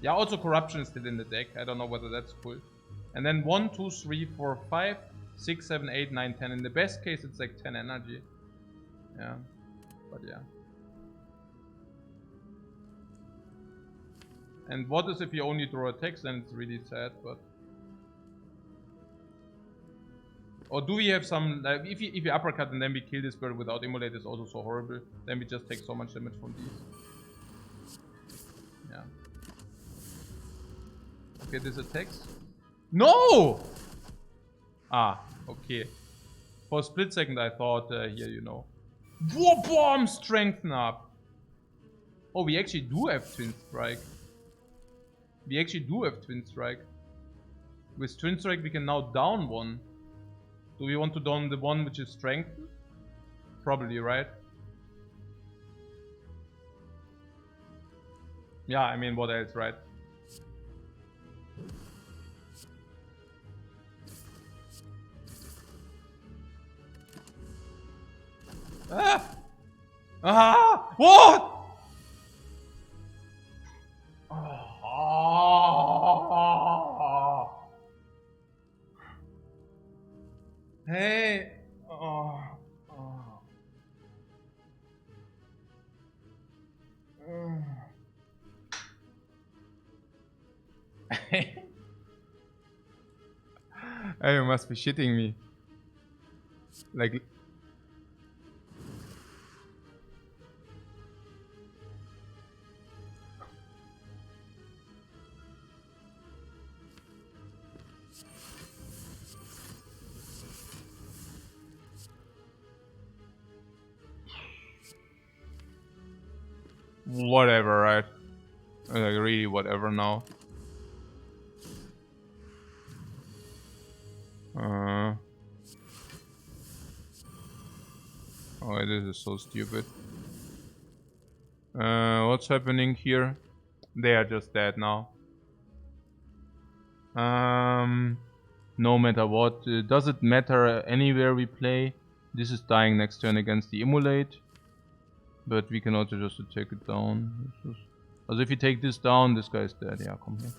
Yeah, also Corruption is still in the deck. I don't know whether that's cool. And then 1, 2, 3, 4, 5, 6, 7, 8, 9, 10. In the best case, it's like 10 energy. Yeah. But yeah. And what is if you only draw attacks? Then it's really sad, but... Or do we have some... Like, if you uppercut and then we kill this bird without Immolate, is also so horrible. Then we just take so much damage from these. Yeah. Okay, this attacks. No! Ah, okay. For a split second I thought, here, you know. War Bomb! Strengthen up! Oh, we actually do have Twin Strike. We actually do have Twin Strike. With Twin Strike we can now down 1. Do we want to down the one which is strengthened? Probably, right? Yeah, I mean, what else, right? Ah! Ah! What? Oh. Hey. Oh. Oh. Hey, you must be shitting me. Like. Whatever, right? Like, really, whatever now. Oh, this is so stupid. What's happening here? They are just dead now. No matter what. Does it matter anywhere we play? This is dying next turn against the Immolate. But we can also just take it down. Also if you take this down, this guy is dead. Yeah, come here.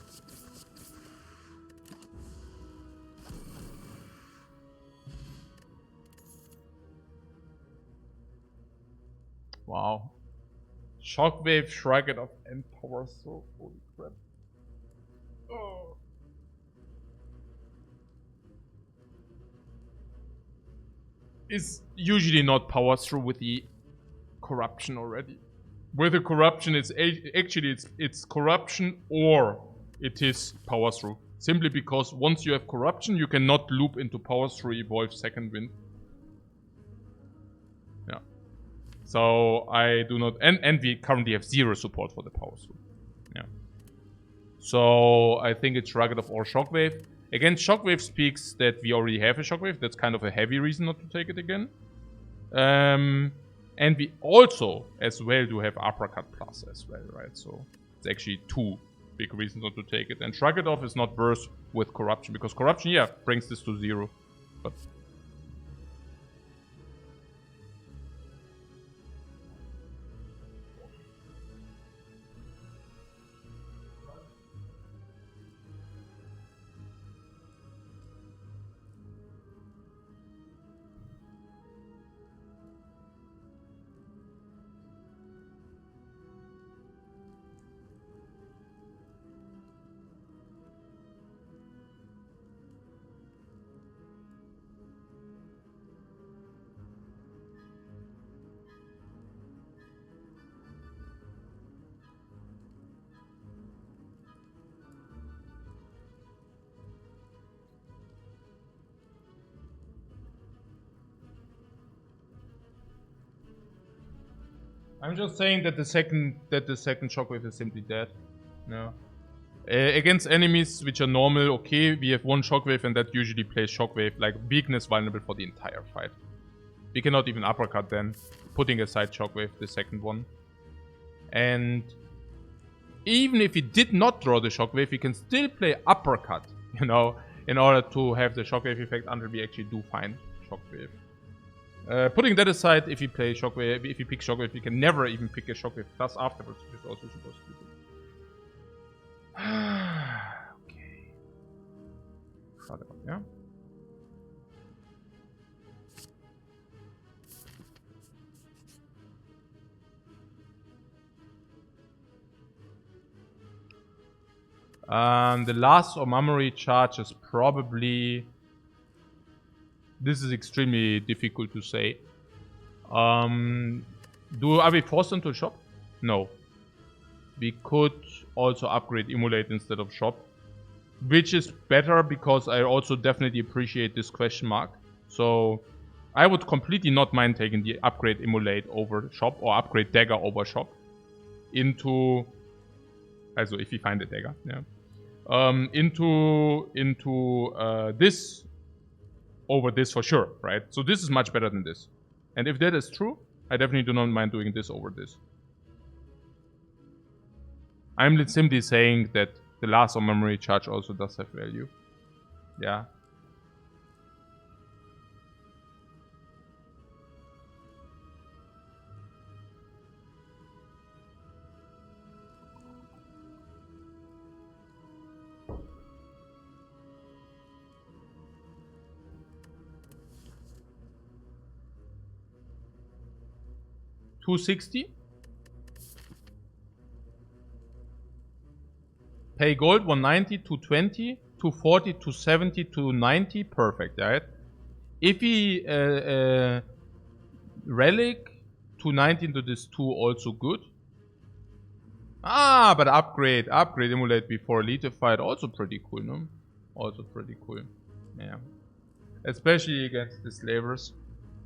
Wow. Shockwave, Shrug it off, and Power Soul. Holy crap. Oh. Is usually not power through with the corruption already. With the corruption, it's actually it's corruption or it is power through. Simply because once you have corruption, you cannot loop into power through evolve second wind. Yeah. So I do not, and we currently have 0 support for the power through. Yeah. So I think it's Rugged of or Shockwave. Again, Shockwave speaks that we already have a Shockwave. That's kind of a heavy reason not to take it again. And we also, as well, do have Uppercut Plus as well, right? So it's actually 2 big reasons not to take it. And Shrug It Off is not worse with Corruption, because Corruption, yeah, brings this to 0. But I'm just saying that the second Shockwave is simply dead. No. Against enemies which are normal, okay, we have 1 Shockwave and that usually plays Shockwave, like weakness vulnerable for the entire fight. We cannot even uppercut then, putting aside Shockwave, the second one. And even if we did not draw the Shockwave, we can still play uppercut, you know, in order to have the Shockwave effect until we actually do find Shockwave. Putting that aside, if you play Shockwave, if you pick Shockwave, you can never even pick a Shockwave plus afterwards, which is also super stupid. Okay. Shut up, yeah? The last Omamori charge is probably... This is extremely difficult to say. Are we forced into shop? No. We could also upgrade Immolate instead of shop. Which is better because I also definitely appreciate this question mark. So I would completely not mind taking the upgrade Immolate over shop or upgrade dagger over shop. Into... Also if you find a dagger, yeah. Into this over this for sure, right? So this is much better than this. And if that is true, I definitely do not mind doing this over this. I'm simply saying that the last on memory charge also does have value. Yeah. $260. Pay gold 190, 220, 240, 270, 290. Perfect, right? If we relic 290 into this 2, also good. Ah, but upgrade emulate before elite fight, also pretty cool, no? Also pretty cool. Yeah. Especially against the slavers.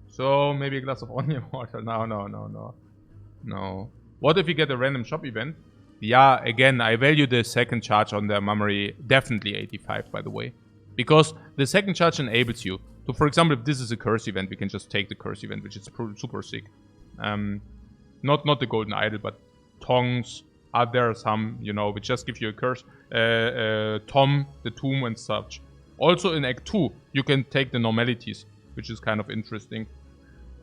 So maybe a glass of onion water. No. What if you get a random shop event? Yeah, again, I value the second charge on the memory definitely 85, by the way. Because the second charge enables you to, for example, if this is a curse event, we can just take the curse event, which is super sick. Not the golden idol, but tongs. There are some, which just give you a curse. Tom, the tomb and such. Also in Act 2, you can take the normalities, which is kind of interesting.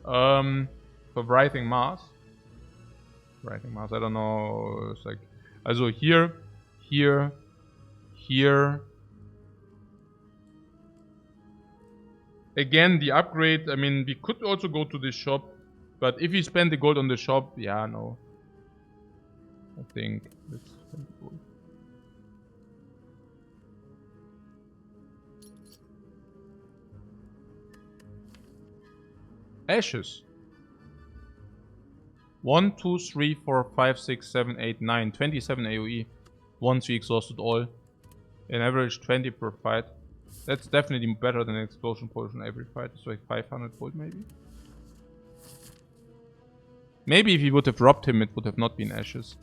For Writhing Mass, I don't know. It's like, also here. Again, the upgrade, I mean, we could also go to this shop, but if we spend the gold on the shop, yeah, no. I think let's spend the gold. Ashes. 1, 2, 3, 4, 5, 6, 7, 8, 9. 27 AoE. Once we exhausted all. An average 20 per fight. That's definitely better than an explosion potion every fight. It's like 500 gold maybe. Maybe if he would have dropped him, it would have not been ashes.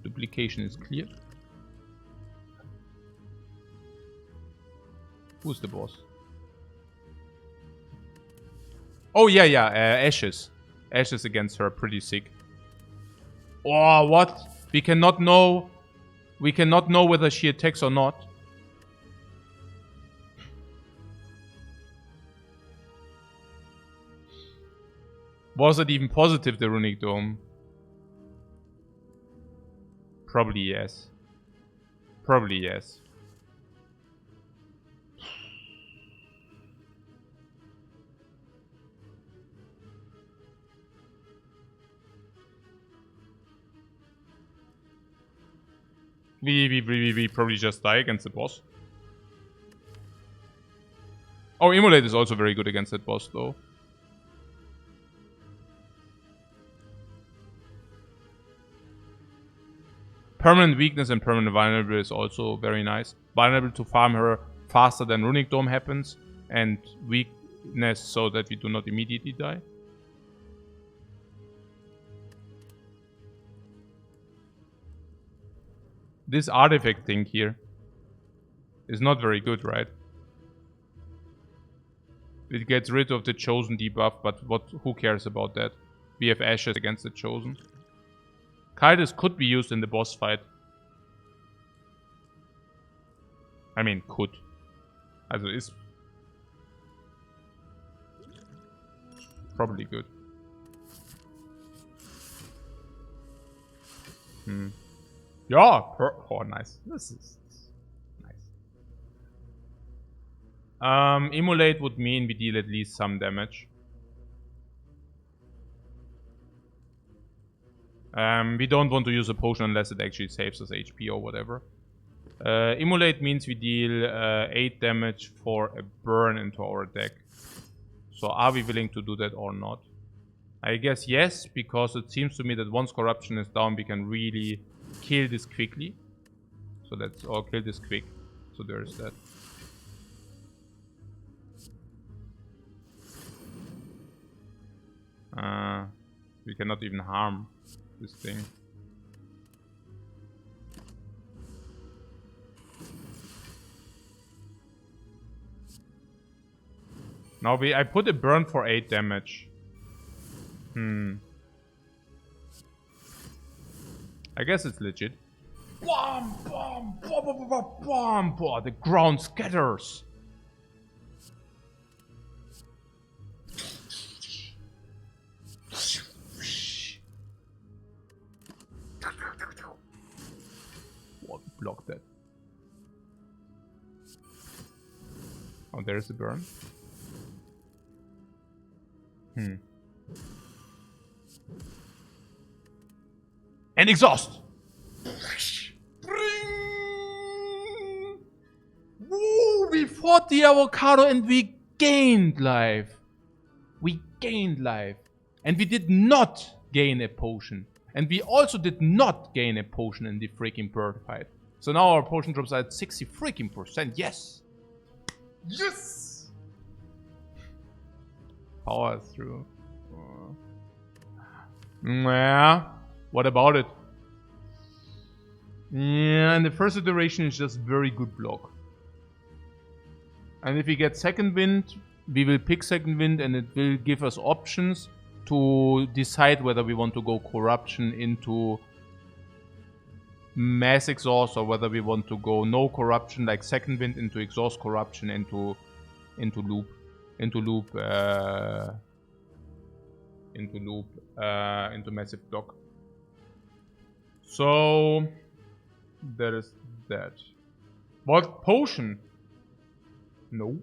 Duplication is clear. Who's the boss? Oh yeah, Ashes. Ashes against her, pretty sick. Oh, what? We cannot know whether she attacks or not. Was it even positive, the Runic Dome? Probably yes. Probably yes. We probably just die against the boss. Oh, Immolate is also very good against that boss, though. Permanent weakness and permanent vulnerable is also very nice. Vulnerable to farm her faster than Runic Dome happens, and weakness so that we do not immediately die. This artifact thing here is not very good, right? It gets rid of the Chosen debuff, but who cares about that? We have Ashes against the Chosen. Kaidos could be used in the boss fight. I mean, could. Also is probably good. Yeah, oh, nice. This is nice. Immolate would mean we deal at least some damage. We don't want to use a potion unless it actually saves us HP or whatever. Immolate means we deal 8 damage for a burn into our deck. So are we willing to do that or not? I guess yes, because it seems to me that once corruption is down, we can really kill this quickly. So let's all kill this quick. So there's that. We cannot even harm this thing. Now I put a burn for 8 damage. I guess it's legit. Bomb, bomb, bomb, bomb, bomb, bomb, bomb. The ground scatters. What? Block that. Oh, there's the burn. And exhaust. Woo, we fought the avocado and we gained life. We gained life. And we did not gain a potion. And we also did not gain a potion in the freaking bird fight. So now our potion drops are at 60 freaking %. Yes. Yes. Power through. Yeah. What about it? Yeah, and the first iteration is just very good block. And if we get second wind, we will pick second wind and it will give us options to decide whether we want to go corruption into mass exhaust or whether we want to go no corruption like second wind into exhaust corruption into massive block. So that is that. What potion? No.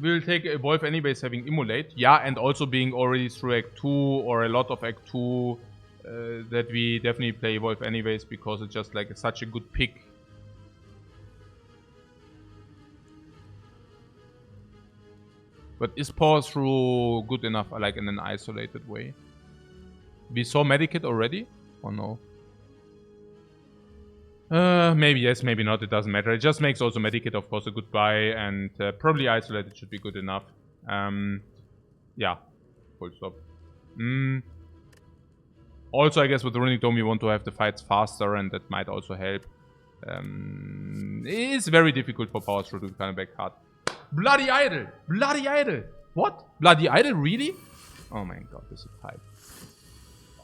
We'll take Evolve anyways having Immolate. Yeah, and also being already through Act 2 or a lot of Act 2 that we definitely play Evolve anyways because it's just like such a good pick. But is Power Through good enough like in an isolated way? We saw Medikit already? Or no? Maybe yes, maybe not, it doesn't matter. It just makes also Medikit of course a good buy and probably isolated should be good enough. Yeah, full stop. Also I guess with the Runic Dome we want to have the fights faster and that might also help. It's very difficult for Power Through to kind of back hard. Bloody Idol! Bloody Idol! What? Bloody Idol? Really? Oh my god, this is a type.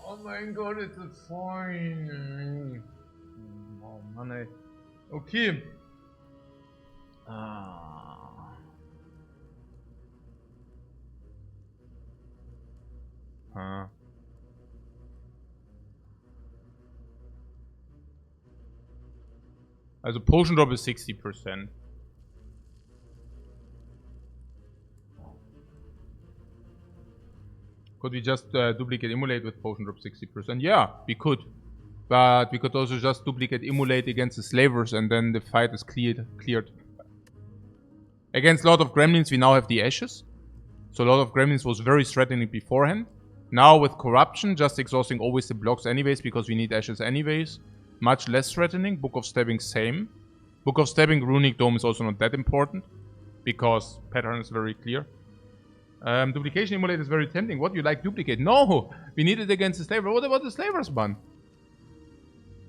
Oh my god, it's a fine. Oh man, okay. Also Potion Drop is 60%. Could we just duplicate Immolate with Potion Drop 60%? Yeah, we could. But we could also just duplicate Immolate against the Slavers and then the fight is cleared. Against Lord of Gremlins we now have the Ashes. So Lord of Gremlins was very threatening beforehand. Now with Corruption, just exhausting always the blocks anyways because we need Ashes anyways. Much less threatening. Book of Stabbing same. Book of Stabbing Runic Dome is also not that important. Because pattern is very clear. Duplication Immolate is very tempting. What, you like duplicate? No! We need it against the Slaver. What about the Slavers ban?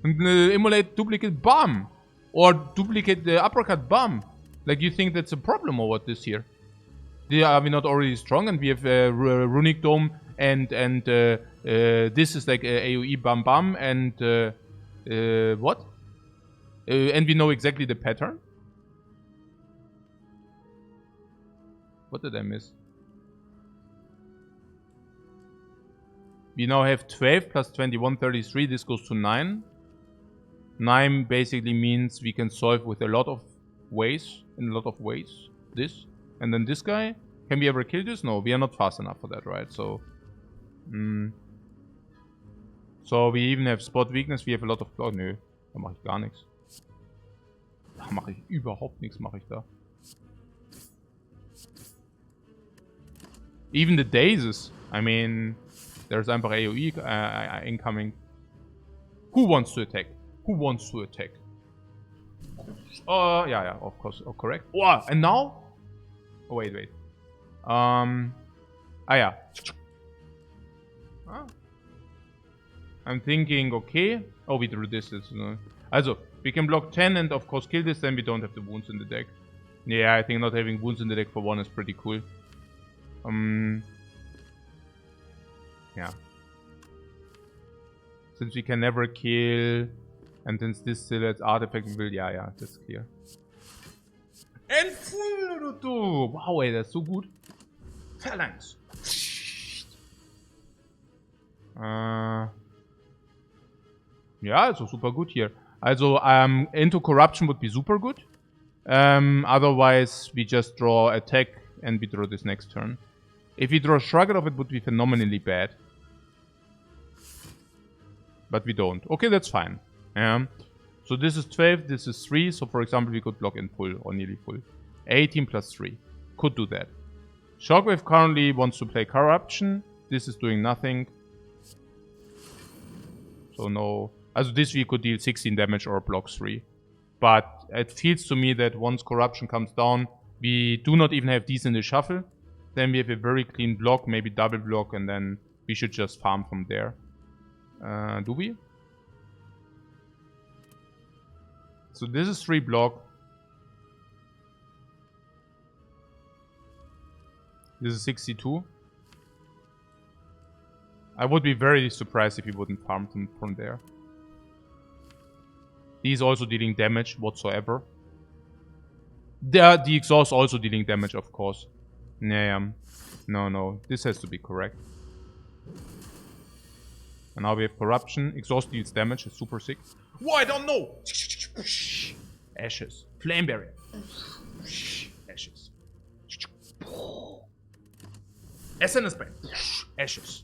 Immolate duplicate bomb. Or duplicate the uppercut bomb. Like you think that's a problem or what this here? Are we not already strong and we have Runic Dome and this is like AoE bam bam and what? And we know exactly the pattern? What did I miss? We now have 12 plus 21, 33. This goes to 9. 9 basically means we can solve with a lot of ways. In a lot of ways. This. And then this guy. Can we ever kill this? No, we are not fast enough for that, right? So. So we even have Spot Weakness. We have a lot of... Oh, nö. Da mache ich gar nichts. Da mache ich überhaupt nichts, mache ich da. Even the Dazes. I mean... There's einfach AoE incoming. Who wants to attack? Who wants to attack? Yeah, of course. Oh, correct. Oh, and now? Oh, wait. Yeah. I'm thinking, okay. Oh, we drew this. Also, we can block 10 and of course kill this, then we don't have the wounds in the deck. Yeah, I think not having wounds in the deck for 1 is pretty cool. Yeah. Since we can never kill, and since this still has artifact, we will, yeah, that's clear. And wow, ey, das ist so gut. Phalanx. Ja, also super gut hier. Also, into corruption would be super good. Otherwise, we just draw attack and we draw this next turn. If we draw Shrug off, it would be phenomenally bad. But we don't. Okay, that's fine. So this is 12, this is 3. So for example, we could block in full or nearly full. 18 plus 3. Could do that. Shockwave currently wants to play Corruption. This is doing nothing. So no. Also this we could deal 16 damage or block 3. But it feels to me that once Corruption comes down, we do not even have these in the shuffle. Then we have a very clean block, maybe double block, and then we should just farm from there. Do we? So this is 3 block. This is 62. I would be very surprised if he wouldn't farm from there. He's also dealing damage whatsoever. The exhaust also dealing damage, of course. Yeah. No. This has to be correct. And now we have corruption. Exhaust deals damage. It's super sick. Whoa, I don't know. Ashes. Flame barrier. Ashes. SNS Bane. Ashes.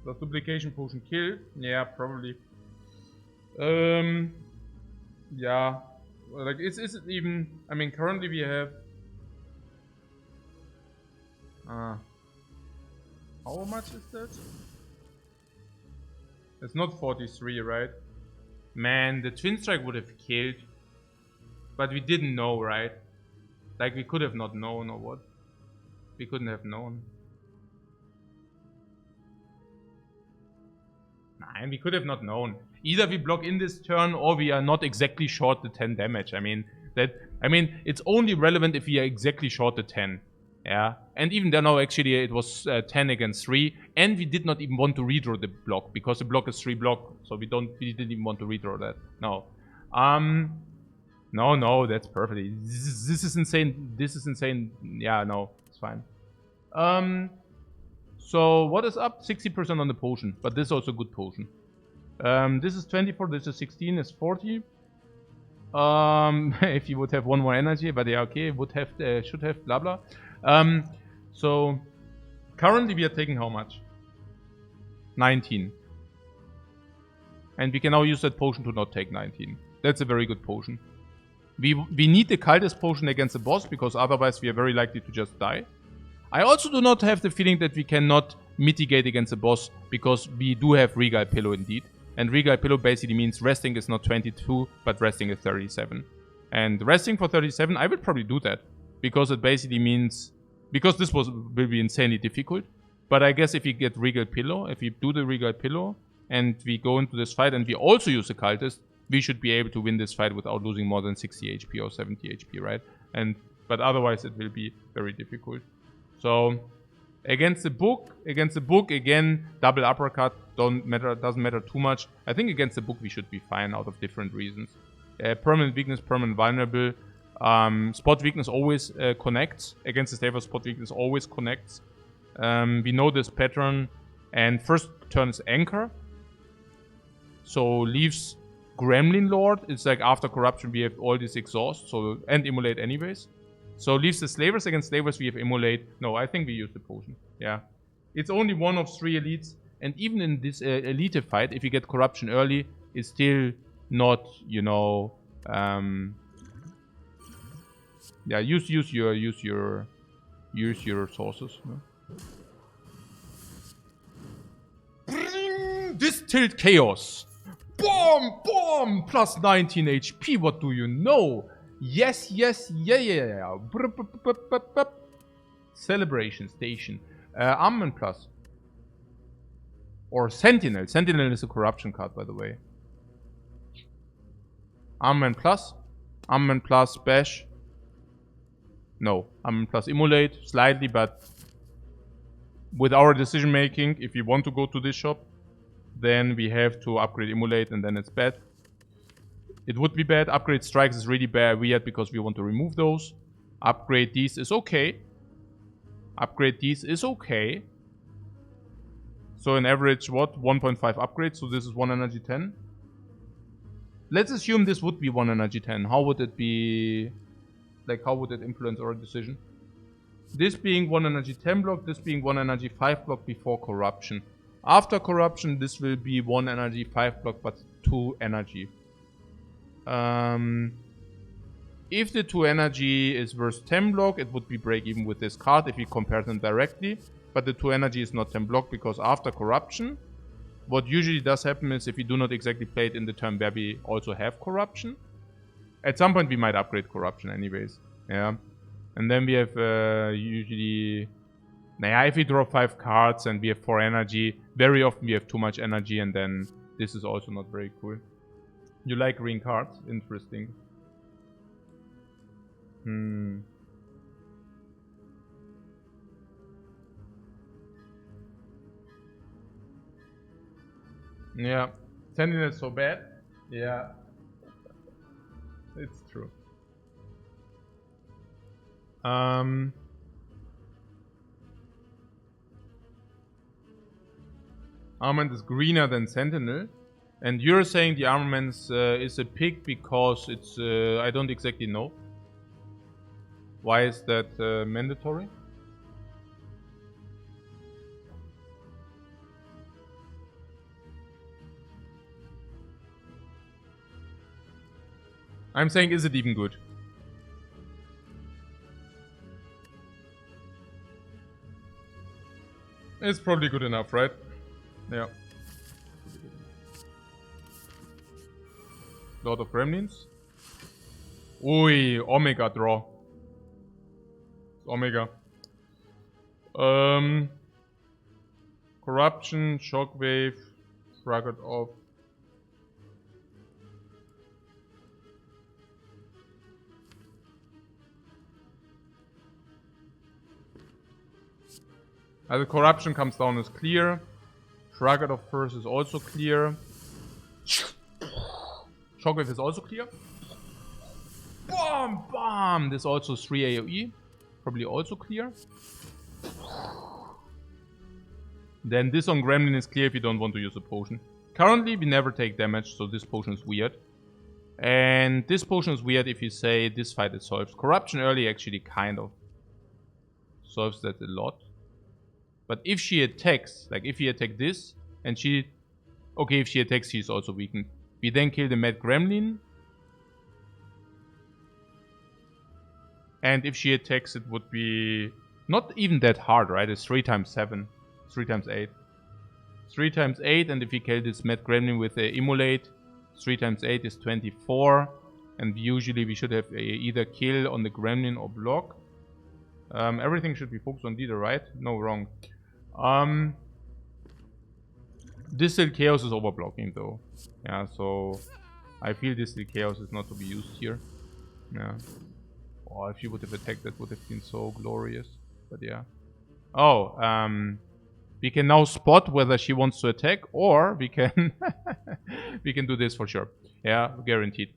Does duplication potion kill? Yeah, probably. Yeah. Like, is it even... I mean, currently we have... How much is that? It's not 43, right? Man, the Twin Strike would have killed. But we didn't know, right? Like, we could have not known, or what? We couldn't have known. Nah, we could have not known. Either we block in this turn, or we are not exactly short the 10 damage. I mean, it's only relevant if we are exactly short the 10. Yeah, and even then, no, actually, it was 10 against 3, and we did not even want to redraw the block because the block is 3 block, so we didn't even want to redraw that. No, no, that's perfect. This is insane. This is insane. Yeah, no, it's fine. So what is up? 60% on the potion, but this is also a good potion. This is 24. This is 16. Is 40. If you would have one more energy, but yeah, okay, would have, should have, blah blah. So currently we are taking how much? 19. And we can now use that potion to not take 19. That's a very good potion. We need the Cultist potion against the boss, because otherwise we are very likely to just die. I also do not have the feeling that we cannot mitigate against the boss, because we do have Regal Pillow indeed. And Regal Pillow basically means resting is not 22, but resting is 37. And resting for 37, I would probably do that. Because it basically means... Because this will be insanely difficult. But I guess if you get Regal Pillow, if you do the Regal Pillow, and we go into this fight, and we also use the Cultist, we should be able to win this fight without losing more than 60 HP or 70 HP, right? But otherwise it will be very difficult. So, against the book, again, double uppercut doesn't matter too much. I think against the book we should be fine out of different reasons. Permanent weakness, permanent vulnerable. Spot weakness always connects. Against the Staver, spot weakness always connects. We know this pattern. And first turn is Anchor. So leaves Gremlin Lord. It's like after corruption we have all this exhaust. So, and Immolate anyways. So leaves the Slavers. Against Slavers we have Immolate. No, I think we use the potion. Yeah. It's only one of 3 elites. And even in this elite fight, if you get corruption early, it's still not, you know... yeah, use your sources. No? Distilled Chaos. Boom! Boom! Plus 19 HP, what do you know? Yes, yes, yeah. Celebration Station. Armament Plus. Or Sentinel. Sentinel is a corruption card, by the way. Armament Plus. Armament Plus Bash. No. Armament Plus Immolate. Slightly, but with our decision making, if we want to go to this shop, then we have to upgrade Immolate and then it's bad. It would be bad. Upgrade Strikes is really bad, weird, because we want to remove those. Upgrade these is okay. Upgrade these is okay. So an average, what? 1.5 upgrade. So this is 1 energy 10. Let's assume this would be 1 energy 10. How would it be? Like, how would it influence our decision? This being 1 energy 10 block, this being 1 energy 5 block before corruption. After corruption, this will be 1 energy 5 block, but 2 energy. If the 2 energy is worth 10 block, it would be break even with this card if we compare them directly. But the 2 energy is not 10 block because after corruption, what usually does happen is if we do not exactly play it in the turn where we also have corruption, at some point we might upgrade corruption anyways. Yeah. And then we have usually, if we draw 5 cards and we have 4 energy, very often we have too much energy and then this is also not very cool. You like green cards? Interesting. Yeah. Sentinel is so bad. Yeah. It's true. Armament is greener than Sentinel. And you're saying the armament is a pick because it's... I don't exactly know. Why is that mandatory? I'm saying, is it even good? It's probably good enough, right? Yeah. Lord of Gremlins. Ui, Omega draw. Omega. Corruption, Shockwave, Fragment of. The corruption comes down as clear. Fragment of First is also clear. Shockwave is also clear. Bam! Bam! This also 3 AoE. Probably also clear. Then this on Gremlin is clear if you don't want to use a potion. Currently we never take damage, so this potion is weird. And this potion is weird if you say this fight it solves. Corruption early actually kind of solves that a lot. But if she attacks, like if he attack this, and she... Okay, if she attacks, she is also weakened. We then kill the Mad Gremlin. And if she attacks, it would be not even that hard, right? It's 3 times 7. 3 times 8. 3 times 8, and if we kill this Mad Gremlin with a Immolate, 3 times 8 is 24. And usually we should have either kill on the Gremlin or block. Everything should be focused on leader, right? No, wrong. Distilled Chaos is overblocking though. Yeah, so I feel Distilled Chaos is not to be used here. Yeah. Oh, if you would have attacked, that would have been so glorious. But yeah. Oh, we can now spot whether she wants to attack, or we can we can do this for sure. Yeah, guaranteed.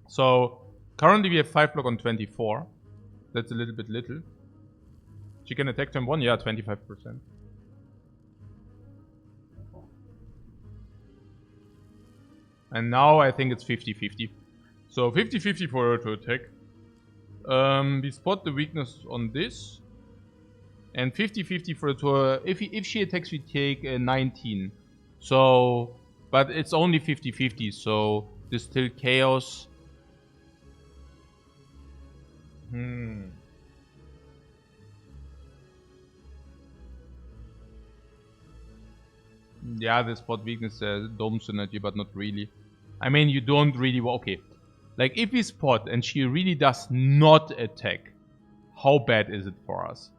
So currently we have 5 block on 24. That's a little bit little. She can attack turn 1, yeah, 25%. And now I think it's 50-50. So 50-50 for her to attack. We spot the weakness on this. And 50-50 for her to... if she attacks, we take 19. So... But it's only 50-50, so... Distill Chaos... Yeah, the spot weakness, dome synergy, but not really. I mean, you don't really... Okay. Like, if we spot and she really does not attack, how bad is it for us?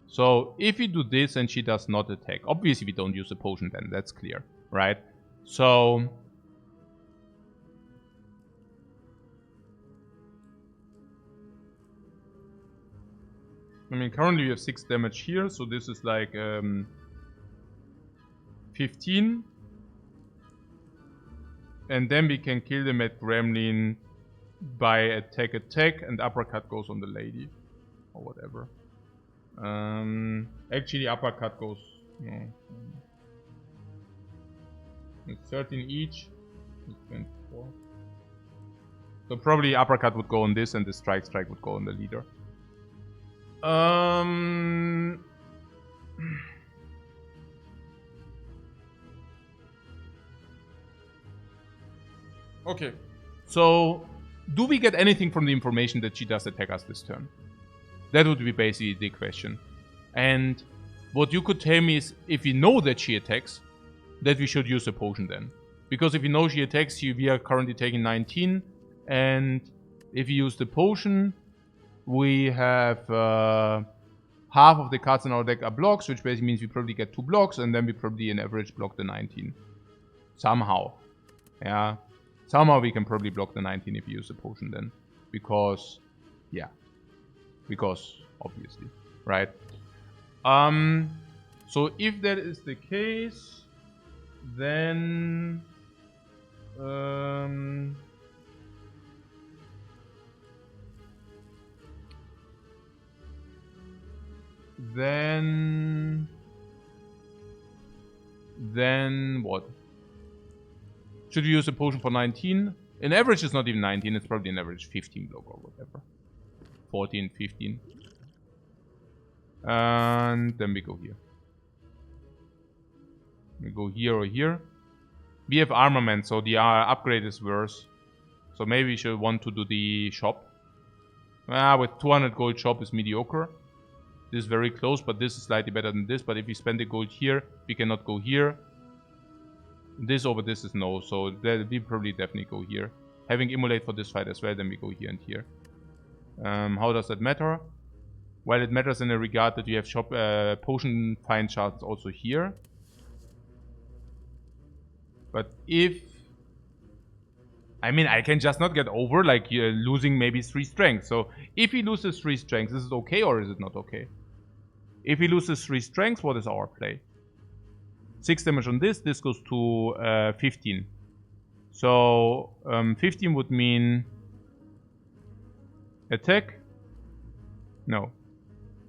So, if we do this and she does not attack, obviously we don't use a potion then, that's clear, right? So... I mean, currently we have 6 damage here, so this is like 15. And then we can kill them at Gremlin by attack, and uppercut goes on the lady. Or whatever. Actually, uppercut goes... No. It's 13 each. It's 24. So probably uppercut would go on this, and the strike would go on the leader. Okay. So, do we get anything from the information that she does attack us this turn? That would be basically the question. And what you could tell me is, if we know that she attacks, that we should use a potion then. Because if we know she attacks, we are currently taking 19. And if we use the potion... We have half of the cards in our deck are blocks, which basically means we probably get 2 blocks, and then we probably on average block the 19. Somehow. Yeah. Somehow we can probably block the 19 if we use the potion then. Because, yeah. Because, obviously. Right? So if that is the case, then... Then what? Should we use a potion for 19? In average it's not even 19, it's probably an average 15 block or whatever. 14, 15. And then we go here. We go here or here. We have armament, so the upgrade is worse. So maybe we should want to do the shop. With 200 gold shop is mediocre. This is very close, but this is slightly better than this. But if we spend the gold here, we cannot go here. This over this is no, so we probably definitely go here. Having immolate for this fight as well, then we go here and here. How does that matter? Well, it matters in the regard that you have shop potion find charts also here. But if... I mean, I can just not get over, like, losing maybe 3 strength. So, if he loses 3 strength, is it okay or is it not okay? If he loses 3 strengths, what is our play? 6 damage on this. This goes to 15. So 15 would mean attack. No.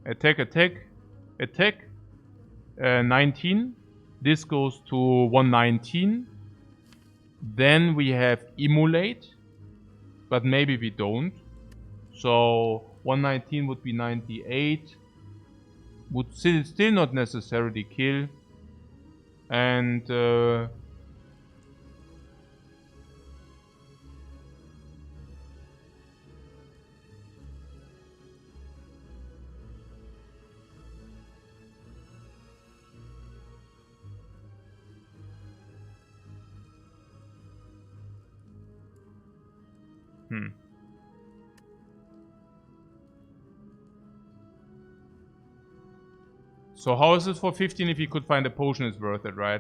Attack, attack, attack. 19. This goes to 119. Then we have immolate. But maybe we don't. So 119 would be 98. Would still not necessarily kill. And So how is it for 15 if you could find a potion is worth it, right?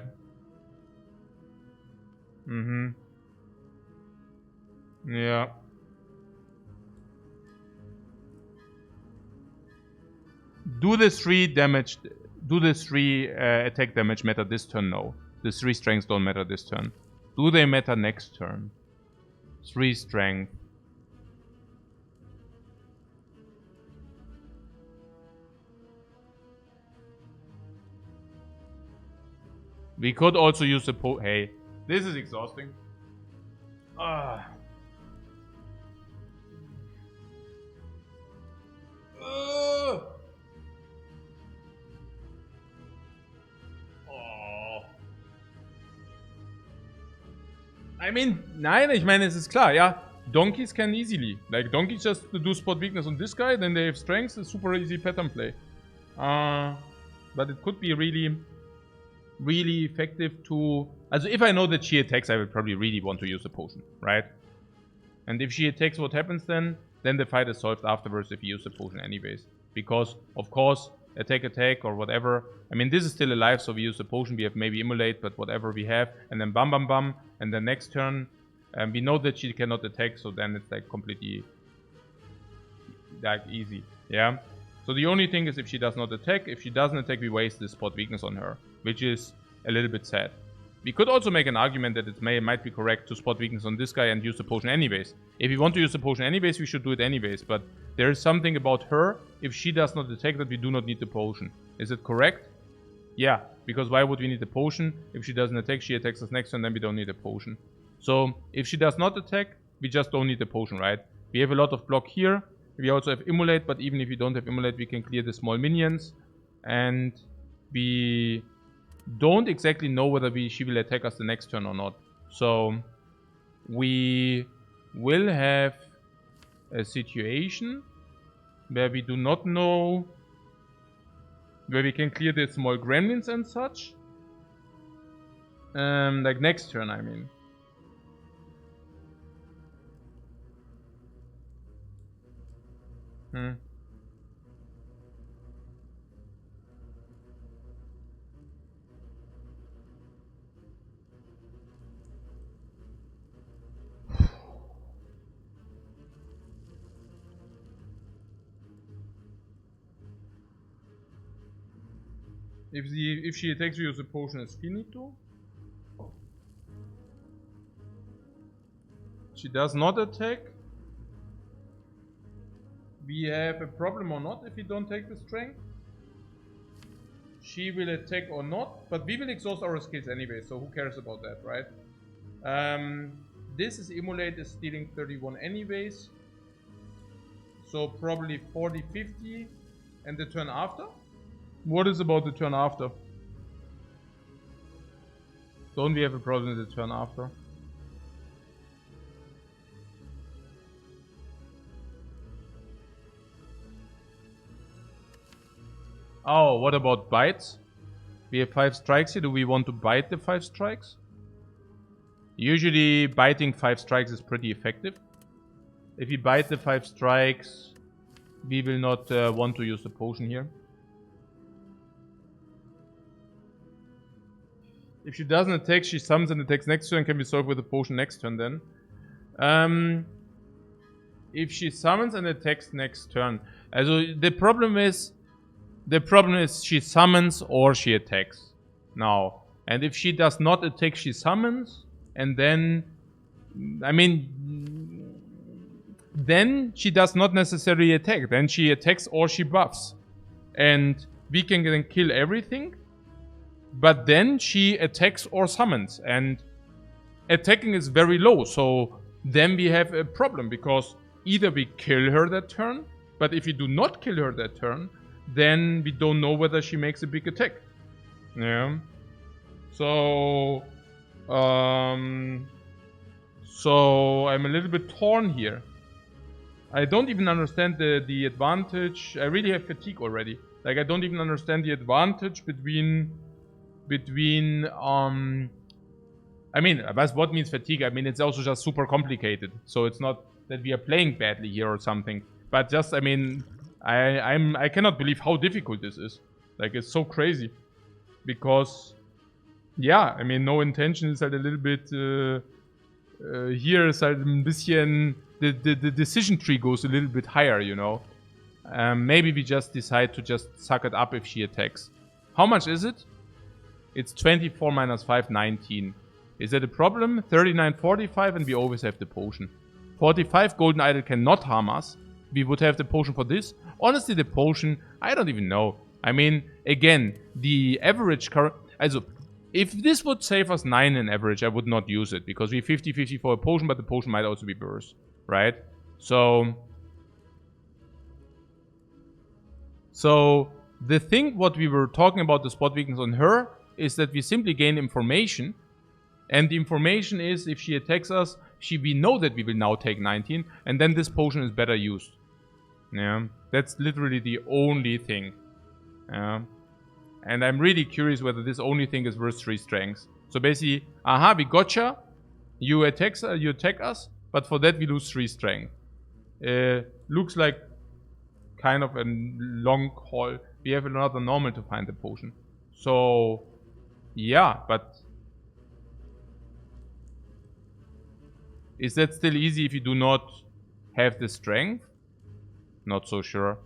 Yeah. Do the 3 damage, do the 3 attack damage matter this turn? No. The 3 strengths don't matter this turn. Do they matter next turn? 3 strength. We could also use the hey, this is exhausting. I mean, nein, ich meine, es ist klar, ja. Donkeys can easily. Like, donkeys just do spot weakness on this guy, then they have strength, it's super easy pattern play. But it could be really... really effective to... Also if I know that she attacks, I will probably really want to use the potion, right? And if she attacks, what happens then? Then the fight is solved afterwards if you use the potion anyways. Because, of course, attack or whatever. I mean, this is still alive, so we use the potion. We have maybe immolate, but whatever we have. And then bam, bam, bam. And then next turn, we know that she cannot attack, so then it's like completely... like easy, yeah? So the only thing is if she does not attack. If she doesn't attack, we waste this spot weakness on her. Which is a little bit sad. We could also make an argument that it might be correct to spot weakness on this guy and use the potion anyways. If we want to use the potion anyways, we should do it anyways. But there is something about her, if she does not attack, that we do not need the potion. Is it correct? Yeah, because why would we need the potion? If she doesn't attack, she attacks us next turn, then we don't need a potion. So, if she does not attack, we just don't need the potion, right? We have a lot of block here. We also have immolate, but even if we don't have immolate, we can clear the small minions. And we... don't exactly know whether she will attack us the next turn or not. So we will have a situation where we do not know where we can clear the small gremlins and such. Like next turn, I mean. If she attacks you, use the potion is finito. She does not attack. We have a problem or not if we don't take the strength. She will attack or not, but we will exhaust our skills anyway, so who cares about that, right? This is immolate is stealing 31 anyways. So probably 40, 50 and the turn after. What is about the turn after? Don't we have a problem with the turn after? Oh, what about bites? We have 5 strikes here. Do we want to bite the 5 strikes? Usually biting 5 strikes is pretty effective. If we bite the 5 strikes, we will not want to use the potion here. If she doesn't attack, she summons and attacks next turn. Can be solved with the potion next turn then. If she summons and attacks next turn. Also, the problem is she summons or she attacks. Now. And if she does not attack, she summons. And then... I mean... Then she does not necessarily attack. Then she attacks or she buffs. And we can then kill everything. But then she attacks or summons. And attacking is very low. So then we have a problem. Because either we kill her that turn. But if we do not kill her that turn, then we don't know whether she makes a big attack. Yeah. So I'm a little bit torn here. I don't even understand the advantage. I really have fatigue already. Like, I don't even understand the advantage between I mean, what means fatigue? I mean, it's also just super complicated. So it's not that we are playing badly here or something. But just, I mean, I cannot believe how difficult this is. Like, it's so crazy. Because, yeah, I mean, no intention is halt a little bit, here is halt ein bisschen, the decision tree goes a little bit higher, you know. Maybe we just decide to just suck it up if she attacks. How much is it? It's 24 minus 5, 19. Is that a problem? 39, 45, and we always have the potion. 45 golden idol cannot harm us. We would have the potion for this. Honestly, the potion, I don't even know. I mean, again, the average current... Also, if this would save us 9 in average, I would not use it. Because we 50-50 for a potion, but the potion might also be worse. Right? So, the thing what we were talking about, the spot weakness on her, is that we simply gain information. And the information is, if she attacks us, we know that we will now take 19. And then this potion is better used. Yeah, that's literally the only thing. Yeah. And I'm really curious whether this only thing is worth 3 strengths. So basically, we gotcha. You attack us, but for that we lose 3 strength. Looks like kind of a long haul. We have another normal to find the potion. So, yeah, but is that still easy if you do not have the strength? Not so sure.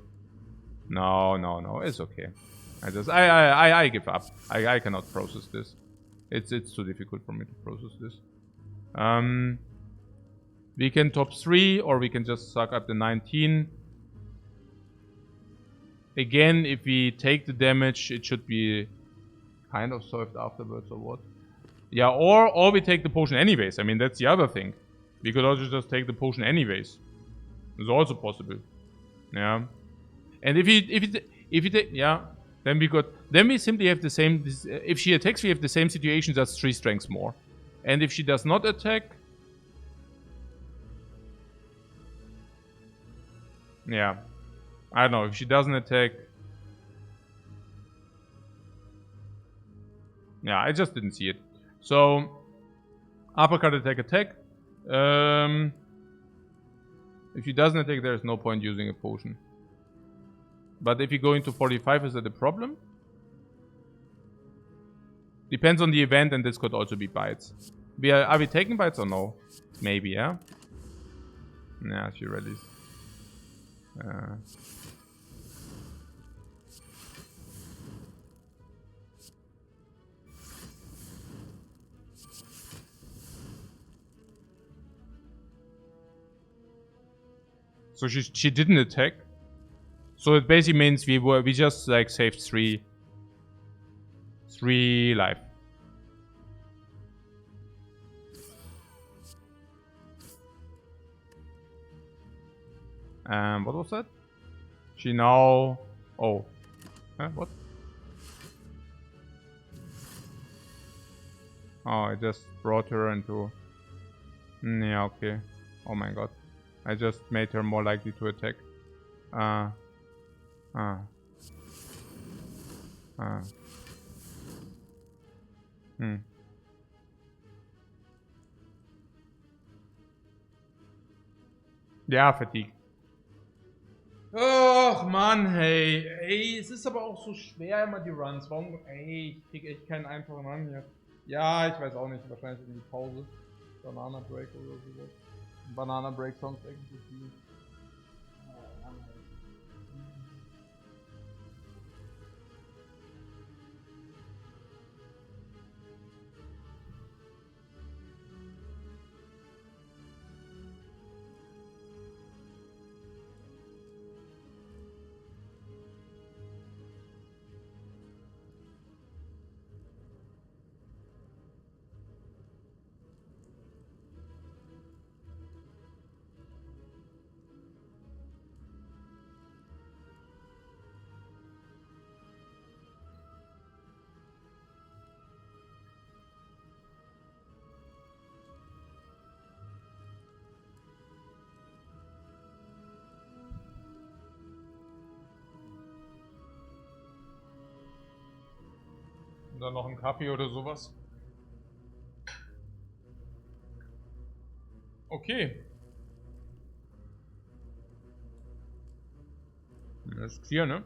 No, it's okay. I give up. I cannot process this. It's too difficult for me to process this. We can top 3 or we can just suck up the 19. Again, if we take the damage, it should be kind of solved afterwards or what. Yeah, or we take the potion anyways. I mean, that's the other thing. We could also just take the potion anyways. It's also possible. Yeah. And if you take, yeah, then we simply have the same, if she attacks, we have the same situation, just 3 strengths more. And if she does not attack, yeah, I don't know, if she doesn't attack, yeah, I just didn't see it. So, uppercut, attack. If she doesn't attack, there is no point using a potion. But if you go into 45, is that a problem? Depends on the event, and this could also be bites. Are we taking bites or no? Maybe, yeah? Yeah, she rallies. So she didn't attack. So it basically means we just like saved 3 life. What was that? She now... Oh. What? Oh, I just brought her into... Yeah, okay. Oh my god. I just made her more likely to attack. Ja, Fatigue. Och, Mann, hey. Ey, es ist aber auch so schwer immer die Runs. Warum? Ey, ich krieg echt keinen einfachen Run hier. Ja, ich weiß auch nicht. Wahrscheinlich in die Pause. Banana Break oder sowas. Banana Break Songs eigentlich viel. Dann noch einen Kaffee oder sowas. Okay. Das ist clear, ne?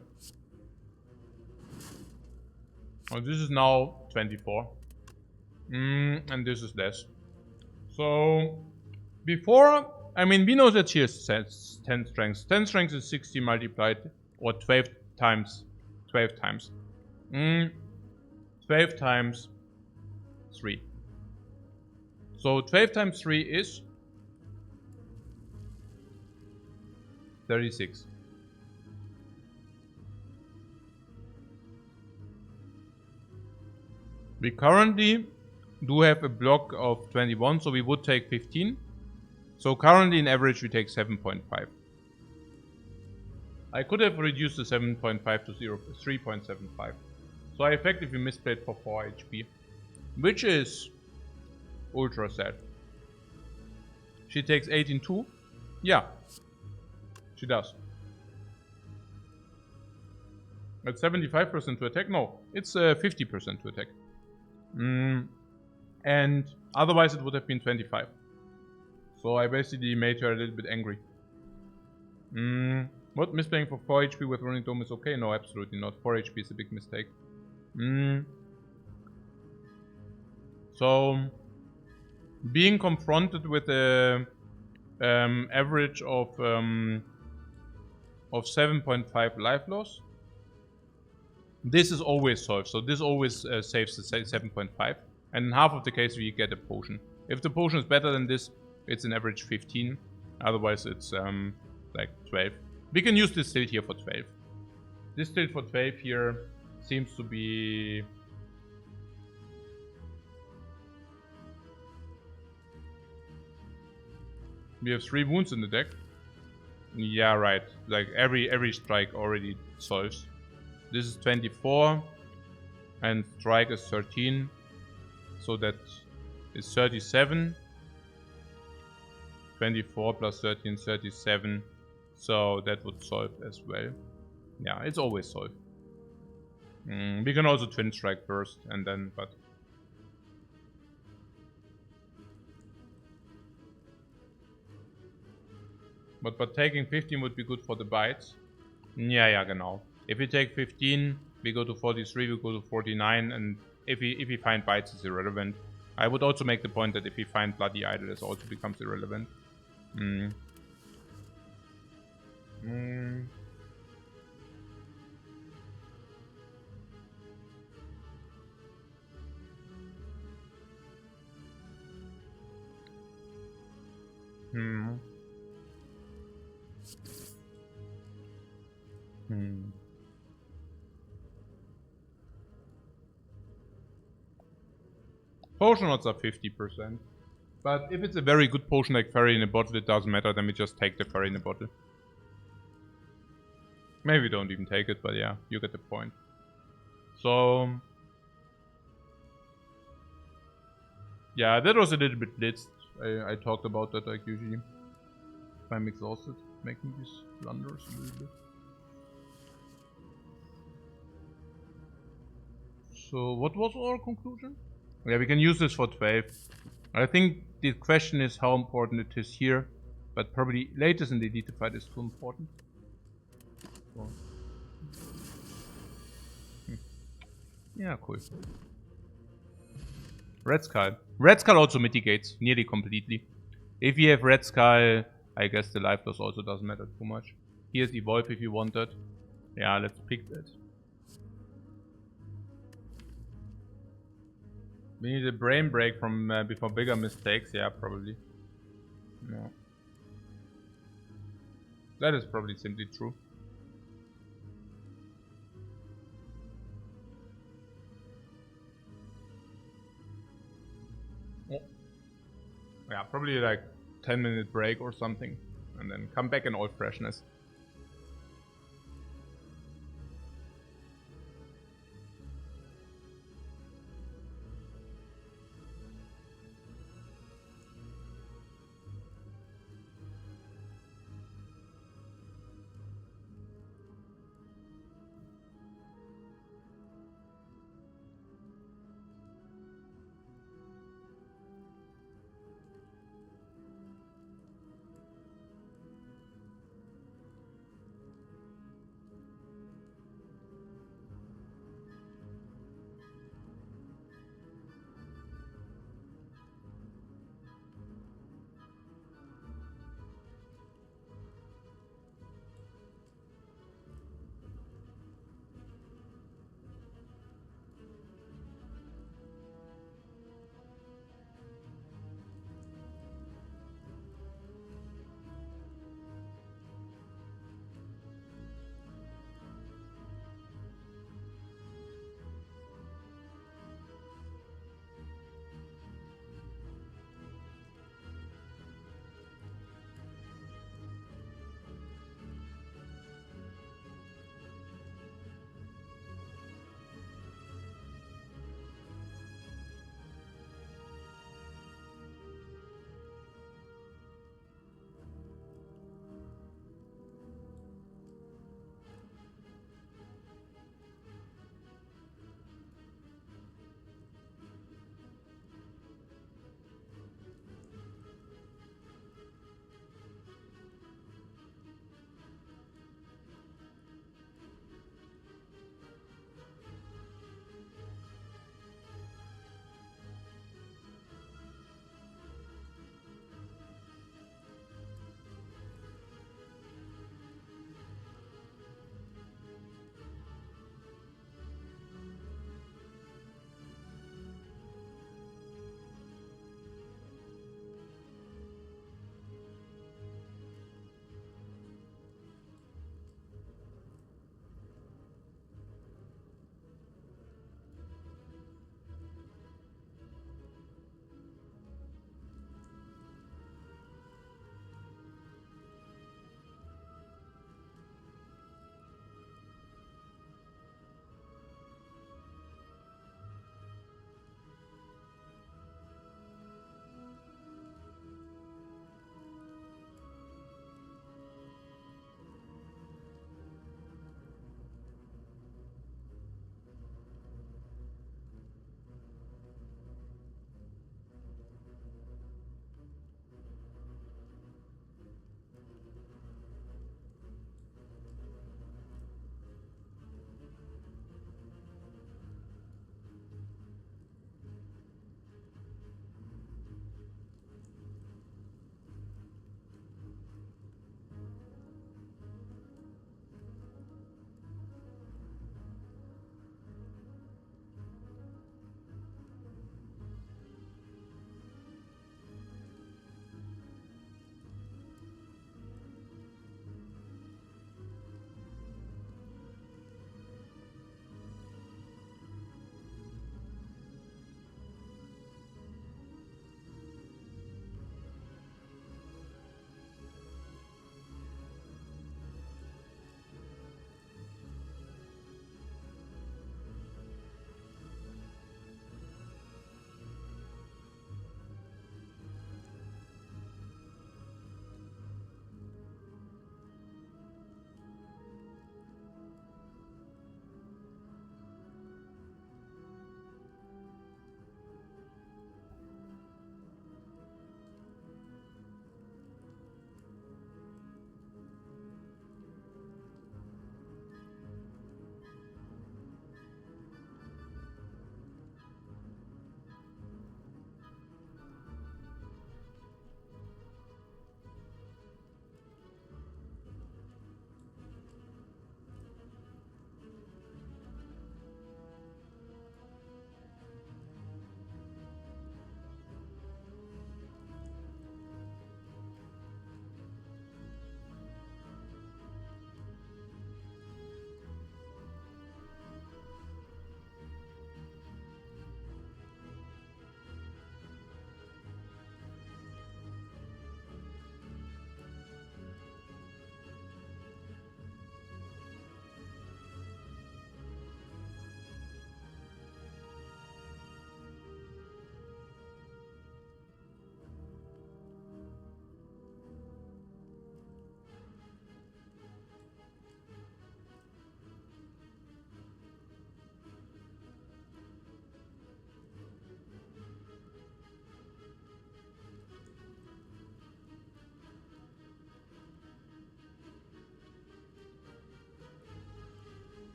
And this is now 24. And this is less. So, before, I mean, we know that she has 10 strengths. 10 strengths is 60 multiplied, or 12 times. 12 times. 12 times 3. So 12 times 3 is 36. We currently do have a block of 21, so we would take 15. So currently in average we take 7.5. I could have reduced the 7.5 to 3.75. So I effectively misplayed for 4 HP. Which is ultra sad. She takes 18 too? Yeah. She does. It's 75% to attack? No, it's 50% to attack. And otherwise it would have been 25. So I basically made her a little bit angry. What? Misplaying for 4 HP with Running Dome is okay? No, absolutely not. 4 HP is a big mistake. So, being confronted with a average of 7.5 life loss, this is always solved. So this always saves the 7.5. And in half of the case we get a potion. If the potion is better than this, it's an average 15. Otherwise it's like 12. We can use this tilt here for 12. This tilt for 12 here seems to be... We have 3 wounds in the deck. Yeah, right. Like every strike already solves. This is 24. And strike is 13. So that is 37. 24 plus 13, 37. So that would solve as well. Yeah, it's always solved. We can also twin strike first and then, but taking 15 would be good for the bites. Yeah, genau. If we take 15, we go to 43, we go to 49, and if we find bites, it's irrelevant. I would also make the point that if we find Bloody Idol, this also becomes irrelevant. Potion odds are 50%. But if it's a very good potion like Fairy in a Bottle, it doesn't matter, then we just take the Fairy in a Bottle. Maybe we don't even take it, but yeah, you get the point. So... yeah, that was a little bit blitzed. I talked about that like usually. If I'm exhausted, making these blunders a little bit. So what was our conclusion? Yeah, we can use this for 12. I think the question is how important it is here, but probably latest in the Elite fight is too important. So. Yeah, cool. Red Skull. Red Skull also mitigates nearly completely. If you have Red Skull, I guess the life loss also doesn't matter too much. Here's Evolve if you want that. Yeah, let's pick that. We need a brain break from before bigger mistakes. Yeah, probably. No. That is probably simply true. Oh. Yeah, probably like 10-minute break or something. And then come back in all freshness.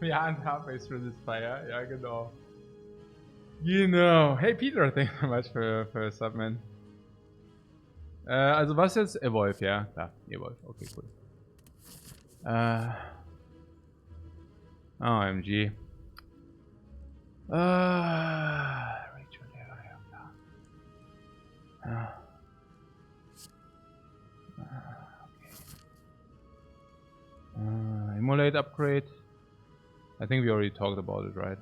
Wir sind halfway through the Spire. Ja, genau. Genau. Hey Peter, thank you so much for sub, man. Also was jetzt? Evolve, ja. Da, Evolve. Okay, cool. OMG. Rachel, ja, klar. Okay. Emulate upgrade. I think we already talked about it, right?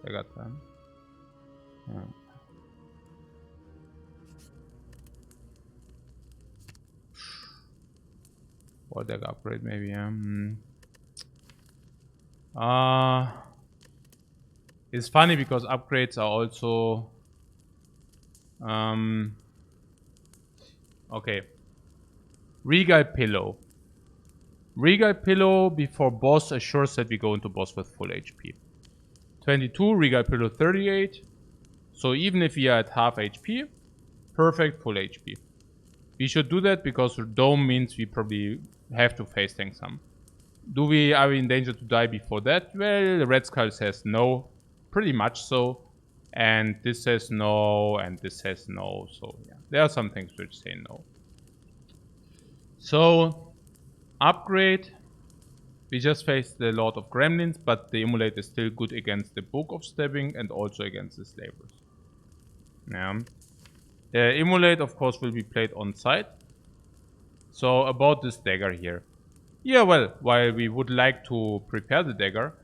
I got them. Or deck upgrade maybe, yeah. It's funny because upgrades are also okay. Regal Pillow. Regal Pillow before boss assures that we go into boss with full HP. 22, Regal Pillow 38. So even if we are at half HP, perfect full HP. We should do that because Dome means we probably have to face tank some. Are we in danger to die before that? Well, the Red Skull says no. Pretty much so. And this says no, and this says no. So yeah, there are some things which say no. So, upgrade. We just faced the Lord of Gremlins, but the Emulate is still good against the Book of Stabbing and also against the Slavers. Yeah. The Emulate, of course, will be played on site. So, about this dagger here. Yeah, well, while we would like to prepare the dagger,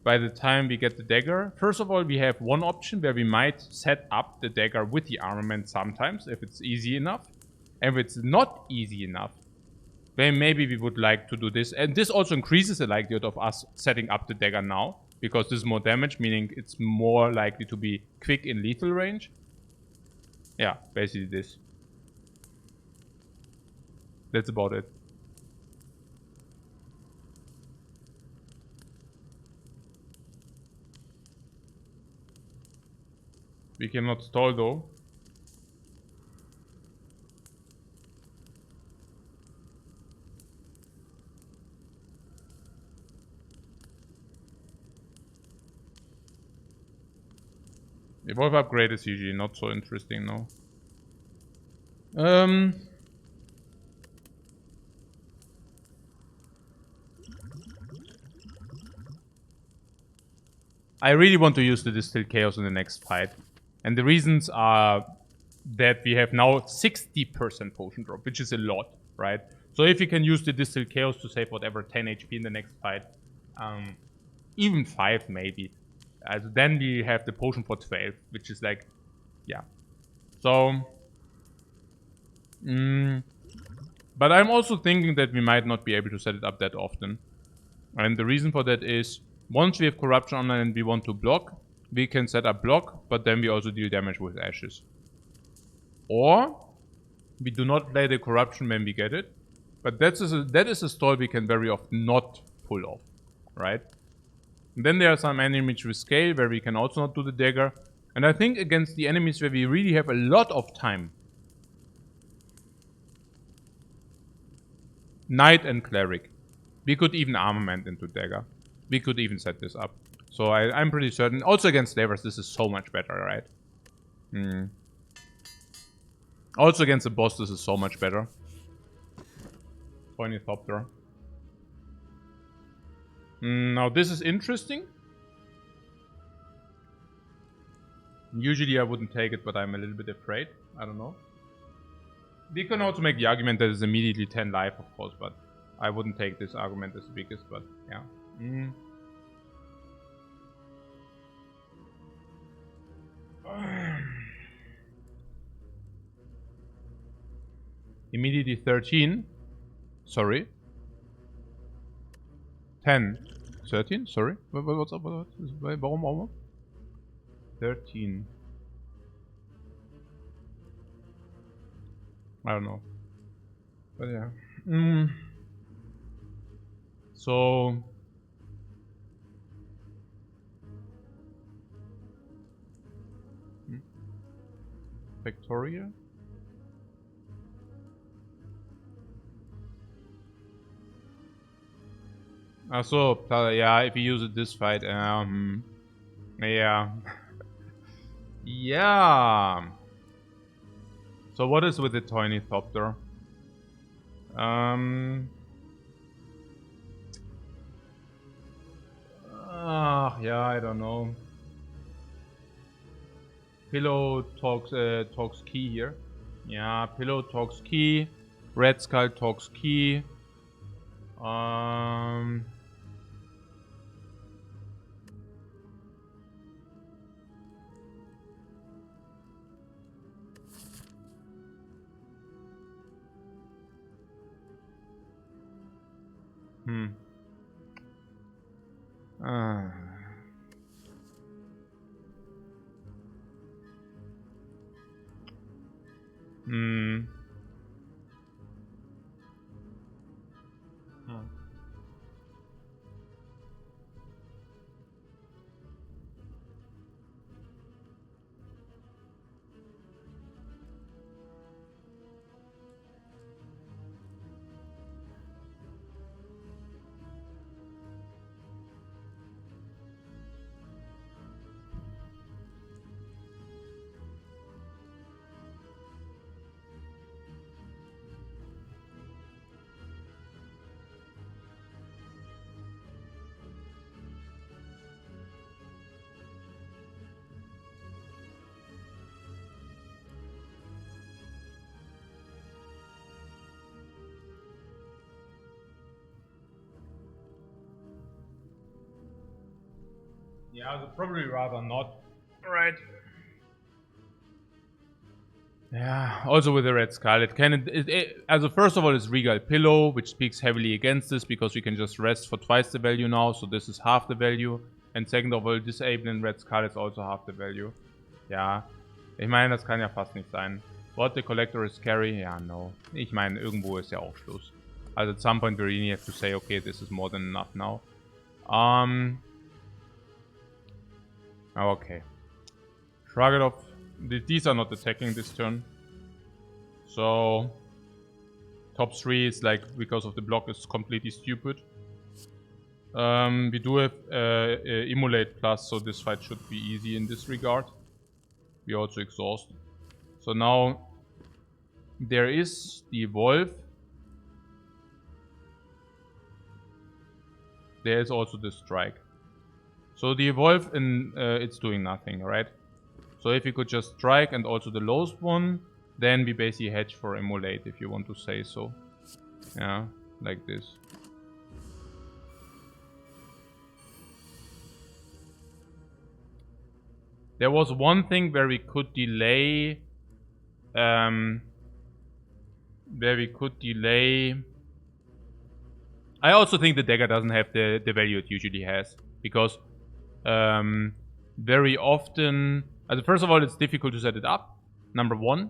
by the time we get the dagger, first of all, we have one option where we might set up the dagger with the armament sometimes, if it's easy enough. And if it's not easy enough, then maybe we would like to do this. And this also increases the likelihood of us setting up the dagger now, because this is more damage, meaning it's more likely to be quick in lethal range. Yeah, basically this. That's about it. We cannot stall though. Evolve upgrade is usually not so interesting, no. I really want to use the Distilled Chaos in the next fight. And the reasons are that we have now 60% potion drop, which is a lot, right? So if you can use the Distilled Chaos to save whatever 10 HP in the next fight, even 5 maybe. Then we have the potion for 12, which is like, yeah. So, but I'm also thinking that we might not be able to set it up that often. And the reason for that is, once we have Corruption online and we want to block, we can set up block, but then we also deal damage with ashes. Or, we do not play the Corruption when we get it, but that is a stall we can very often not pull off, right? And then there are some enemies with scale where we can also not do the dagger. And I think against the enemies where we really have a lot of time, Knight and Cleric, we could even armament into dagger. We could even set this up. So I'm pretty certain. Also against slavers, this is so much better, right? Also against the boss, this is so much better. Ornithopter. Now this is interesting. Usually I wouldn't take it, but I'm a little bit afraid. I don't know. We can also make the argument that it's immediately 10 life, of course, but I wouldn't take this argument as the biggest, but yeah. Immediately 13. Sorry. 10. 13? Sorry. What's up? Warum? 13. I don't know. But yeah. So... Victoria? So, yeah, if you use it this fight, yeah. Yeah. So what is with the Toynithopter? Yeah, I don't know. Pillow talks key here. Yeah, Pillow talks key. Red Skull talks key. Yeah, I'd probably rather not. Right. Yeah, also with the Red Skull, it can. Also, first of all, it's Regal Pillow, which speaks heavily against this because we can just rest for twice the value now, so this is half the value. And second of all, disabling Red Skull is also half the value. Ja, ich meine, das kann ja fast nicht sein. What, the Collector is scary? Ja, no. Ich meine, irgendwo ist ja auch Schluss. Also at some point we really have to say, okay, this is more than enough now. Okay. Shrug it off. These are not attacking this turn. So top 3 is like, because of the block, is completely stupid. We do have Immolate plus, so this fight should be easy in this regard. We also exhaust. So now there is the Evolve. There is also the Strike. So the Evolve, it's doing nothing, right? So if you could just Strike and also the lowest one, then we basically hedge for Immolate, if you want to say so. Yeah, like this. There was one thing where we could delay... I also think the dagger doesn't have the value it usually has. Because very often... first of all, it's difficult to set it up. Number 1.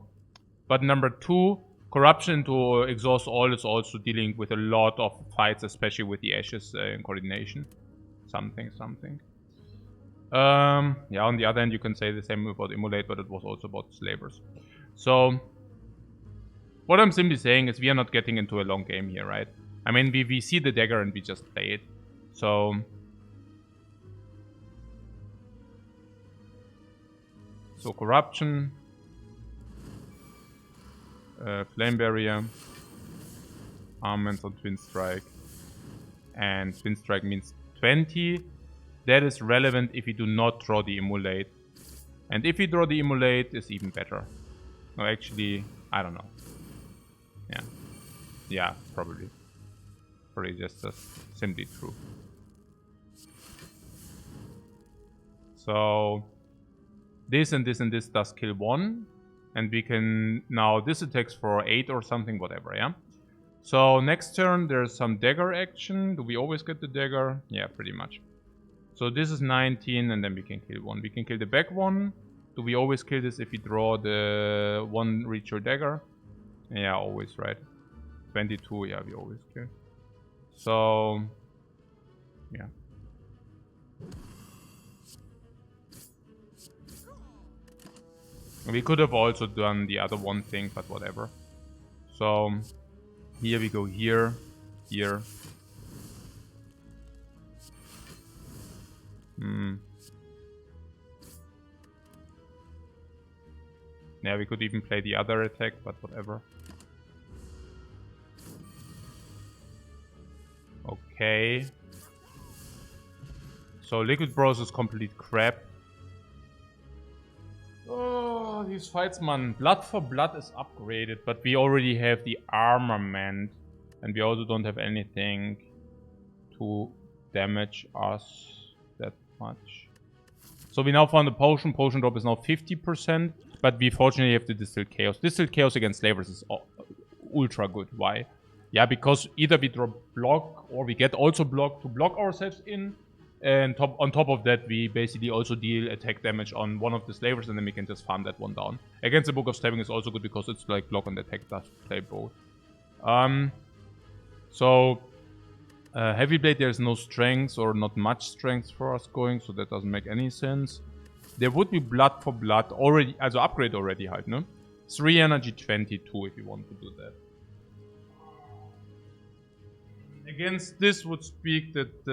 But number 2, corruption to exhaust all is also dealing with a lot of fights, especially with the Ashes in coordination. Something. Yeah, on the other hand, you can say the same about Immolate, but it was also about Slavers. So, what I'm simply saying is we are not getting into a long game here, right? I mean, we see the dagger and we just play it. So... So, corruption... Flame Barrier, Armaments on Twin Strike, and Twin Strike means 20. That is relevant if you do not draw the Immolate. And if you draw the Immolate, it's even better. No, actually, I don't know. Yeah, probably. Probably just simply true. So, this and this and this does kill 1. And we can now, this attacks for 8 or something, whatever, yeah? So next turn there's some dagger action. Do we always get the dagger? Yeah, pretty much. So this is 19 and then we can kill 1. We can kill the back one. Do we always kill this if we draw the 1 reach or dagger? Yeah, always, right? 22, yeah, we always kill. So, yeah. We could have also done the other one thing, but whatever. So, here we go, here, here. Yeah, we could even play the other attack, but whatever. Okay. So Liquid Bros is complete crap. Oh, these fights, man. Blood for Blood is upgraded, but we already have the armament. And we also don't have anything to damage us that much. So we now found a potion. Potion drop is now 50%. But we fortunately have the Distilled Chaos. Distilled Chaos against Slavers is ultra good. Why? Yeah, because either we drop block or we get also block to block ourselves in. And on top of that, we basically also deal attack damage on one of the slavers, and then we can just farm that one down. Against the Book of Stabbing is also good because it's like block and attack does play both. Heavy Blade, there's no strength or not much strength for us going, so that doesn't make any sense. There would be Blood for Blood already, also upgrade already halt, no? 3 energy, 22 if you want to do that. Against this would speak that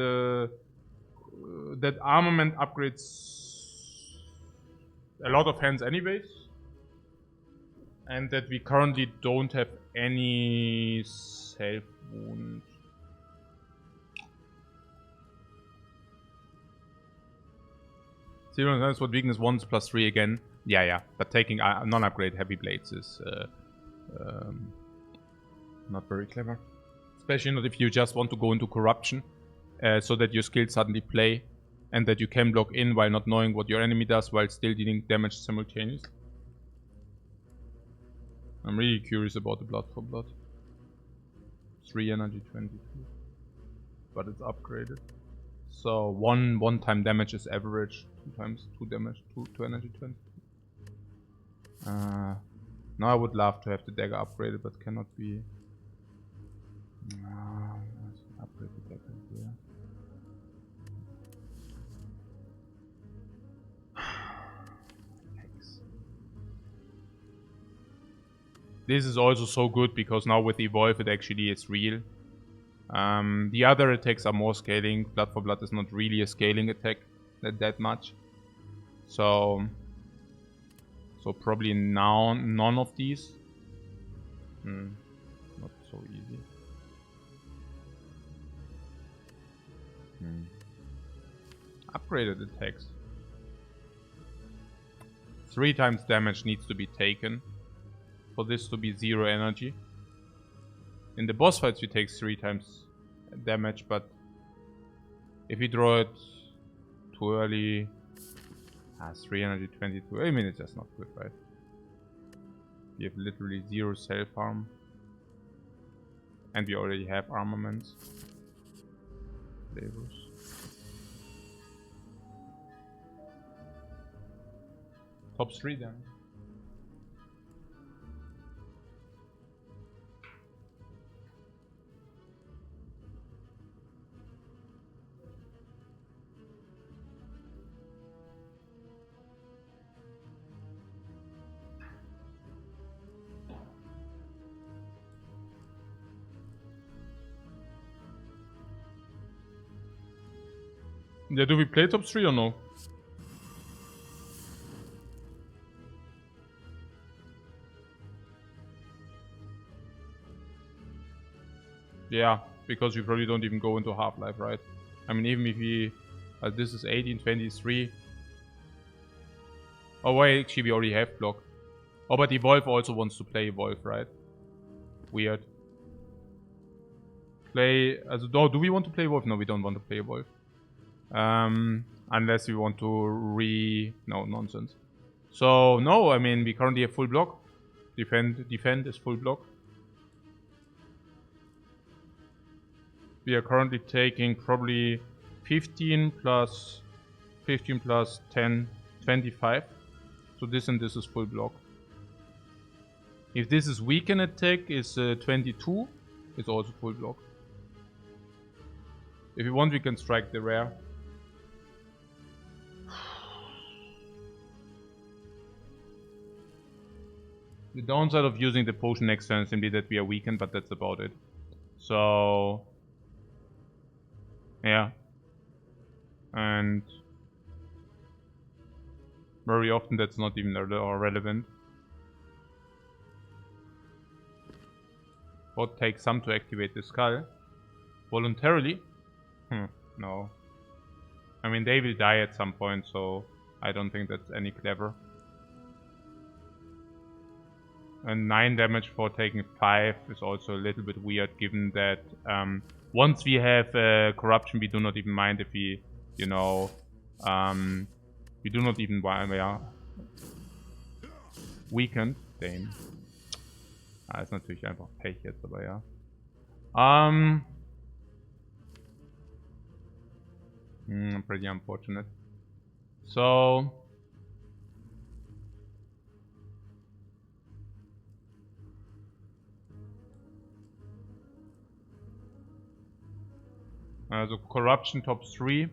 that armament upgrades a lot of hands anyways. And that we currently don't have any self-wound. Zero, that's what weakness 1 plus 3 again. Yeah. But taking non-upgrade heavy blades is not very clever. Especially not if you just want to go into corruption. So that your skills suddenly play. And that you can block in while not knowing what your enemy does while still dealing damage simultaneously. I'm really curious about the Blood for Blood. 3 energy, 22. But it's upgraded. So one time damage is average. 2 times 2 damage, 2 energy, 22. Now I would love to have the dagger upgraded, but cannot be. Upgrade the dagger here. This is also so good because now with Evolve it actually is real. The other attacks are more scaling. Blood for Blood is not really a scaling attack that much. So probably now none of these. Not so easy. Upgraded attacks. 3 times damage needs to be taken for this to be 0 energy. In the boss fights you take 3 times damage, but if you draw it too early, 3 energy, 22. I mean, it's just not good, right? You have literally 0 self-harm. And we already have armaments. Flavors. Top 3 then. Yeah, do we play top 3 or no? Yeah, because we probably don't even go into Half-Life, right? I mean, even if we... this is 1823. Oh, wait, actually we already have block. Oh, but Evolve also wants to play Evolve, right? Weird. Play... do we want to play Evolve? No, we don't want to play Evolve. Unless we want to No, nonsense. So, no, I mean, we currently have full block. Defend is full block. We are currently taking probably 15 plus 10, 25. So this and this is full block. If this is weaken attack is 22, it's also full block. If you want, we can strike the rare. The downside of using the potion next turn is simply that we are weakened, but that's about it. So... yeah. And Very often that's not even relevant. What takes some to activate the skull? Voluntarily? No. I mean, they will die at some point, so I don't think that's any clever. And 9 damage for taking 5 is also a little bit weird, given that once we have corruption, we do not even mind if we, you know, we do not even mind, we are weakened. Damn. Ist natürlich einfach Pech jetzt, aber ja. Pretty unfortunate. So... so corruption top 3.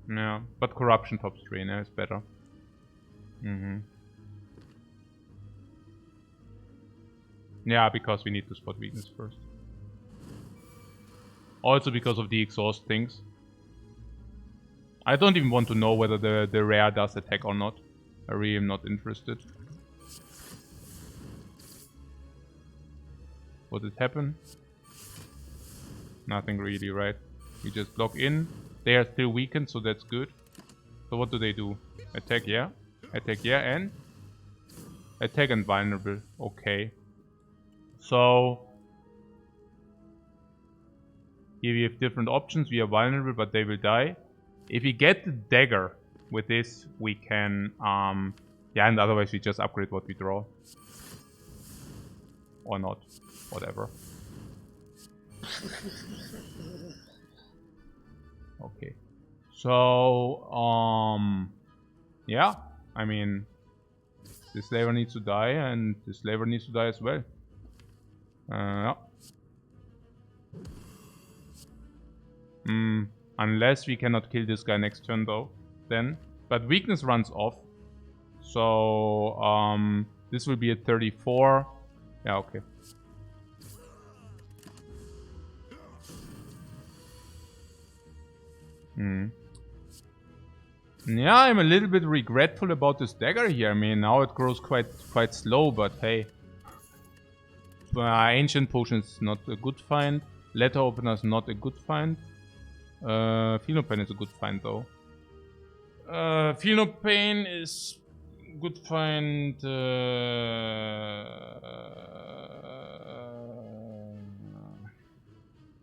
Yeah, but corruption top 3 is better. Yeah, because we need to spot weakness first. Also because of the exhaust things. I don't even want to know whether the rare does attack or not. I really am not interested. What did happen? Nothing really, right? We just block in. They are still weakened, so that's good. So what do they do? Attack, yeah. Attack, yeah, and? Attack and vulnerable. Okay. So... here we have different options. We are vulnerable, but they will die. If we get the dagger with this, we can... yeah, and otherwise we just upgrade what we draw. Or not. Whatever. Okay. So, yeah. I mean, this slaver needs to die, and this slaver needs to die as well. Yeah. Unless we cannot kill this guy next turn, though. Then. But weakness runs off. So, this will be a 34. Yeah, okay. Yeah, I'm a little bit regretful about this dagger here. I mean, now it grows quite slow, but hey. Ancient Potion is not a good find. Letter Opener is not a good find. Feel No Pain is a good find, though. Feel No Pain is good find.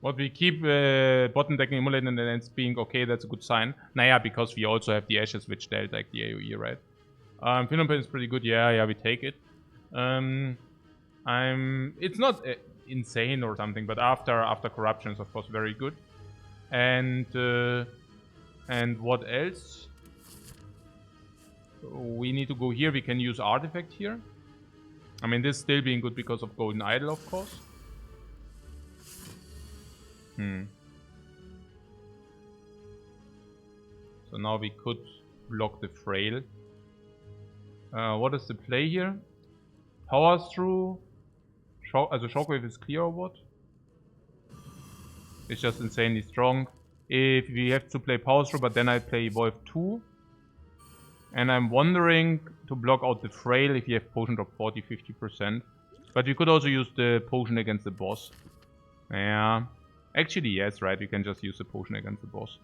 What we keep bottom decking Emulate and then it's being okay, that's a good sign. Naja, because we also have the Ashes which dealt like the AoE, right? Feel No Pain is pretty good, yeah, we take it. It's not insane or something, but after corruption is of course very good. And what else? We need to go here. We can use artifact here. I mean, this still being good because of Golden Idol, of course. So now we could block the Frail. What is the play here? Power through. Also Shockwave is clear or what? It's just insanely strong. If we have to play Power through, but then I play Evolve 2. And I'm wondering to block out the Frail if you have Potion drop 40-50%. But you could also use the Potion against the boss. Yeah. Actually, yes, right. You can just use the Potion against the boss.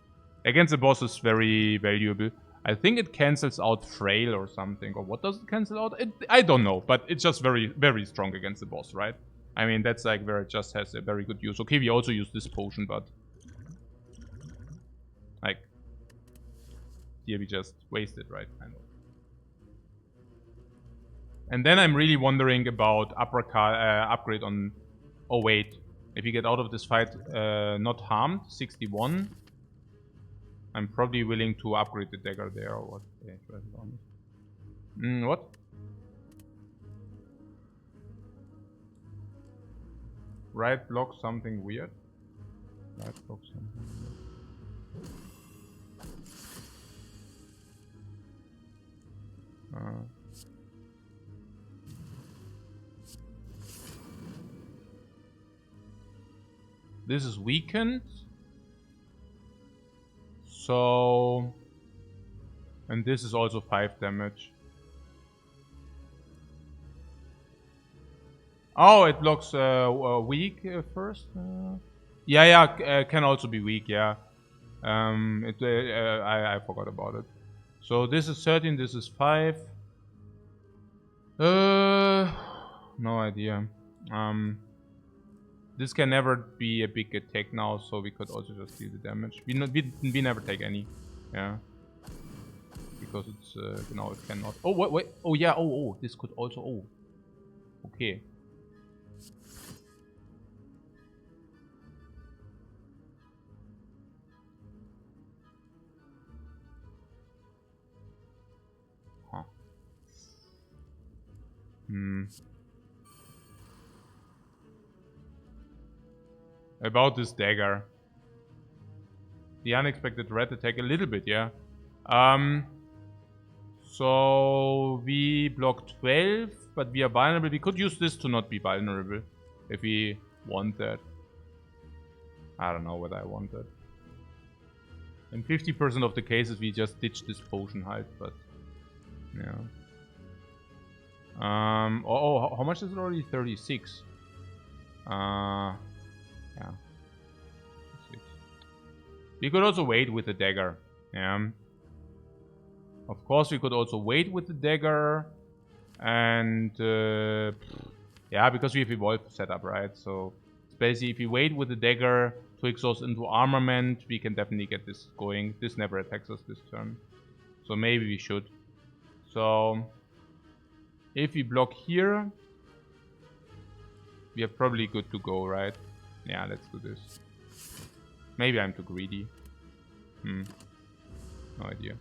Against the boss is very valuable. I think it cancels out Frail or something. Or what does it cancel out? I don't know. But it's just very, very strong against the boss, right? I mean, that's like where it just has a very good use. Okay, we also use this Potion, but... like... here we just waste it, right? Kind of. And then I'm really wondering about upgrade on... oh, wait. If you get out of this fight not harmed, 61. I'm probably willing to upgrade the dagger there or what? What? Right block something weird? Right block something weird. This is weakened. So And this is also 5 damage. Oh, it blocks weak first. Yeah, can also be weak. Yeah. I forgot about it. So this is 13. This is 5. No idea. This can never be a big attack now, so we could also just deal the damage. We never take any. Yeah. Because it's no, it cannot. Oh wait. Oh yeah. Oh. This could also. Oh. Okay. Huh. About this dagger. The unexpected red attack a little bit, yeah. So we block 12, but we are vulnerable. We could use this to not be vulnerable if we want that. I don't know whether I want that. In 50% of the cases we just ditch this potion height, but yeah. How much is it already? 36. Yeah. 6. We could also wait with the dagger. Yeah. Of course, we could also wait with the dagger. And yeah, because we have evolved setup, right? So it's basically if we wait with the dagger to exhaust into armament, we can definitely get this going. This never attacks us this turn. So maybe we should. So if we block here, we are probably good to go, right? Yeah, let's do this. Maybe I'm too greedy. No idea.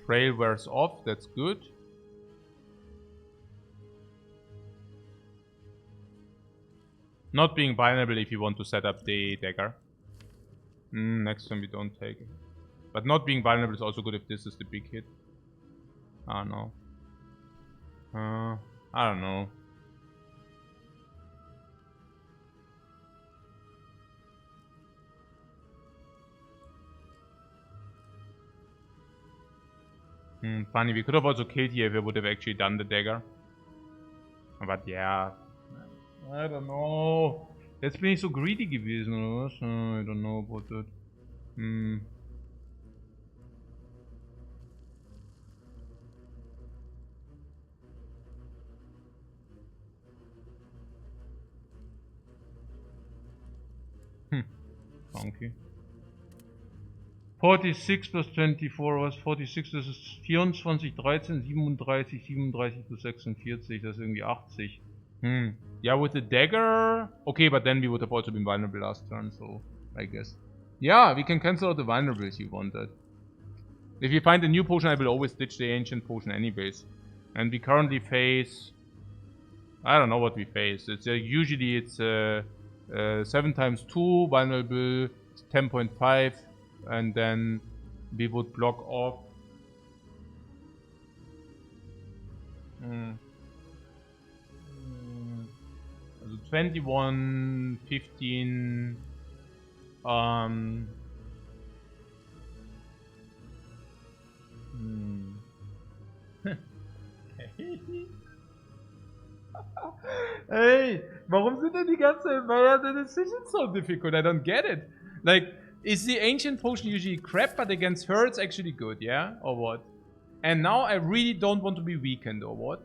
Trail wears off, that's good. Not being vulnerable if you want to set up the dagger. Next time we don't take it. But not being vulnerable is also good if this is the big hit. I don't know. I don't know. Funny, we could have also killed here if we would have actually done the dagger. But yeah. I don't know. Jetzt bin ich so greedy gewesen, oder was? I don't know about that. Funky. 46 plus 24 was 46, das ist 24, 13, 37, 37 plus 46, das ist irgendwie 80. Yeah, with the dagger... Okay, but then we would have also been vulnerable last turn, so I guess. Yeah, we can cancel out the vulnerable if you want that. If you find a new potion, I will always ditch the ancient potion anyways. And we currently face... I don't know what we face. It's usually it's 7 times 2, vulnerable, 10.5. And then we would block off. Also 21, 15. Hey, warum sind denn die ganze why are the decisions so difficult? I don't get it. Like, is the ancient potion usually crap, but against her it's actually good, yeah? Or what? And now I really don't want to be weakened, or what?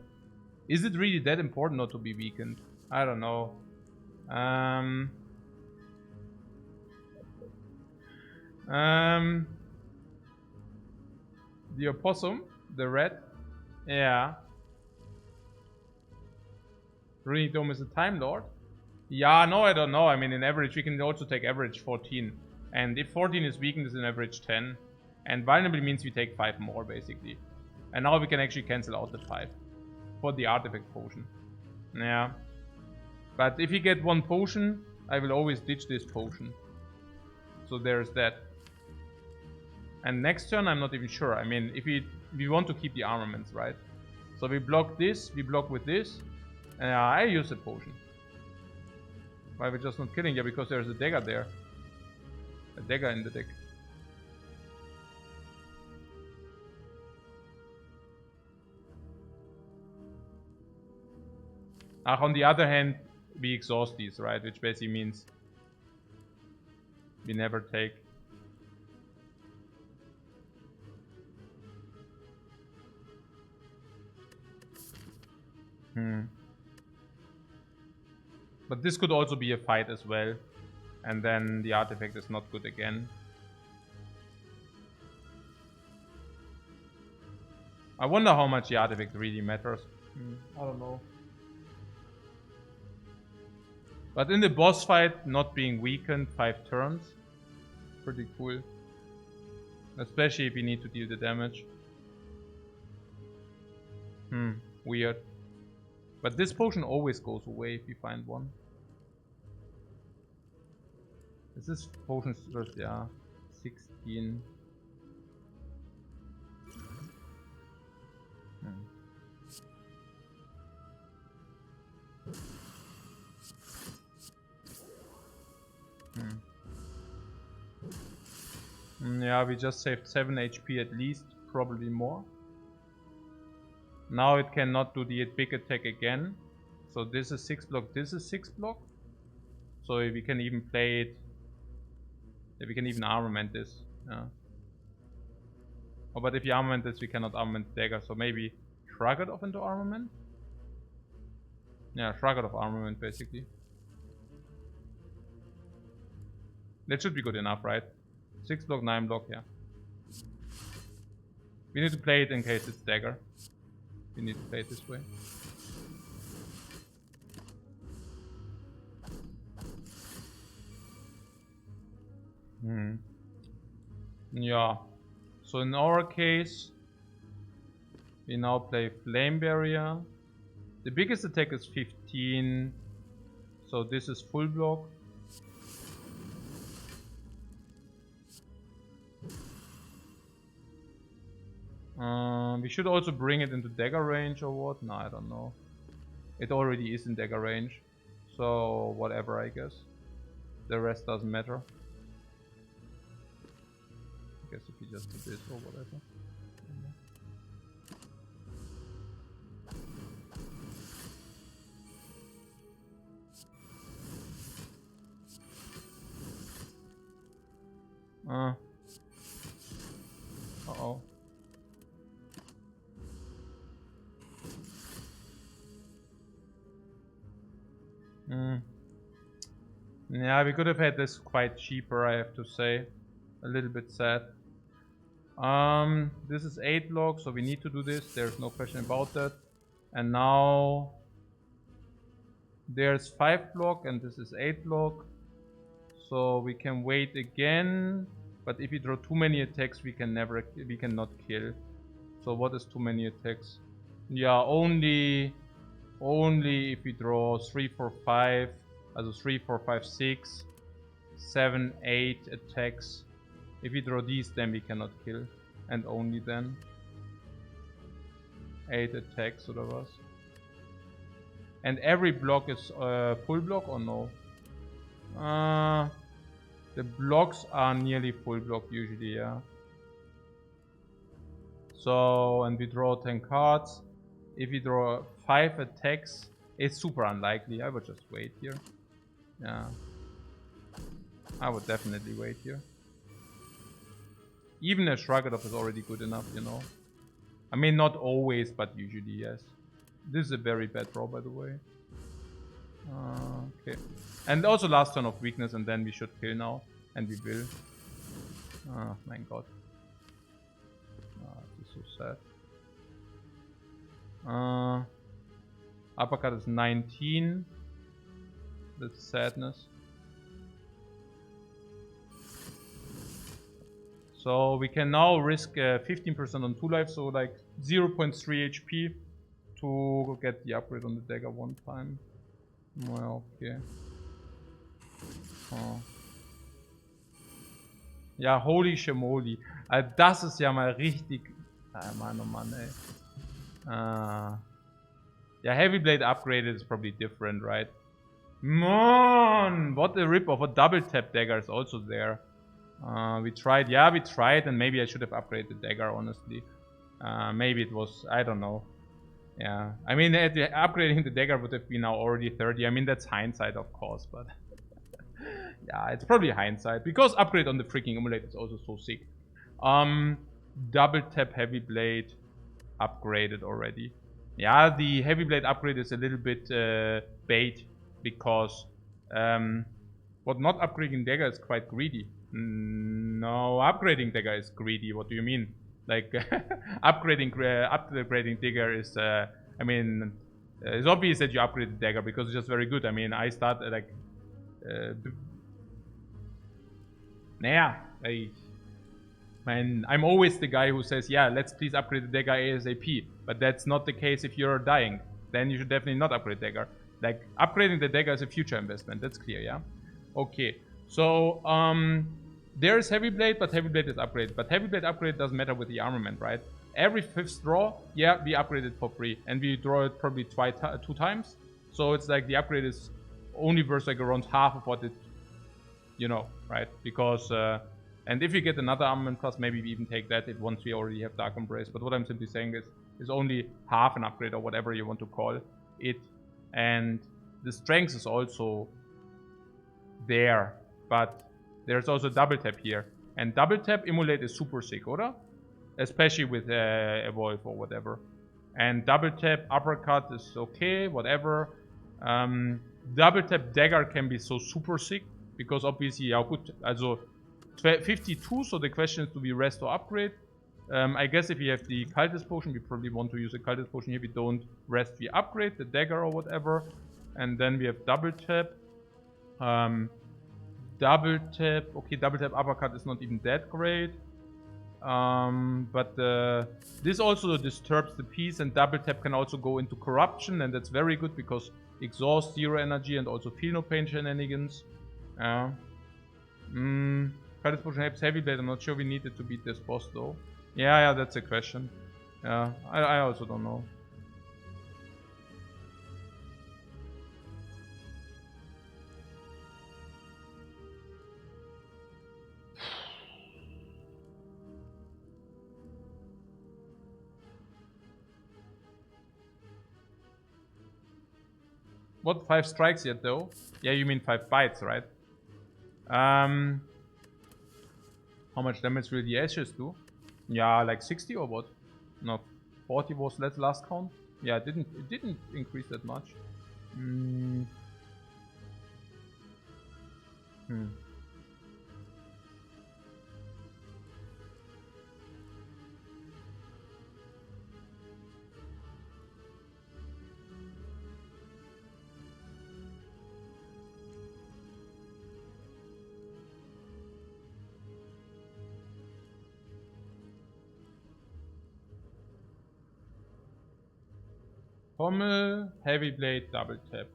Is it really that important not to be weakened? I don't know. The opossum, the red, yeah. Runic Dome is a Time Lord. Yeah, no, I don't know. I mean, in average, we can also take average 14. And if 14 is weakened, it's an average 10. And vulnerable means we take 5 more, basically. And now we can actually cancel out the 5 for the artifact potion. Yeah. But if you get 1 potion, I will always ditch this potion. So there's that. And next turn, I'm not even sure. I mean, if we want to keep the armaments, right? So we block this, we block with this. I use a potion. Why are we just not killing? Yeah, because there's a dagger there. A dagger in the deck. On the other hand, we exhaust these, right? Which basically means we never take. But this could also be a fight as well. And then the artifact is not good again. I wonder how much the artifact really matters. I don't know. But in the boss fight, not being weakened 5 turns. Pretty cool. Especially if you need to deal the damage. Weird. But this potion always goes away if you find one. Is this potion first? Yeah. 16. Yeah, we just saved 7 HP at least, probably more. Now it cannot do the big attack again. So this is 6 block, this is 6 block. So we can even play it. We can even armament this. Yeah. Oh, but if you armament this, we cannot armament dagger. So maybe shrug it off into armament? Yeah, shrug it off armament basically. That should be good enough, right? 6 block, 9 block, yeah. We need to play it in case it's dagger. We need to play it this way. Yeah. So in our case, we now play Flame Barrier. The biggest attack is 15. So this is full block. We should also bring it into dagger range or what? No, I don't know. It already is in dagger range. So whatever, I guess. The rest doesn't matter. I guess if you just do this or whatever. Uh-oh. Yeah, we could have had this quite cheaper, I have to say. A little bit sad. This is 8 block, so we need to do this. There's no question about that. And now there's 5 block and this is 8 block. So we can wait again. But if we draw too many attacks, we cannot kill. So what is too many attacks? Yeah, only if we draw 3, 4, 5. Also 3, 4, 5, 6, 7, 8 attacks. If we draw these, then we cannot kill. And only then. 8 attacks oder was? And every block is full block or no? The blocks are nearly full block usually, yeah. So, and we draw 10 cards. If we draw 5 attacks, it's super unlikely. I would just wait here. Yeah. I would definitely wait here. Even a shrug it off is already good enough, you know. I mean, not always, but usually, yes. This is a very bad draw, by the way. Okay. And also last turn of weakness, and then we should kill now. And we will. Oh, my god. This is so sad. Uppercut is 19. That's sadness. So we can now risk 15% on 2 life, so like 0.3 HP to get the upgrade on the dagger one time. Well, okay. Oh. Ja, holy Shemoli. Das ist ja mal richtig... Mann, oh Mann, ey. Ja, Yeah, heavy blade upgraded is probably different, right? Man, what a ripoff. A double tap dagger is also there. We tried, and maybe I should have upgraded the dagger, honestly. Maybe it was, I don't know. Yeah, I mean, upgrading the dagger would have been now already 30. I mean, that's hindsight, of course, but yeah, it's probably hindsight because upgrade on the freaking amulet is also so sick. Double tap heavy blade upgraded already. Yeah, the heavy blade upgrade is a little bit bait because what not upgrading dagger is quite greedy. No, upgrading dagger is greedy. What do you mean? Like upgrading dagger is I mean it's obvious that you upgrade the dagger because it's just very good. I mean I start like I'm always the guy who says, yeah, let's please upgrade the dagger ASAP. But that's not the case if you're dying. Then you should definitely not upgrade dagger. Like, upgrading the dagger is a future investment. That's clear, yeah? Okay. So, there is heavy blade, but heavy blade is upgraded. But heavy blade upgrade doesn't matter with the armament, right? Every 5th draw, yeah, we upgrade it for free. And we draw it probably 2 times. So it's like the upgrade is only worth like around half of what it, you know, right? Because, and if you get another armament plus, maybe we even take that once we already have Dark Embrace. But what I'm simply saying is only half an upgrade or whatever you want to call it. And the strength is also there. But there's also double tap here. And double tap Immolate is super sick, oder? Especially with Evolve or whatever. And double tap Uppercut is okay, whatever. Double tap Dagger can be so super sick. Because obviously, ja gut, also 52, so the question is, do we rest or upgrade? I guess if we have the Cultist Potion, we probably want to use a Cultist Potion here. We don't rest, we upgrade the dagger or whatever. And then we have double tap. Double tap, okay, double tap uppercut is not even that great. But this also disturbs the piece, and double tap can also go into corruption, and that's very good because exhaust 0 energy and also feel no pain shenanigans. Cultist Potion helps heavy blade. I'm not sure we need it to beat this boss though. Yeah, that's a question. Yeah, I also don't know. What, 5 strikes yet though? Yeah, you mean 5 bites, right? How much damage will the ashes do? Yeah, like 60 or what? No, 40 was that last count. Yeah, it didn't increase that much. Pommel, heavy blade, double tap.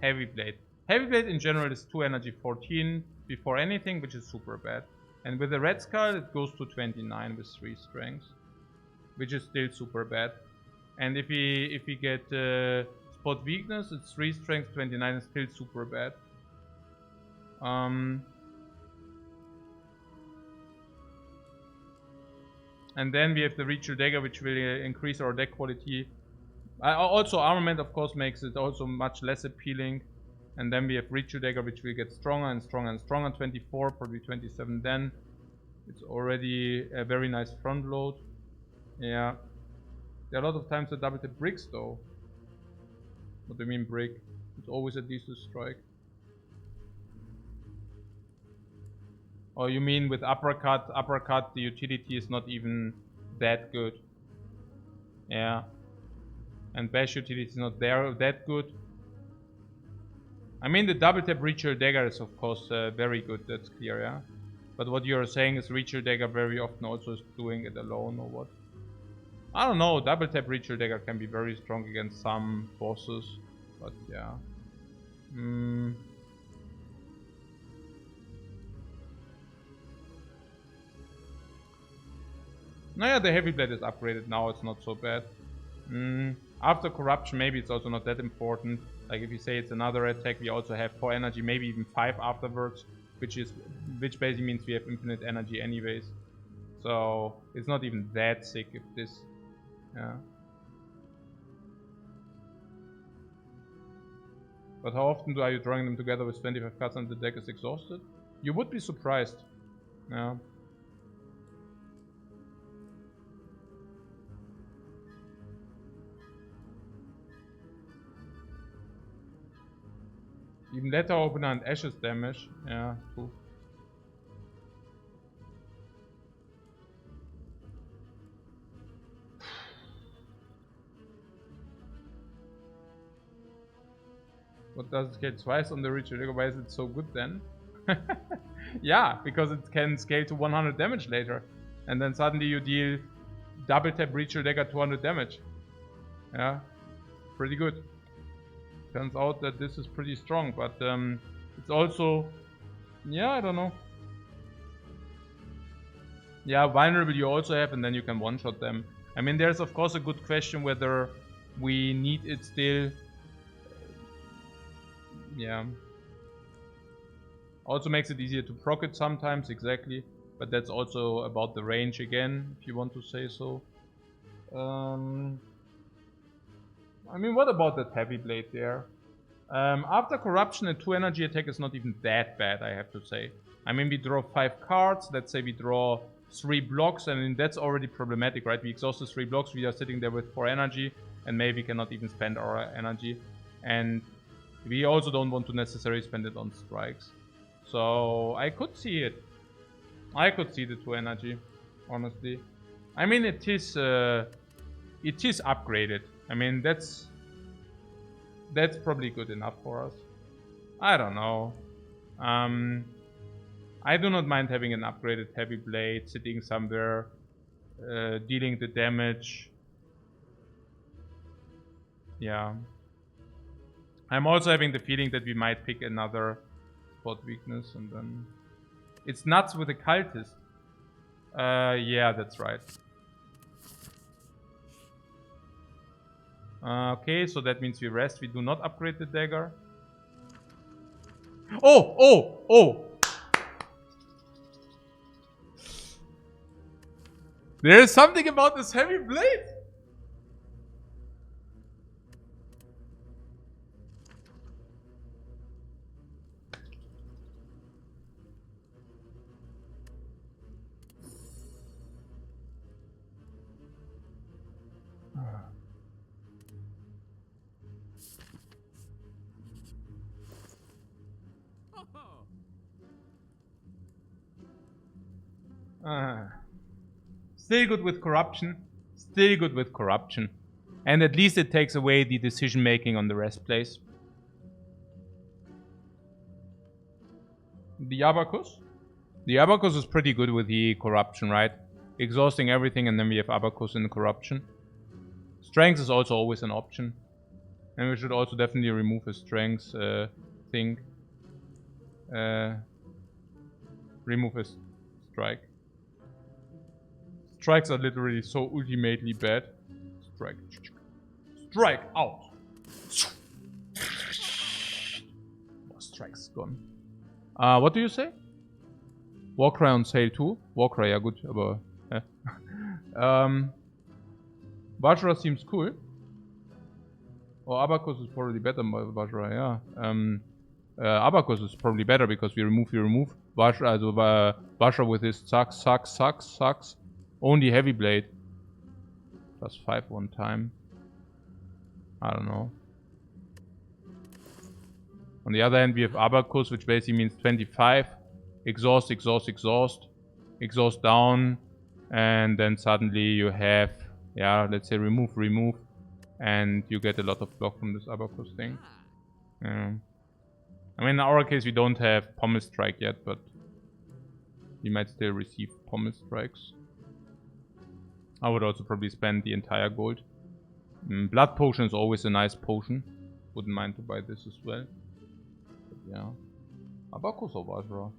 Heavy blade. Heavy blade in general is 2 energy 14 before anything, which is super bad. And with the red skull, it goes to 29 with 3 strength, which is still super bad. And if we get spot weakness, it's 3 strength, 29 is still super bad. And then we have the Ritual Dagger, which will increase our deck quality. Also, armament, of course, makes it also much less appealing. And then we have Ritual Dagger, which will get stronger and stronger and stronger. 24, probably 27 then. It's already a very nice front load. Yeah. There are a lot of times I double tap bricks, though. What do you mean brick? It's always a decent strike. Oh, you mean with uppercut? Uppercut, the utility is not even that good. Yeah. And bash utility is not that good. I mean, the double tap Ritual Dagger is of course very good, that's clear, yeah? But what you're saying is Ritual Dagger very often also is doing it alone or what? I don't know, double tap Ritual Dagger can be very strong against some bosses, but yeah. Naja, the heavy blade is upgraded now, it's not so bad. After corruption, maybe it's also not that important. Like if you say it's another attack, we also have 4 energy, maybe even 5 afterwards, which basically means we have infinite energy anyways. So it's not even that sick if this, yeah. But how often are you drawing them together with 25 cards and the deck is exhausted? You would be surprised. Yeah. Even Letter Opener and Ashes damage. Yeah, true. What does it scale twice on the Ritual? Why is it so good then? Yeah, because it can scale to 100 damage later. And then suddenly you deal double tap Ritual Dagger 200 damage. Yeah, pretty good. Turns out that this is pretty strong, but it's also... Yeah, I don't know. Yeah, vulnerable you also have, and then you can one-shot them. I mean, there's of course a good question whether we need it still. Yeah. Also makes it easier to proc it sometimes, exactly. But that's also about the range again, if you want to say so. I mean, what about that heavy blade there? After corruption, a 2 energy attack is not even that bad, I have to say. I mean, we draw 5 cards. Let's say we draw 3 blocks, and that's already problematic, right? We exhausted 3 blocks. We are sitting there with 4 energy, and maybe cannot even spend our energy. And we also don't want to necessarily spend it on strikes. So I could see it. I could see the 2 energy, honestly. I mean, it is upgraded. I mean, that's probably good enough for us. I don't know. I do not mind having an upgraded heavy blade sitting somewhere, dealing the damage. Yeah. I'm also having the feeling that we might pick another spot weakness, and then it's nuts with the cultist. Yeah, that's right. Okay, so that means we rest. We do not upgrade the dagger. Oh! There is something about this heavy blade. Still good with corruption. Still good with corruption. And at least it takes away the decision making on the rest plays. The Abacus? The Abacus is pretty good with the corruption, right? Exhausting everything, and then we have Abacus in the corruption. Strength is also always an option. And we should also definitely remove his strength thing. Remove his strike. Strikes are literally so ultimately bad. Strike. Strike out. Oh, strike's gone. What do you say? Warcry on sale too? Warcry, yeah, good, aber... Vajra seems cool. Oh, Abacus is probably better than Vajra, yeah. Abacus is probably better because we remove. Vajra, also Vajra with his sucks. Only heavy blade. +5 one time. I don't know. On the other hand, we have Abacus, which basically means 25. Exhaust. Exhaust down. And then suddenly you have, yeah, let's say remove. And you get a lot of block from this Abacus thing. Yeah. I mean, in our case, we don't have Pommel Strike yet, but we might still receive Pommel Strikes. I would also probably spend the entire gold. Blood Potion is always a nice potion. Wouldn't mind to buy this as well. But yeah. Abacus or Vajra?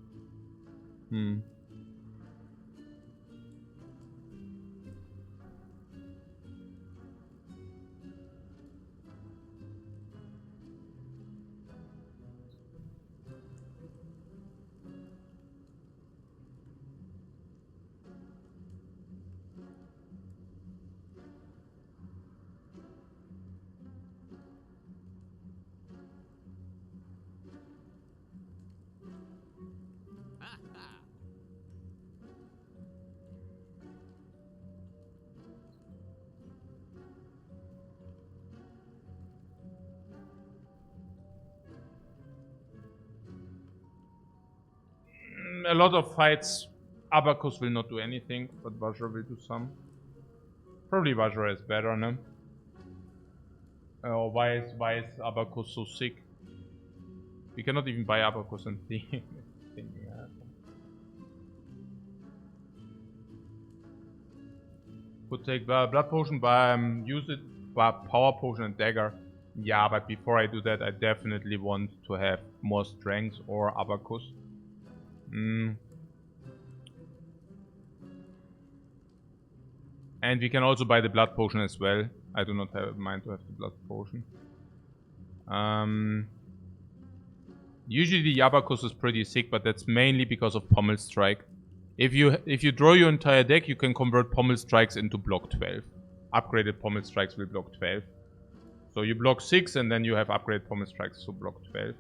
a lot of fights, Abacus will not do anything, but Vajra will do some. Probably Vajra is better, no? Why is Abacus so sick? We cannot even buy Abacus and think. Could take Blood Potion, use it, Power Potion and Dagger. Yeah, but before I do that, I definitely want to have more Strength or Abacus. And we can also buy the Blood Potion as well. I do not have mind to have the Blood Potion. Usually the Abacus is pretty sick, but that's mainly because of Pommel Strike. If you draw your entire deck, you can convert Pommel Strikes into block 12. Upgraded Pommel Strikes will block 12. So you block 6 and then you have upgraded Pommel Strikes to block 12.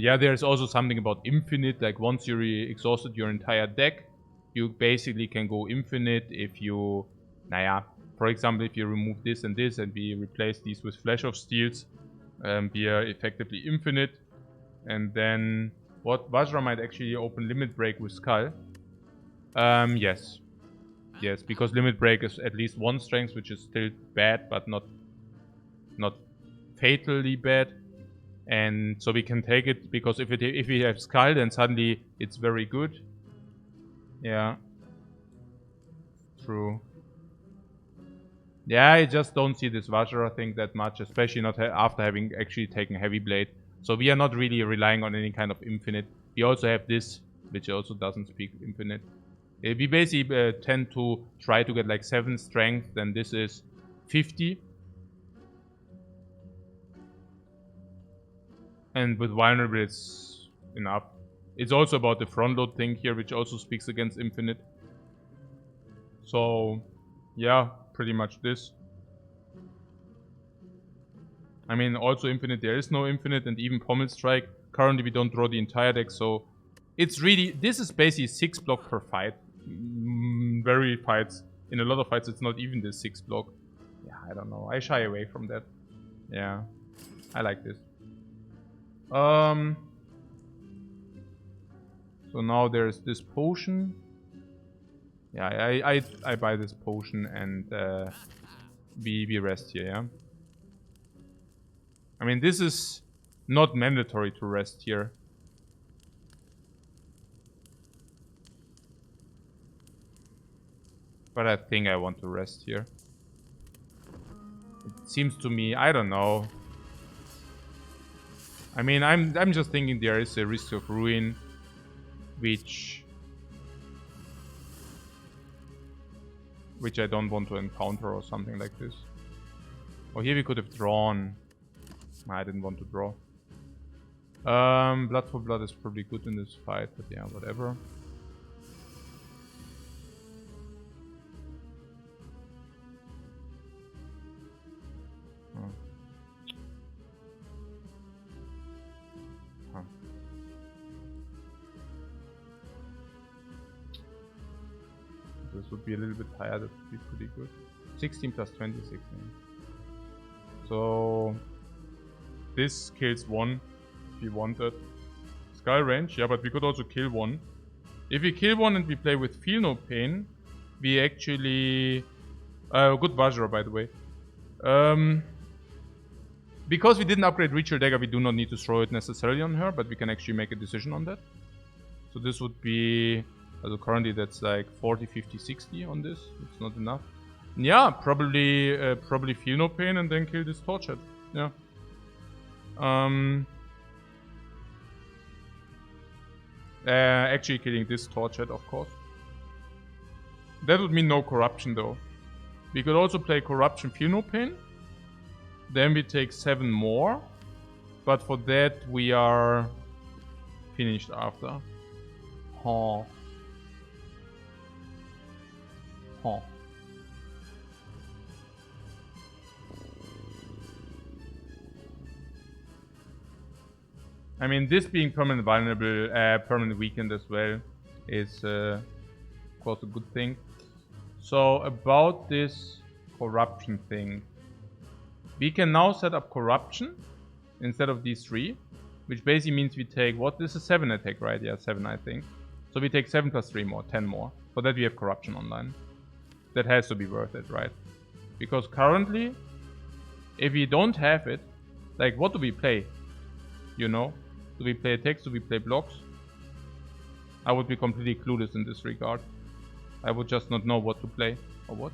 Yeah, there's also something about infinite, like once you exhausted your entire deck, you basically can go infinite if you, for example, if you remove this and we replace these with Flash of Steels, we are effectively infinite. And then, what, Vajra might actually open Limit Break with Skull. Yes. Yes, because Limit Break is at least 1 strength, which is still bad, but not fatally bad. And so we can take it, because if we have Skull, then suddenly it's very good. Yeah. True. Yeah, I just don't see this Vajra thing that much, especially not after having actually taken Heavy Blade. So we are not really relying on any kind of infinite. We also have this, which also doesn't speak infinite. We basically tend to try to get like 7 strength, then this is 50. And with vulnerable it's enough. It's also about the front load thing here, which also speaks against infinite. So yeah, pretty much this. I mean, also infinite, there is no infinite, and even Pommel Strike. Currently we don't draw the entire deck, so it's really, this is basically 6 block per fight. Very fights, in a lot of fights it's not even the 6 block. Yeah, I don't know, I shy away from that. Yeah, I like this. So now there's this potion. Yeah, I buy this potion and we rest here, yeah? I mean, this is not mandatory to rest here. But I think I want to rest here. It seems to me, I don't know. I mean, I'm just thinking there is a risk of ruin, which I don't want to encounter or something like this. Oh, here we could have drawn. I didn't want to draw. Blood for blood is probably good in this fight, but yeah, whatever. This would be a little bit higher, that would be pretty good. 16 plus 26. So this kills 1 if you wanted. Skull range, yeah, but we could also kill 1. If we kill 1 and we play with Feel No Pain, we actually... good Vajra, by the way. Because we didn't upgrade Ritual Dagger, we do not need to throw it necessarily on her, but we can actually make a decision on that. So this would be... Also currently that's like 40, 50, 60 on this. It's not enough. Yeah, probably Feel No Pain and then kill this Torchhead. Yeah. Actually killing this Torchhead, of course. That would mean no Corruption though. We could also play Corruption, Feel No Pain. Then we take 7 more. But for that we are finished after. Huh. Huh. I mean, this being permanent vulnerable, permanent weakened as well, is of course a good thing. So about this corruption thing, we can now set up corruption instead of these 3, which basically means we take what? This is 7 attack, right? Yeah, 7 I think. So we take 7 plus 3 more, 10 more. For that we have corruption online. That has to be worth it, right? Because currently, if we don't have it, like what do we play? You know? Do we play attacks? Do we play blocks? I would be completely clueless in this regard. I would just not know what to play. Or what?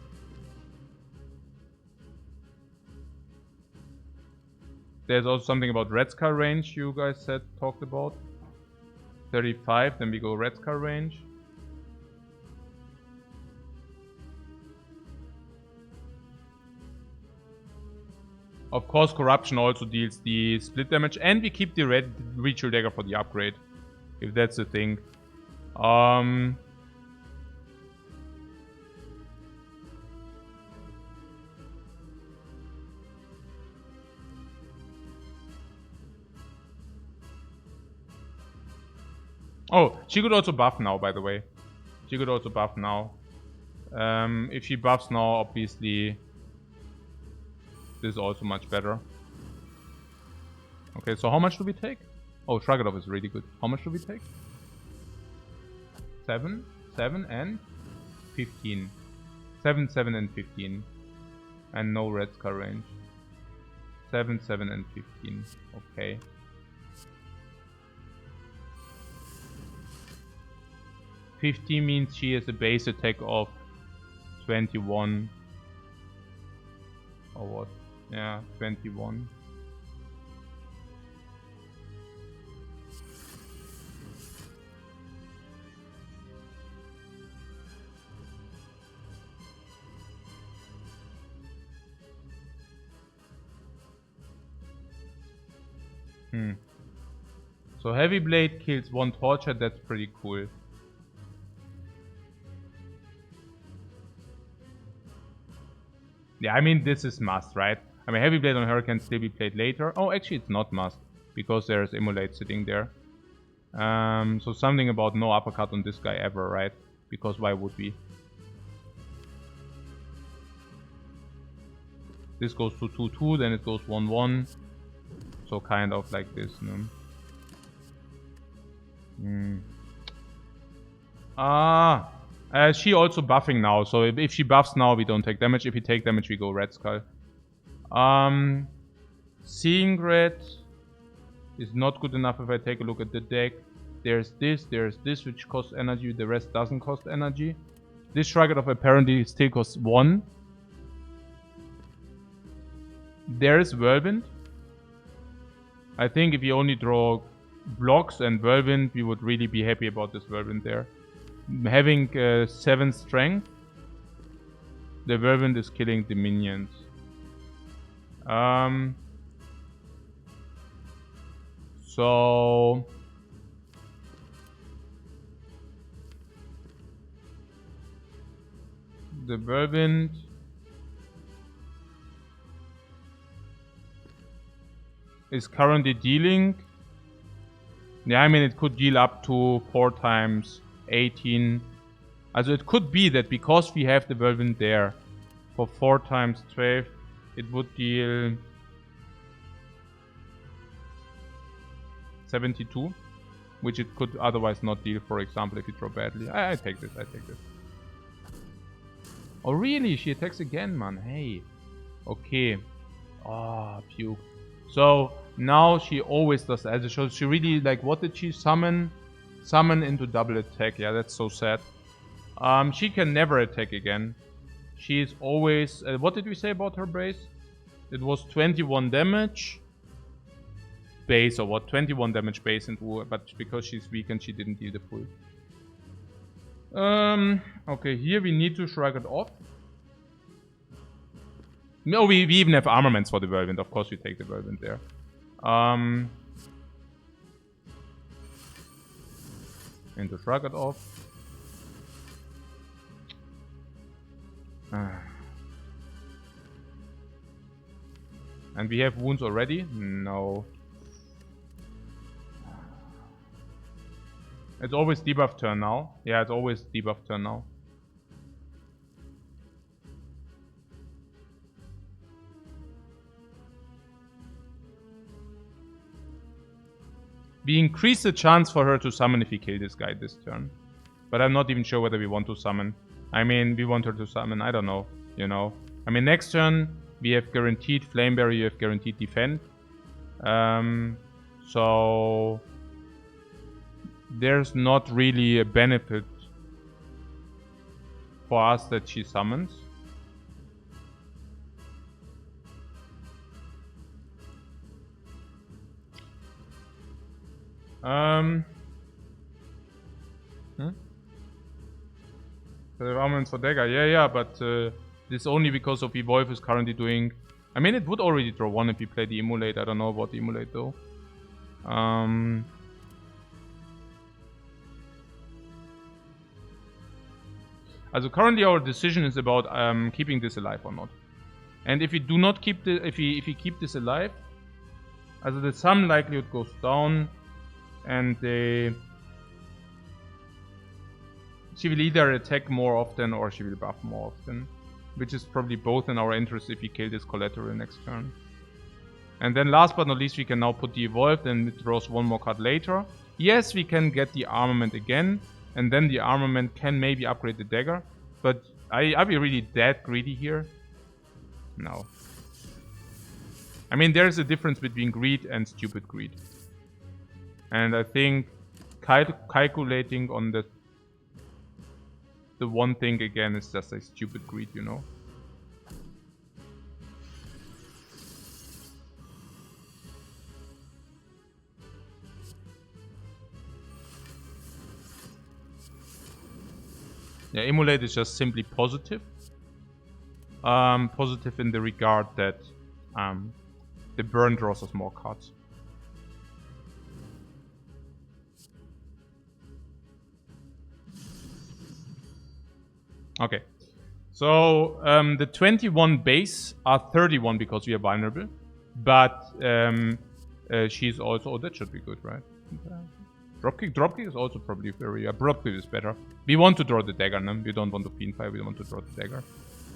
There's also something about red skull range you guys talked about. 35, then we go red skull range. Of course, corruption also deals the split damage, and we keep the red ritual dagger for the upgrade, if that's the thing. Oh, she could also buff now, by the way. She could also buff now. If she buffs now, obviously, this is also much better. Okay, so how much do we take? Oh, Shrug It Off is really good. How much do we take? 7, 7 and 15. 7, 7 and 15. And no red skull range. 7, 7 and 15. Okay. $50 means she has a base attack of 21. Or what? Yeah, 21. So Heavy Blade kills 1 torture, that's pretty cool. Yeah, I mean, this is must, right? I mean, Heavy Blade on her can still be played later. Oh, actually, it's not must, because there's Immolate sitting there. So something about no uppercut on this guy ever, right? Because why would we? This goes to 2-2, then it goes 1-1. So kind of like this, no? She also buffing now, so if she buffs now, we don't take damage. If we take damage, we go Red Skull. Seeing Red is not good enough if I take a look at the deck. There's this, which costs energy. The rest doesn't cost energy. This Shrug It Off apparently still costs 1. There is Whirlwind. I think if you only draw blocks and Whirlwind, we would really be happy about this Whirlwind there. Having 7 strength, the Whirlwind is killing the minions. So the Whirlwind is currently dealing. Yeah, I mean, it could deal up to 4 times 18. Also it could be that because we have the Whirlwind there, for 4 times 12, it would deal 72, which it could otherwise not deal, for example, if you draw badly. I take this, I take this. Oh really? She attacks again, man. Hey. Okay. Oh, puke. So now she always does that. So she really, like, what did she summon? Summon into double attack. Yeah, that's so sad. She can never attack again. She is always... what did we say about her base? It was 21 damage base, or what? 21 damage base into... But because she's weakened, she didn't deal the full. Okay, here we need to Shrug It Off. No, we even have armaments for the Whirlwind. Of course we take the Whirlwind there. Into Shrug It Off. And we have wounds already? No. It's always debuff turn now. Yeah, it's always debuff turn now. We increase the chance for her to summon if we kill this guy this turn. But I'm not even sure whether we want to summon. I mean, we want her to summon. I don't know, you know. I mean, next turn, we have guaranteed Flame Barrier, you have guaranteed defend. So there's not really a benefit for us that she summons. The armament for dagger, yeah, but this only because of Evolve is currently doing. I mean, it would already draw 1 if we play the Emulate. I don't know about the Emulate though. Also currently our decision is about keeping this alive or not. And if we do not keep the, if we keep this alive, also the sum likelihood goes down, and she will either attack more often or she will buff more often, which is probably both in our interest if we kill this collateral next turn. And then last but not least, we can now put the Evolved, and it draws 1 more card later. Yes, we can get the armament again, and then the armament can maybe upgrade the dagger. But are we really that greedy here? No. I mean, there's a difference between greed and stupid greed. And I think calculating on the one thing again is just a stupid greed, you know. Yeah, Emulate is just simply positive. Positive in the regard that the burn draws us more cards. Okay, so the 21 base are 31 because we are vulnerable, but she's also, oh, that should be good, right? Dropkick is also probably very, dropkick is better. We want to draw the dagger, no? We don't want to fiend fire, we want to draw the dagger.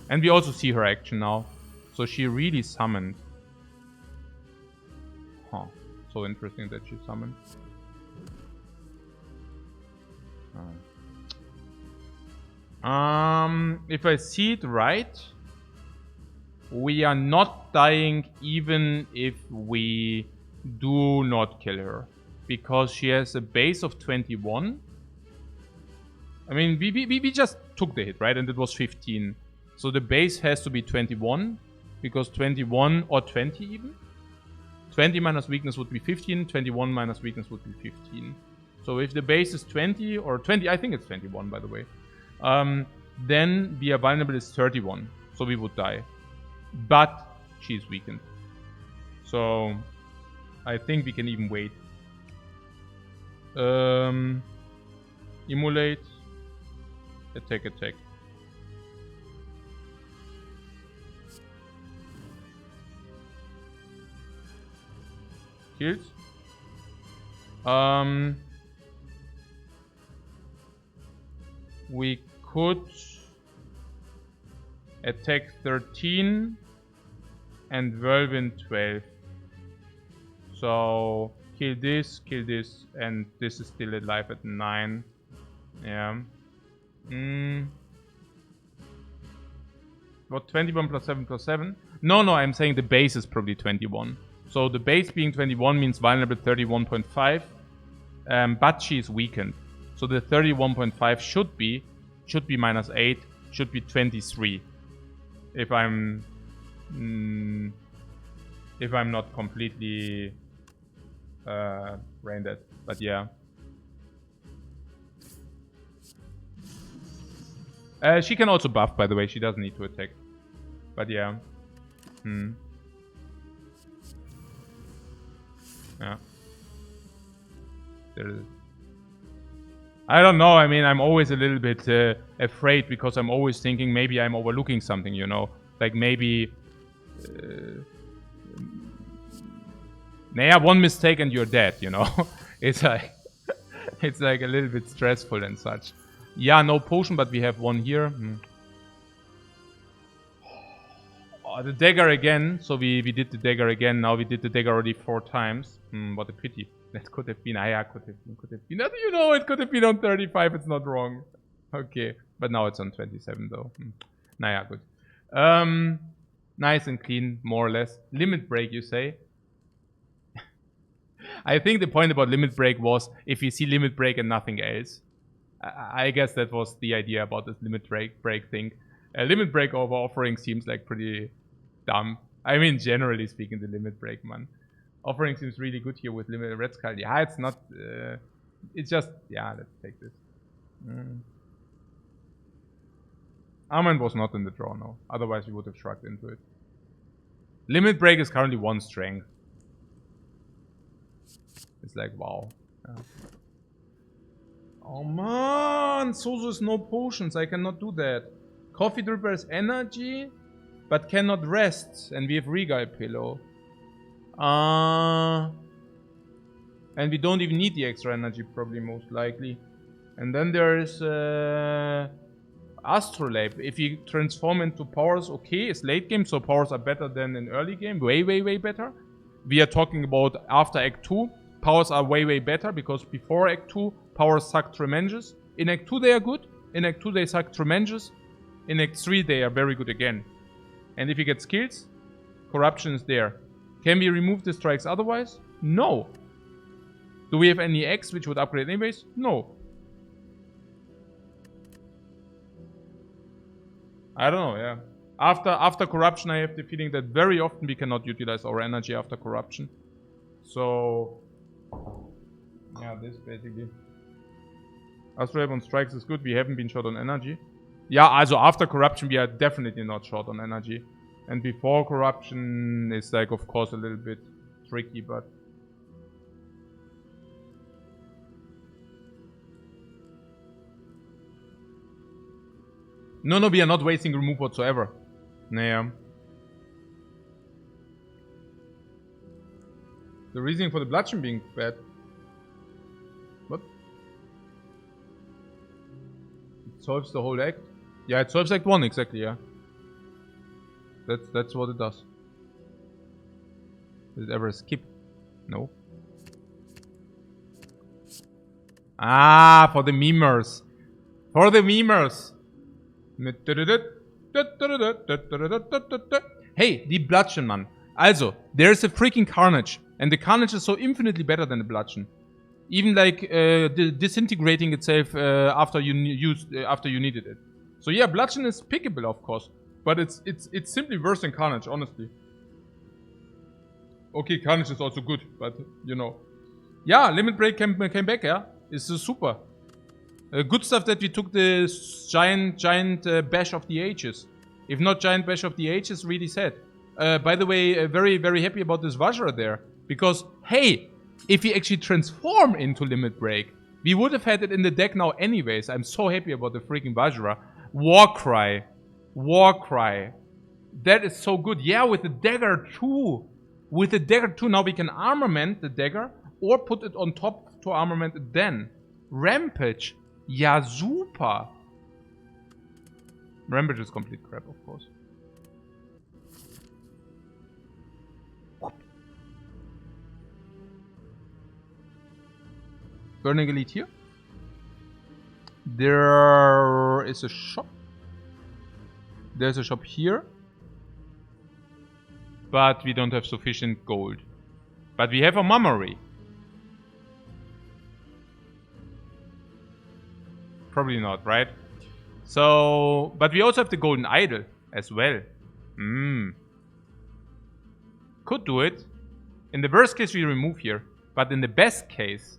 And we also see her action now, so she really summoned. Huh, so interesting that she summoned. If I see it right, we are not dying even if we do not kill her, because she has a base of 21. I mean, we just took the hit, right? And it was 15. So the base has to be 21, because 21 or 20 even. 20 minus weakness would be 15, 21 minus weakness would be 15. So if the base is 20 or 20, I think it's 21 by the way. Then we are vulnerable is 31, so we would die. But she's weakened. So I think we can even wait. Emulate. Attack. Kills. We could attack 13 and whirlwind 12. So kill this, and this is still alive at 9. Yeah. What, 21 plus 7 plus 7? No, I'm saying the base is probably 21. So the base being 21 means vulnerable 31.5. But she is weakened. So the 31.5 should be minus 8, should be 23. If I'm not completely brain dead. But yeah. She can also buff, by the way. She doesn't need to attack. But yeah. Yeah. There is. I don't know. I mean, I'm always a little bit afraid, because I'm always thinking maybe I'm overlooking something, you know? Like maybe... one mistake and you're dead, you know? It's like... it's like a little bit stressful and such. Yeah, no potion, but we have one here. Oh, the dagger again. So we did the dagger again. Now we did the dagger already 4 times. What a pity. That could have been. Yeah, could have been. You know, it could have been on 35. It's not wrong. Okay, but now it's on 27 though. Naja, good. Nice and clean, more or less. Limit break, you say? I think the point about limit break was if you see limit break and nothing else. I guess that was the idea about this limit break thing. A limit break over offering seems like pretty dumb. I mean, generally speaking, the limit break, man. Offering seems really good here with limit red skull. Yeah, it's not. It's just. Yeah, let's take this. Armand was not in the draw, no. Otherwise, we would have shrugged into it. Limit break is currently 1 strength. It's like, wow. Yeah. Oh man, Sozo is no potions. I cannot do that. Coffee dripper is energy, but cannot rest. And we have Regal Pillow. And we don't even need the extra energy, probably, most likely. And then there is Astrolabe. If you transform into powers, okay, it's late game, so powers are better than in early game. Way, way, way better. We are talking about after Act 2. Powers are way, way better, because before Act 2, powers suck tremendous. In Act 2 they are good. In Act 2 they suck tremendous. In Act 3 they are very good again. And if you get skills, corruption is there. Can we remove the strikes otherwise? No. Do we have any X which would upgrade anyways? No. I don't know, yeah. After corruption, I have the feeling that very often we cannot utilize our energy after corruption. So, yeah, this basically. Astrolabe on strikes is good. We haven't been short on energy. Yeah, also after corruption, we are definitely not short on energy. And before corruption is like, of course, a little bit tricky, but... No, we are not wasting remove whatsoever. Nah. The reasoning for the bludgeon being bad. What? It solves the whole act? Yeah, it solves Act 1, exactly, yeah. That's what it does. Is it ever a skip? No. Ah, for the memers. For the memers. Hey, die Bludgeon, Mann. Also, there's a freaking Carnage. And the Carnage is so infinitely better than the Bludgeon. Even like disintegrating itself after you needed it. So yeah, Bludgeon is pickable, of course. But it's simply worse than Carnage, honestly. Okay, Carnage is also good, but you know. Yeah, Limit Break came back, yeah. It's super. Good stuff that we took the giant bash of the ages. If not giant bash of the ages, really sad. By the way, very, very happy about this Vajra there. Because, hey, if we actually transform into Limit Break, we would have had it in the deck now anyways. I'm so happy about the freaking Vajra. Warcry. That is so good. Yeah, with the dagger too. With the dagger too, now we can armament the dagger or put it on top to armament it then. Rampage. Ja, super. Rampage is complete crap, of course. Burning Elite here. There is a shop. There's a shop here. But we don't have sufficient gold. But we have a mummery. Probably not, right? So, but we also have the golden idol as well. Could do it. In the worst case, we remove here. But in the best case...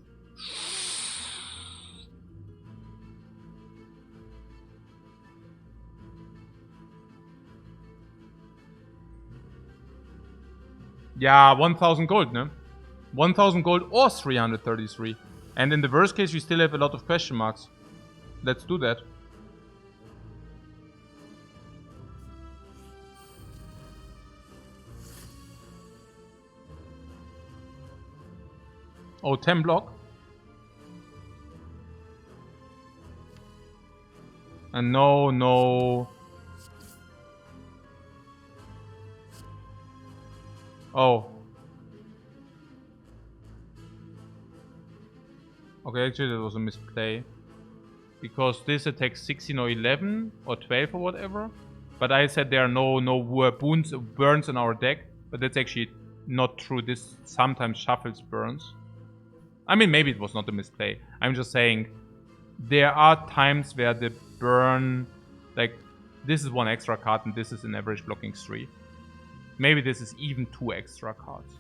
Yeah, 1000 gold, no? 1000 gold or 333. And in the worst case, we still have a lot of question marks. Let's do that. Oh, 10 block. And no. Oh. Okay, actually that was a misplay. Because this attacks 16 or 11 or 12 or whatever. But I said there are no burns in our deck. But that's actually not true. This sometimes shuffles burns. I mean, maybe it was not a misplay. I'm just saying there are times where the burn, like this is 1 extra card and this is an average blocking 3. Maybe this is even 2 extra cards.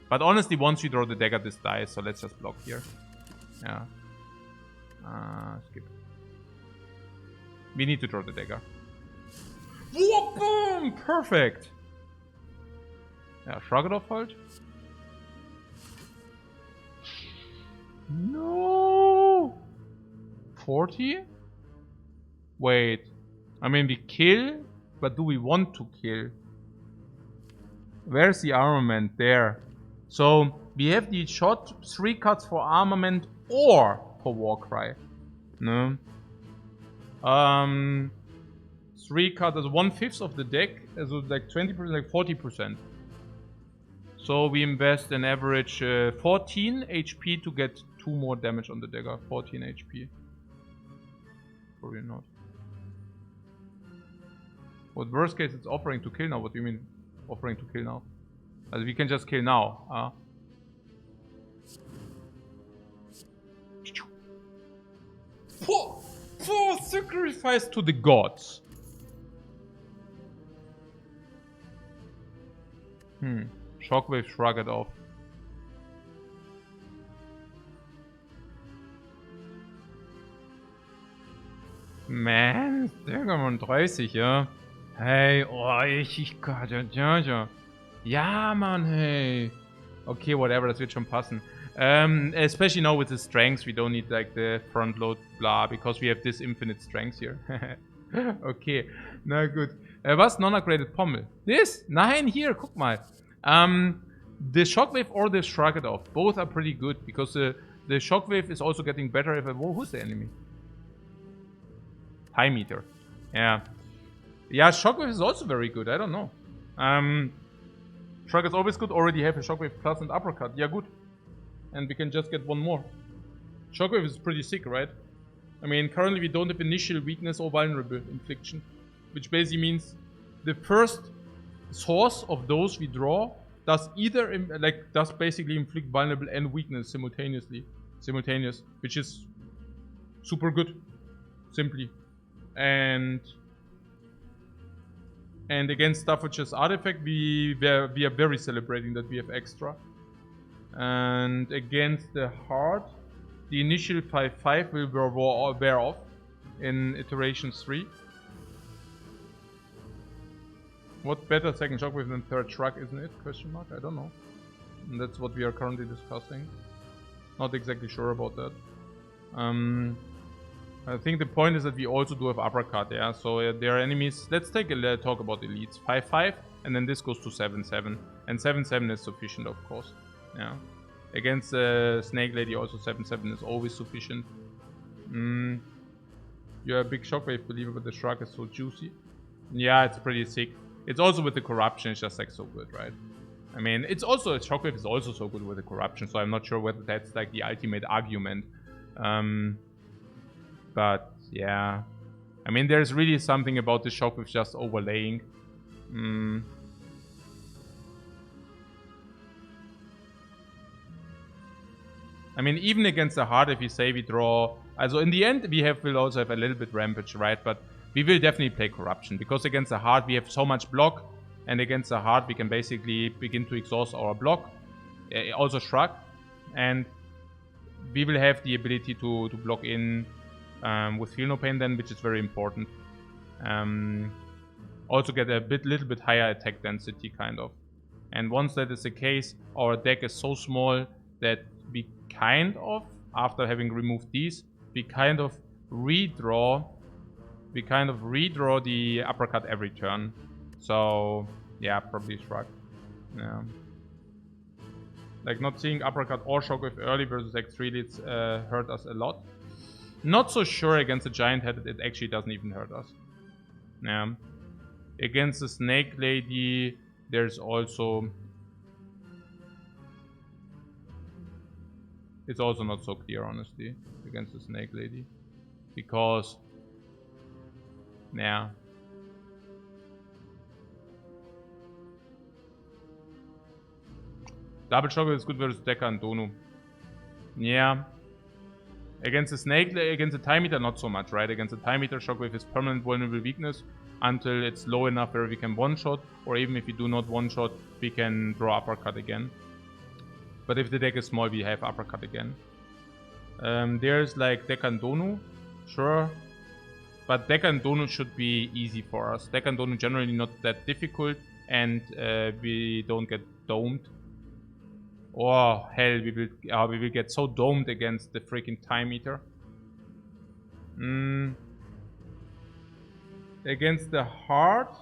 But honestly, once you draw the dagger, this dies. So let's just block here. Yeah. Skip. We need to draw the dagger. Whoa, boom! Perfect! Yeah, shrug it off, hold. No! 40? Wait. I mean, we kill, but do we want to kill? Where's the armament? There. So, we have the shot 3 cards for armament or for Warcry. No. 3 cards as 1/5 of the deck, so like 20%, like 40%. So we invest an average 14 HP to get 2 more damage on the dagger. 14 HP. Probably not. What worst case it's offering to kill now? What do you mean offering to kill now? Also we can just kill now. For sacrifice to the gods. Shockwave, shrug it off. Man, Dagger 30, ja. Hey, oh, ja. Ja, Mann, hey. Okay, whatever, das wird schon passen. Especially now with the strengths, we don't need like the front load blah, because we have this infinite strength here. Okay, na gut. Was? Non-upgraded Pommel. This? Nein, here, guck mal. The Shockwave or the Shrug It Off, both are pretty good, because the Shockwave is also getting better if I... Whoa, who's the enemy? Time Eater. Yeah. Yeah, Shockwave is also very good, I don't know. Shrug is always good, already have a Shockwave plus and uppercut. Yeah, good. And we can just get 1 more. Shockwave is pretty sick, right? I mean, currently we don't have initial weakness or vulnerable infliction. Which basically means the first source of those we draw does either, does basically inflict vulnerable and weakness simultaneously. Which is super good. Simply. And against stuff which is artifact, we are very celebrating that we have extra. And against the heart, the initial 5/5 will wear off in iteration 3. What better second Shockwave than third Shrug, isn't it? Question mark? I don't know. And that's what we are currently discussing. Not exactly sure about that. I think the point is that we also do have uppercut, yeah? So there are enemies. Let's take a talk about elites. 5/5, and then this goes to 7/7. And 7/7 is sufficient, of course. Yeah. Against Snake Lady, also 7/7 is always sufficient. You're a big Shockwave believer, but the Shrug is so juicy. Yeah, it's pretty sick. It's also with the corruption, it's just like so good, right? I mean, it's also, Shockwave is also so good with the corruption, so I'm not sure whether that's like the ultimate argument. But yeah, I mean, there's really something about the Shockwave just overlaying. I mean, even against the heart, if we say we draw... Also in the end, we'll also have a little bit rampage, right? But we will definitely play corruption, because against the heart we have so much block, and against the heart we can basically begin to exhaust our block. Also Shrug, and we will have the ability to block in with Feel No Pain then, which is very important. Also get a little bit higher attack density, kind of. And once that is the case, our deck is so small that we kind of, after having removed these, we kind of redraw the uppercut every turn. So yeah, probably Shrug. Yeah. Like not seeing uppercut or Shockwave early versus X3 leads hurt us a lot. Not so sure against the giant head, it actually doesn't even hurt us. Yeah. Against the Snake Lady, there's also... It's also not so clear, honestly, against the Snake Lady. Because... yeah. Double Shockwave is good versus Decker and Donu. Yeah. Against the Snake, against the Time Meter, not so much, right? Against the Time Meter, Shockwave is permanent vulnerable weakness until it's low enough where we can one-shot, or even if we do not one-shot, we can draw Uppercut again. But if the deck is small, we have Uppercut again. There's like Decker and Donu, sure. But Decker and Donu should be easy for us. Decker and Donu generally not that difficult, and we don't get domed. Oh, hell, we will get so domed against the freaking Time Meter. Against the Heart,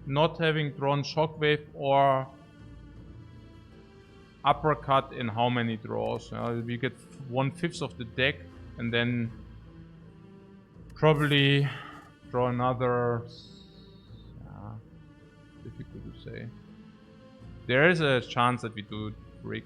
not having drawn Shockwave or Uppercut in how many draws? We get 1/5 of the deck, and then probably draw another... difficult to say. There is a chance that we do Rick.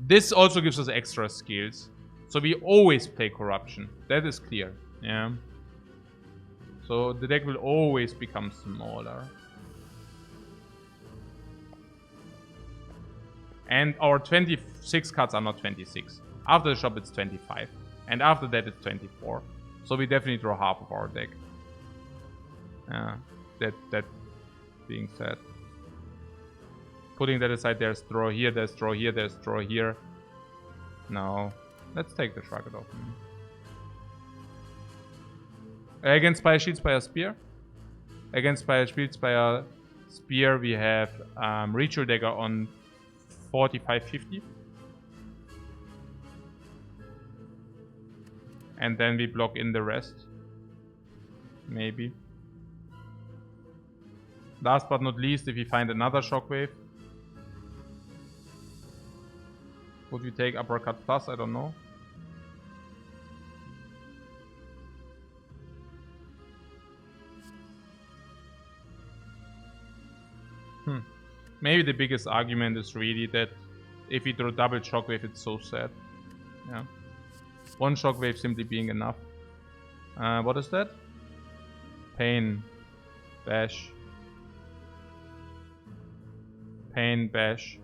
This also gives us extra skills. So we always play Corruption. That is clear. Yeah. So the deck will always become smaller. And our 26 cards are not 26. After the shop it's 25. And after that it's 24. So we definitely draw half of our deck. That being said. Putting that aside, there's draw here, there's draw here, there's draw here. No. Let's take the Shrug off. Against Spire Shield, Spire Spear. Against Spire Shield, Spire Spear, we have Ritual Dagger on 45-50. And then we block in the rest. Maybe. Last but not least, if we find another Shockwave. Would we take Uppercut Plus? I don't know. Maybe the biggest argument is really that if we draw double Shockwave, it's so sad. Yeah. One Shockwave simply being enough. What is that? Pain. Bash. Pain, bash.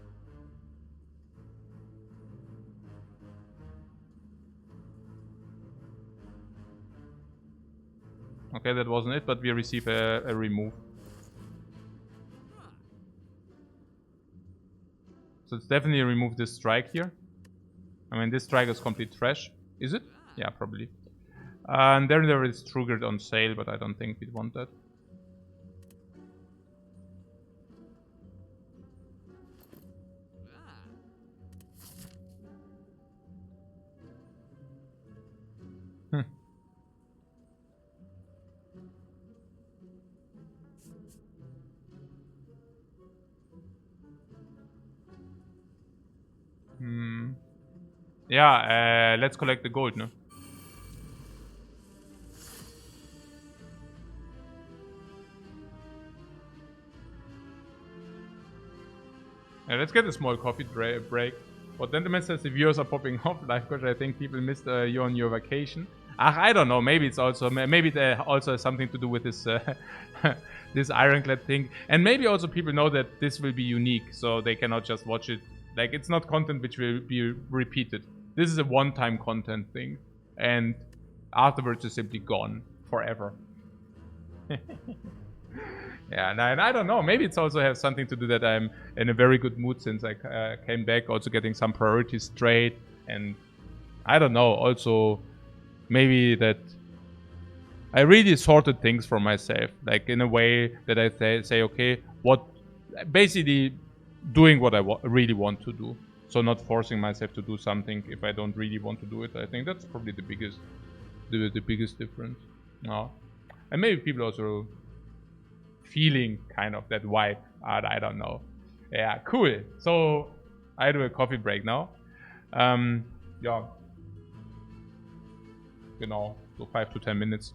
Okay, that wasn't it, but we receive a remove. So it's definitely remove this strike here. I mean, this strike is complete trash. Is it? Yeah, probably. And there is triggered on sale, but I don't think we'd want that. Yeah, let's collect the gold, no? Let's get a small coffee break. What Gentleman says, the viewers are popping off. Lifecoach, I think people missed you on your vacation. I don't know. Maybe it's also also something to do with this this Ironclad thing, and maybe also people know that this will be unique, so they cannot just watch it. Like, it's not content which will be repeated. This is a one-time content thing, and afterwards it's simply gone forever. Yeah, and I don't know. Maybe it's also has something to do that I'm in a very good mood since I came back, also getting some priorities straight, and I don't know. Also, maybe that I really sorted things for myself, like in a way that I say, okay, what, basically doing what I really want to do. So not forcing myself to do something if I don't really want to do it. I think that's probably the biggest difference. No. And maybe people also feeling kind of that vibe. I don't know. Yeah, cool. So I do a coffee break now. Ja. Genau, so 5 to 10 minutes.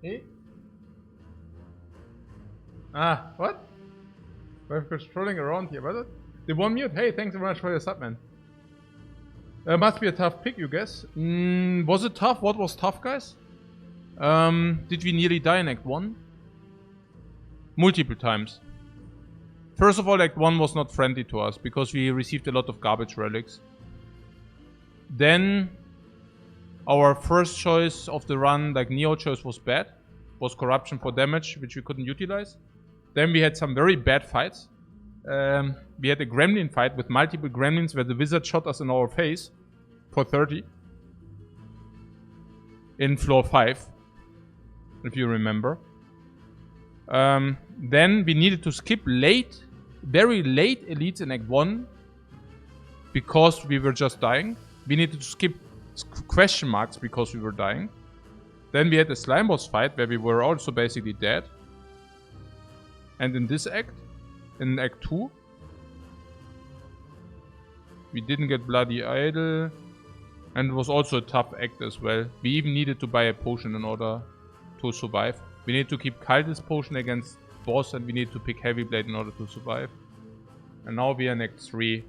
Hey? Ah, what? We're strolling around here, was it? The one mute. Hey, thanks very much for your sub, man. Must be a tough pick, you guess. Was it tough? What was tough, guys? Did we nearly die in Act 1? Multiple times. First of all, Act 1 was not friendly to us because we received a lot of garbage relics. Then our first choice of the run, like Neo choice, was bad. Was corruption for damage, which we couldn't utilize. Then we had some very bad fights. We had a gremlin fight with multiple gremlins where the wizard shot us in our face for 30. In floor 5. If you remember. Then we needed to skip very late elites in Act 1 because we were just dying. We needed to skip question marks because we were dying. Then we had the slime boss fight where we were also basically dead. And in this act, in Act 2, we didn't get Bloody Idol. And it was also a tough act as well. We even needed to buy a potion in order to survive. We need to keep Cultist potion against boss, and we need to pick Heavy Blade in order to survive. And now we are in Act 3.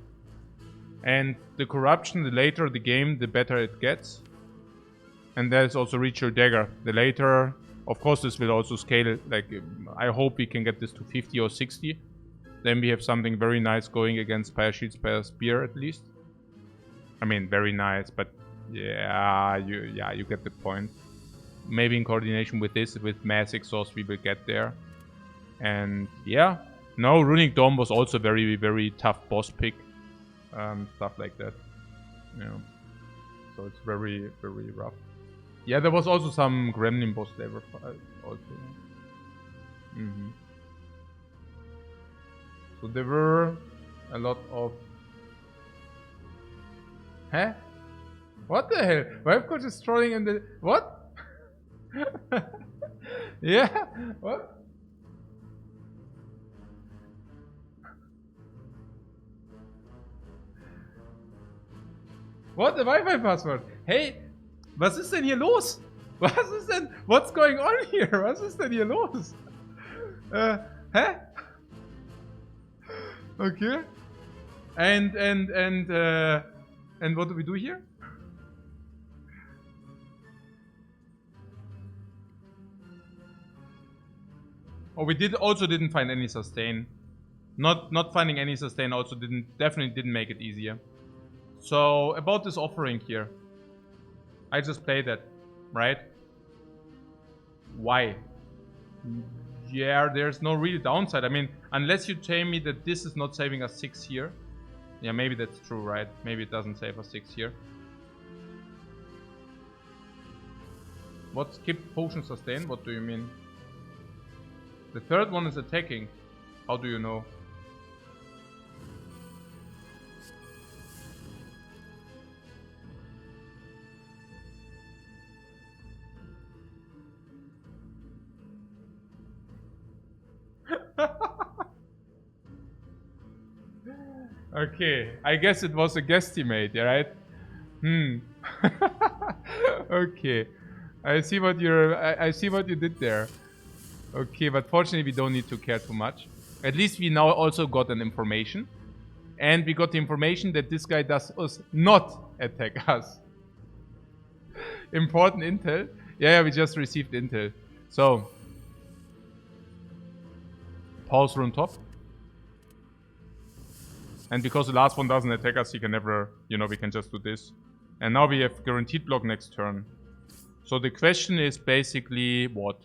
And the corruption, the later the game, the better it gets. And there's also Ritual Dagger. The later, of course this will also scale, like, I hope we can get this to 50 or 60. Then we have something very nice going against Spire Shield, Spire Spear at least. I mean, very nice, but yeah, you get the point. Maybe in coordination with this, with Mass Exhaust, we will get there. And yeah, no, Runic Dome was also very, very tough boss pick. Stuff like that. Yeah. So it's very, very rough. Yeah, there was also some Gremlin boss level also. So there were a lot of... Huh? What the hell? Lifecoach is trolling in the... What? Yeah? What? What? The Wi-Fi password? Hey, was ist denn hier los? Was ist denn... What's going on here? Was ist denn hier los? Hä? Okay. And what do we do here? Oh, we didn't find any sustain. Not finding any sustain also definitely didn't make it easier. So about this offering here, I just played that, right? Why? Yeah, there's no real downside. I mean, unless you tell me that this is not saving us 6 here. Yeah, maybe that's true, right? Maybe it doesn't save us 6 here. What skip potion sustain? What do you mean? The third one is attacking. How do you know? Okay, I guess it was a guesstimate, right? Okay, I see what you did there. Okay, but fortunately we don't need to care too much. At least we now also got an information. And we got the information that this guy does us not attack us. Important intel. Yeah, we just received intel. So, pause rune top. And because the last one doesn't attack us, he can never, we can just do this. And now we have guaranteed block next turn. So the question is basically what?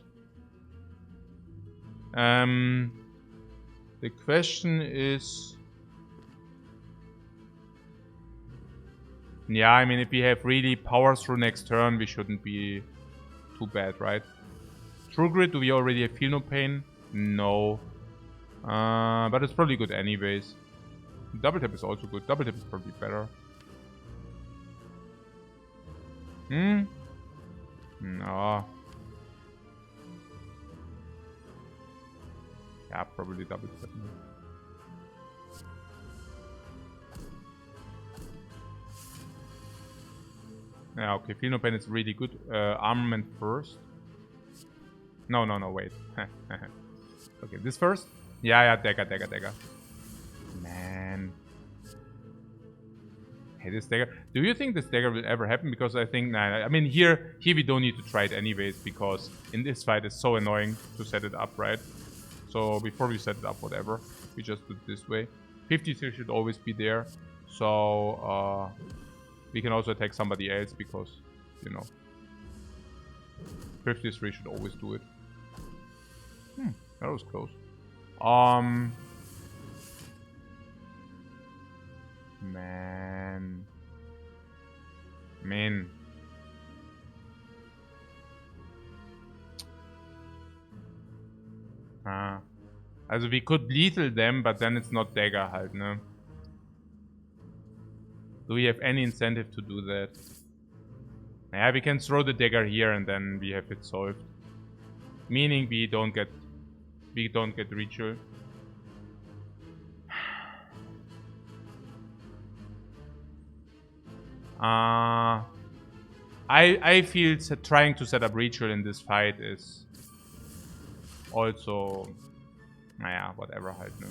The question is... Yeah, I mean, if we have really power through next turn, we shouldn't be too bad, right? True Grid, do we already have Feel No Pain? No. But it's probably good anyways. Double Tap is also good. Double Tap is probably better. No. Yeah, probably Double Tap. Yeah, okay. Feel No Pain is really good. Armament first. No, wait. Okay, this first? Yeah, dagger. Man. Hey, this dagger. Do you think this dagger will ever happen? Because I think, nah, I mean, here we don't need to try it anyways, because in this fight it's so annoying to set it up, right? So before we set it up, whatever, we just do it this way. 53 should always be there. So, we can also attack somebody else because, you know, 53 should always do it. That was close. Man. Also we could lethal them, but then it's not dagger halt, ne? Do we have any incentive to do that? Yeah, we can throw the dagger here and then we have it solved. Meaning we don't get ritual. I feel trying to set up ritual in this fight is also, yeah, whatever halt, no.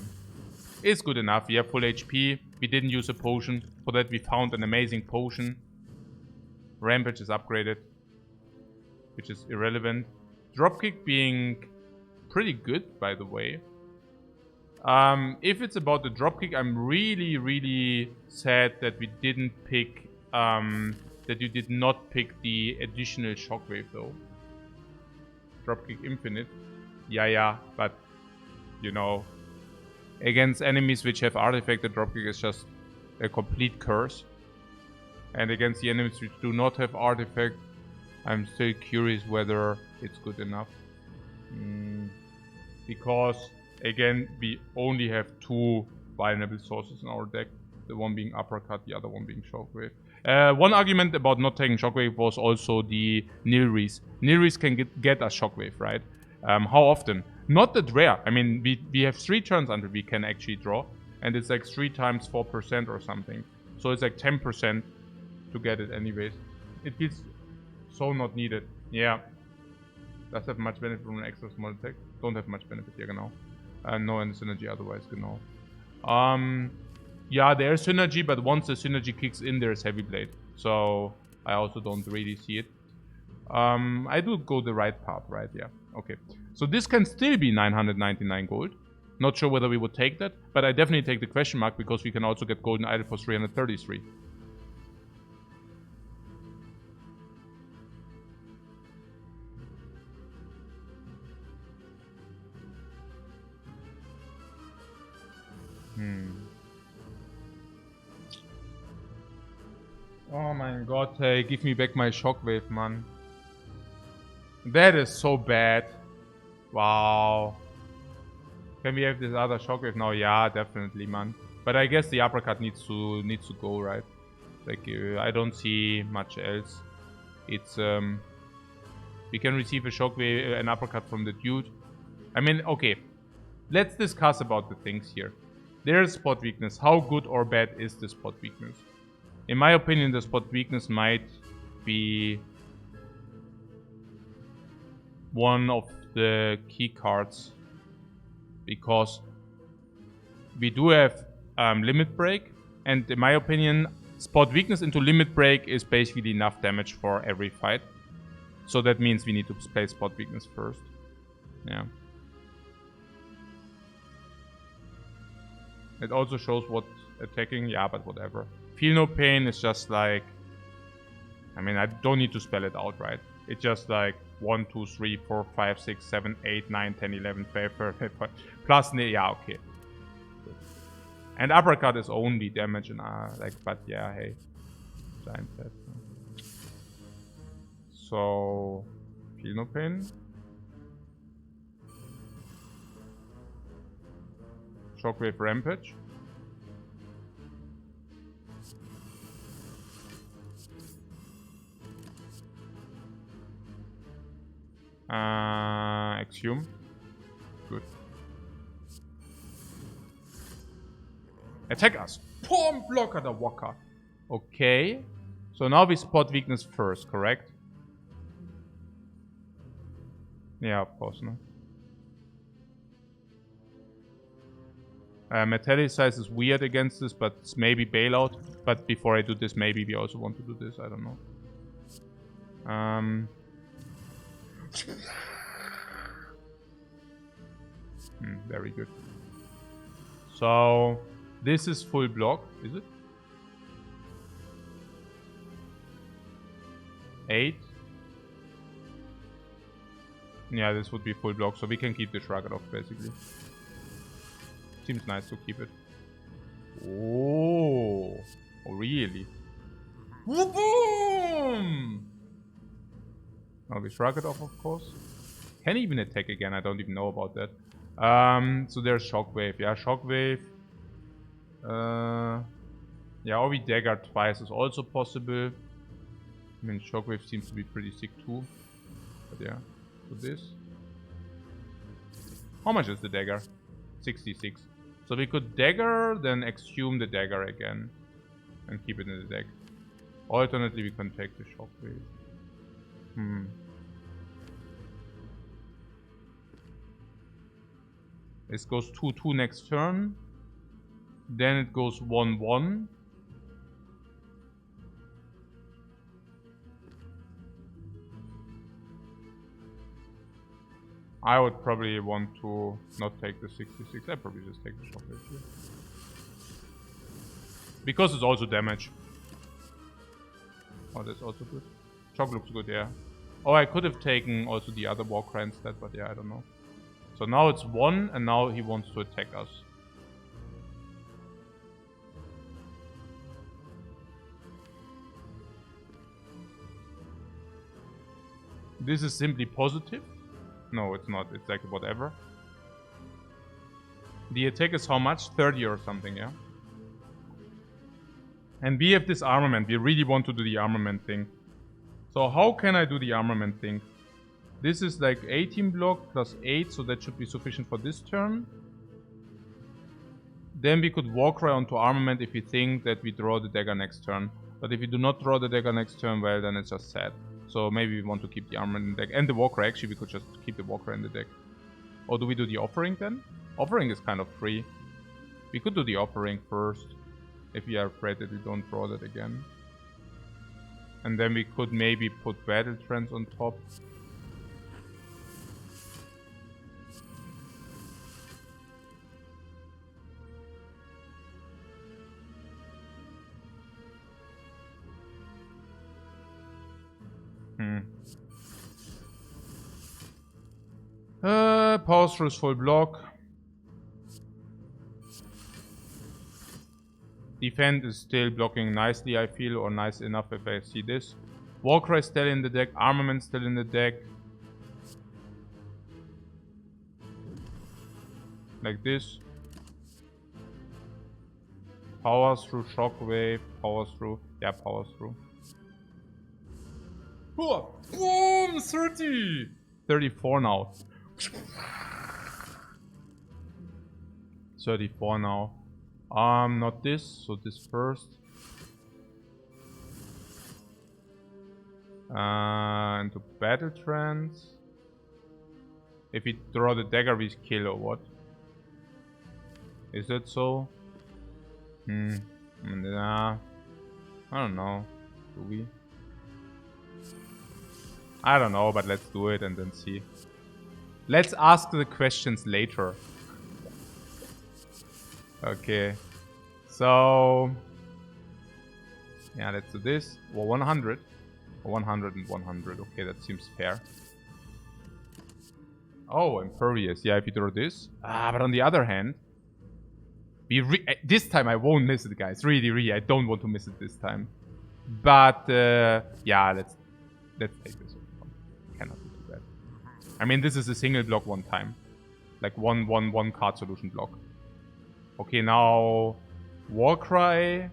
It's good enough. We have full HP. We didn't use a potion. For that we found an amazing potion. Rampage is upgraded, which is irrelevant. Dropkick being pretty good, by the way. If it's about the dropkick, I'm really sad that we didn't pick, that you did not pick the additional shockwave though. Dropkick infinite. Yeah, but you know, against enemies which have artifact, the dropkick is just a complete curse. And against the enemies which do not have artifact, I'm still curious whether it's good enough. Because, again, we only have two vulnerable sources in our deck. The one being Uppercut, the other one being Shockwave. One argument about not taking Shockwave was also the Nilris. Nilris can get us Shockwave, right? How often? Not that rare. I mean, we have 3 turns until we can actually draw. And it's like 3 times 4% or something. So it's like 10% to get it anyways. It feels so not needed. Yeah. Does have much benefit from an extra small attack. Don't have much benefit here, genau. No any synergy otherwise, genau. Yeah, there's synergy, but once the synergy kicks in, there's Heavy Blade. So I also don't really see it. I do go the right path, right? Yeah. Okay. So this can still be 999 gold. Not sure whether we would take that, but I definitely take the question mark because we can also get golden idol for 333. Oh my god, hey, give me back my shockwave, man. That is so bad. Wow. Can we have this other shockwave now? Yeah, definitely, man. But I guess the uppercut needs to go, right? Like, I don't see much else. It's, we can receive a shockwave, an uppercut from the dude. I mean, okay. Let's discuss about the things here. There's spot weakness. How good or bad is the spot weakness? In my opinion, the spot weakness might be one of the key cards. Because we do have limit break. And in my opinion, spot weakness into limit break is basically enough damage for every fight. So that means we need to play spot weakness first. Yeah. It also shows what attacking, yeah, but whatever. Feel no pain is just like, I mean, I don't need to spell it out, right? It's just like 1, 2, 3, 4, 5, 6, 7, 8, 9, 10, 11, 12, 13, plus, yeah, okay. Good. And uppercut is only damage and like, but yeah, hey. Giant set. So, feel no pain. Shockwave Rampage. Axiom. Good. Attack us. Palm blocker the walker. Okay. So now we spot weakness first, correct? Yeah, of course, no. Metallicize is weird against this, but it's maybe bailout. But before I do this, maybe we also want to do this. I don't know. Very good. So this is full block, is it? 8. Yeah, this would be full block, so we can keep the Shrug off basically. Seems nice to keep it. Oh, really? Boom! Now we Shrug it off, of course. Can even attack again, I don't even know about that. So there's Shockwave. Yeah, Shockwave. Yeah, or we dagger twice is also possible. I mean, Shockwave seems to be pretty sick too. But yeah, so this. How much is the dagger? 66. So we could dagger, then exhume the dagger again. And keep it in the deck. Alternately, we can take the Shockwave. This goes 2-2 next turn. Then it goes 1-1. I would probably want to not take the 66. I'd probably just take the Shockwave here. Because it's also damage. Oh, that's also good. Shock looks good, yeah. Oh, I could have taken also the other Warcry instead, but yeah, I don't know. So now it's 1, and now he wants to attack us. This is simply positive. No, it's not. It's like whatever. The attack is how much? 30 or something, yeah? And we have this armament. We really want to do the armament thing. So how can I do the armament thing? This is like 18 block plus 8, so that should be sufficient for this turn. Then we could Warcry onto armament if we think that we draw the dagger next turn. But if we do not draw the dagger next turn, well, then it's just sad. So maybe we want to keep the armament in the deck. And the Warcry, actually, we could just keep the Warcry in the deck. Or do we do the offering then? Offering is kind of free. We could do the offering first. If we are afraid that we don't draw that again. And then we could maybe put Battle Trance on top. Power through is full block. Defend is still blocking nicely, I feel, or nice enough if I see this. Warcry still in the deck, armament still in the deck. Like this. Power through, Shockwave, power through. Yeah, power through. Boom! 30! 34 now. 34 now. Not this, so this first. Into Battle Trance. If we draw the dagger, we kill or what? Is that so? Nah. I don't know. Do we? I don't know, but let's do it and then see. Let's ask the questions later. Okay. So... yeah, let's do this. Well, 100. 100 and 100. Okay, that seems fair. Oh, Impervious. Yeah, if you draw this. But on the other hand... this time I won't miss it, guys. Really, I don't want to miss it this time. But, yeah, let's take this one. Cannot be too bad. I mean, this is a single block one time. Like one card solution block. Okay, now... Warcry.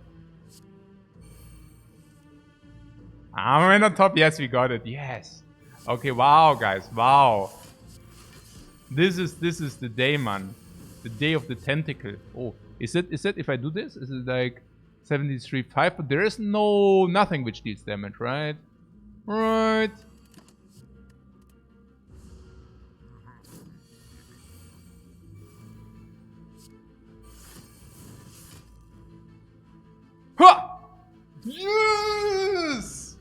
Armament on top. Yes, we got it. Yes. Okay, wow, guys. Wow. This is the day, man. The day of the tentacle. Oh, is it if I do this? Is it like 73.5? But there is nothing which deals damage, right? Right. Ha! Yes!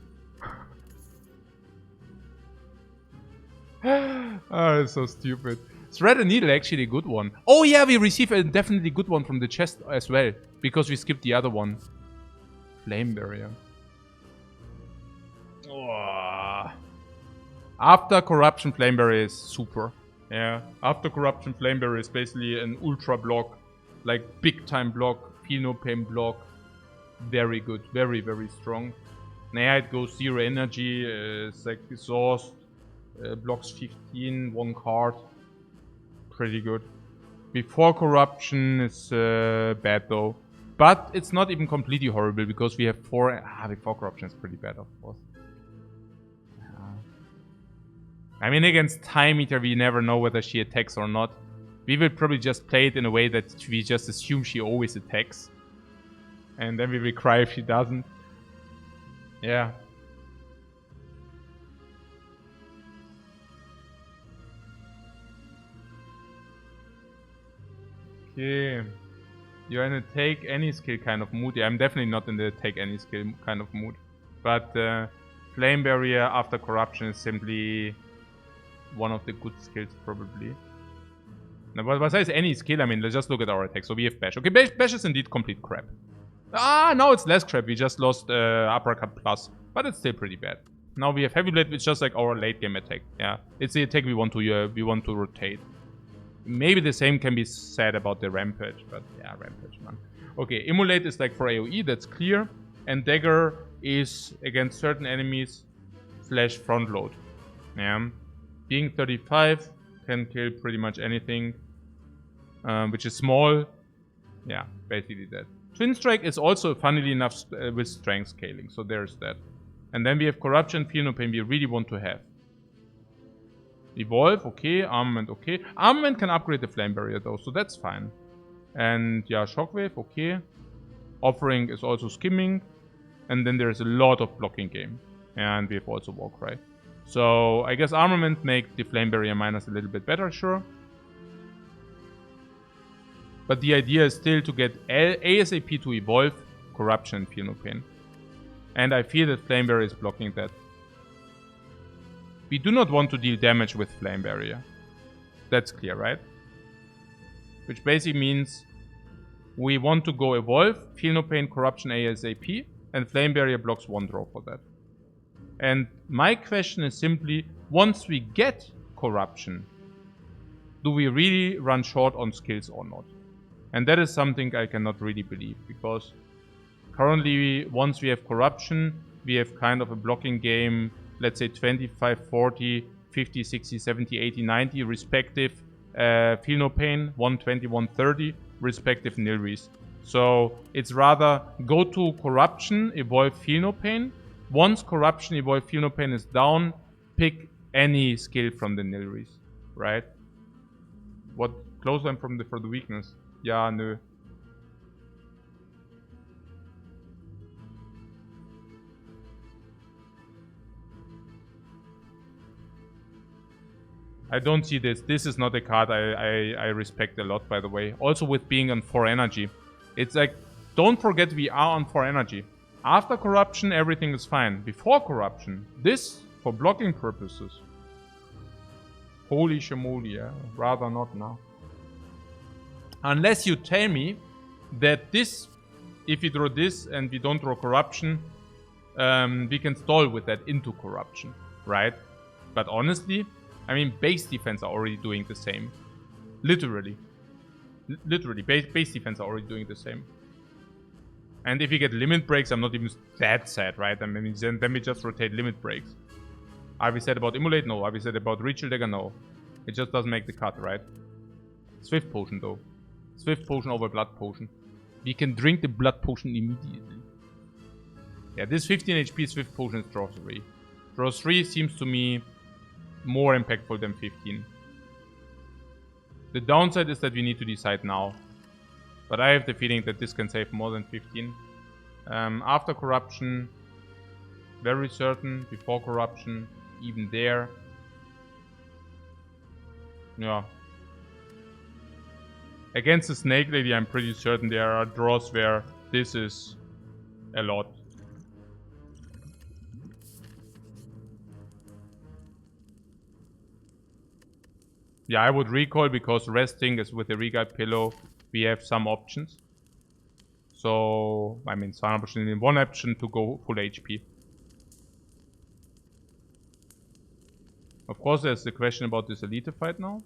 Oh, it's so stupid. Thread and Needle actually a good one. Oh yeah, we receive a definitely good one from the chest as well. Because we skipped the other one. Flame Barrier. Oh. After Corruption, Flame Barrier is super. Yeah. After Corruption, Flame Barrier is basically an ultra block. Like big time block. Feel no pain block. Very good. Very, very strong. Naja, it goes 0 energy. It's like exhaust. Blocks 15. 1 card. Pretty good. Before Corruption is bad though. But it's not even completely horrible because we have 4... before Corruption is pretty bad, of course. I mean, against Time Eater, we never know whether she attacks or not. We will probably just play it in a way that we just assume she always attacks. And then we will cry if she doesn't. Yeah. Okay. You're in a take any skill kind of mood. Yeah, I'm definitely not in the take any skill kind of mood. But Flame Barrier after Corruption is simply one of the good skills, probably. Now, but besides any skill, I mean, let's just look at our attack. So we have Bash. Okay, Bash is indeed complete crap. Now it's less crap. We just lost Uppercut Plus. But it's still pretty bad. Now we have Heavy Blade, which is just like our late game attack. Yeah, it's the attack we want to rotate. Maybe the same can be said about the Rampage, but yeah, Rampage, man. Okay, Immolate is like for AoE, that's clear. And Dagger is against certain enemies / front load. Yeah. Being 35 can kill pretty much anything, which is small. Yeah, basically that. Twin Strike is also, funnily enough, with strength scaling, so there's that. And then we have Corruption, Feel No Pain we really want to have. Evolve, okay. Armament, okay. Armament can upgrade the Flame Barrier though, so that's fine. And yeah, Shockwave, okay. Offering is also skimming. And then there's a lot of blocking game. And we have also Warcry. So I guess Armament make the Flame Barrier minus a little bit better, sure. But the idea is still to get ASAP to evolve, Corruption, and Feel No Pain. And I feel that Flame Barrier is blocking that. We do not want to deal damage with Flame Barrier. That's clear, right? Which basically means we want to go Evolve, Feel No Pain, Corruption ASAP, and Flame Barrier blocks 1 draw for that. And my question is simply, once we get Corruption, do we really run short on skills or not? And that is something I cannot really believe, because currently, once we have Corruption, we have kind of a blocking game, let's say 25, 40, 50, 60, 70, 80, 90 respective Feel No Pain, 120, 130 respective Nilris. So it's rather go to Corruption, evolve Feel No Pain. Once Corruption, evolve Feel No Pain is down, pick any skill from the Nilris, right? What? Clothesline for the weakness? Ja, nö. I don't see this. This is not a card I respect a lot, by the way. Also with being on 4 energy. It's like, don't forget we are on 4 energy. After Corruption, everything is fine. Before Corruption, this, for blocking purposes. Holy shamoly, yeah. Rather not now. Unless you tell me that this, if we draw this and we don't draw Corruption, we can stall with that into Corruption, right? But honestly, I mean, base defense are already doing the same. Literally. Literally, base defense are already doing the same. And if you get limit breaks, I'm not even that sad, right? I mean, then we just rotate limit breaks. Are we sad about Immolate? No. Are we sad about Ritual Dagger? No. It just doesn't make the cut, right? Swift Potion, though. Swift Potion over Blood Potion. We can drink the Blood Potion immediately. Yeah, this 15 HP Swift Potion is draw 3. Draw 3 seems to me more impactful than 15. The downside is that we need to decide now. But I have the feeling that this can save more than 15. After Corruption, very certain. Before Corruption, even there. Yeah. Against the Snake Lady, I'm pretty certain there are draws where this is a lot. Yeah, I would recall because resting is with the Reguide pillow. We have some options. So, I mean, some option in one option to go full HP. Of course, there's the question about this elite fight now.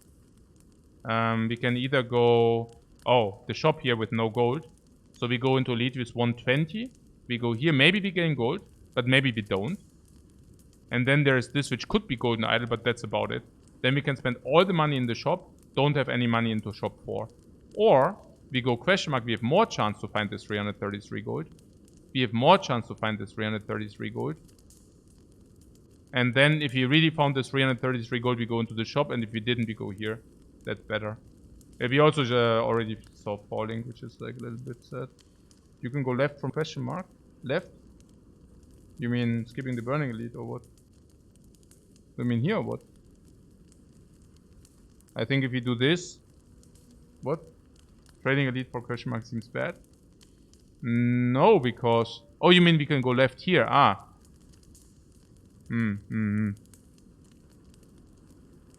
We can either go... Oh, the shop here with no gold. So we go into elite with 120. We go here. Maybe we gain gold, but maybe we don't. And then there's this, which could be golden idol, but that's about it. Then we can spend all the money in the shop, don't have any money into shop 4. Or we go question mark, we have more chance to find this 333 gold. We have more chance to find this 333 gold. And then if we really found this 333 gold, we go into the shop, and if we didn't, we go here. That's better. We also already saw falling, which is like a little bit sad. You can go left from question mark. Left? You mean skipping the burning elite or what? You mean here or what? I think if we do this... What? Trading elite for question mark seems bad. No, because... Oh, you mean we can go left here? Ah.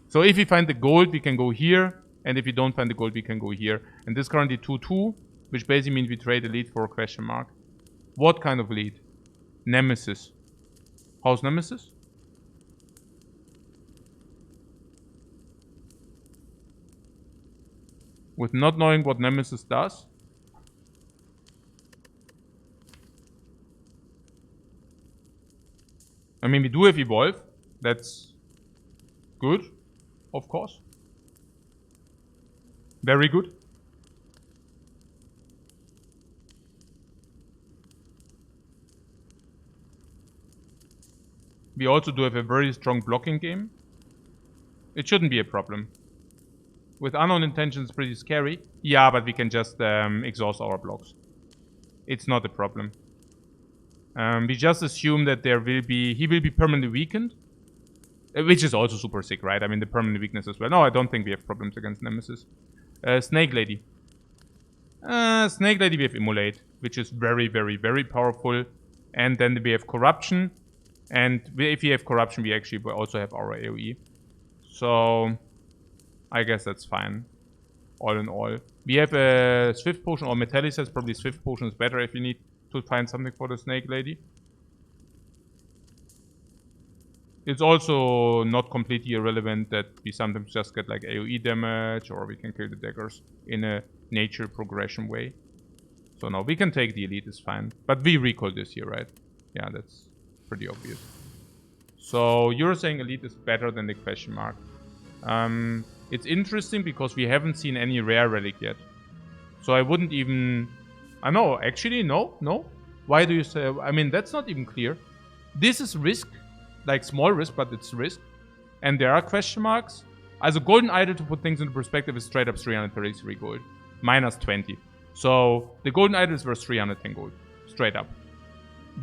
So if we find the gold, we can go here. And if we don't find the gold, we can go here. And this is currently 2-2, which basically means we trade elite for a question mark. What kind of elite? Nemesis. How's Nemesis? With not knowing what Nemesis does. I mean, we do have Evolve. That's good, of course. Very good. We also do have a very strong blocking game. It shouldn't be a problem. With unknown intentions, pretty scary. Yeah, but we can just exhaust our blocks. It's not a problem. We just assume that he will be permanently weakened. Which is also super sick, right? I mean, the permanent weakness as well. No, I don't think we have problems against Nemesis. Snake Lady. Snake Lady, we have Immolate, which is very, very, very powerful. And then we have Corruption. And if we have Corruption, we actually also have our AoE. So, I guess that's fine. All in all. We have a Swift Potion, or Metallic says probably Swift Potion is better if you need to find something for the Snake Lady. It's also not completely irrelevant that we sometimes just get like AoE damage, or we can kill the daggers in a nature progression way. So no, we can take the elite, is fine. But we recall this here, right? Yeah, that's pretty obvious. So you're saying elite is better than the question mark. It's interesting because we haven't seen any rare relic yet. So I wouldn't even... I know, actually, no. Why do you say... I mean, that's not even clear. This is risk. Like small risk, but it's risk. And there are question marks. As a golden idol, to put things into perspective, is straight up 333 gold. Minus 20. So the golden idol is worth 310 gold. Straight up.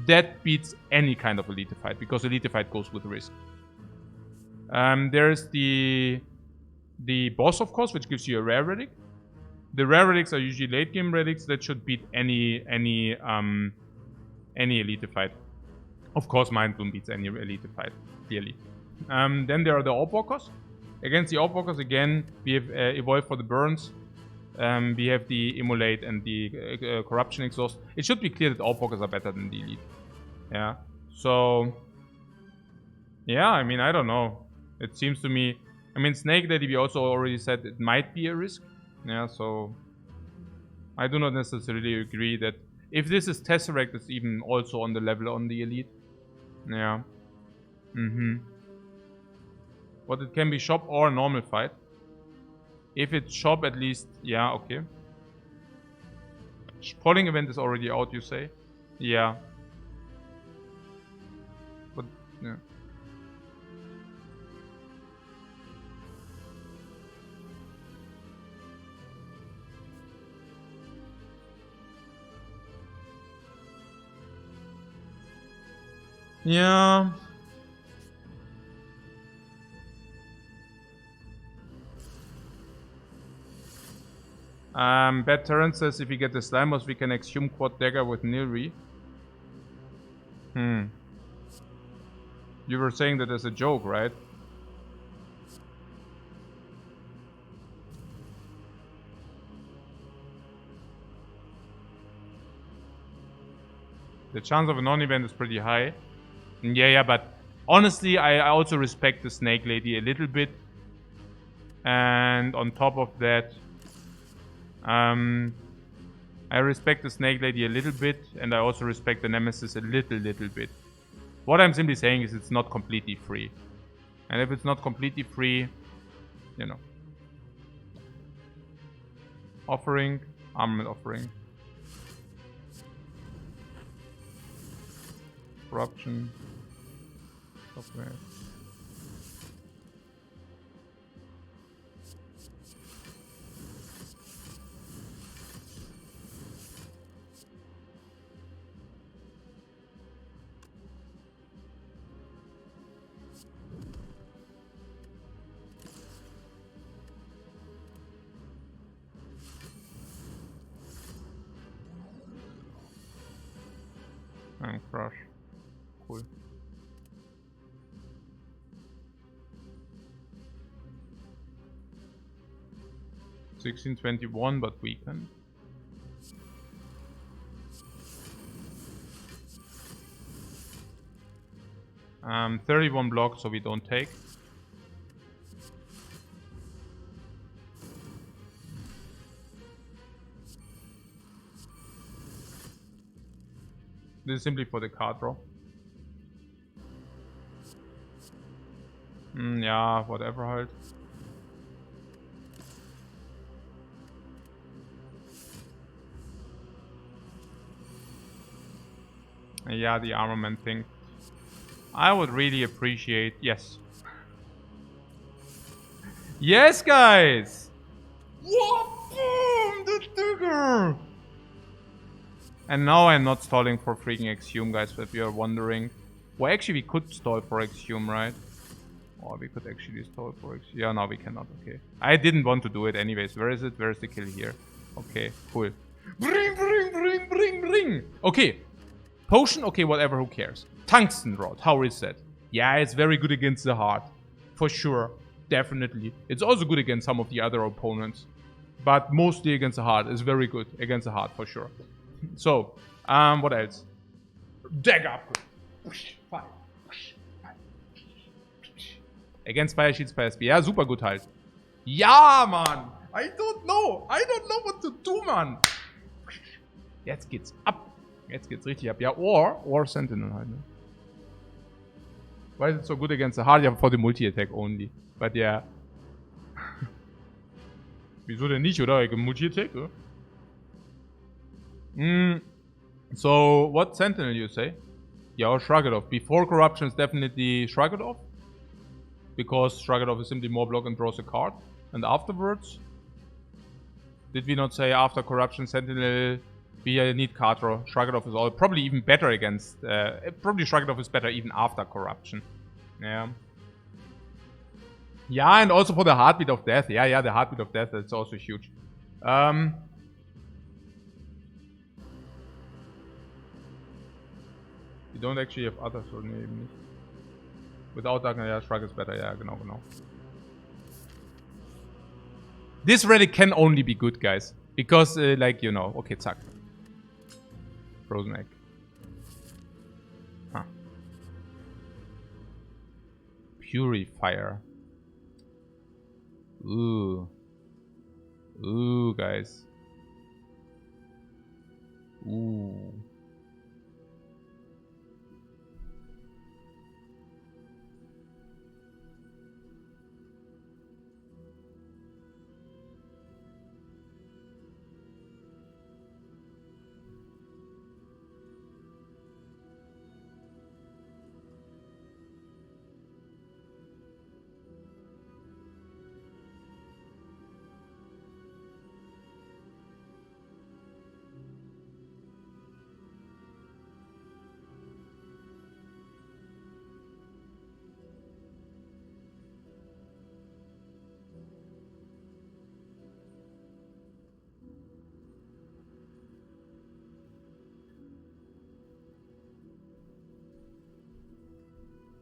That beats any kind of elite fight, because elite fight goes with risk. There's the boss, of course, which gives you a rare relic. The rare relics are usually late game relics that should beat any elite fight. Of course, Mind Bloom beats any elite fight, clearly. Then there are the Orb Walkers. Against the Orb Walkers, again, we have Evolve for the burns. We have the Immolate and the Corruption Exhaust. It should be clear that Orb Walkers are better than the elite. Yeah. So, yeah, I mean, I don't know. It seems to me... I mean, Snake Lady, we also already said it might be a risk. Yeah, so... I do not necessarily agree that... If this is Tesseract, it's even also on the level on the elite. Yeah. But it can be shop or normal fight. If it's shop, at least... Yeah, okay. Falling event is already out, you say? Yeah. But, yeah. Yeah. Bad Terrence says if we get the Slimos, we can exhume quad dagger with Nilri. You were saying that as a joke, right? The chance of a non-event is pretty high. Yeah, but honestly, I also respect the Snake Lady a little bit. And on top of that, I respect the Snake Lady a little bit, and I also respect the Nemesis a little bit. What I'm simply saying is it's not completely free. And if it's not completely free, you know. Offering, armament offering. Corruption. Software. And crush. Cool. $16.21, but weakened. Um, 31 blocks, so we don't take. This is simply for the card draw. Ja, whatever halt. Yeah, the armament thing. I would really appreciate... Yes. Yes, guys! What? Boom! The trigger! And now I'm not stalling for freaking Exhume, guys, if you're wondering. Well, actually, we could stall for Exhume, right? Or we could actually stall for Exhume. Yeah, no, we cannot. Okay. I didn't want to do it anyways. Where is it? Where is the kill here? Okay, cool. Bring! Okay. Potion? Okay, whatever, who cares? Tungsten Rod, how is that? Yeah, it's very good against the heart. For sure. Definitely. It's also good against some of the other opponents. But mostly against the heart. It's very good against the heart, for sure. So, what else? Dagger. Fire. Against Fire Shields, Fire Spear. Ja, super gut halt. Ja, Mann. I don't know what to do, Mann. Jetzt geht's ab. Jetzt geht's richtig ab. Ja, or Sentinel halt, ne? Why is it so good against the heart? Ja, for the multi-attack only. But yeah. Wieso denn nicht, oder? Multi-attack, oder? So, what Sentinel you say? Yeah, or Shrug It Off. Before Corruption is definitely Shrug It Off. Because Shrug It Off is simply more block and draws a card. And afterwards? Did we not say after Corruption Sentinel we need card draw? Shrug It Off is all probably even better against... probably Shrug It Off is better even after Corruption. Yeah. Yeah, and also for the Heartbeat of Death. Yeah, the Heartbeat of Death, that's also huge. You don't actually have others, or nee, eben nicht. Without Darkness, yeah, Shrug is better, yeah, genau. This relic can only be good, guys. Because, like, you know, okay, zack. Frozen Egg. Huh. Purifier. Ooh, guys. Ooh.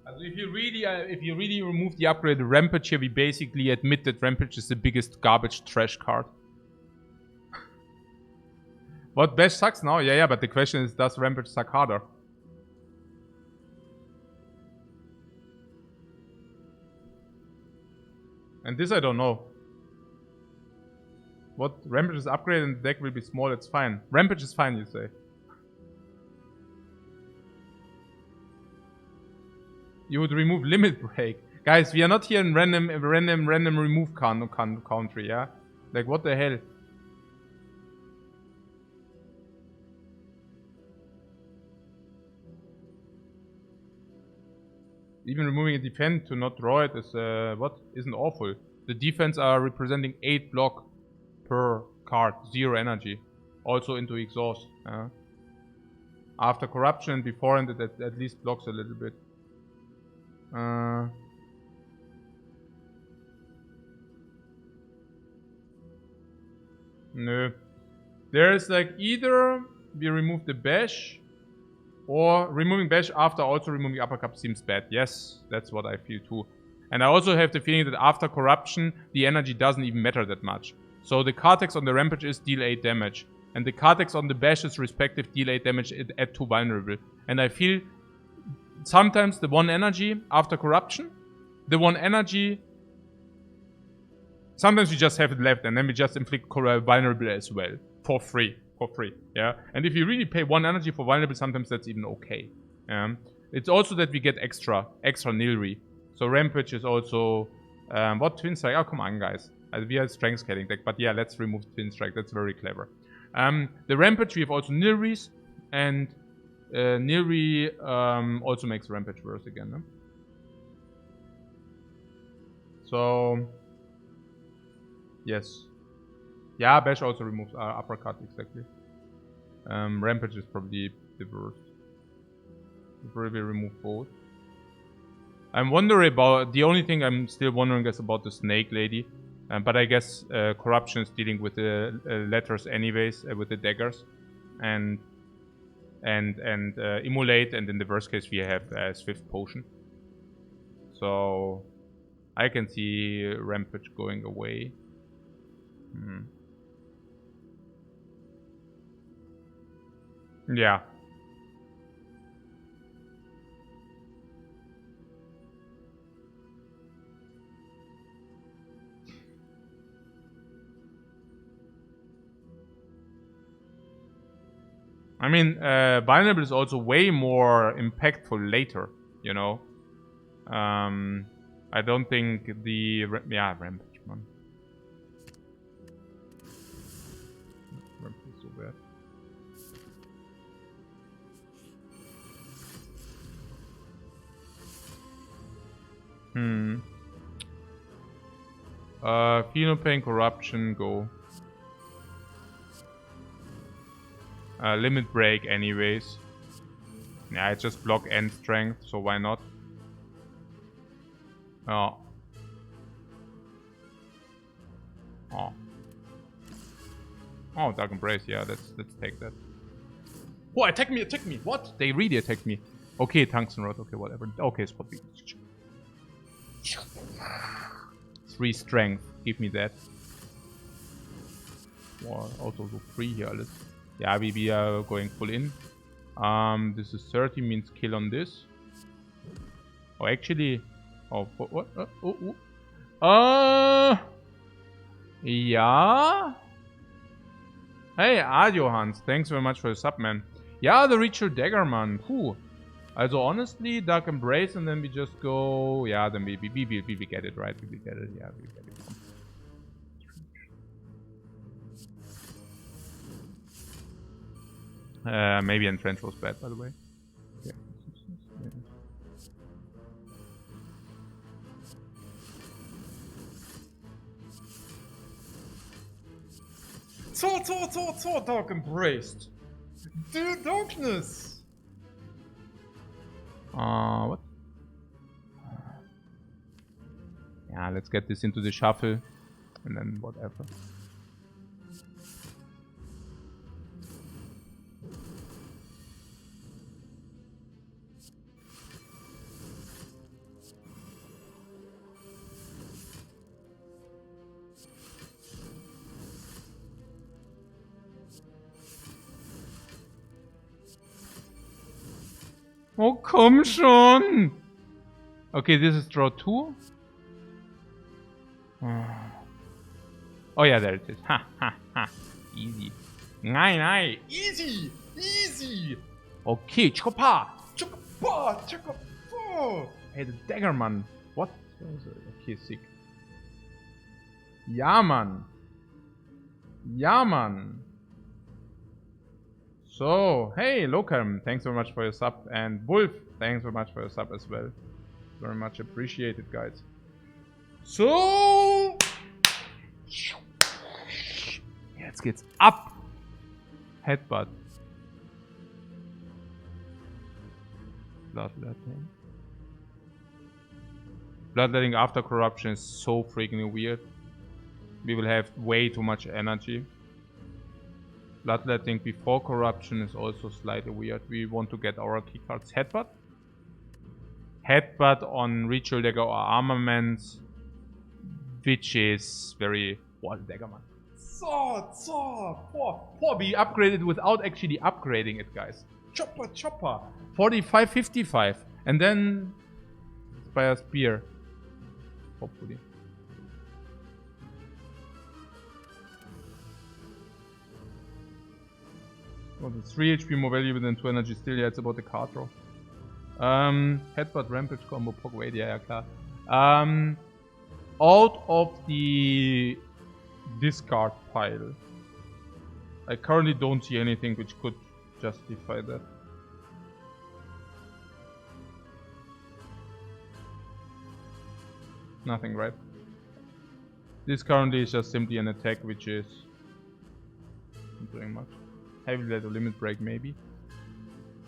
Also if you really remove the upgraded Rampage here, we basically admit that Rampage is the biggest garbage trash card. What, Bash sucks now? Yeah, but the question is, does Rampage suck harder? And this I don't know. What? Rampage is upgraded and the deck will be small, it's fine. Rampage is fine, you say. You would remove Limit Break. Guys, we are not here in random remove country, yeah? Like, what the hell? Even removing a defense to not draw it is, what? Isn't awful. The defense are representing 8 block per card, 0 energy. Also into exhaust. After corruption and beforehand, it at least blocks a little bit. No. There's like either we remove the bash, or removing bash after also removing uppercut seems bad. Yes, that's what I feel too. And I also have the feeling that after corruption, the energy doesn't even matter that much. So the card text on the Rampage is deal 8 damage. And the card text on the bash is respective deal 8 damage at 2 vulnerable. And I feel sometimes the 1 energy after corruption, the 1 energy, sometimes we just have it left and then we just inflict vulnerable as well. For free, yeah. And if you really pay 1 energy for vulnerable, sometimes that's even okay. It's also that we get extra Nilri. So Rampage is also, what Twin Strike? Oh, come on, guys. We are strength scaling deck, but yeah, let's remove Twin Strike. That's very clever. The Rampage, we have also Nilris, and Nilri also makes Rampage worse again. No? So, yes. Yeah, Bash also removes uppercut, exactly. Rampage is probably the worst. We probably remove both. I'm wondering about, the only thing I'm still wondering is about the Snake Lady. But I guess Corruption is dealing with the letters anyways, with the daggers. And Immolate, and in the worst case we have Swift Potion. So I can see Rampage going away. Yeah. I mean, vulnerable is also way more impactful later, you know. I don't think the Rampage, man. Rampage is so bad. Phenopain, Corruption, go. Limit Break anyways. Yeah, I just block End Strength, so why not? Oh. Oh, Dark Embrace, yeah, let's take that. Oh, attack me! What? They really attacked me. Okay, Tungsten Rod, okay, whatever. Okay, Spot Beat. 3 Strength, give me that. Or also so 3 here, alles. Yeah, we are going full in. This is 30, means kill on this. Oh, actually... Oh, what? Yeah? Hey, Adio Hans, thanks very much for the sub, man. Yeah, the Ritual Dagger, man. Puh. Also, honestly, Dark Embrace, and then we just go... Yeah, then we get it, right? We get it, yeah, we get it. Maybe Entrench was bad, by the way. Yeah. So, Dark Embraced. The darkness! What? Yeah, let's get this into the shuffle. And then whatever. Oh, komm schon! Okay, this is draw 2. Oh yeah, there it is. Ha, ha, ha. Easy. Nein, nein. Easy! Easy! Okay, Chopper! Chopper! Chopper! Hey, the dagger, man. What? Okay, sick. Ja, Mann. Ja, Mann. So, hey, Locam, thanks very much for your sub. And Wolf, thanks very much for your sub as well. Very much appreciated, guys. So, jetzt geht's ab. Headbutt. Bloodletting. Bloodletting after corruption is so freaking weird. We will have way too much energy. Bloodletting before corruption is also slightly weird. We want to get our key cards. Headbutt. Headbutt on Ritual Dagger or Armaments, which is very... What, Dagger, man. Poor, we upgraded without actually upgrading it, guys. Chopper. 45, 55. And then Spire Spear. Hopefully. Oh, the 3 HP more valuable than 2 energy still. Yeah, it's about the card draw. Headbutt Rampage combo, Pog Wait, yeah, klar. Out of the discard pile, I currently don't see anything which could justify that. Nothing, right? This currently is just simply an attack which is not doing much. Heavy letter limit break maybe.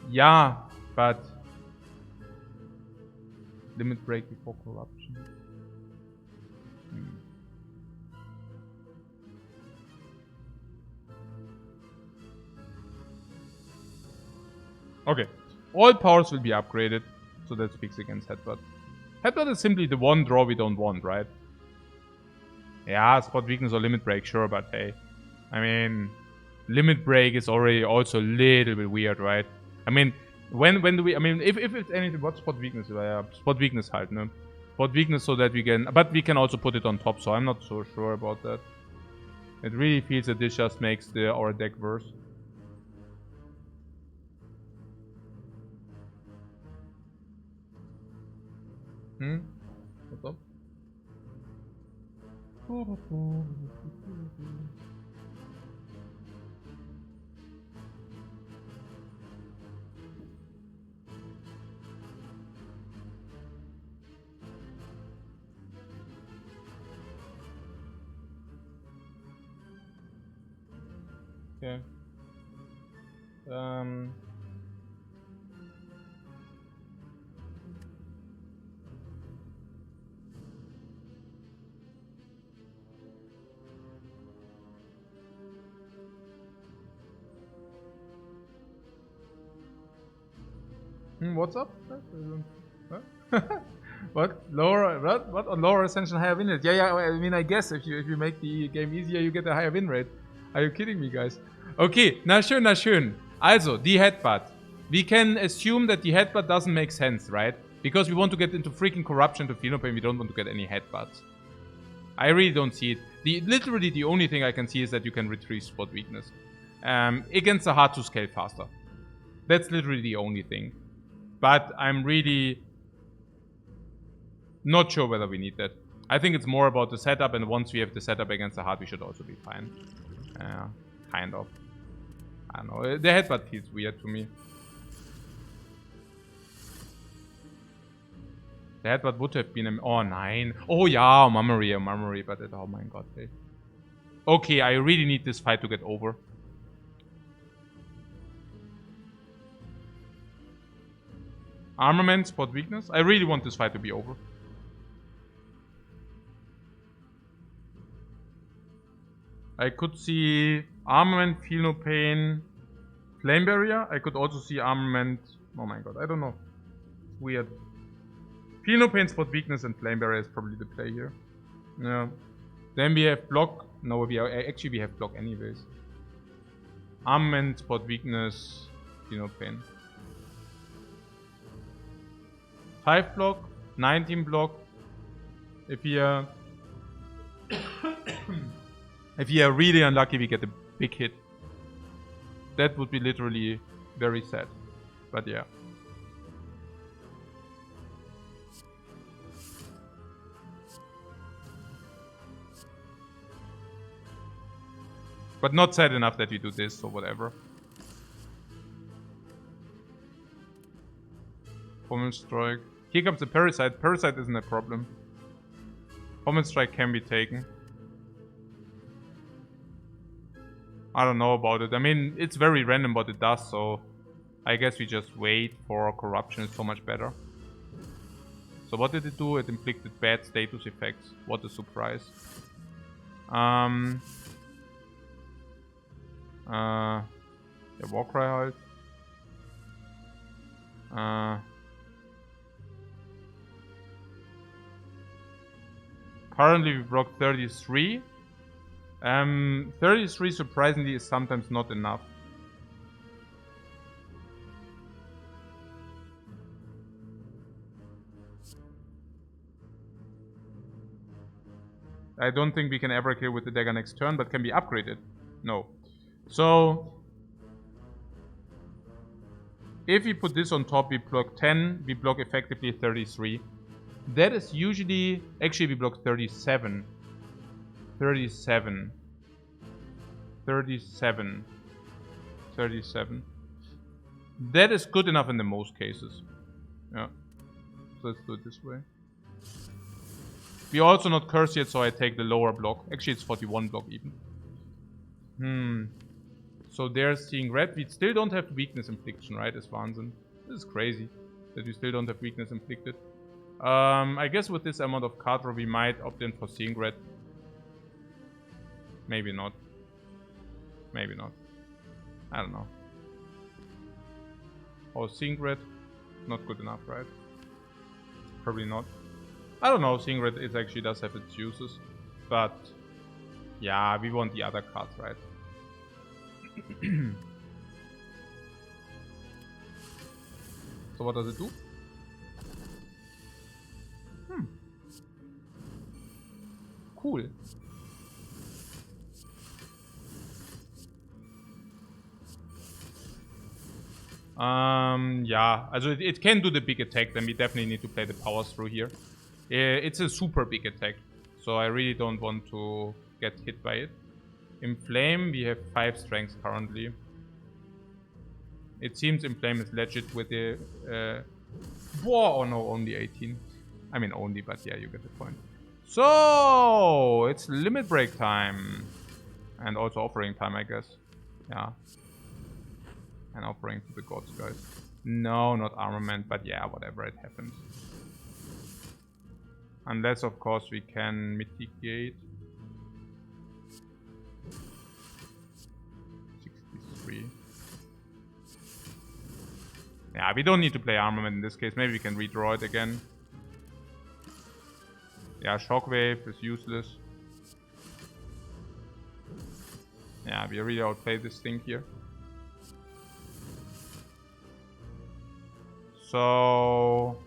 Yeah, but limit break before corruption. Okay, all powers will be upgraded, so that speaks against Headbutt. Headbutt is simply the one draw we don't want, right? Yeah, spot weakness or limit break, sure, but hey, I mean, limit break is already also a little bit weird, right? I mean, when do we? I mean, if it's anything, what spot weakness? Spot weakness halt, no? Spot weakness so that we can, but we can also put it on top. So I'm not so sure about that. It really feels that this just makes our deck worse. What's up? Okay. What's up? What? Lower? What? On lower Ascension, higher win rate? Yeah. I mean, I guess if you make the game easier, you get a higher win rate. Are you kidding me, guys? Okay, na schön. Also, the Headbutt. We can assume that the Headbutt doesn't make sense, right? Because we want to get into freaking corruption to Phenopain, we don't want to get any Headbutts. I really don't see it. Literally the only thing I can see is that you can retrieve spot weakness. Against the hard to scale faster. That's literally the only thing. But I'm really not sure whether we need that. I think it's more about the setup, and once we have the setup against the hard, we should also be fine. Kind of. I don't know. The Headbutt feels weird to me. The Headbutt would have been... Oh, nein. Oh, yeah, Mummery, but oh my god. Hey. Okay, I really need this fight to get over. Armament, spot weakness. I really want this fight to be over. I could see Armament, Feel No Pain, Flame Barrier. I could also see Armament... Oh my god, I don't know. It's weird. Feel No Pain, Spot Weakness, and Flame Barrier is probably the play here. Yeah. Then we have Block. No, we have Block anyways. Armament, Spot Weakness, Feel No Pain. 5 block, 19 block. If we are really unlucky, we get a big hit. That would be literally very sad. But yeah. But not sad enough that we do this or whatever. Pommel Strike. Here comes the Parasite. Parasite isn't a problem. Pommel Strike can be taken. I don't know about it. I mean, it's very random what it does, so I guess we just wait for Corruption. It's so much better. So what did it do? It inflicted bad status effects. What a surprise. Yeah, Warcry halt. Currently we block 33. 33 surprisingly is sometimes not enough. I don't think we can ever kill with the dagger next turn, but can be upgraded. No. So if we put this on top, we block 10, we block effectively 33. That is usually... Actually, we block 37. 37. 37. 37. That is good enough in the most cases. Yeah. So let's do it this way. We're also not cursed yet, so I take the lower block. Actually, it's 41 block even. So they're seeing red. We still don't have weakness infliction, right, as Wahnsinn. This is crazy that we still don't have weakness inflicted. I guess with this amount of card draw, we might opt in for seeing red. Maybe not. Maybe not. I don't know. Oh, seeing red? Not good enough, right? Probably not. I don't know. Seeing red, it actually does have its uses. But yeah, we want the other cards, right? So what does it do? Cool. Yeah, also it can do the big attack, then we definitely need to play the powers through here. It's a super big attack, so I really don't want to get hit by it. Inflame, we have 5 strengths currently. It seems Inflame is legit with the... Whoa, oh no, only 18. I mean only, but yeah, you get the point. So, it's limit break time. And also offering time, I guess. Yeah. And offering to the gods, guys. No, not armament, but yeah, whatever, it happens. Unless, of course, we can mitigate. 63. Yeah, we don't need to play armament in this case. Maybe we can redraw it again. Yeah, Shockwave is useless. Yeah, we really outplayed this thing here. So...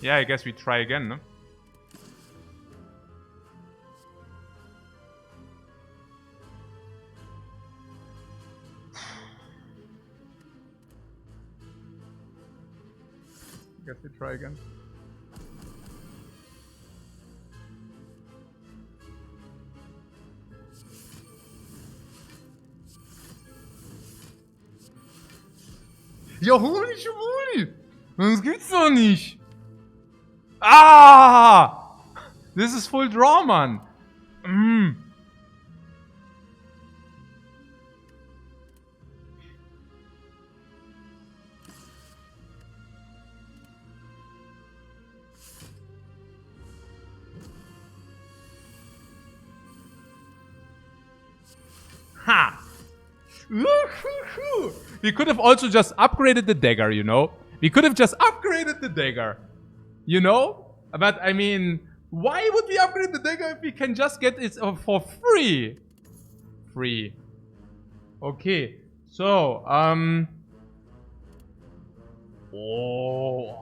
yeah, I guess we try again, no? Guess we try again. Ja, holy schwuli! Das gibt's doch nicht! Ah! This is full draw, man! Ha! We could have also just upgraded the dagger, you know? We could have just upgraded the dagger. You know? But, I mean, why would we upgrade the dagger if we can just get it for free? Free. Okay. So, Oh.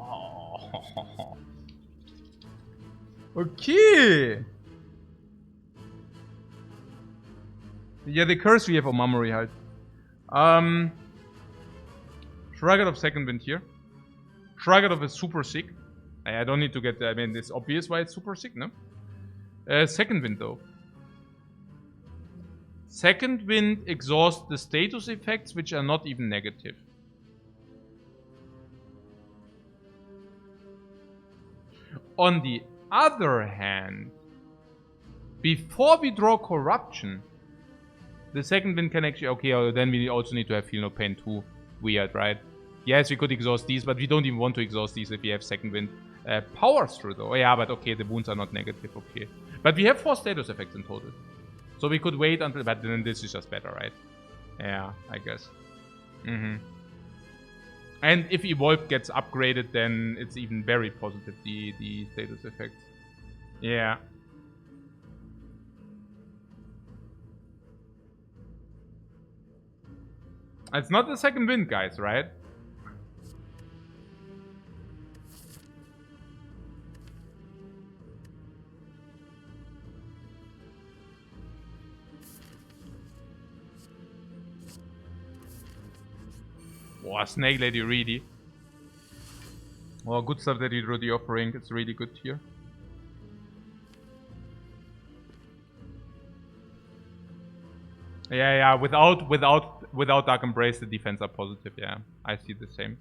Okay. Ja, the curse we have on Mamory halt. Shrugged second wind here. Shrugged is super sick. I don't need to get, I mean, it's obvious why it's super sick, no? Second wind though. Second wind exhausts the status effects which are not even negative. On the other hand, before we draw corruption, the second wind can actually... Okay, then we also need to have Feel No Pain too. Weird, right? Yes, we could exhaust these, but we don't even want to exhaust these if we have second wind. Power through though. Yeah, but okay, the wounds are not negative, okay. But we have 4 status effects in total. So we could wait until... But then this is just better, right? Yeah, I guess. And if Evolve gets upgraded, then it's even very positive, the status effects. Yeah. It's not the second wind, guys, right? Oh, Snake Lady, really. Oh, good stuff that you drew the offering. It's really good here. Yeah. Without Dark Embrace, the defense are positive. Yeah, I see the same.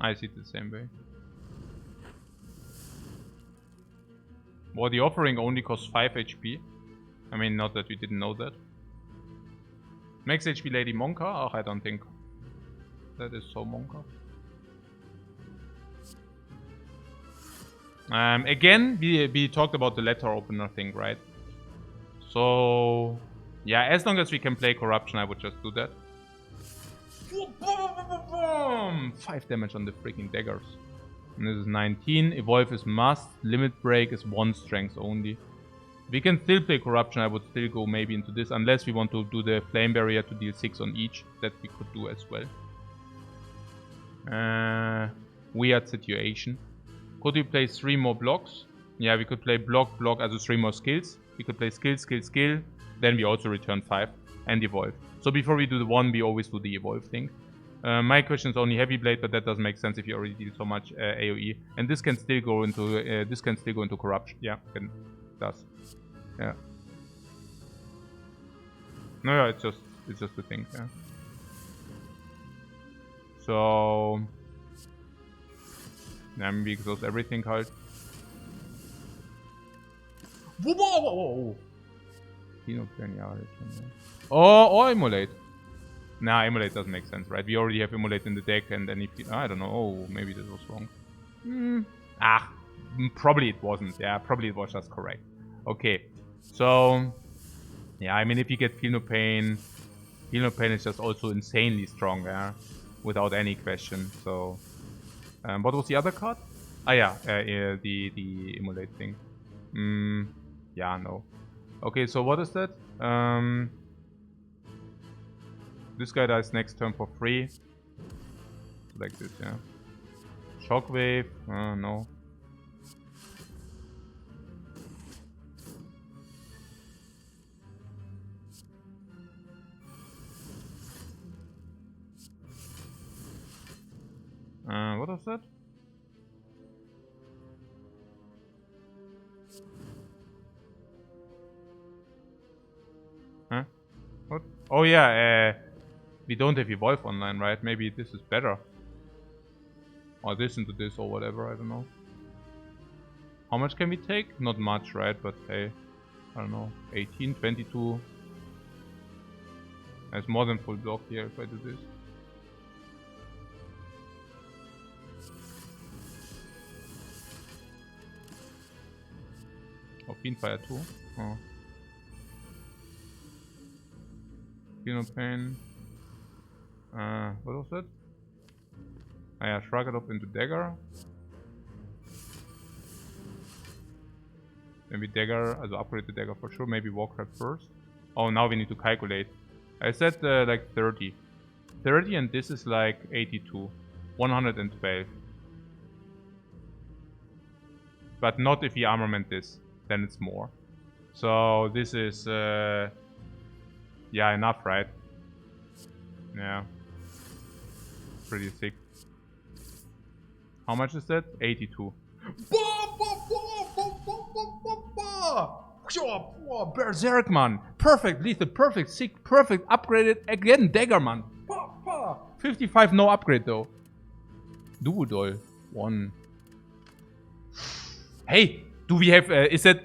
I see it the same way. Well, the offering only costs 5 HP. I mean, not that we didn't know that. Max HP Lady Monka? Oh, I don't think that is so Monka. Again, we talked about the letter opener thing, right? So, yeah, as long as we can play Corruption, I would just do that. 5 damage on the freaking daggers. And this is 19. Evolve is must. Limit Break is 1 strength only. We can still play Corruption. I would still go maybe into this. Unless we want to do the Flame Barrier to deal 6 on each. That we could do as well. Weird situation. Could we play 3 more blocks? Yeah, we could play block, also 3 more skills. We could play skill. Then we also return 5 and evolve. So before we do the 1, we always do the evolve thing. My question is only Heavy Blade, but that doesn't make sense if you already deal so much AoE. And this can still go into corruption. Yeah, it does. Yeah. No, yeah, it's just the thing. Yeah. So, yeah, maybe exhaust everything halt. Whoa! Or Immolate. Nah, Immolate doesn't make sense, right? We already have Immolate in the deck, and then if I don't know. Oh, maybe this was wrong. Probably it wasn't. Yeah, probably it was just correct. Okay, so yeah, I mean, if you get Feel No Pain is just also insanely strong, yeah, without any question. So, what was the other card? Ah, yeah, the Immolate thing. Yeah, no. Okay, so what is that? This guy dies next turn for free. Like this, yeah. Shockwave, no. What was that? Huh? What? Oh yeah, we don't have Evolve online, right? Maybe this is better. Or this into this or whatever, I don't know. How much can we take? Not much, right? But hey, I don't know. 18, 22. There's more than full block here if I do this. Oh, Fiendfire too. Oh. Feel No Pain. What was that? Ah, yeah, shrug it up into dagger. Maybe dagger, also upgrade the dagger for sure. Maybe Warcraft first. Oh, now we need to calculate. I said like 30. 130 and this is like 82. 112. But not if you armament this, then it's more. So this is, yeah, enough, right? Yeah. Pretty sick. How much is that? 82. Berserk, man. Perfect, lethal, perfect, sick, perfect, upgraded again, dagger, man. 55, no upgrade though. Duodol, 1. Hey, do we have, is that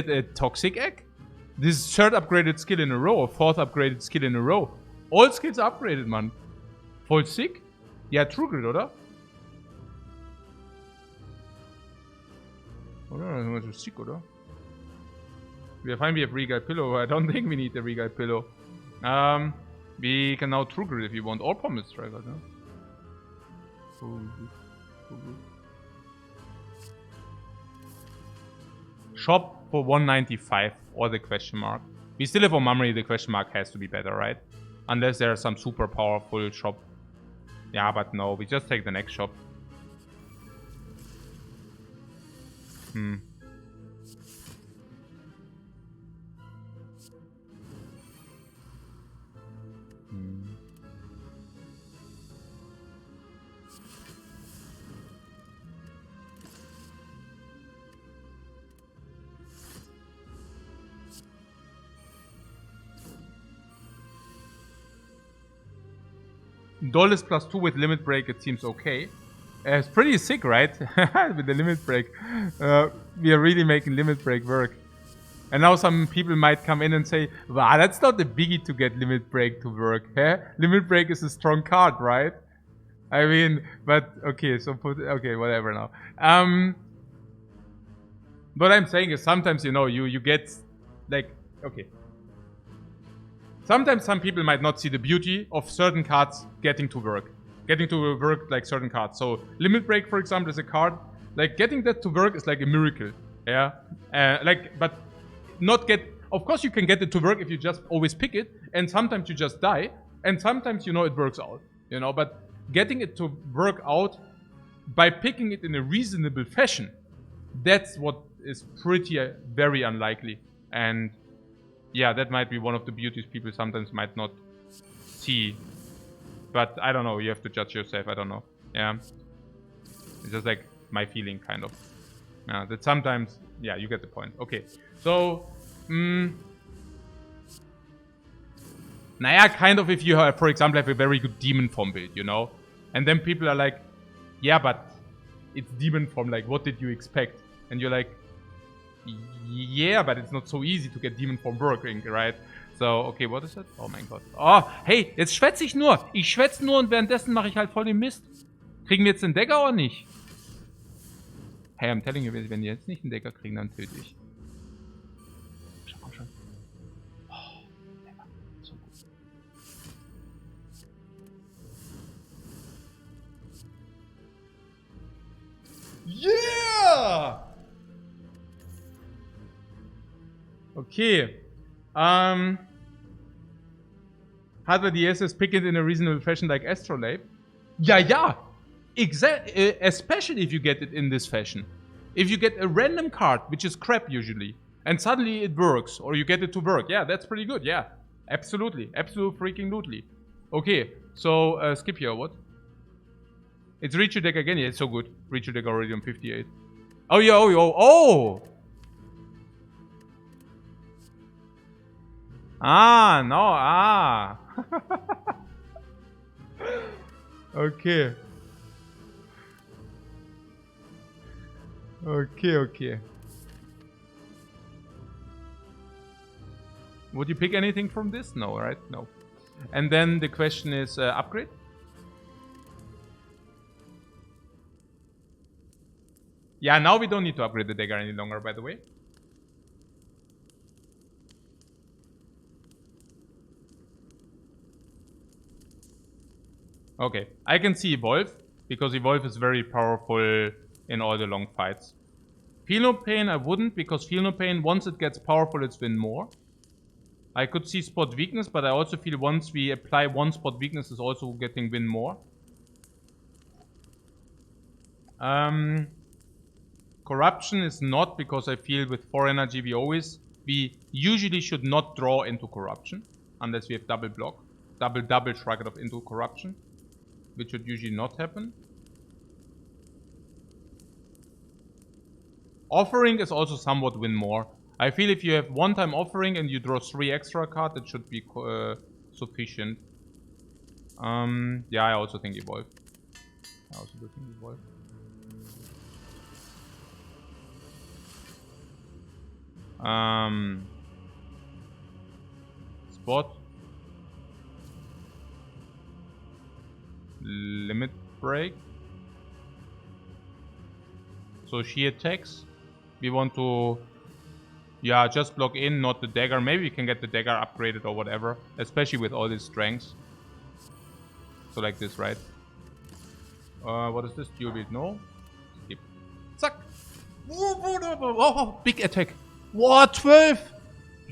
a toxic egg? This is 3rd upgraded skill in a row, or 4th upgraded skill in a row. All skills are upgraded, man. Voll sick? Ja, True Grit, oder? Oder? Das ist sick, oder? We find we have Regal Pillow. I don't think we need the Regal Pillow. We can now True Grit if you want. Or Pummel Striker, no? Shop for 195 or the question mark. We still have on memory the question mark has to be better, right? Unless there's some super powerful shop. Yeah, but no, we just take the next shop. Doll is +2 with limit break, it seems okay. It's pretty sick, right? With the limit break. We are really making limit break work. And now some people might come in and say, wow, that's not a biggie to get limit break to work. Huh? Limit break is a strong card, right? I mean, but okay, so okay, whatever now. What I'm saying is sometimes, you know, you get like, okay. Sometimes some people might not see the beauty of certain cards getting to work. Getting to work like certain cards. So Limit Break, for example, is a card. Like getting that to work is like a miracle. Yeah. But not get. Of course, you can get it to work if you just always pick it. And sometimes you just die. And sometimes, you know, it works out. You know, but getting it to work out by picking it in a reasonable fashion, that's what is pretty very unlikely. And yeah, that might be one of the beauties people sometimes might not see. But I don't know, you have to judge yourself, I don't know. Yeah. It's just like my feeling, kind of. Yeah, that sometimes, yeah, you get the point. Okay, so, naja, kind of if you, have, for example, have a very good demon form build, you know? And then people are like, yeah, but it's demon form, like, what did you expect? And you're like, yeah, but it's not so easy to get demon form working, right? So, okay, what is that? Oh mein Gott. Oh, hey, jetzt schwätze ich nur. Ich schwätze nur und währenddessen mache ich halt voll den Mist. Kriegen wir jetzt den Decker oder nicht? Hey, I'm telling you, wenn die jetzt nicht den Decker kriegen, dann töte ich. Komm schon. Oh, Decker. So gut. Yeah! Okay. Hardware DS is pick it in a reasonable fashion like Astrolabe. Yeah. Exactly. Especially if you get it in this fashion. If you get a random card, which is crap usually, and suddenly it works, or you get it to work. Yeah, that's pretty good. Yeah. Absolutely. Absolute freaking lootly. Okay. So, skip here. What? It's Reach Your Deck again. Yeah, it's so good. Reach Your Deck already on 58. Oh, yeah. Oh! Ah, no, ah. Okay. Okay. Would you pick anything from this? No, right? No. And then the question is upgrade? Yeah, now we don't need to upgrade the dagger any longer, by the way. Okay, I can see Evolve, because Evolve is very powerful in all the long fights. Feel No Pain I wouldn't, because Feel No Pain, once it gets powerful, it's win more. I could see spot weakness, but I also feel once we apply one spot weakness is also getting win more. Corruption is not, because I feel with 4 energy we usually should not draw into corruption unless we have double block. Double shrug it off into corruption, which should usually not happen. Offering is also somewhat win more. I feel if you have one-time offering and you draw 3 extra cards, that should be sufficient. Yeah, I also think evolve. I also do think evolve. Spot. Limit break. So she attacks. We want to, yeah, just block in, not the dagger. Maybe we can get the dagger upgraded or whatever, especially with all these strengths. So like this, right? What is this? Dual build? No. Skip. Zack. Oh, big attack. Wow, 12.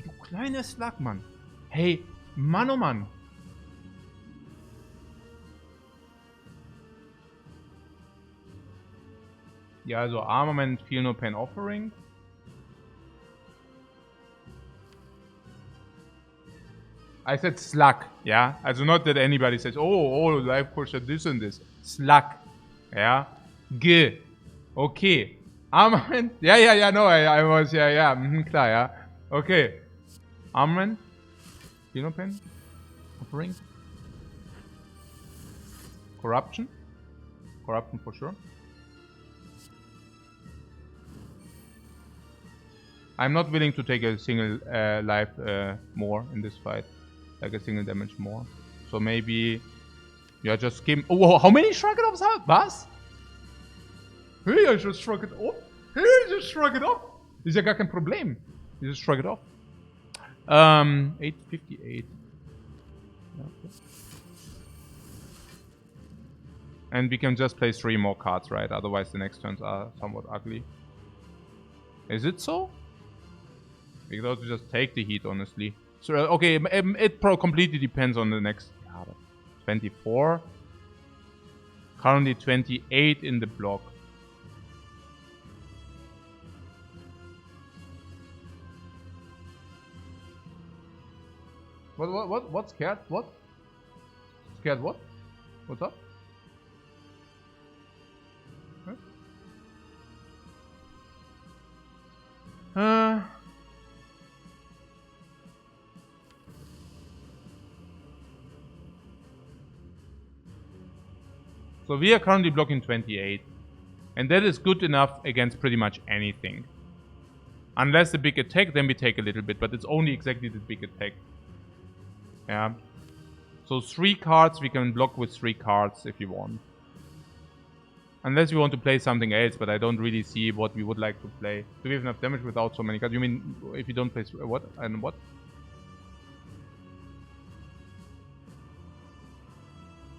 Du kleiner Slug, Mann. Hey, Mann, oh Mann. Ja, also Armament, Feel No Pain Offering. I said Slug, yeah? Also not that anybody says, oh, Lifecoach said this and this. Slug, yeah? G. Okay. Armament. Yeah, no, I was, yeah, klar, yeah. Okay. Armament. Feel No Pain Offering. Corruption. Corruption for sure. I'm not willing to take a single life more in this fight. Like a single damage more. So maybe... Yeah, just skim... Oh, how many shrug it offs have? Was? Hey, I just shrug it off. Hey, I just shrug it off. Ist ja gar kein Problem. You just shrug it off. 858. Okay. And we can just play 3 more cards, right? Otherwise the next turns are somewhat ugly. Is it so? We could also just take the heat, honestly. So, okay, it completely depends on the next... 24. Currently 28 in the block. What? Scared? What? Scared what? What's up? Huh? So we are currently blocking 28. And that is good enough against pretty much anything. Unless the big attack, then we take a little bit. But it's only exactly the big attack. Yeah. So 3 cards, we can block with 3 cards if you want. Unless we want to play something else, but I don't really see what we would like to play. Do we have enough damage without so many cards? You mean if you don't play... What? And what?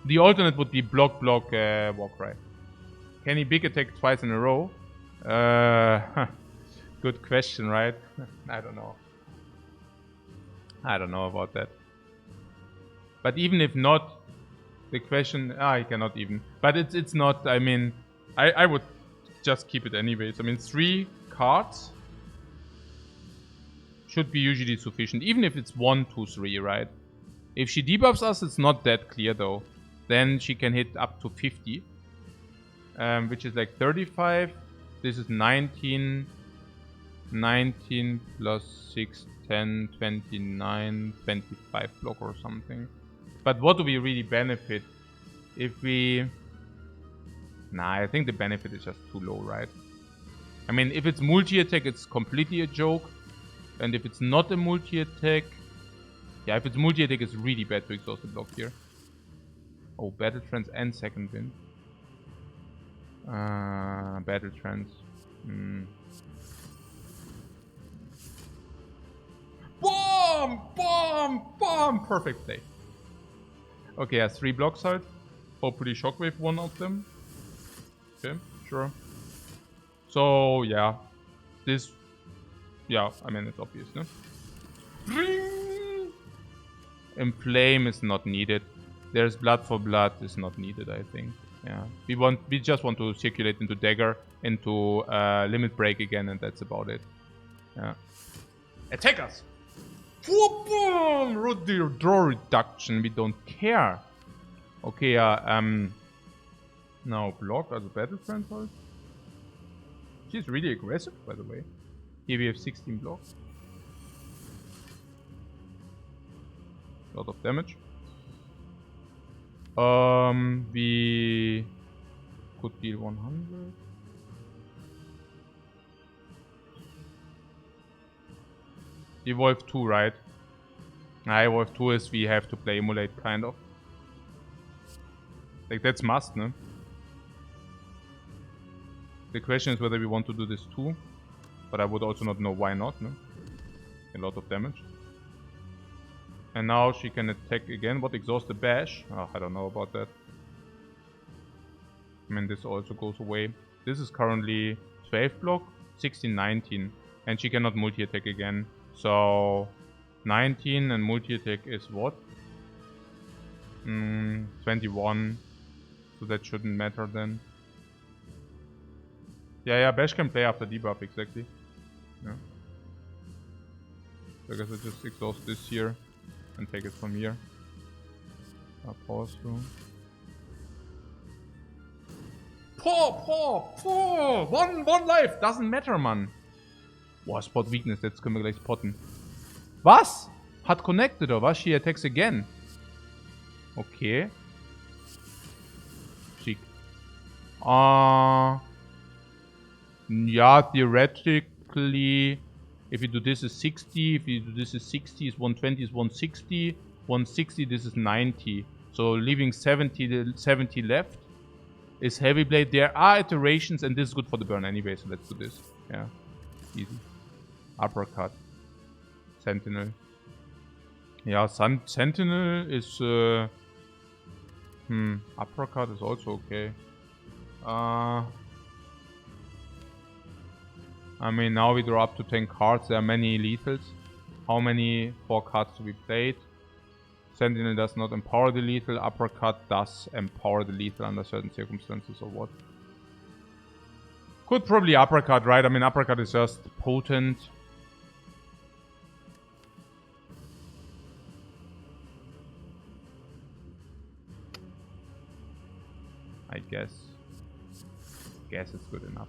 The alternate would be block, walk, right. Can he big attack twice in a row? Good question, right? I don't know. I don't know about that. But even if not, the question... he cannot even. But it's not, I mean... I would just keep it anyways. I mean, 3 cards should be usually sufficient. Even if it's 1, 2, 3, right? If she debuffs us, it's not that clear though. Then she can hit up to 50. Which is like 35. This is 19. 19 plus 6, 10, 29, 25 block or something. But what do we really benefit if we... Nah, I think the benefit is just too low, right? I mean, if it's multi-attack, it's completely a joke. And if it's not a multi-attack... Yeah, if it's multi-attack, it's really bad to exhaust the block here. Oh, Battle Trance and Second Wind. Battle Trance. Bomb! Perfect play. Okay, yeah, 3 blocks out. Hopefully Shockwave one of them. Okay, sure. So, yeah. This... Yeah, I mean, it's obvious, no? Inflame is not needed. There's blood for blood is not needed, I think. Yeah. We just want to circulate into dagger, into limit break again, and that's about it. Yeah. Attack us! Draw reduction, we don't care. Okay, now block as a battle friend hold. She's really aggressive, by the way. Here we have 16 blocks. A lot of damage. We could deal 100. Evolve 2, right? Evolve 2 is we have to play emulate, kind of. Like, that's must, no? The question is whether we want to do this too. But I would also not know why not, no? A lot of damage. And now she can attack again. What, exhaust the bash? Oh, I don't know about that. I mean, this also goes away. This is currently 12 block, 16, 19. And she cannot multi-attack again. So 19 and multi-attack is what? 21. So that shouldn't matter then. Yeah, Bash can play after debuff, exactly. Yeah. So I guess I just exhaust this here and take it from here. Pause through. One life, doesn't matter, man. Boah, Spot Weakness, jetzt können wir gleich spotten. Was? Hat connected, oder was? She attacks again. Okay. Schick. Yeah, theoretically, if you do this is 60, if you do this is 60, is 120 is 160, 160, this is 90. So leaving 70 left is Heavy Blade. There are iterations, and this is good for the burn anyway, so let's do this. Yeah, easy. Uppercut. Sentinel. Yeah, Sentinel is... uppercut is also okay. I mean, now we draw up to 10 cards. There are many lethals. How many 4 cards to be played? Sentinel does not empower the lethal. Uppercut does empower the lethal under certain circumstances, or what? Could probably uppercut, right? I mean, uppercut is just potent. I guess it's good enough.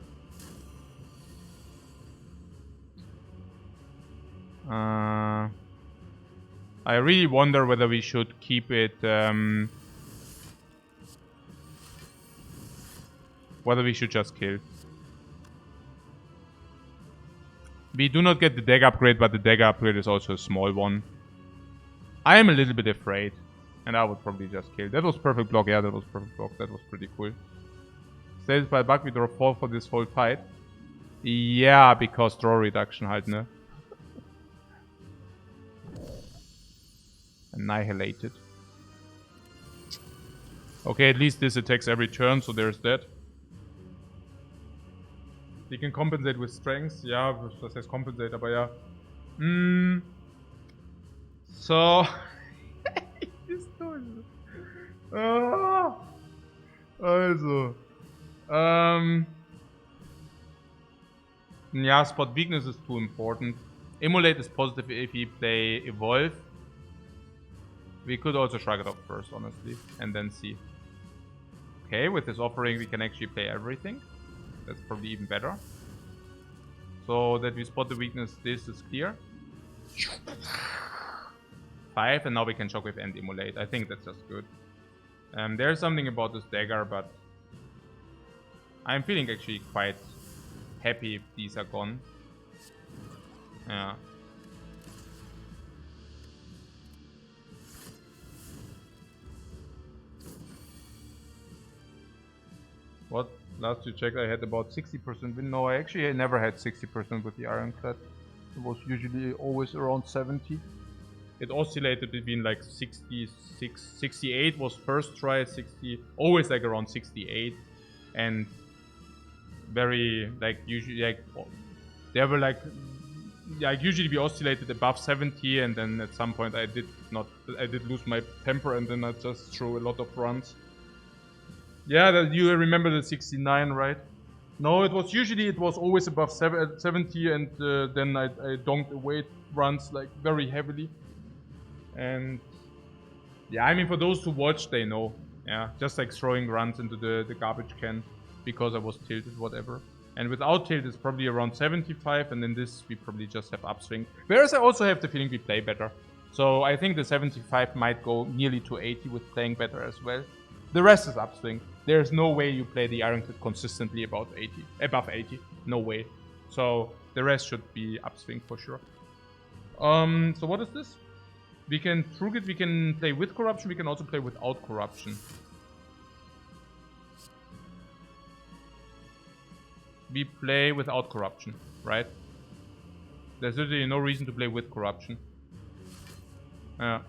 I really wonder whether we should keep it, whether we should just kill. We do not get the dagger upgrade, but the dagger upgrade is also a small one. I am a little bit afraid, and I would probably just kill. That was perfect block, yeah, that was perfect block. That was pretty cool. Status by bug, we draw 4 for this whole fight. Yeah, because draw reduction halt, ne? Annihilated. Okay, at least this attacks every turn, so there's that. You can compensate with strength. Ja, das heißt compensate, aber ja. So. Also. Yeah, Spot Weakness is too important. Emulate is positive if you play Evolve. We could also shrug it off first, honestly, and then see. Okay, with this offering we can actually play everything. That's probably even better. So that we spot the weakness, this is clear. 5, and now we can shockwave and emulate. I think that's just good. There's something about this dagger, but I'm feeling actually quite happy if these are gone. Yeah. What? Last you checked I had about 60% win. No, I actually never had 60% with the Ironclad. It was usually always around 70. It oscillated between like 66, 68 was first try, 60, always like around 68. And very, like, usually, like, there were like usually we oscillated above 70, and then at some point I did lose my temper, and then I just threw a lot of runs. Yeah, you remember the 69, right? No, it was always above 70, and then I donked away runs like very heavily. And yeah, I mean, for those who watch, they know. Yeah, just like throwing runs into the garbage can because I was tilted, whatever. And without tilt, it's probably around 75, and in this, we probably just have upswing. Whereas I also have the feeling we play better. So I think the 75 might go nearly to 80 with playing better as well. The rest is upswing. There's no way you play the Ironclad consistently above 80. No way. So the rest should be upswing for sure. So what is this? We can True it, we can play with corruption, we can also play without corruption. We play without corruption, right? There's literally no reason to play with corruption. Yeah.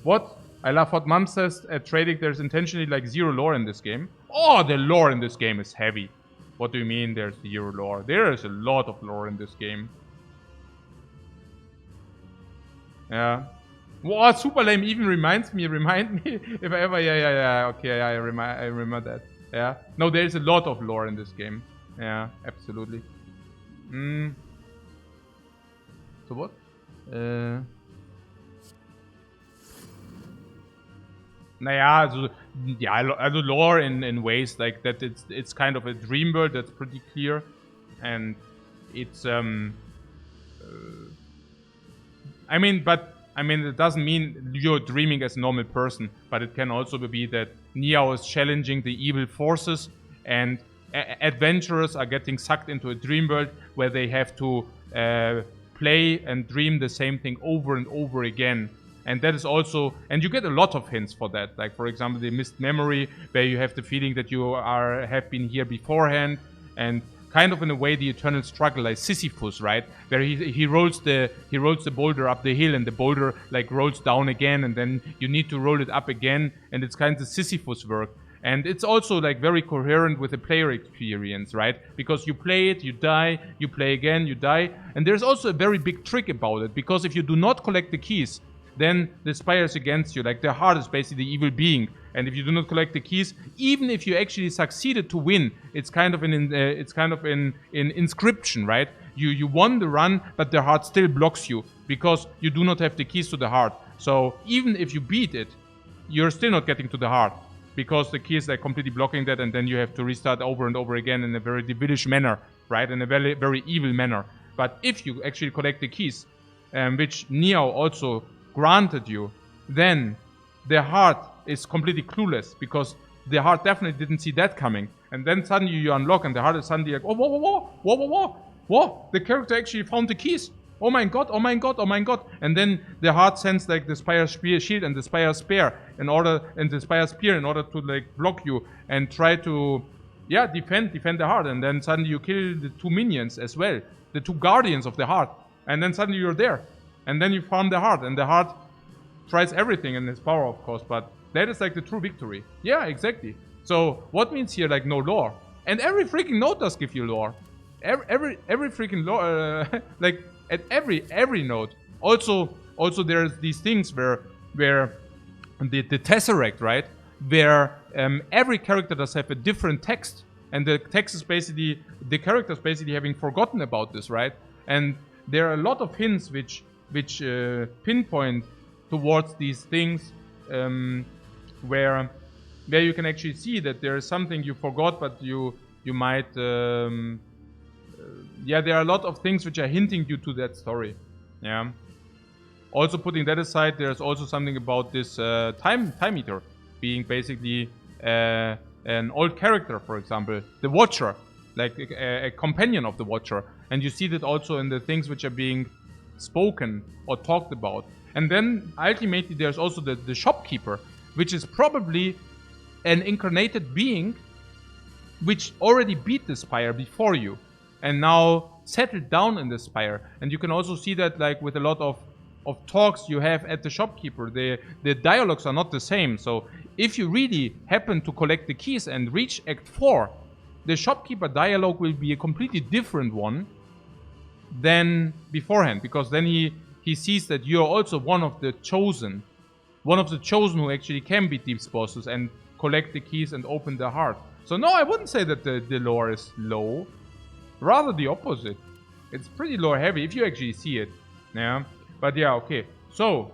What? I love what Mom says at trading there's intentionally like zero lore in this game. Oh, the lore in this game is heavy. What do you mean there's zero lore? There is a lot of lore in this game. Yeah. Wow, super lame even remind me if I ever, yeah, okay, I remember that. Yeah. No, there's a lot of lore in this game. Yeah, absolutely. So what? Naja, also lore in ways like that. It's kind of a dream world that's pretty clear, and it's I mean, it doesn't mean you're dreaming as a normal person, but it can also be that Niao is challenging the evil forces, and adventurers are getting sucked into a dream world where they have to play and dream the same thing over and over again. And that is also, and you get a lot of hints for that. Like, for example, the missed memory, where you have the feeling that you have been here beforehand, and kind of in a way the eternal struggle, like Sisyphus, right? Where he rolls the boulder up the hill, and the boulder like rolls down again, and then you need to roll it up again, and it's kind of Sisyphus work. And it's also like very coherent with the player experience, right? Because you play it, you die, you play again, you die. And there's also a very big trick about it, because if you do not collect the keys, then the Spire is against you. Like, their heart is basically the evil being. And if you do not collect the keys, even if you actually succeeded to win, it's kind of an inscription, right? You won the run, but the heart still blocks you because you do not have the keys to the heart. So even if you beat it, you're still not getting to the heart because the keys are completely blocking that, and then you have to restart over and over again in a very devilish manner, right? In a very, very evil manner. But if you actually collect the keys, which Niao also granted you, then the heart is completely clueless because the heart definitely didn't see that coming. And then suddenly you unlock, and the heart is suddenly like, oh, whoa, the character actually found the keys. Oh my god. And then the heart sends like the Spire shield and the Spire spear in order to like block you and try to defend the heart. And then suddenly you kill the two minions as well, the two guardians of the heart. And then suddenly you're there. And then you farm the heart, and the heart tries everything in its power, of course, but that is like the true victory. Yeah, exactly. So what means here like no lore? And every freaking node does give you lore. Every freaking lore, like at every node. Also there's these things where the Tesseract, right? Where every character does have a different text, and the text is basically the characters basically having forgotten about this, right? And there are a lot of hints which pinpoint towards these things, where you can actually see that there is something you forgot, but you might there are a lot of things which are hinting you to that story. Yeah. Also, putting that aside, there's also something about this time meter being basically an old character, for example, the Watcher, like a companion of the Watcher, and you see that also in the things which are being spoken or talked about. And then ultimately there's also the shopkeeper, which is probably an incarnated being which already beat the Spire before you and now settled down in the Spire. And you can also see that like with a lot of of talks you have at the shopkeeper. The dialogues are not the same. So if you really happen to collect the keys and reach Act 4, the shopkeeper dialogue will be a completely different one than beforehand, because then he sees that you're also one of the chosen who actually can beat these bosses and collect the keys and open their heart. So no, I wouldn't say that the lore is low. Rather the opposite. It's pretty lore heavy if you actually see it. Yeah. But yeah, okay. So,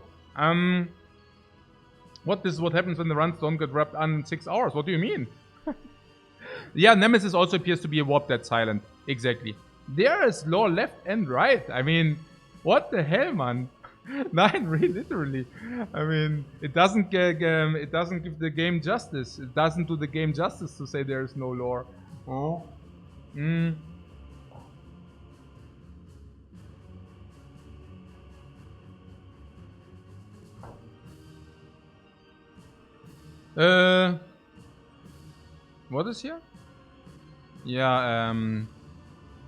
what happens when the runs don't get wrapped in 6 hours? What do you mean? Yeah, Nemesis also appears to be a warp that's silent. Exactly. There is lore left and right. I mean, what the hell, man? 9, really, literally. I mean, it doesn't give the game justice. It doesn't do the game justice to say there is no lore. Oh. What is here? Ja,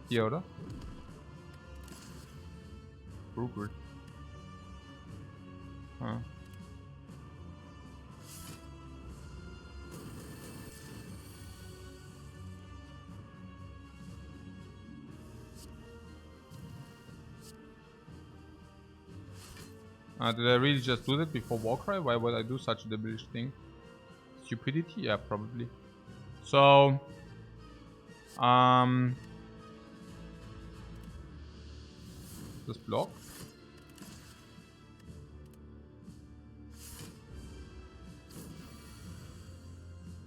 hier, oder? Rupert. Huh. Did I really just do that before Warcry? Why would I do such a devilish thing? Stupidity? Yeah, probably. So, this block.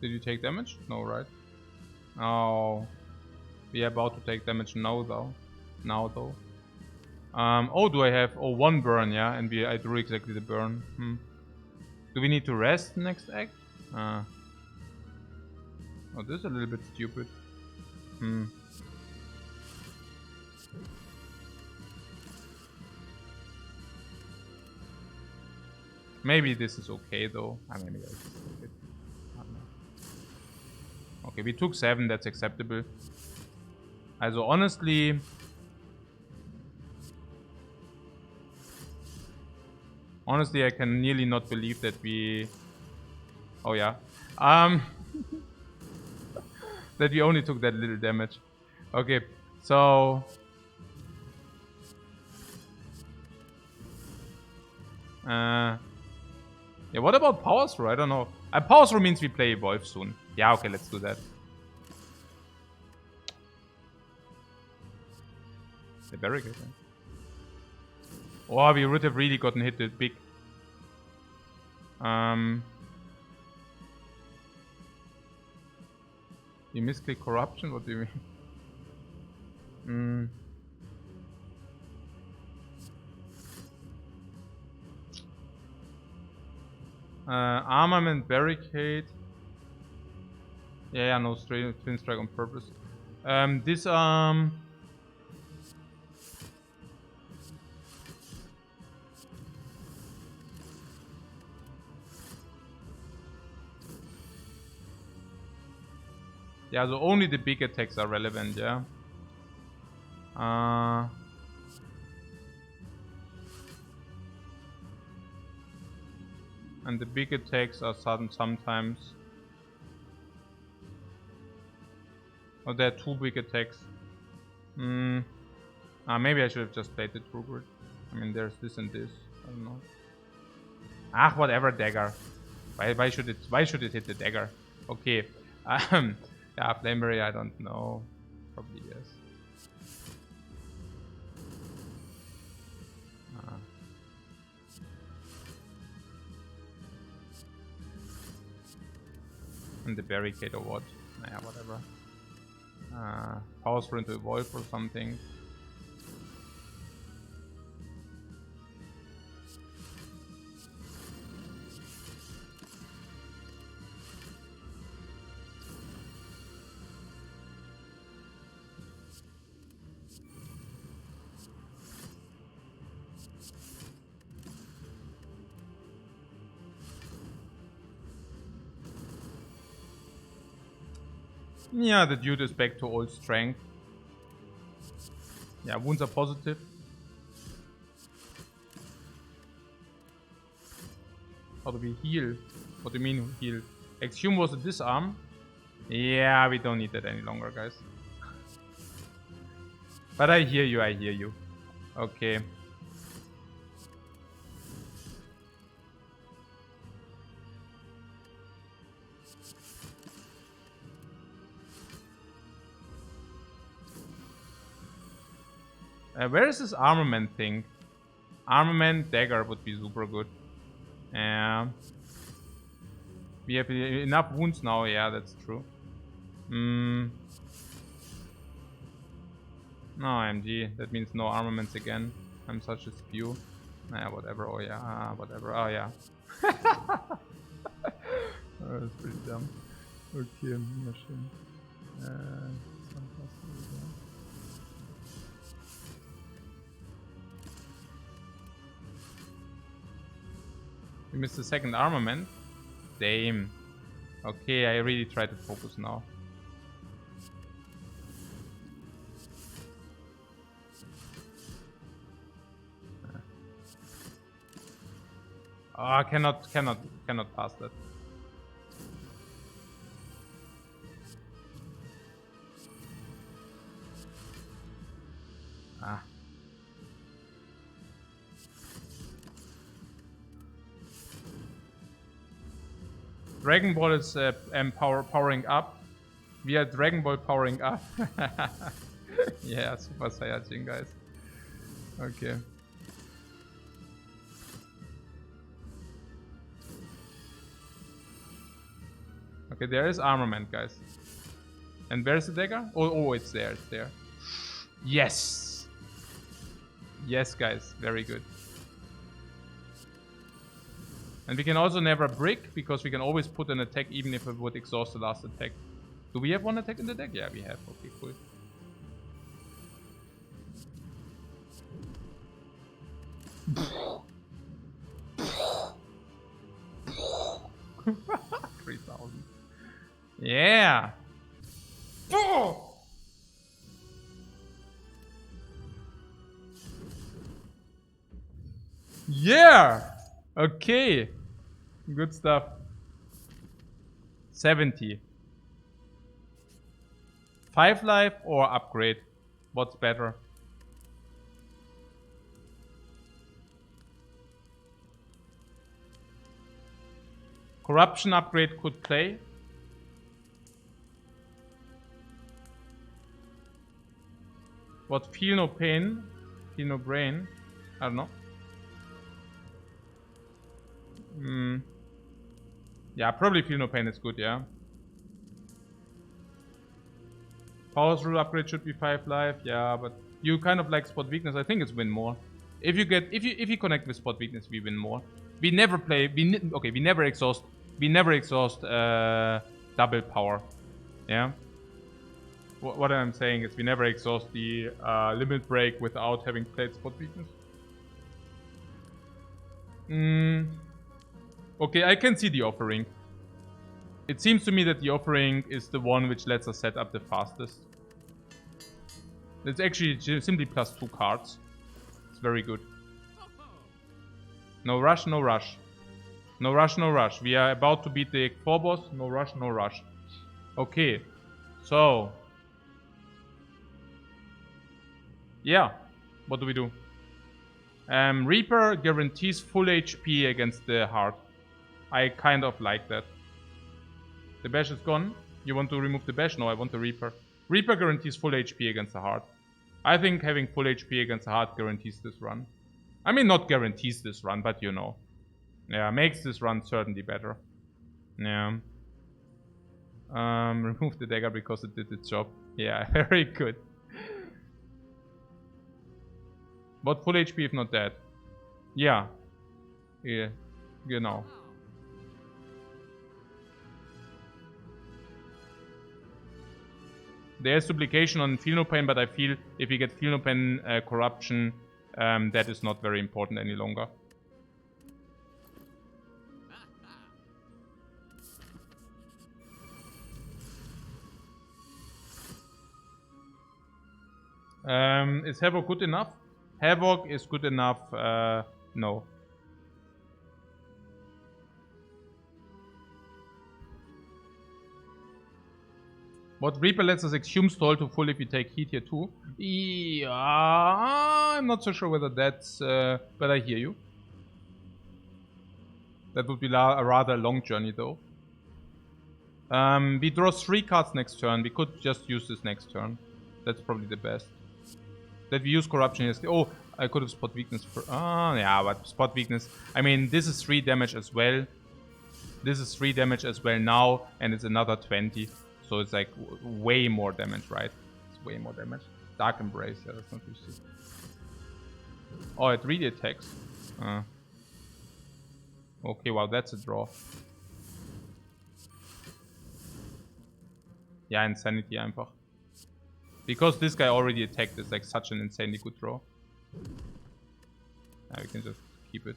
Did you take damage? No, right? Oh, we are about to take damage now, though. Oh, do I have... Oh, 1 burn, yeah? And I drew exactly the burn. Do we need to rest next act? Oh, this is a little bit stupid. Maybe this is okay, though. I mean, maybe I just take it. I don't know. Okay, we took 7. That's acceptable. Also, honestly... Honestly, I can nearly not believe that we... Oh, yeah. That we only took that little damage. Okay, so... Yeah, what about Power Throw? I don't know. Power Throw means we play Evolve soon. Yeah, okay, let's do that. The barricade. Oh, we would have really gotten hit with big. You misclick corruption? What do you mean? Armament barricade. Yeah, no twin strike on purpose. This yeah, so only the big attacks are relevant, yeah. And the big attacks are sudden sometimes. Oh, there are 2 big attacks. Maybe I should have just played the Trooper. I mean, there's this and this. I don't know. Whatever, dagger. Why should it hit the dagger? Okay. Yeah, Flameberry, I don't know. Probably yes. And the barricade or what? Nah, whatever. Power Sprint to evolve or something. Yeah, the dude is back to old strength. Yeah, wounds are positive. How do we heal? What do you mean heal? Exhume was a disarm. Yeah, we don't need that any longer, guys. But I hear you, I hear you. Okay. Where is this armament thing? Armament dagger would be super good. We have enough wounds now, yeah, that's true. No MG, that means no armaments again. I'm such a spew. Nah, whatever, oh yeah, whatever, oh yeah. Oh, that's pretty dumb. Okay, machine. We missed the second armament. Damn. Okay, I really try to focus now. Oh, cannot pass that. Ah. Dragon Ball is powering up. We are Dragon Ball powering up. Yeah, Super Saiyajin, guys. Okay. Okay, there is armament, guys. And where's the dagger? Oh, it's there, it's there. Yes! Yes, guys, very good. And we can also never brick, because we can always put an attack even if it would exhaust the last attack. Do we have one attack in the deck? Yeah, we have. Okay, cool. $3,000. Yeah! Oh! Yeah! Okay. Good stuff. 70. 5 life or upgrade? What's better? Corruption upgrade could play. What? Feel no pain? Feel no brain? I don't know. Yeah, probably feel no pain is good, yeah. Power rule upgrade should be 5 life, yeah, but you kind of like spot weakness. I think it's win more. If you connect with spot weakness, we win more. We never play. We never exhaust. We never exhaust double power. Yeah. What I'm saying is we never exhaust the limit break without having played spot weakness. Okay, I can see the offering. It seems to me that the offering is the one which lets us set up the fastest. It's actually simply plus 2 cards. It's very good. No rush, no rush. No rush, no rush. We are about to beat the 4 boss. No rush, no rush. Okay. So. Yeah. What do we do? Reaper guarantees full HP against the heart. I kind of like that. The bash is gone. You want to remove the bash? No, I want the Reaper. Reaper guarantees full HP against the heart. I think having full HP against the heart guarantees this run. I mean, not guarantees this run, but you know. Yeah, makes this run certainly better. Yeah. Remove the dagger because it did its job. Yeah, very good. But full HP if not dead. Yeah. Yeah. Genau. There's duplication on Feel No Pain, but I feel if we get Feel No Pain corruption, that is not very important any longer. Is Havoc good enough? Havoc is good enough, no. What Reaper lets us assume stall to full if we take heat here too. Yeah, I'm not so sure whether that's... but I hear you. That would be a rather long journey though. We draw 3 cards next turn. We could just use this next turn. That's probably the best. That we use corruption yesterday. Oh, I could have spot weakness for... yeah, but spot weakness. I mean, this is 3 damage as well. This is 3 damage as well now, and it's another 20. So it's like way more damage, right? It's way more damage. Dark Embrace, yeah, that's not used. Oh, it really attacks. Okay, wow, that's a draw. Yeah, Insanity einfach. Because this guy already attacked, it's like such an insanely good draw. Yeah, we can just keep it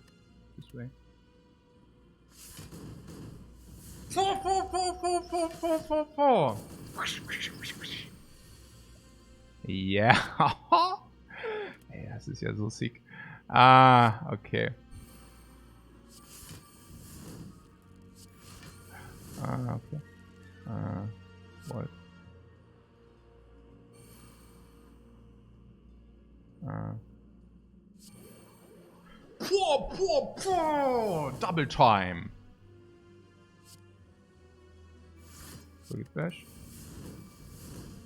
this way. 4. Ja. Ey, das ist ja so sick. Okay. Okay. What? Double time. Quick Bash.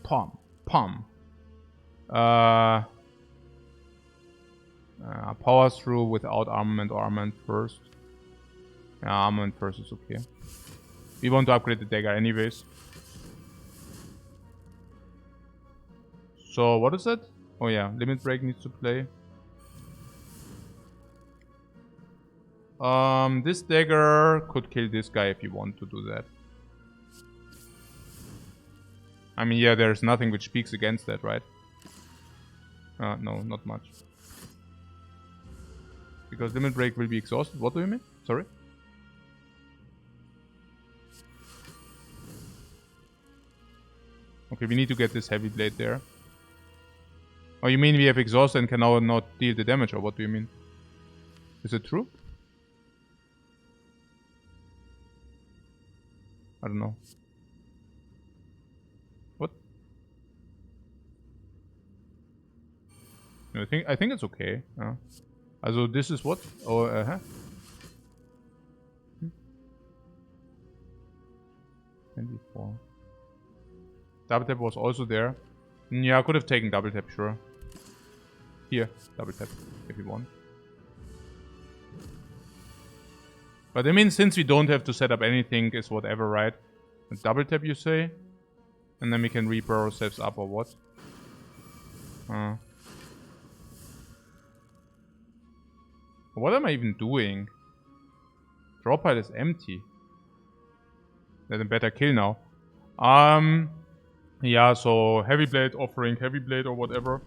Pom. Power through without armament or armament first. Yeah, armament first is okay. We want to upgrade the dagger anyways. So what is it? Oh yeah, Limit Break needs to play. This dagger could kill this guy if you want to do that. I mean, yeah, there's nothing which speaks against that, right? No, not much. Because Limit Break will be exhausted. What do you mean? Sorry? Okay, we need to get this Heavy Blade there. Oh, you mean we have exhaust and can now not deal the damage, or what do you mean? Is it true? I don't know. What? No, I think it's okay. Also this is what? Oh, 24. Double tap was also there. Yeah, I could have taken double tap, sure. Here, double tap, if you want. But I mean, since we don't have to set up anything, is whatever, right? A double tap, you say? And then we can Reaper ourselves up, or what? What am I even doing? Draw pile is empty. Then a better kill now. Yeah, so Heavy Blade, offering Heavy Blade or whatever.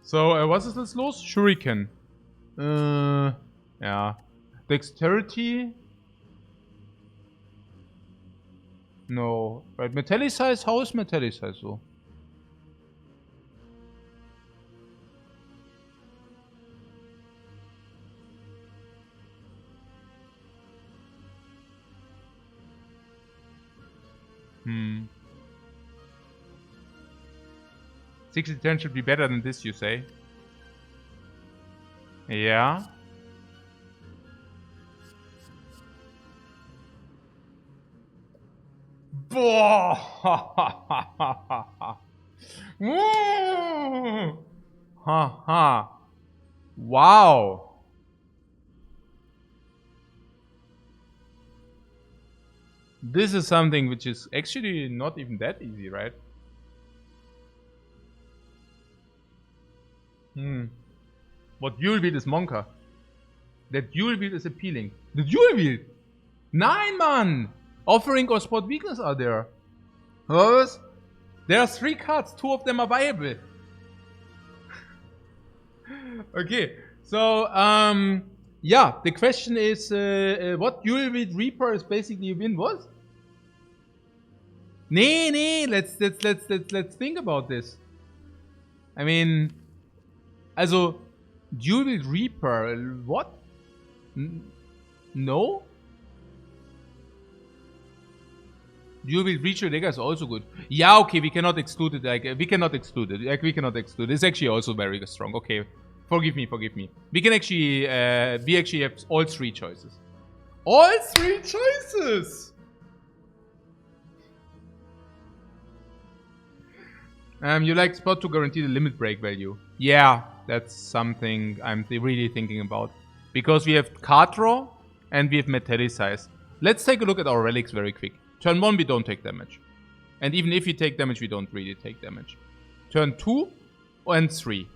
So, was ist jetzt los? Shuriken. Yeah. Dexterity? No. Right, Metallicize? How is Metallicize so? Hmm. 60-10 should be better than this, you say? Yeah. Boah! Haha. Wow. This is something which is actually not even that easy, right? What dual wield is Monka? That dual wield is appealing. The dual wield! 9, man! Offering or spot weakness are there. What? There are 3 cards, 2 of them are viable. Okay, so, yeah, the question is, what dual wield Reaper is basically you win what? Nee, let's think about this. I mean, also, dual wield Reaper, what? No? Dual wield Reacher Dagger is also good. Yeah, okay, we cannot exclude it. Like, we cannot exclude it. Like, we cannot exclude it. It's actually also very strong. Okay, forgive me. We can actually, we actually have all 3 choices. All 3 choices! You like spot to guarantee the limit break value. Yeah, that's something I'm really thinking about. Because we have card draw and we have metallicize. Let's take a look at our relics very quick. Turn 1, we don't take damage. And even if we take damage, we don't really take damage. Turn 2 and 3.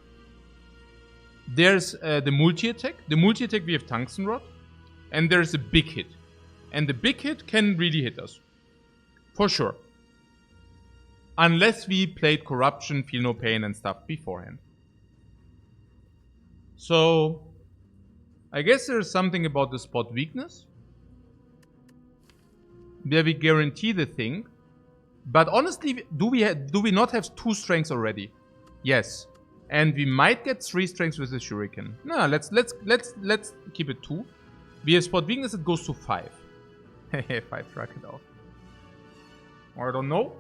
There's the multi-attack. The multi-attack, we have Tungsten Rod. And there's a big hit. And the big hit can really hit us. For sure. Unless we played Corruption, Feel No Pain and stuff beforehand. So, I guess there's something about the spot weakness. Where we guarantee the thing. But honestly, do we not have 2 strengths already? Yes. And we might get 3 strengths with the Shuriken. No, let's keep it 2. We have spot weakness, it goes to 5. Hehe, 5 track it off. I don't know.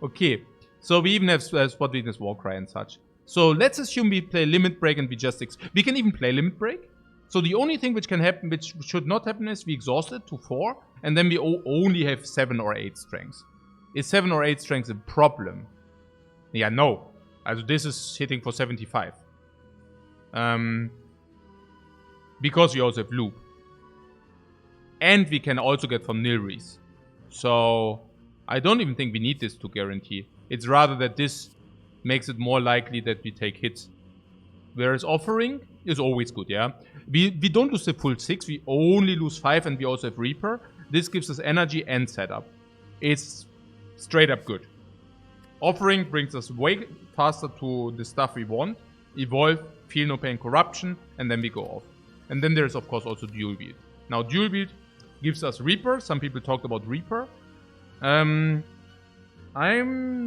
Okay, so we even have spot weakness, Warcry and such. So let's assume we play limit break and we just we can even play limit break. So the only thing which can happen, which should not happen, is we exhaust it to 4, and then we only have 7 or 8 strengths. Is 7 or 8 strengths a problem? Yeah, no. Also this is hitting for 75. Because we also have loop. And we can also get from Nilris. So I don't even think we need this to guarantee. It's rather that this makes it more likely that we take hits. Whereas offering is always good, yeah? We don't lose the full 6, we only lose 5 and we also have Reaper. This gives us energy and setup. It's straight up good. Offering brings us way faster to the stuff we want. Evolve, Feel No Pain, Corruption, and then we go off. And then there's of course also Dual Wield. Now Dual Wield gives us Reaper. Some people talked about Reaper. I'm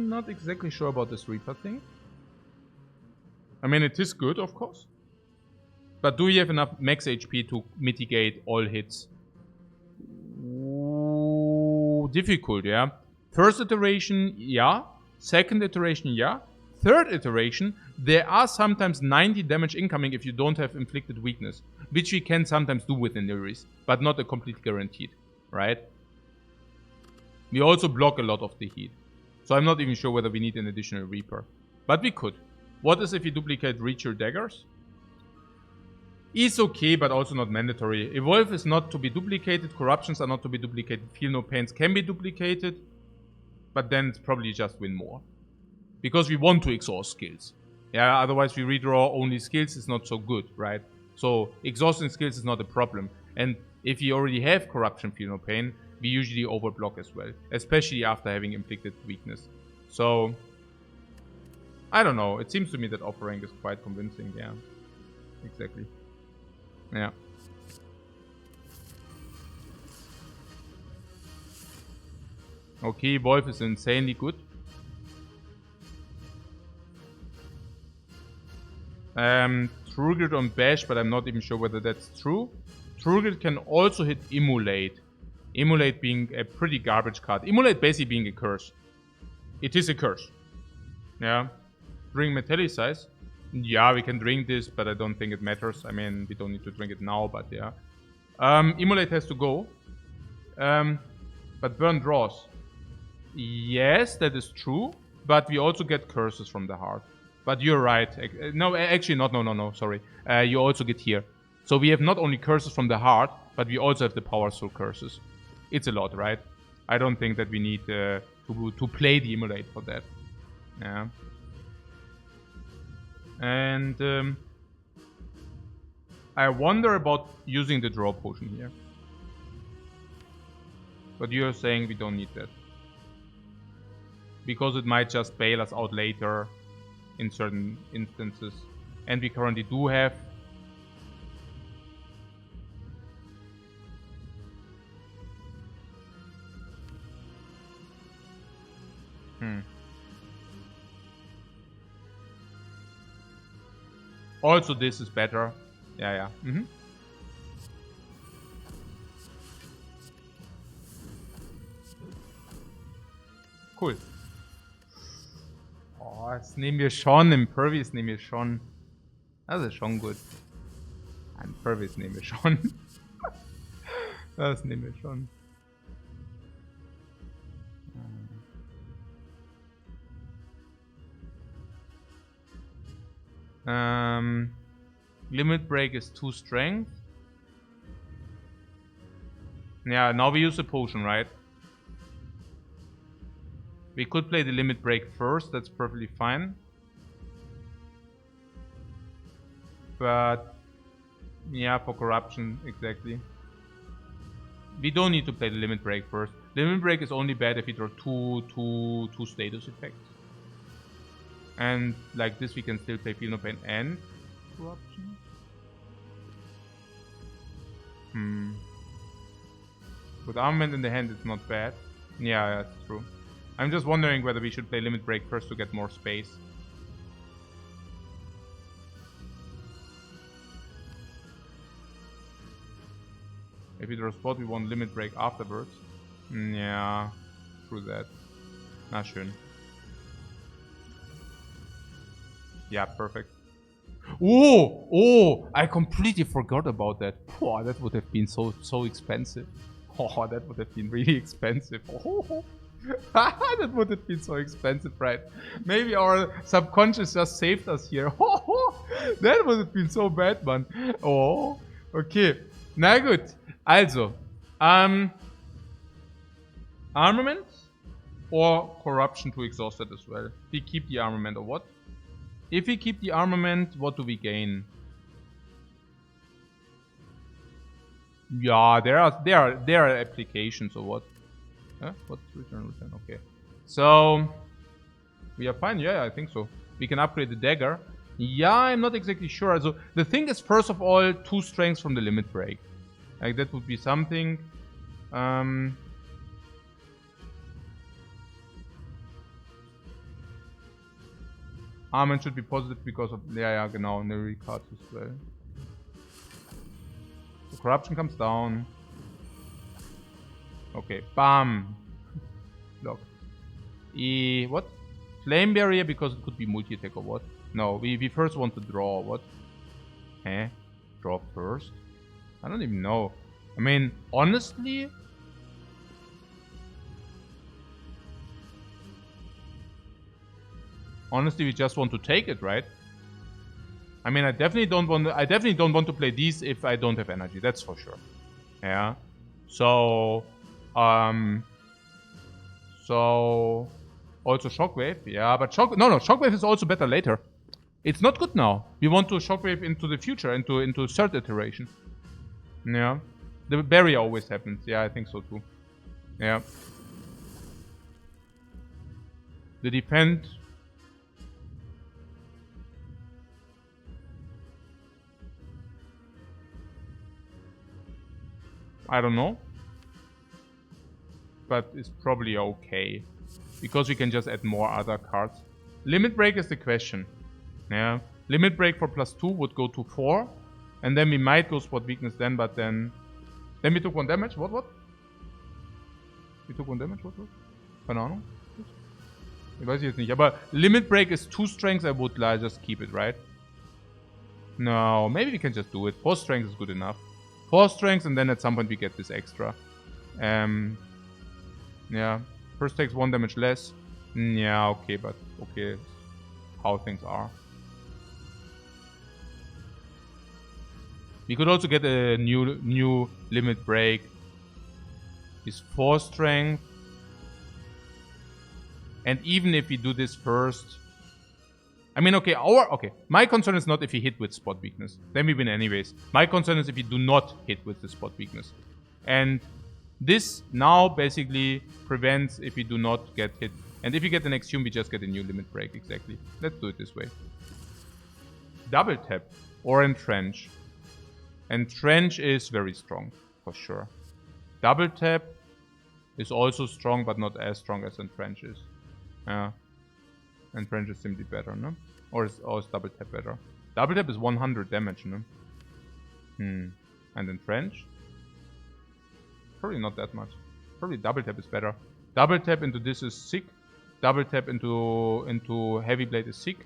not exactly sure about this Reaper thing. I mean, it is good, of course. But do you have enough max HP to mitigate all hits? Ooh, difficult, yeah. First iteration, yeah. Second iteration, yeah. Third iteration, there are sometimes 90 damage incoming if you don't have inflicted weakness. Which we can sometimes do with Nilris, but not a complete guaranteed, right? We also block a lot of the heat. So I'm not even sure whether we need an additional Reaper. But we could. What is if you duplicate Reacher Daggers? Is okay, but also not mandatory. Evolve is not to be duplicated. Corruptions are not to be duplicated. Feel No Pains can be duplicated. But then it's probably just win more. Because we want to exhaust skills. Yeah, otherwise we redraw only skills is not so good, right? So exhausting skills is not a problem. And if you already have Corruption, Feel No Pain, we usually overblock as well. Especially after having inflicted weakness. So I don't know. It seems to me that offering is quite convincing. Yeah, exactly. Yeah. Okay, Wolf is insanely good. Trugrid on Bash, but I'm not even sure whether that's true. Trugrid can also hit Immolate. Immolate being a pretty garbage card. Immolate basically being a curse. It is a curse. Yeah. Drink Metallicize. Yeah, we can drink this, but I don't think it matters. I mean, we don't need to drink it now, but yeah. Immolate has to go. But Burn draws. Yes, that is true. But we also get curses from the heart. But you're right. No, actually not. No, sorry. You also get here. So we have not only curses from the heart, but we also have the Power Soul curses. It's a lot, right? I don't think that we need to play the Immolate for that. Yeah. And I wonder about using the draw potion here. But you're saying we don't need that. Because it might just bail us out later in certain instances. And we currently do have. Also, this is better. Yeah. Cool. Oh, das nehmen wir schon. Impervious nehmen wir schon. Das ist schon gut. Impervious nehmen wir schon. Das nehmen wir schon. Limit break is 2 strength. Yeah, now we use the potion, right? We could play the limit break first, that's perfectly fine. But yeah, for corruption, exactly. We don't need to play the limit break first. Limit break is only bad if we draw two status effects. And like this, we can still play Feel No Pain and corruption. With armament in the hand, it's not bad. Yeah, that's true. I'm just wondering whether we should play limit break first to get more space. If we draw a spot, we want limit break afterwards. Yeah, true that. Na schön. Yeah, perfect. Oh, I completely forgot about that. Oh, that would have been so expensive. Oh, that would have been really expensive. Oh, that would have been so expensive, right? Maybe our subconscious just saved us here. Oh, that would have been so bad, man. Oh, okay. Na gut. Also, armament or corruption to exhaust it as well. We keep the armament or what? If we keep the armament, what do we gain? Yeah, there are applications or what? Huh? What's return? Okay. So we are fine. Yeah, I think so. We can upgrade the dagger. Yeah, I'm not exactly sure. So the thing is, first of all, 2 strengths from the limit break. Like that would be something. Armament should be positive because of yeah, genau, and the recards as well. So corruption comes down. Okay, bam. Block. What? Flame barrier because it could be multi-attack or what? No, we first want to draw. What? Eh? Draw first? I don't even know. I mean, honestly, we just want to take it, right? I mean, I definitely don't want to play these if I don't have energy. That's for sure. Yeah. So, also Shockwave. Yeah, but Shockwave is also better later. It's not good now. We want to Shockwave into the future, into third iteration. Yeah. The barrier always happens. Yeah, I think so too. Yeah. The defend. I don't know. But it's probably okay. Because we can just add more other cards. Limit break is the question. Yeah. Limit break for +2 would go to 4. And then we might go spot weakness then, but then we took 1 damage. What? We took 1 damage? What? Keine Ahnung. Ich weiß jetzt nicht. Aber Limit Break is 2 strengths. I would just keep it, right? No, maybe we can just do it. 4 strengths is good enough. 4 strengths and then at some point we get this extra. Yeah. First takes 1 damage less. Yeah, okay, but okay. How things are. We could also get a new limit break. Is 4 strength. And even if we do this first, I mean, okay, my concern is not if we hit with spot weakness. Then we win anyways. My concern is if we do not hit with the spot weakness. And this now basically prevents if we do not get hit. And if you get the next tune, we just get a new limit break, exactly. Let's do it this way. Double tap or entrench. Entrench is very strong, for sure. Double tap is also strong, but not as strong as entrench is. Yeah. Entrench is simply better, no? Or is double tap better? Double tap is 100 damage, no? And entrench? Probably not that much. Probably double tap is better. Double tap into this is sick. double tap into Heavy Blade is sick.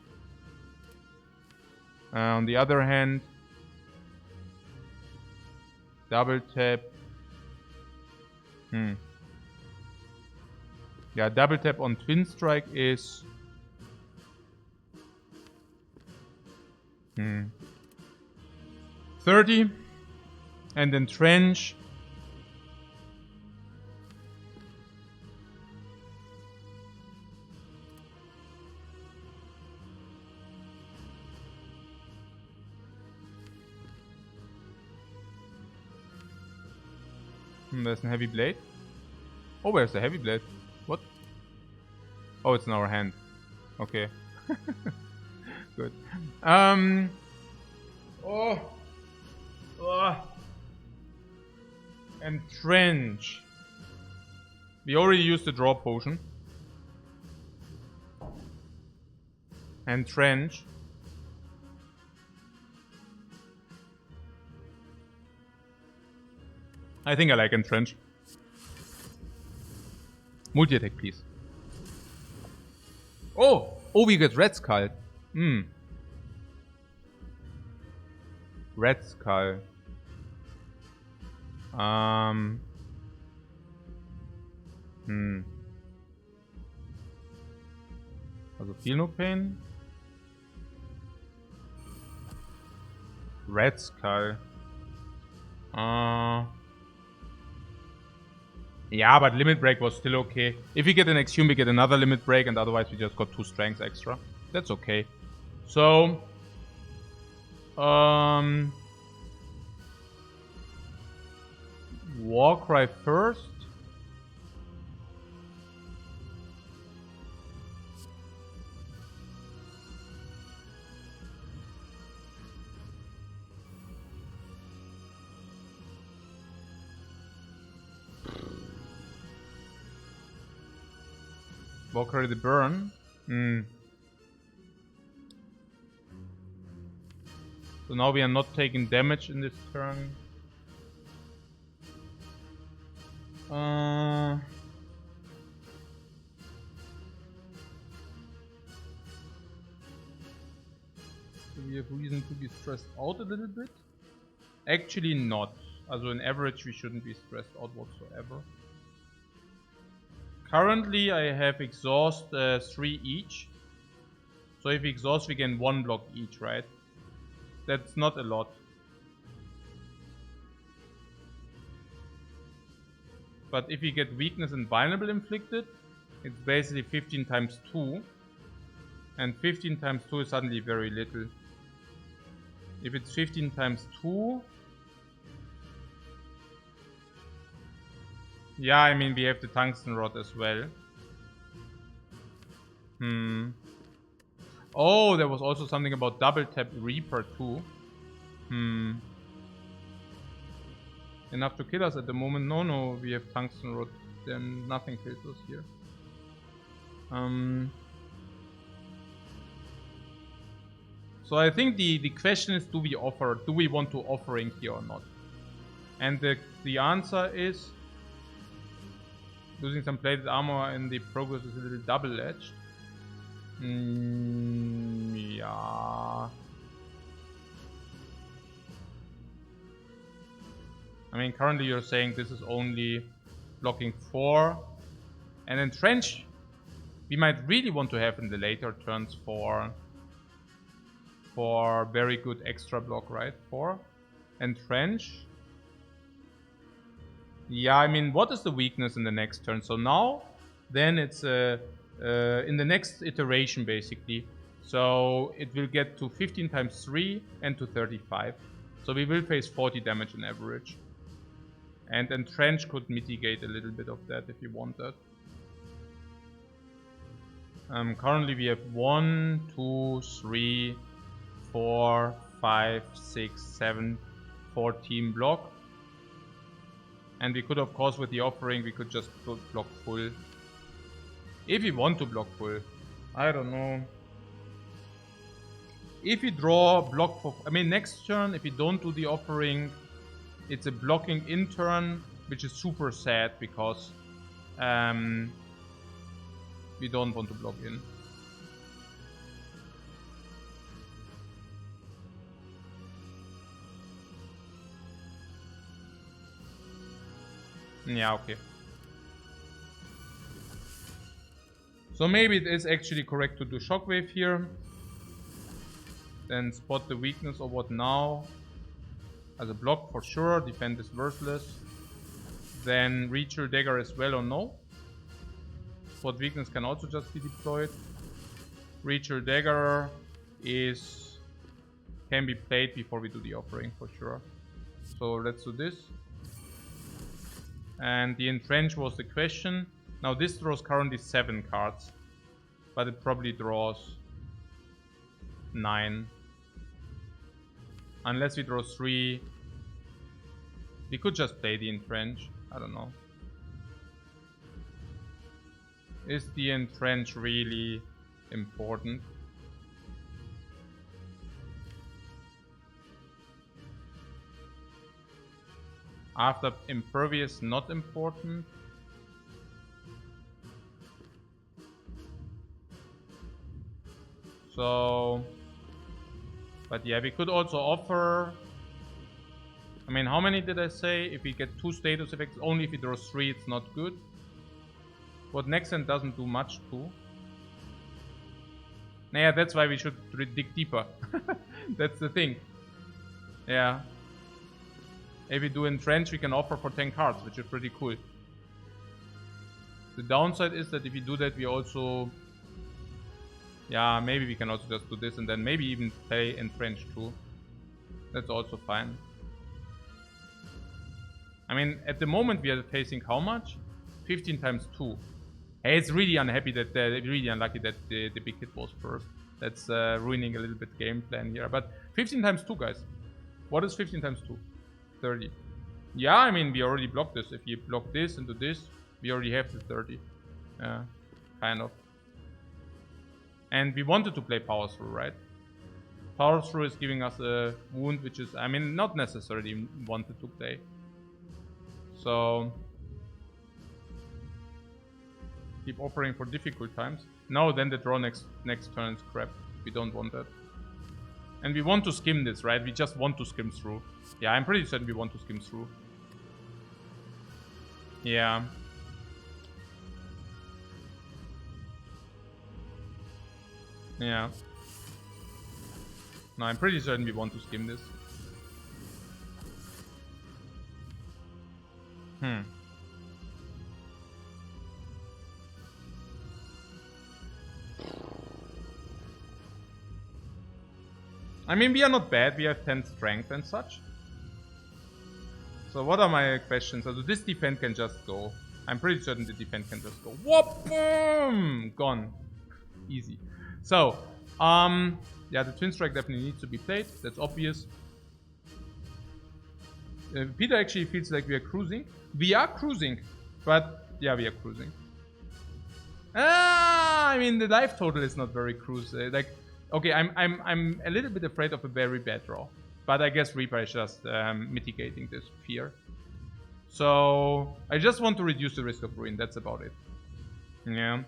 On the other hand, double tap. Yeah, double tap on Twin Strike is 30, and then Trench. There's a Heavy Blade. Oh, where's the Heavy Blade? What? Oh, it's in our hand. Okay. Good. Oh. And Trench. We already used the draw potion. And Trench. I think I like Entrench. Multi-attack, please. Oh! Oh, we get Red Skull. Red Skull. Also feel no pain. Red Skull. Yeah, but Limit Break was still okay. If we get an Exhume, we get another Limit Break, and otherwise we just got 2 strengths extra. That's okay. So, Warcry first. Warcry the burn. So now we are not taking damage in this turn. Do we have reason to be stressed out a little bit? Actually not. Also on average we shouldn't be stressed out whatsoever. Currently I have exhaust 3 each. So if we exhaust we gain 1 block each, right? That's not a lot. But if we get weakness and vulnerable inflicted, it's basically 15 times 2. And 15 times 2 is suddenly very little. If it's 15 times 2... Yeah, I mean we have the tungsten rod as well. Oh, there was also something about double tap Reaper too. Enough to kill us at the moment? No, we have tungsten rod. Then nothing kills us here. So I think the question is, do we want to offering here or not? And the answer is losing some plated armor in the progress is a little double-edged. Yeah. I mean, currently you're saying this is only blocking 4. And then Trench, we might really want to have in the later turns for very good extra block, right? 4. And Trench. Yeah, I mean, what is the weakness in the next turn? So now, then it's in the next iteration, basically. So it will get to 15 times 3 and to 35. So we will face 40 damage on average. And then Trench could mitigate a little bit of that if you want that. Currently we have 1, 2, 3, 4, 5, 6, 7, 14 block. And we could, of course, with the offering, we could just block full. If we want to block full. I don't know. If we draw block for... I mean, next turn, if we don't do the offering, it's a blocking in turn, which is super sad because... We don't want to block in. Yeah, okay. So maybe it is actually correct to do Shockwave here. Then spot the weakness of what now. As a block for sure, defend is worthless. Then reach your dagger as well or no. Spot weakness can also just be deployed. Reach your dagger can be played before we do the offering for sure. So let's do this. And the entrench was the question. Now this draws currently 7 cards, but it probably draws 9. Unless we draw 3. We could just play the entrench. I don't know. Is the entrench really important? After impervious, not important. So, but yeah, we could also offer. I mean, how many did I say? If we get 2 status effects, only if it draws 3, it's not good. What next end doesn't do much too. Yeah, that's why we should dig deeper. That's the thing. Yeah. If we do entrench, we can offer for 10 cards, which is pretty cool. The downside is that if we do that, we also... Yeah, maybe we can also just do this and then maybe even play entrench too. That's also fine. I mean, at the moment we are facing how much? 15 times 2. Hey, it's really unlucky that the big hit was first. That's ruining a little bit game plan here. But 15 times 2, guys. What is 15 times 2? 30. Yeah, I mean, we already blocked this. If you block this into this, we already have the 30. Yeah, kind of. And we wanted to play Power Through, right? Power Through is giving us a wound, which is, I mean, not necessarily wanted to play. So... keep offering for difficult times. No, then the draw next turn is crap. We don't want that. And we want to skim this, right? We just want to skim through. Yeah, I'm pretty certain we want to skim through. Yeah. Yeah. No, I'm pretty certain we want to skim this. I mean, we are not bad. We have 10 strength and such. So what are my questions? So this defend can just go. I'm pretty certain the defend can just go. Whoop! Boom! Gone. Easy. So, yeah, the twin strike definitely needs to be played. That's obvious. Peter actually feels like we are cruising. We are cruising. But, yeah, we are cruising. I mean, the life total is not very cruising. Like... Okay, I'm a little bit afraid of a very bad draw, but I guess Reaper is just mitigating this fear. So I just want to reduce the risk of ruin. That's about it. Yeah.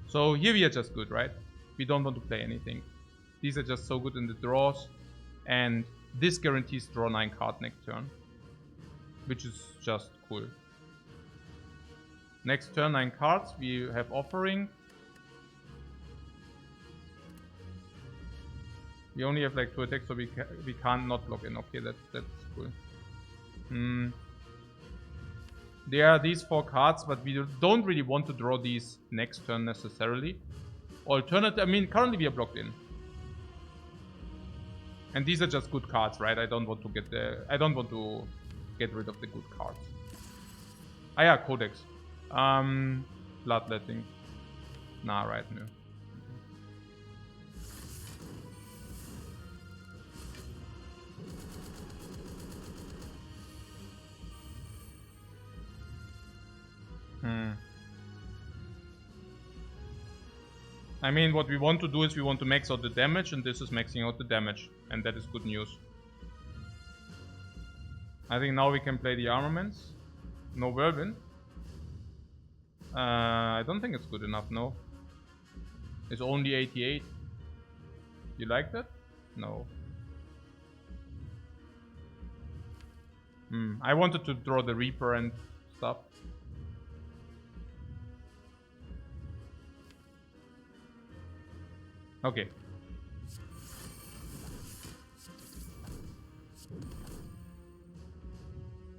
So here we are just good, right? We don't want to play anything. These are just so good in the draws, and this guarantees draw 9 card next turn, which is just cool. Next turn 9 cards. We have offering. We only have like 2 attacks, so we can't not block in. Okay, that's cool. There are these 4 cards, but we don't really want to draw these next turn necessarily. Alternative, I mean, currently we are blocked in, and these are just good cards, right? I don't want to get rid of the good cards. Ah, yeah, Codex. Bloodletting. Nah, right, no. I mean, what we want to do is we want to max out the damage, and this is maxing out the damage, and that is good news. I think now we can play the armaments. No whirlwind. I don't think it's good enough, no. It's only 88. You like that? No. I wanted to draw the Reaper and stuff. Okay.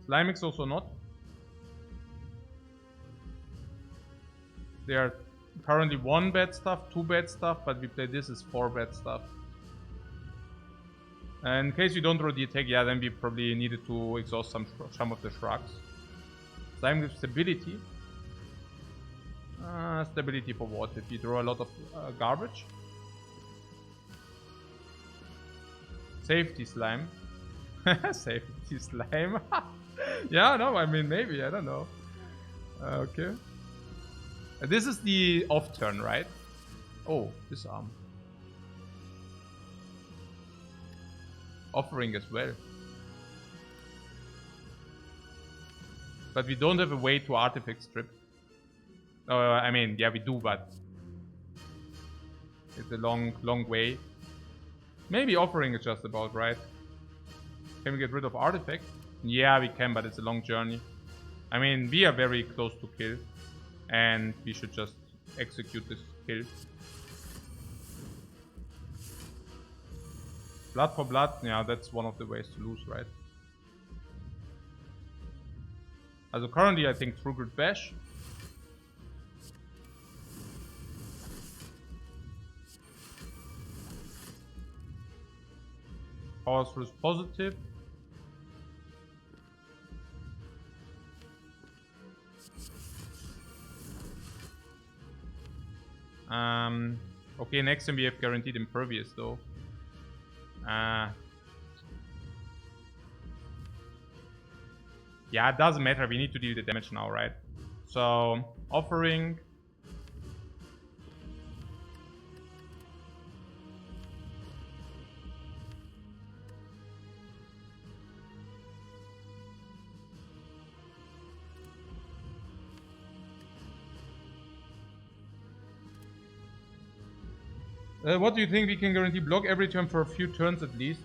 Slimix also not. There are currently 1 bad stuff, 2 bad stuff, but we play this as 4 bad stuff. And in case you don't draw the attack, yeah, then we probably needed to exhaust some of the shrugs. Slime gives stability. Stability for what? If you draw a lot of garbage. Safety slime. Safety slime. Yeah, no, I mean, maybe, I don't know. Okay. This is the off turn, right? Oh, disarm. Offering as well. But we don't have a way to artifact strip. I mean, yeah, we do, but it's a long way. Maybe offering is just about right. Can we get rid of artifact? Yeah, we can, but it's a long journey. I mean, we are very close to kill. And we should just execute this kill. Blood for blood, yeah, that's one of the ways to lose, right? Also currently I think True Grit Bash. Power through is positive. Okay, next time we have guaranteed impervious though. Yeah, it doesn't matter. We need to deal the damage now, right? So, offering. What do you think we can guarantee block every turn for a few turns at least?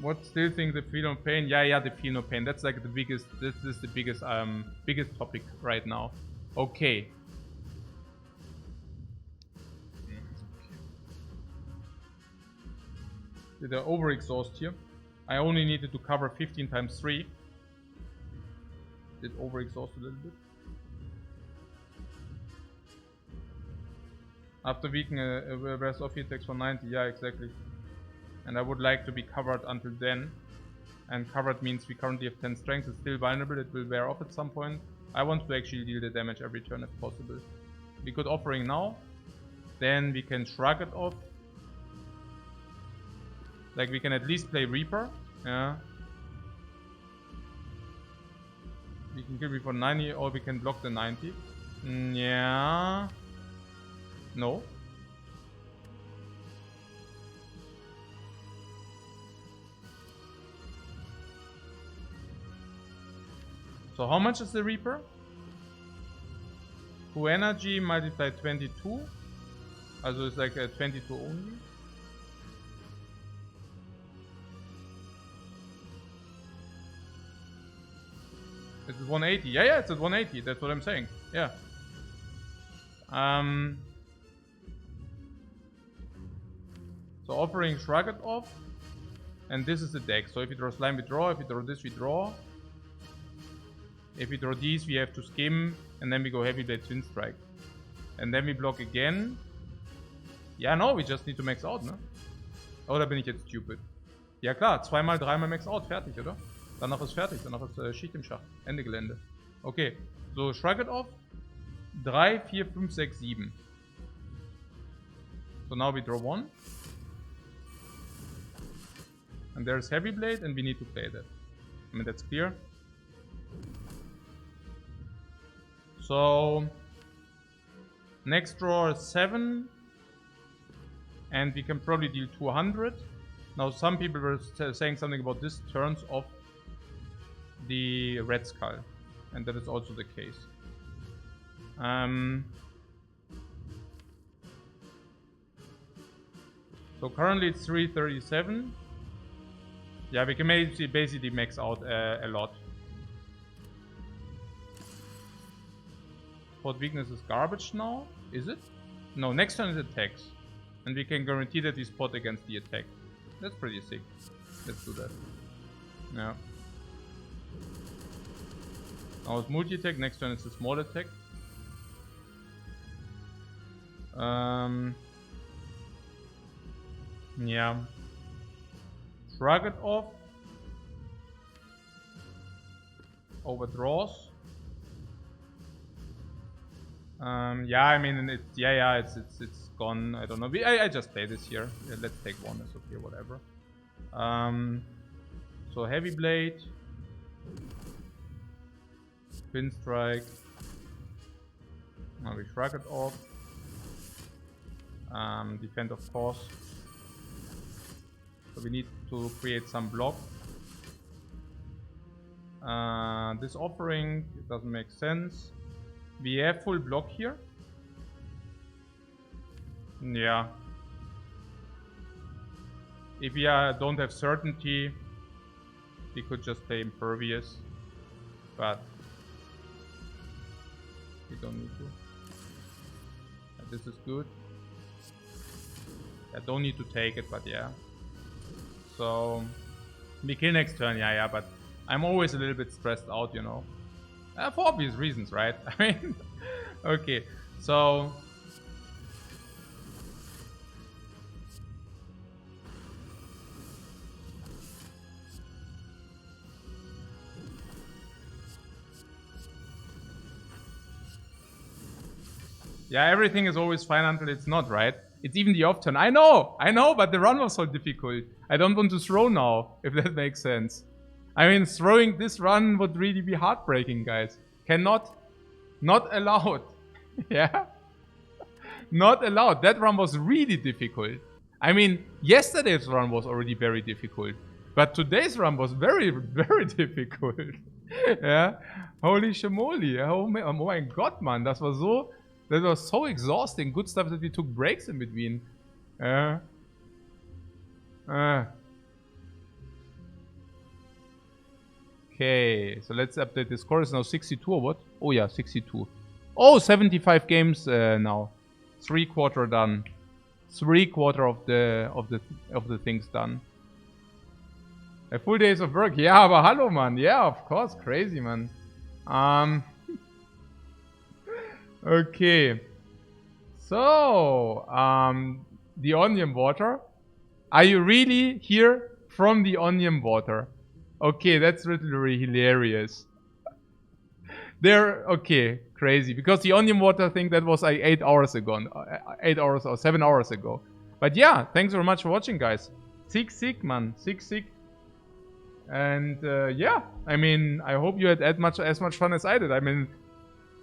What still think the feel no pain? Yeah, the feel no pain. That's like the biggest. This is the biggest topic right now. Okay. Did I overexhaust here? I only needed to cover 15 times 3. Did overexhaust a little bit. After weakening whereas off attacks for 90, yeah, exactly. And I would like to be covered until then. And covered means we currently have 10 strength, it's still vulnerable, it will wear off at some point. I want to actually deal the damage every turn if possible. We could offering now. Then we can shrug it off. Like we can at least play Reaper. Yeah. We can kill before 90 or we can block the 90. Yeah. No. So how much is the Reaper? 2 energy multiplied 22. Also it's like a 22 only. It's 180. Yeah, it's at 180. That's what I'm saying. Yeah. So offering shrug it off. And this is the deck. So if you draw slime, we draw. If you draw this, we draw. If we draw these, we have to skim. And then we go heavy blade twin strike. And then we block again. Ja, no, we just need to max out, ne? Oder bin ich jetzt stupid? Ja klar, zweimal, dreimal max out, fertig, oder? Danach ist fertig, danach ist Schicht im Schacht. Ende Gelände. Okay, so shrug it off. 3, 4, 5, 6, 7. So now we draw 1. And there's Heavy Blade and we need to play that. I mean, that's clear. So next draw is 7. And we can probably deal 200. Now, some people were saying something about this turns off the Red Skull. And that is also the case. So currently it's 337. Yeah, we can basically max out a lot. Spot weakness is garbage now. Is it? No, next turn is attacks. And we can guarantee that we spot against the attack. That's pretty sick. Let's do that. Yeah. Now it's multi-attack. Next turn it's a small attack. Yeah. Shrug it off. Overdraws. Yeah, I mean, it's gone. I don't know. I just play this here. Yeah, let's take one. It's okay, whatever. So heavy blade, spin strike. Now we shrug it off. Defend, of course. So we need to create some block. This offering, it doesn't make sense. We have full block here. Yeah. If we don't have certainty, we could just play impervious. But we don't need to. And this is good. I don't need to take it, but yeah. So we kill next turn, yeah, but I'm always a little bit stressed out, you know. For obvious reasons, right? I mean, okay, so yeah, everything is always fine until it's not, right? It's even the off turn. I know, but the run was so difficult. I don't want to throw now, if that makes sense. I mean, throwing this run would really be heartbreaking, guys. Cannot. Not allowed. Yeah? Not allowed. That run was really difficult. I mean, yesterday's run was already very difficult. But today's run was very, very difficult. Yeah? Holy shamoly. Oh my god, man. That was so exhausting. Good stuff that we took breaks in between. Okay, so let's update the score. It's now 62 or what? Oh yeah, 62. Oh, 75 games now. 3/4 done. 3/4 of the things done. A full days of work. Yeah, but hello, man. Yeah, of course, crazy, man. Okay. So, the onion water. Are you really here from the onion water? Okay, that's literally hilarious. Okay, crazy. Because the onion water thing, that was like 8 hours ago. 8 hours or 7 hours ago. But yeah, thanks very much for watching, guys. Sick, man. Sick. And yeah, I mean, I hope you had as much fun as I did. I mean,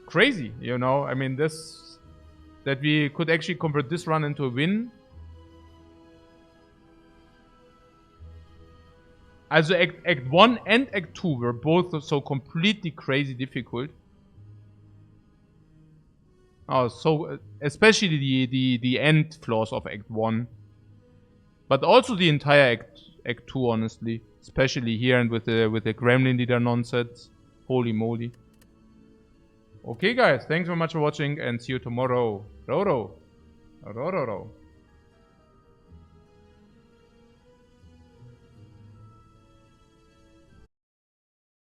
crazy, you know. I mean, that we could actually convert this run into a win. Also Act 1 and Act 2 were both so completely crazy difficult. Oh, so especially the end floors of Act 1. But also the entire Act 2, honestly. Especially here and with the Gremlin leader nonsense. Holy moly. Okay guys, thanks very much for watching and see you tomorrow. Roro.